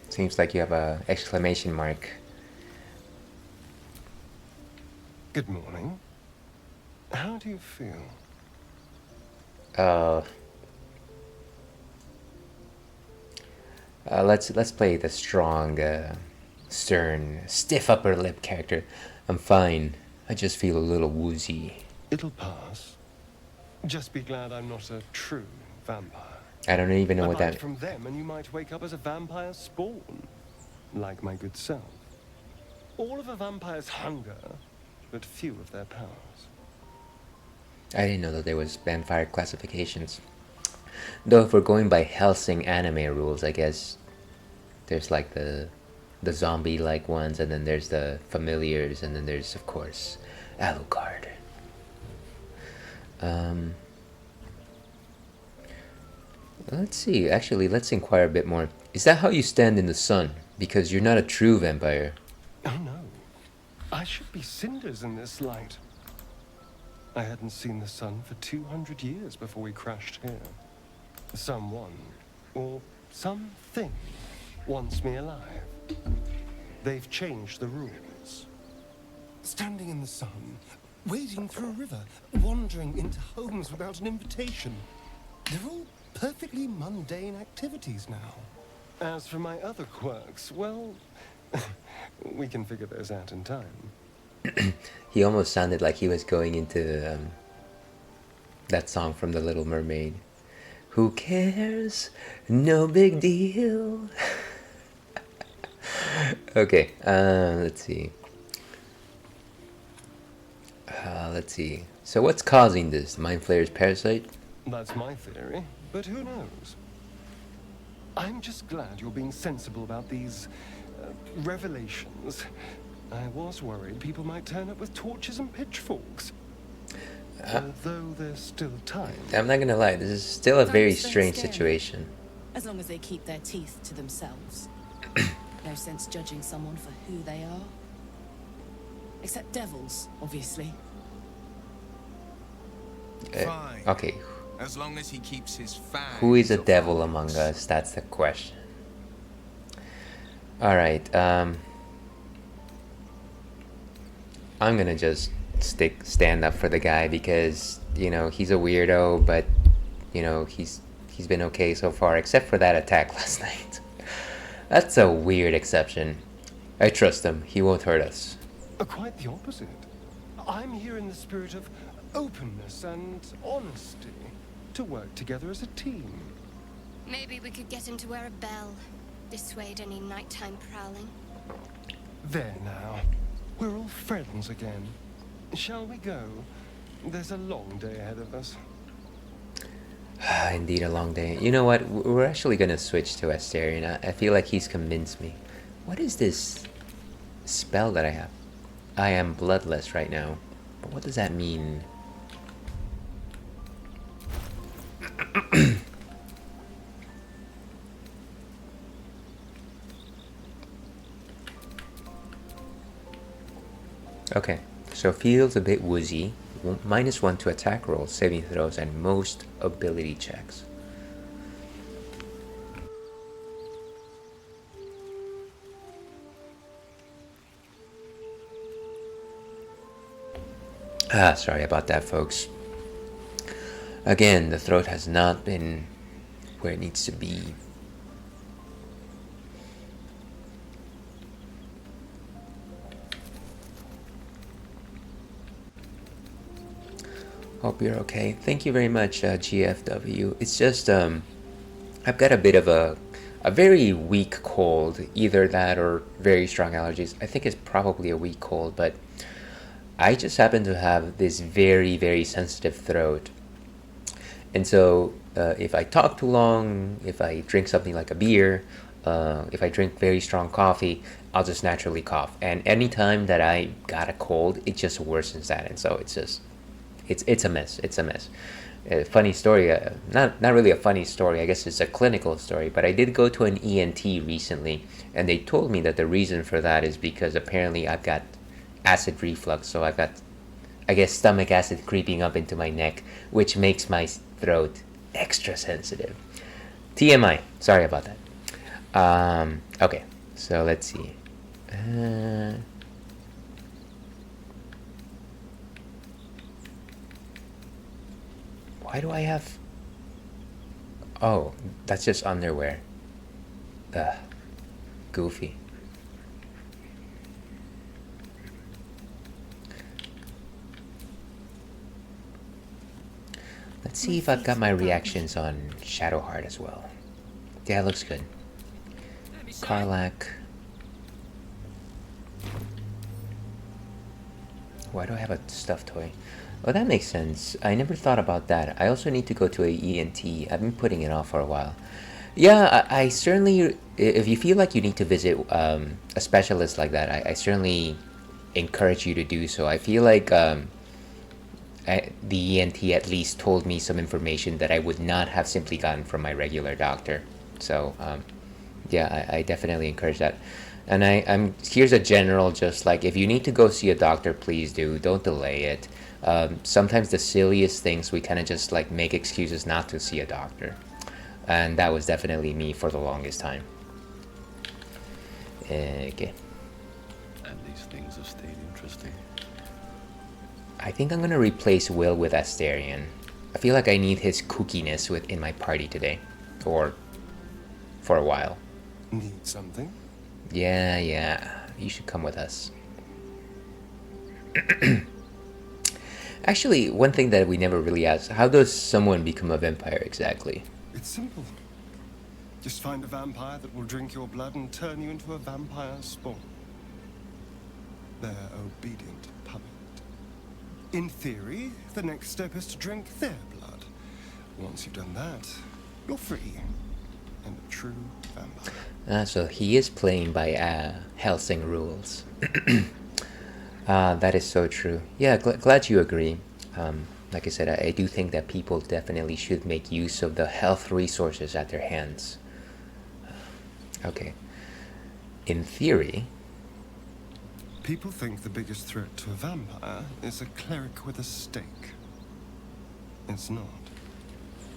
Seems like you have a exclamation mark. Good morning. How do you feel? Let's play the strong, stern, stiff upper lip character. I'm fine. I just feel a little woozy. It'll pass. Just be glad I'm not a true vampire. I don't even know what that... from them, and you might wake up as a vampire spawn, like my good self. All of a vampire's hunger, but few of their powers. I didn't know that there was vampire classifications. Though if we're going by Hellsing anime rules, I guess there's like the zombie-like ones, and then there's the familiars, and then there's, of course, Alucard. Let's see. Actually, let's inquire a bit more. Is that how you stand in the sun? Because you're not a true vampire. Oh no. I should be cinders in this light. I hadn't seen the sun for 200 years before we crashed here. Someone, or something, wants me alive. They've changed the rules. Standing in the sun, wading through a river, wandering into homes without an invitation. They're all perfectly mundane activities now. As for my other quirks, well, we can figure those out in time. He almost sounded like he was going into that song from The Little Mermaid. Who cares? No big deal. Okay, let's see. Let's see. So what's causing this? Mind Flayer's parasite? That's my theory, but who knows? I'm just glad you're being sensible about these revelations. I was worried people might turn up with torches and pitchforks. Although there's still time. I'm not gonna lie, this is still a very strange situation. As long as they keep their teeth to themselves. No sense judging someone for who they are. Except devils, obviously. Fine. Okay. As long as he keeps his fangs. Who is a devil among us? That's the question. Alright, I'm gonna just stand up for the guy because, you know, he's a weirdo, but, you know, he's been okay so far, except for that attack last night. That's a weird exception. I trust him. He won't hurt us. Quite the opposite. I'm here in the spirit of openness and honesty to work together as a team. Maybe we could get him to wear a bell. Dissuade any nighttime prowling. There now. We're all friends again. Shall we go? There's a long day ahead of us. Indeed, a long day. You know what? We're actually gonna switch to Asterion. I feel like he's convinced me. What is this spell that I have? I am bloodless right now. But what does that mean? Okay, so feels a bit woozy. -1 to attack rolls, saving throws, and most ability checks. Sorry about that, folks. Again, the throat has not been where it needs to be. Hope you're okay. Thank you very much, GFW. It's just, I've got a bit of a very weak cold. Either that or very strong allergies. I think it's probably a weak cold, but I just happen to have this very, very sensitive throat. And so if I talk too long, if I drink something like a beer, if I drink very strong coffee, I'll just naturally cough. And anytime that I got a cold, it just worsens that. And so it's just, it's a mess. It's a mess. Funny story, not really a funny story, I guess it's a clinical story, but I did go to an ENT recently, and they told me that the reason for that is because apparently I've got acid reflux, so I've got, I guess, stomach acid creeping up into my neck, which makes my throat extra sensitive. TMI, sorry about that. Okay, so let's see. Why do I have... Oh, that's just underwear. Ugh, goofy. Let's see if I've got my reactions on Shadowheart as well. Yeah, it looks good. Karlach. Why do I have a stuffed toy? Oh, that makes sense. I never thought about that. I also need to go to a ENT. I've been putting it off for a while. Yeah, I certainly... If you feel like you need to visit a specialist like that, I certainly encourage you to do so. I feel like the ENT at least told me some information that I would not have simply gotten from my regular doctor. So, yeah, I definitely encourage that. And I'm here's a general, just like, if you need to go see a doctor, please do. Don't delay it. Sometimes the silliest things, we kind of just like make excuses not to see a doctor. And that was definitely me for the longest time. Okay. And these things have stayed interesting. I think I'm gonna replace Will with Astarion. I feel like I need his kookiness in my party today. Or for a while. Need something? Yeah. You should come with us. Actually, one thing that we never really asked, how does someone become a vampire exactly? It's simple. Just find a vampire that will drink your blood and turn you into a vampire spawn. They're obedient puppet. In theory, the next step is to drink their blood. Once you've done that, you're free. And a true vampire. So he is playing by Helsing rules. That is so true. Yeah, glad you agree. Like I said, I do think that people definitely should make use of the health resources at their hands. Okay. In theory... People think the biggest threat to a vampire is a cleric with a stake. It's not.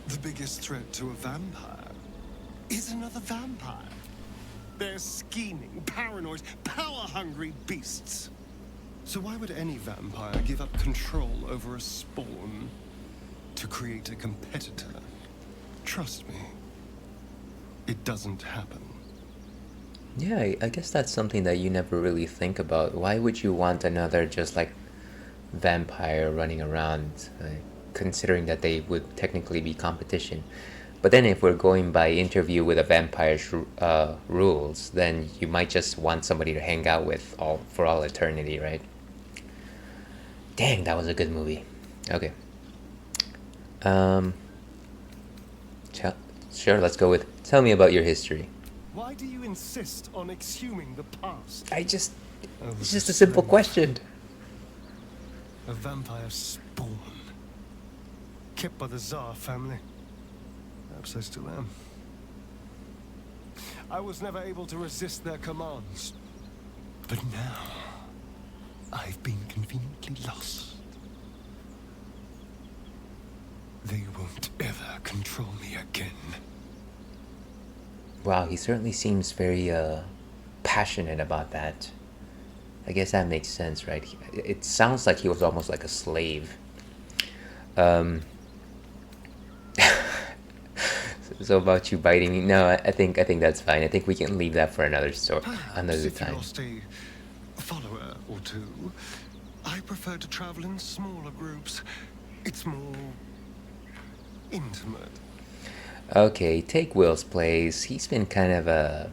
The biggest threat to a vampire is another vampire. They're scheming, paranoid, power-hungry beasts. So why would any vampire give up control over a spawn to create a competitor? Trust me, it doesn't happen. Yeah, I guess that's something that you never really think about. Why would you want another just like vampire running around, considering that they would technically be competition? But then if we're going by interview with a vampire's rules, then you might just want somebody to hang out with for all eternity, right? Dang, that was a good movie. Okay. Sure, let's go with, tell me about your history. Why do you insist on exhuming the past? It's just a simple question. A vampire spawn. Kept by the Tsar family. Perhaps I still am. I was never able to resist their commands. But now, I've been conveniently lost. They won't ever control me again. Wow, he certainly seems very passionate about that. I guess that makes sense, right? It sounds like he was almost like a slave. So about you biting me? No, I think that's fine. I think we can leave that for another story, another If you time. lost a follower or two, I prefer to travel in smaller groups. It's more intimate. Okay, take Will's place. He's been kind of a...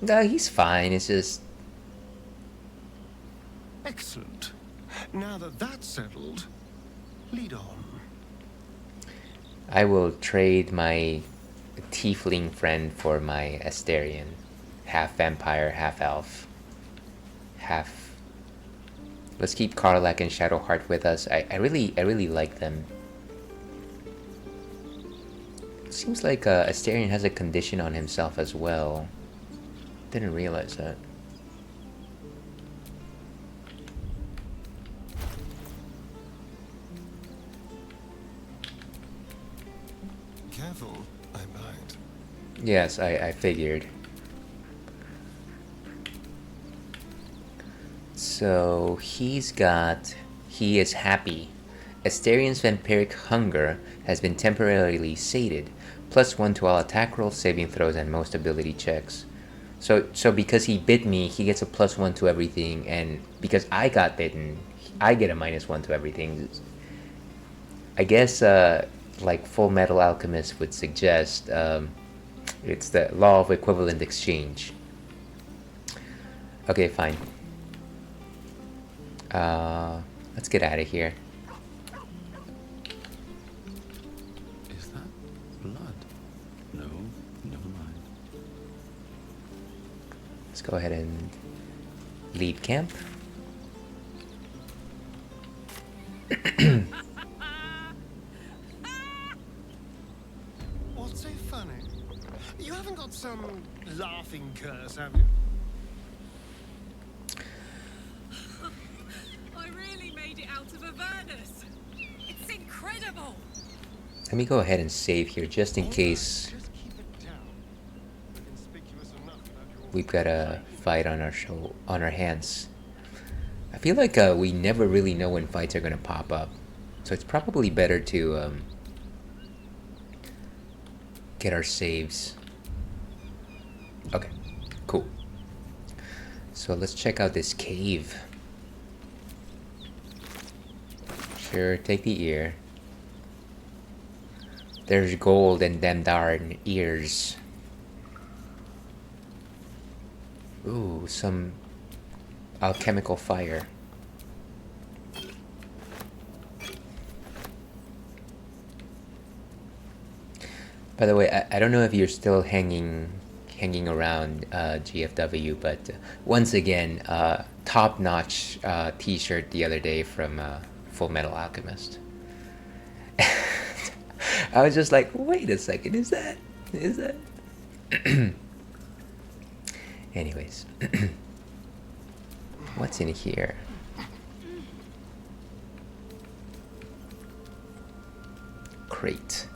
No, he's fine. It's just... Excellent. Now that that's settled, lead on. I will trade my tiefling friend for my Asterion. Half vampire, half elf. Half... Let's keep Karlak and Shadowheart with us. I really like them. Seems like Asterion has a condition on himself as well. Didn't realize that. Careful, I might. Yes, I figured. So he is happy. Asterion's vampiric hunger has been temporarily sated. +1 to all attack rolls, saving throws, and most ability checks. So because he bit me, he gets a +1 to everything, and because I got bitten, I get a -1 to everything. I guess like Full Metal Alchemist would suggest, it's the law of equivalent exchange. Okay, fine. Let's get out of here. Is that blood? No, never mind. Let's go ahead and leave camp. What's so funny? You haven't got some laughing curse, have you? I really made it out of Avernus. It's incredible. Let me go ahead and save here just in case we've got a fight on our hands. I feel like we never really know when fights are gonna pop up, so it's probably better to get our saves. Okay, cool. So let's check out this cave. Sure, take the ear. There's gold and them darn ears. Ooh, some alchemical fire. By the way, I don't know if you're still hanging around GFW, but once again, top-notch t-shirt the other day from Full Metal Alchemist. I was just like, wait a second, is that? Anyways, what's in here? Crate.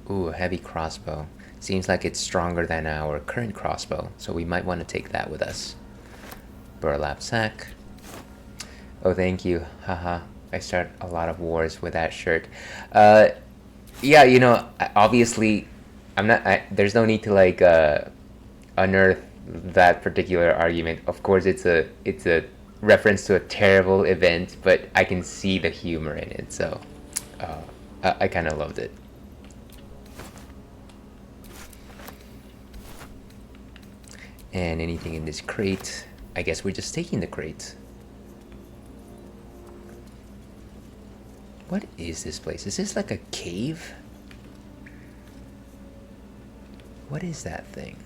Ooh, a heavy crossbow. Seems like it's stronger than our current crossbow, so we might want to take that with us. Burlap sack. Oh, thank you. Haha. I start a lot of wars with that shirt. Yeah, you know, obviously, there's no need to like unearth that particular argument. Of course, it's a reference to a terrible event, but I can see the humor in it, so I kind of loved it. And anything in this crate? I guess we're just taking the crate. What is this place? Is this like a cave? What is that thing?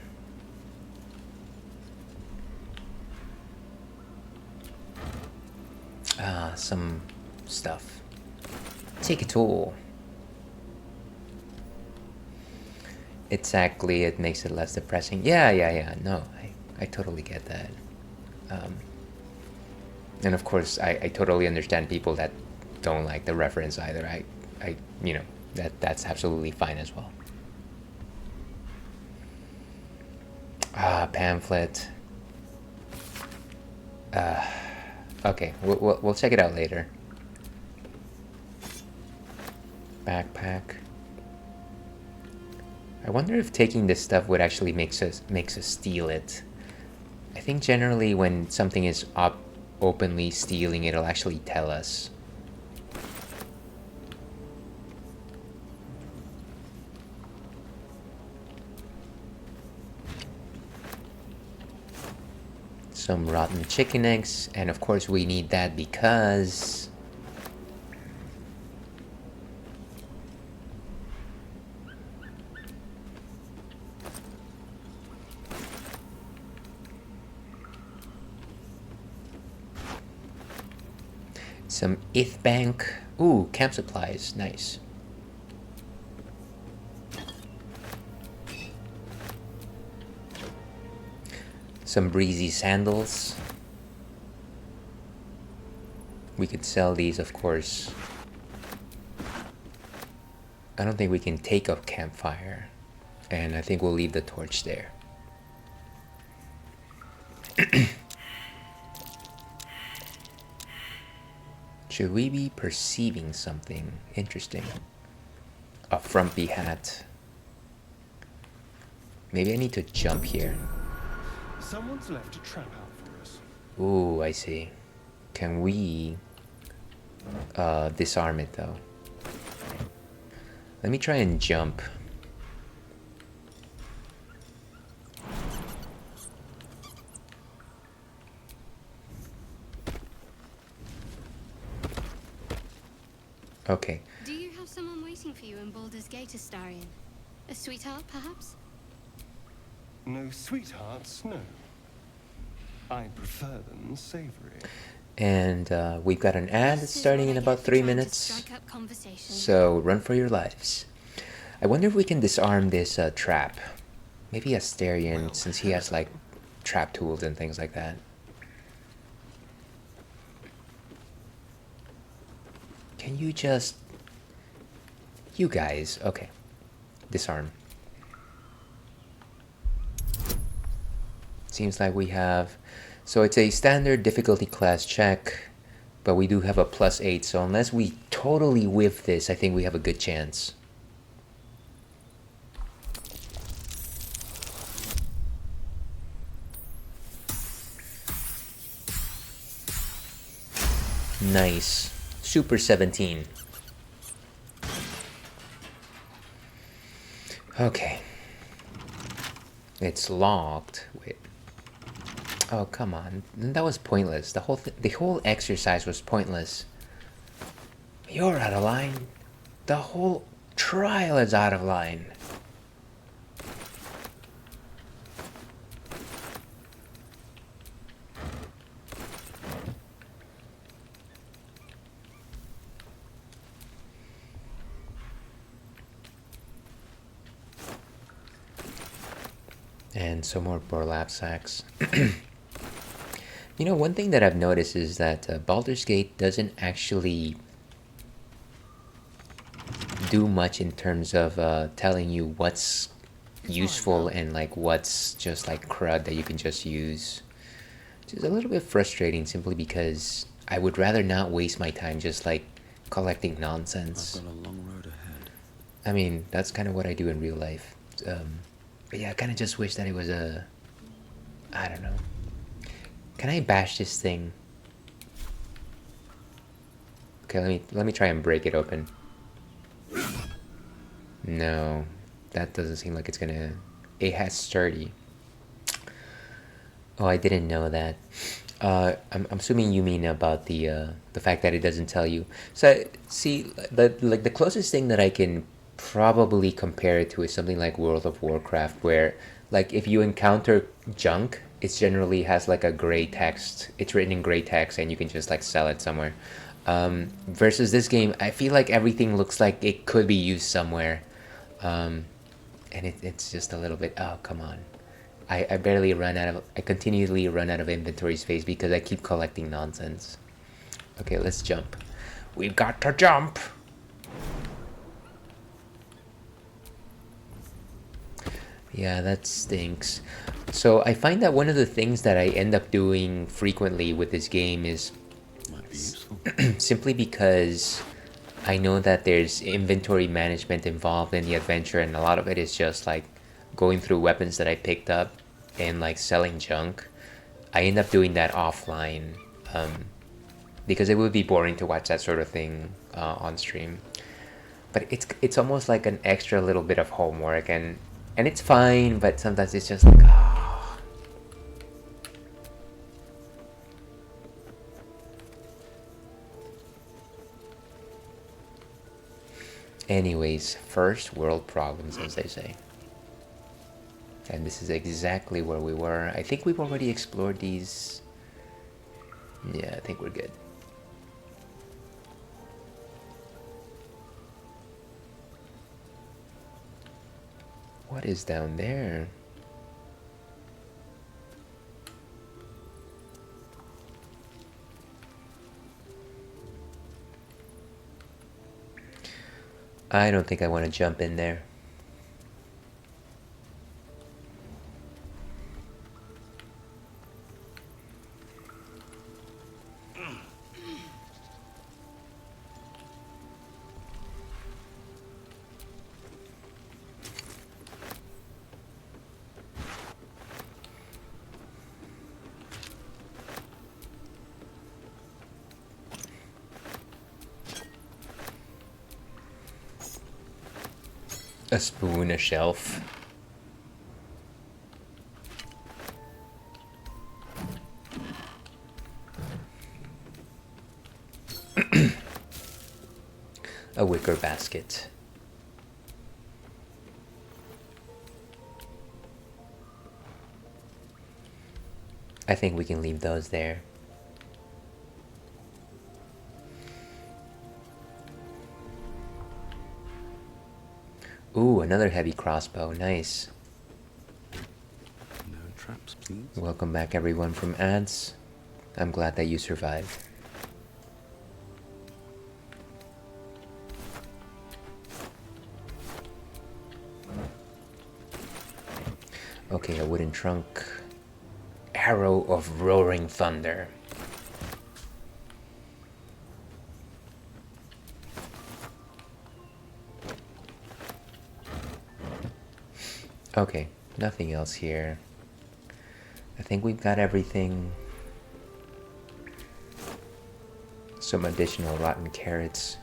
Ah, some stuff. Take it all. Exactly, it makes it less depressing. Yeah, no, I totally get that. And of course, I totally understand people that don't like the reference either. You know, that's absolutely fine as well. Pamphlet. Okay, we'll check it out later. Backpack. I wonder if taking this stuff would actually makes us steal it. I think generally when something is openly stealing, it'll actually tell us. Some rotten chicken eggs, and of course we need that because some ith bank. Ooh, camp supplies, nice. Some breezy sandals. We could sell these, of course. I don't think we can take a campfire, and I think we'll leave the torch there. Should we be perceiving something interesting? A frumpy hat. Maybe I need to jump here. Someone's left a trap out for us. Ooh, I see. Can we disarm it though? Let me try and jump. Okay. Do you have someone waiting for you in Baldur's Gate, Astarion? A sweetheart, perhaps? No sweethearts, no. I prefer them savory. And we've got an ad starting in about 3 minutes. So run for your lives. I wonder if we can disarm this trap. Maybe Astarion, since he has like trap tools and things like that. Can you just... You guys, okay. Disarm. Seems like we have... So it's a standard difficulty class check, but we do have a +8, so unless we totally whiff this, I think we have a good chance. Nice. Super 17. Okay. It's locked. Wait. Oh, come on. That was pointless. The whole exercise was pointless. You're out of line. The whole trial is out of line. And some more burlap sacks. You know, one thing that I've noticed is that Baldur's Gate doesn't actually do much in terms of telling you what's useful and like what's just like crud that you can just use. Which is a little bit frustrating simply because I would rather not waste my time just like collecting nonsense. I've got a long road ahead. I mean, that's kind of what I do in real life. But yeah, I kind of just wish that it was a... I don't know. Can I bash this thing? Okay, let me try and break it open. No, that doesn't seem like it's gonna... It has sturdy. Oh, I didn't know that. I'm assuming you mean about the fact that it doesn't tell you. So, see, the closest thing that I can probably compare it to is something like World of Warcraft, where like if you encounter junk, it generally has like a gray text. It's written in gray text and you can just like sell it somewhere. Versus this game, I feel like everything looks like it could be used somewhere. And it's just a little bit, oh, come on. I barely run out of, I continually run out of inventory space because I keep collecting nonsense. Okay, let's jump. We've got to jump. Yeah, that stinks. So I find that one of the things that I end up doing frequently with this game is simply because I know that there's inventory management involved in the adventure, and a lot of it is just like going through weapons that I picked up and like selling junk. I end up doing that offline because it would be boring to watch that sort of thing on stream. But it's almost like an extra little bit of homework, and it's fine, but sometimes it's just like, oh. Anyways, first world problems, as they say. And this is exactly where we were. I think we've already explored these. Yeah, I think we're good. What is down there? I don't think I want to jump in there. A spoon, a shelf. A wicker basket. I think we can leave those there. Ooh, another heavy crossbow. Nice. No traps, please. Welcome back, everyone, from ads. I'm glad that you survived. Okay, a wooden trunk. Arrow of roaring thunder. Okay, nothing else here. I think we've got everything. Some additional rotten carrots.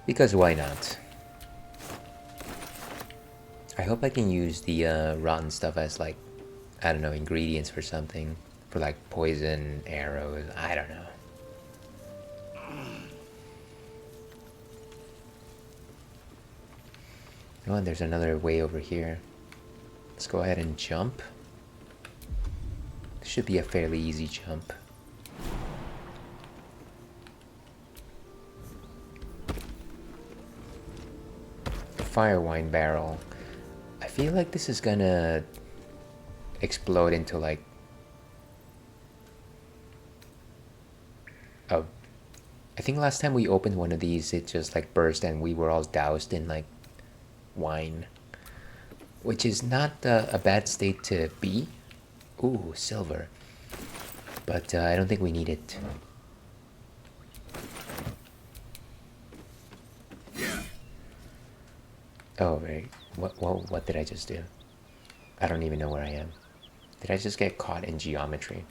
Because why not? I hope I can use the rotten stuff as like, I don't know, ingredients for something. For like poison, arrows, I don't know. Oh, and there's another way over here. Let's go ahead and jump. This should be a fairly easy jump. Fire wine barrel. I feel like this is gonna explode into like a... I think last time we opened one of these, it just like burst and we were all doused in like wine. Which is not a bad state to be. Ooh, silver. But I don't think we need it. Oh, right. What did I just do? I don't even know where I am. Did I just get caught in geometry?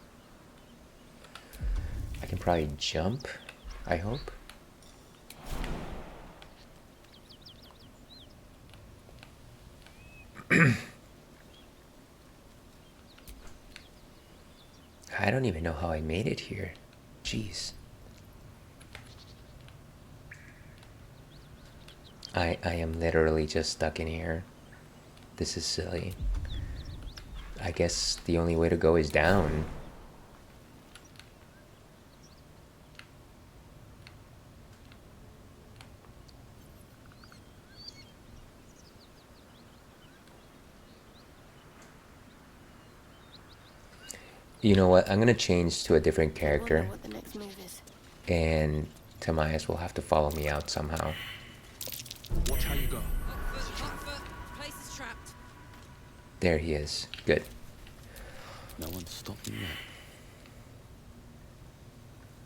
I can probably jump, I hope. I don't even know how I made it here. Jeez. I am literally just stuck in here. This is silly. I guess the only way to go is down. You know what? I'm gonna change to a different character, What the next move is. and Tobias will have to follow me out somehow. Watch how you go. Place is trapped. There he is. Good. No one's stopped me yet.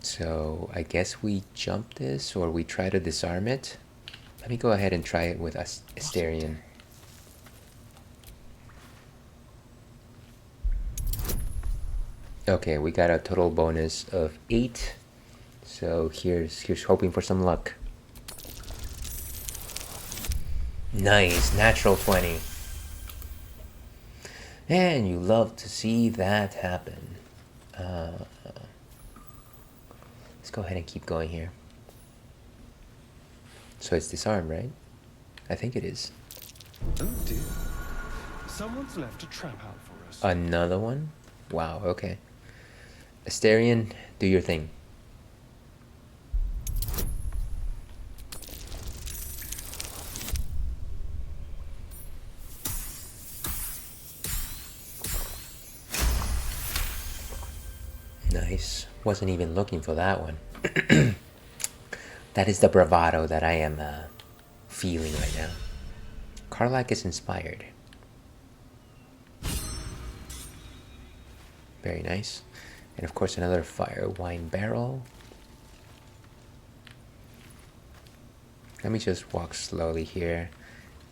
So I guess we jump this, or we try to disarm it. Let me go ahead and try it with Asterion. Okay, we got a total bonus of 8. So here's hoping for some luck. Nice, natural 20. And you love to see that happen. Let's go ahead and keep going here. So it's disarmed, right? I think it is. Oh dear. Someone's left a trap out for us. Another one? Wow, okay. Asterion, do your thing. Nice. Wasn't even looking for that one. That is the bravado that I am feeling right now. Karlach is inspired. Very nice. And of course another fire wine barrel. Let me just walk slowly here.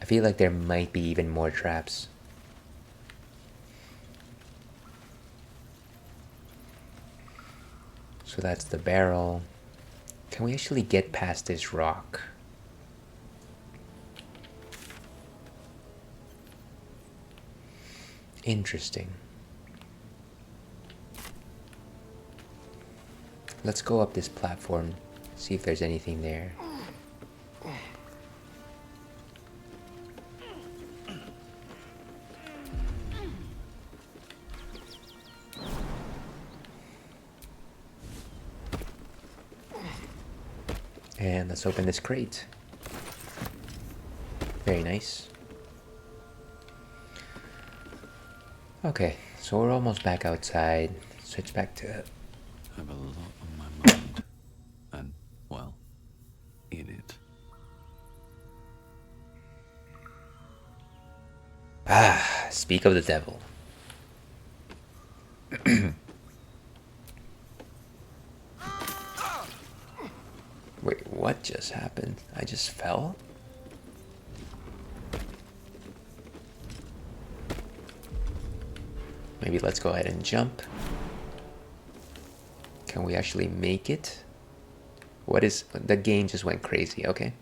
I feel like there might be even more traps. So that's the barrel. Can we actually get past this rock? Interesting. Let's go up this platform, see if there's anything there. And let's open this crate. Very nice. Okay, so we're almost back outside. Switch back to... I have a lot on my mind. And, well, in it. Ah, speak of the devil. Wait, what just happened? I just fell? Maybe let's go ahead and jump. Can we actually make it? What is... The game just went crazy, okay.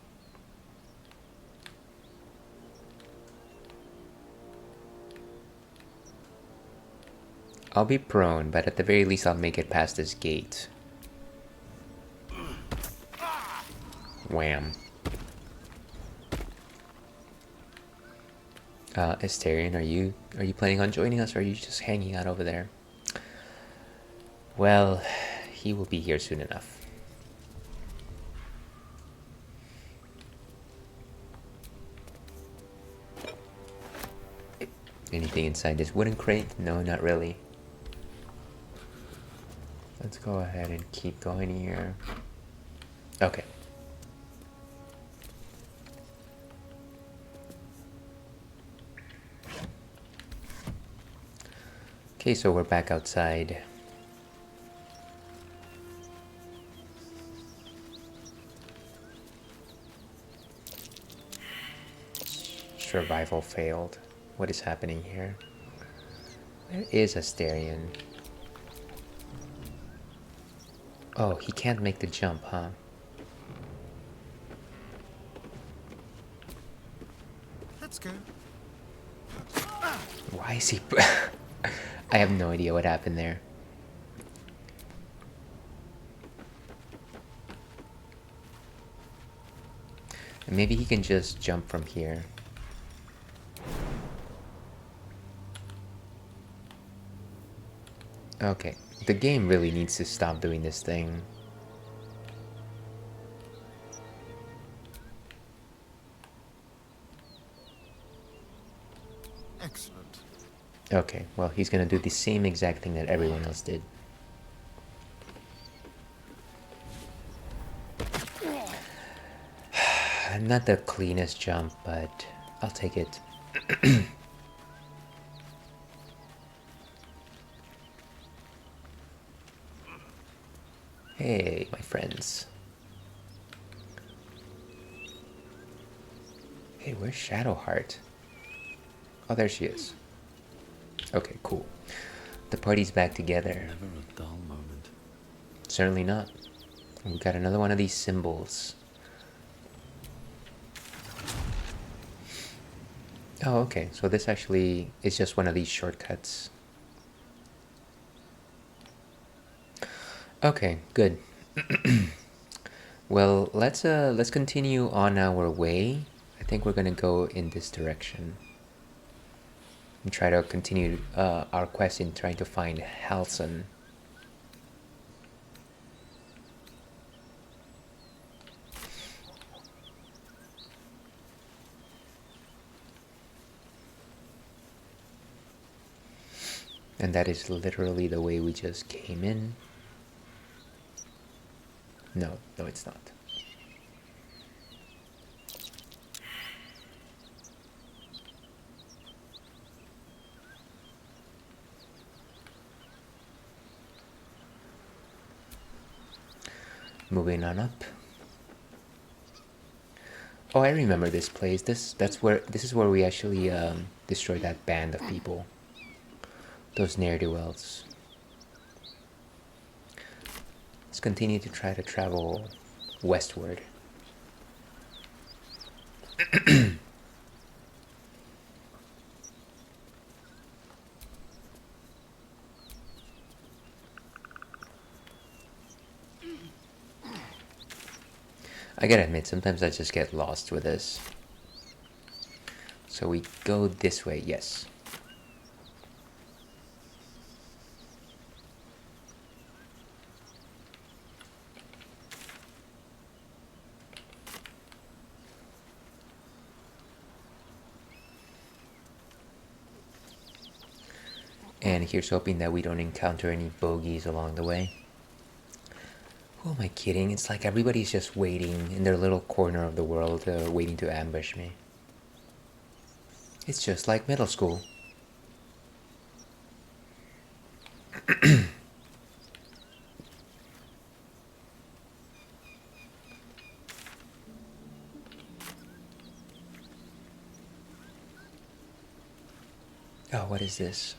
I'll be prone, but at the very least I'll make it past this gate. Wham. Asterion, are you planning on joining us, or are you just hanging out over there? Well, he will be here soon enough. Anything inside this wooden crate? No, not really. Let's go ahead and keep going here. Okay. Okay, so we're back outside. Survival failed. What is happening here? Where is Asterion? Oh, he can't make the jump, huh? Let's go. Why is he... I have no idea what happened there. Maybe he can just jump from here. Okay, the game really needs to stop doing this thing. Excellent. Okay, well, he's gonna do the same exact thing that everyone else did. Not the cleanest jump, but I'll take it. Hey, my friends. Hey, where's Shadowheart? Oh, there she is. Okay, cool. The party's back together. Never a dull moment. Certainly not. We've got another one of these symbols. Oh, okay. So this actually is just one of these shortcuts. Okay, good. Well, let's continue on our way. I think we're gonna go in this direction and try to continue our quest in trying to find Halson. And that is literally the way we just came in. No, it's not. Moving on up. Oh, I remember this place. This is where we actually destroyed that band of people. Those ne'er-do-wells. Let's continue to try to travel westward. I gotta admit, sometimes I just get lost with this. So we go this way, yes. And here's hoping that we don't encounter any bogeys along the way. Who am I kidding? It's like everybody's just waiting in their little corner of the world, waiting to ambush me. It's just like middle school. Oh, what is this?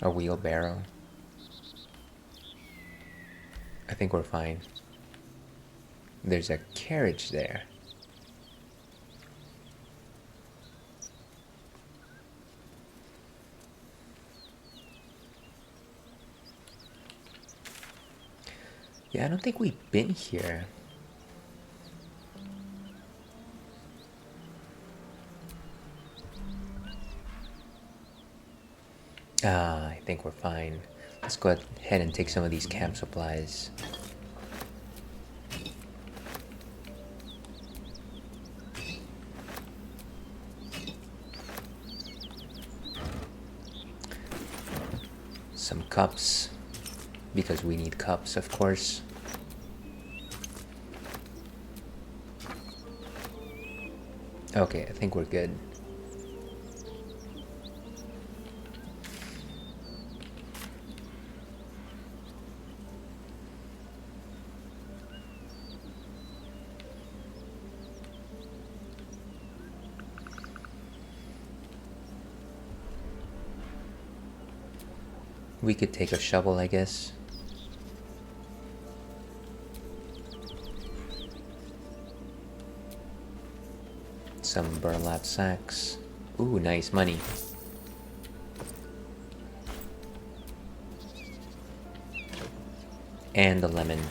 A wheelbarrow. I think we're fine. There's a carriage there. Yeah, I don't think we've been here. I think we're fine. Let's go ahead and take some of these camp supplies. Some cups, because we need cups, of course. Okay, I think we're good. We could take a shovel, I guess. Some burlap sacks. Ooh, nice money. And a lemon.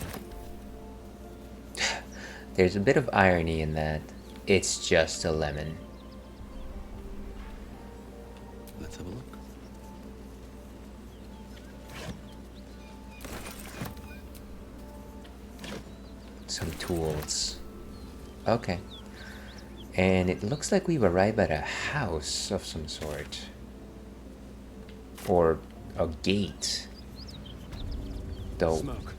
There's a bit of irony in that. It's just a lemon. Let's have a look. Some tools. Okay. And it looks like we've arrived at a house of some sort. Or a gate. Though. Smoke.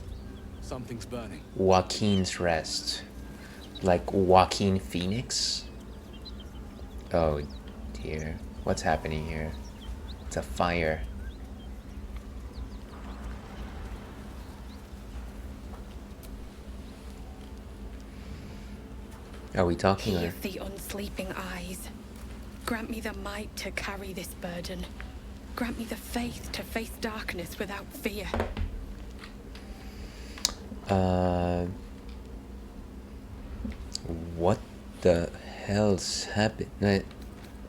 Something's burning. Joaquin's Rest. Like Joaquin Phoenix? Oh dear. What's happening here? It's a fire. Are we talking? Heal the unsleeping eyes. Grant me the might to carry this burden. Grant me the faith to face darkness without fear. What the hell's happened?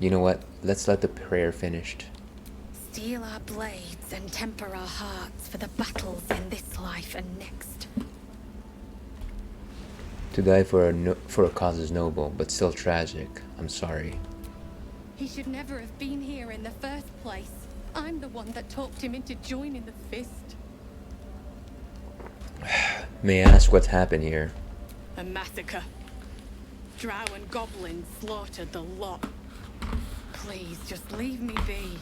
You know what? Let's let the prayer finished. Steel our blades and temper our hearts for the battles in this life and next. To die for a cause is noble, but still tragic. I'm sorry. He should never have been here in the first place. I'm the one that talked him into joining the fist. May I ask what's happened here? A massacre. Drow and goblins slaughtered the lot. Please, just leave me be.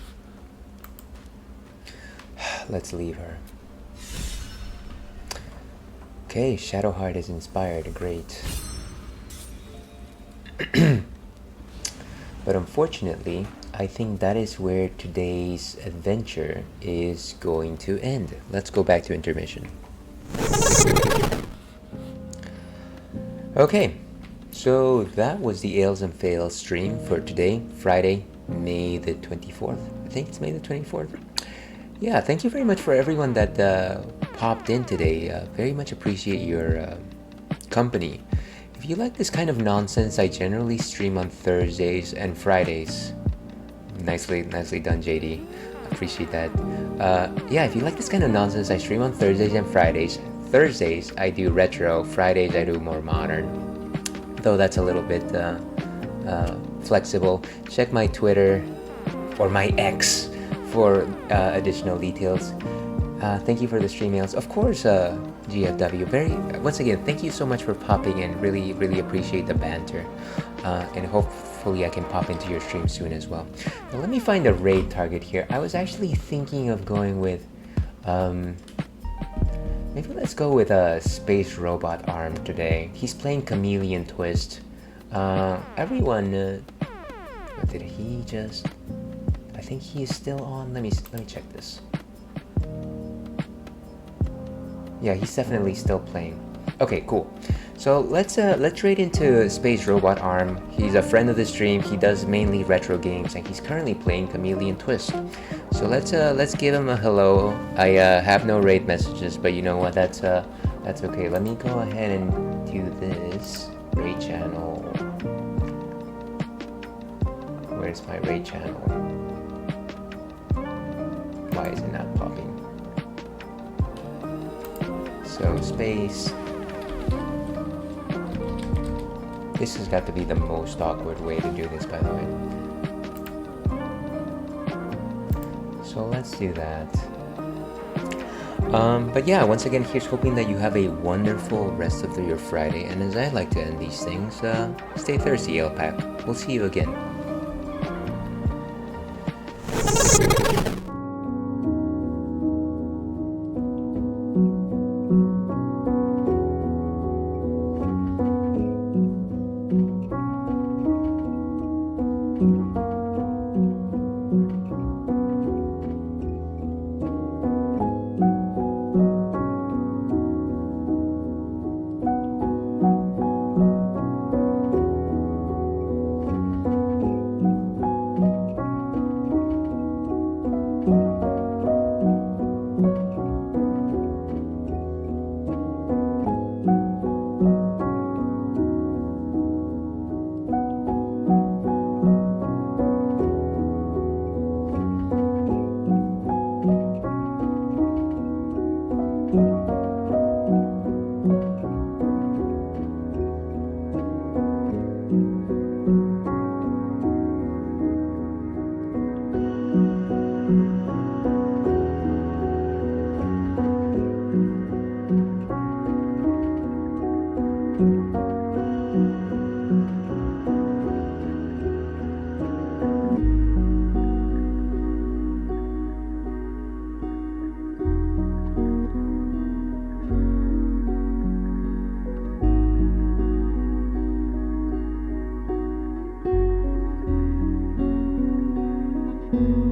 Let's leave her. Okay, Shadowheart is inspired. Great. But unfortunately, I think that is where today's adventure is going to end. Let's go back to intermission. Okay, so that was the Ales and Fails stream for today, Friday, May the 24th. I think it's May the 24th. Yeah, thank you very much for everyone that popped in today. Very much appreciate your company. If you like this kind of nonsense, I generally stream on Thursdays and Fridays. Nicely done, JD. Appreciate that. Yeah, if you like this kind of nonsense, I stream on Thursdays and Fridays. Thursdays, I do retro. Fridays, I do more modern. Though that's a little bit flexible. Check my Twitter or my X for additional details. Thank you for the stream mails. Of course, GFW. Once again, thank you so much for popping in. Really appreciate the banter. And hopefully I can pop into your stream soon as well. Now let me find a raid target here. I was actually thinking of going with maybe let's go with a Space Robot Arm today. He's playing Chameleon Twist. Everyone what did he just... I think he is still on. Let me check this. Yeah, he's definitely still playing. Okay, cool. So let's trade into Space Robot Arm. He's a friend of the stream. He does mainly retro games, and he's currently playing Chameleon Twist. So let's give him a hello. I have no raid messages, but you know what? That's okay. Let me go ahead and do this raid channel. Where's my raid channel? Why is it not popping? So space. This has got to be the most awkward way to do this, by the way. So let's do that. But yeah, once again, here's hoping that you have a wonderful rest of your Friday. And as I like to end these things, stay thirsty, Ale Pack. We'll see you again. you.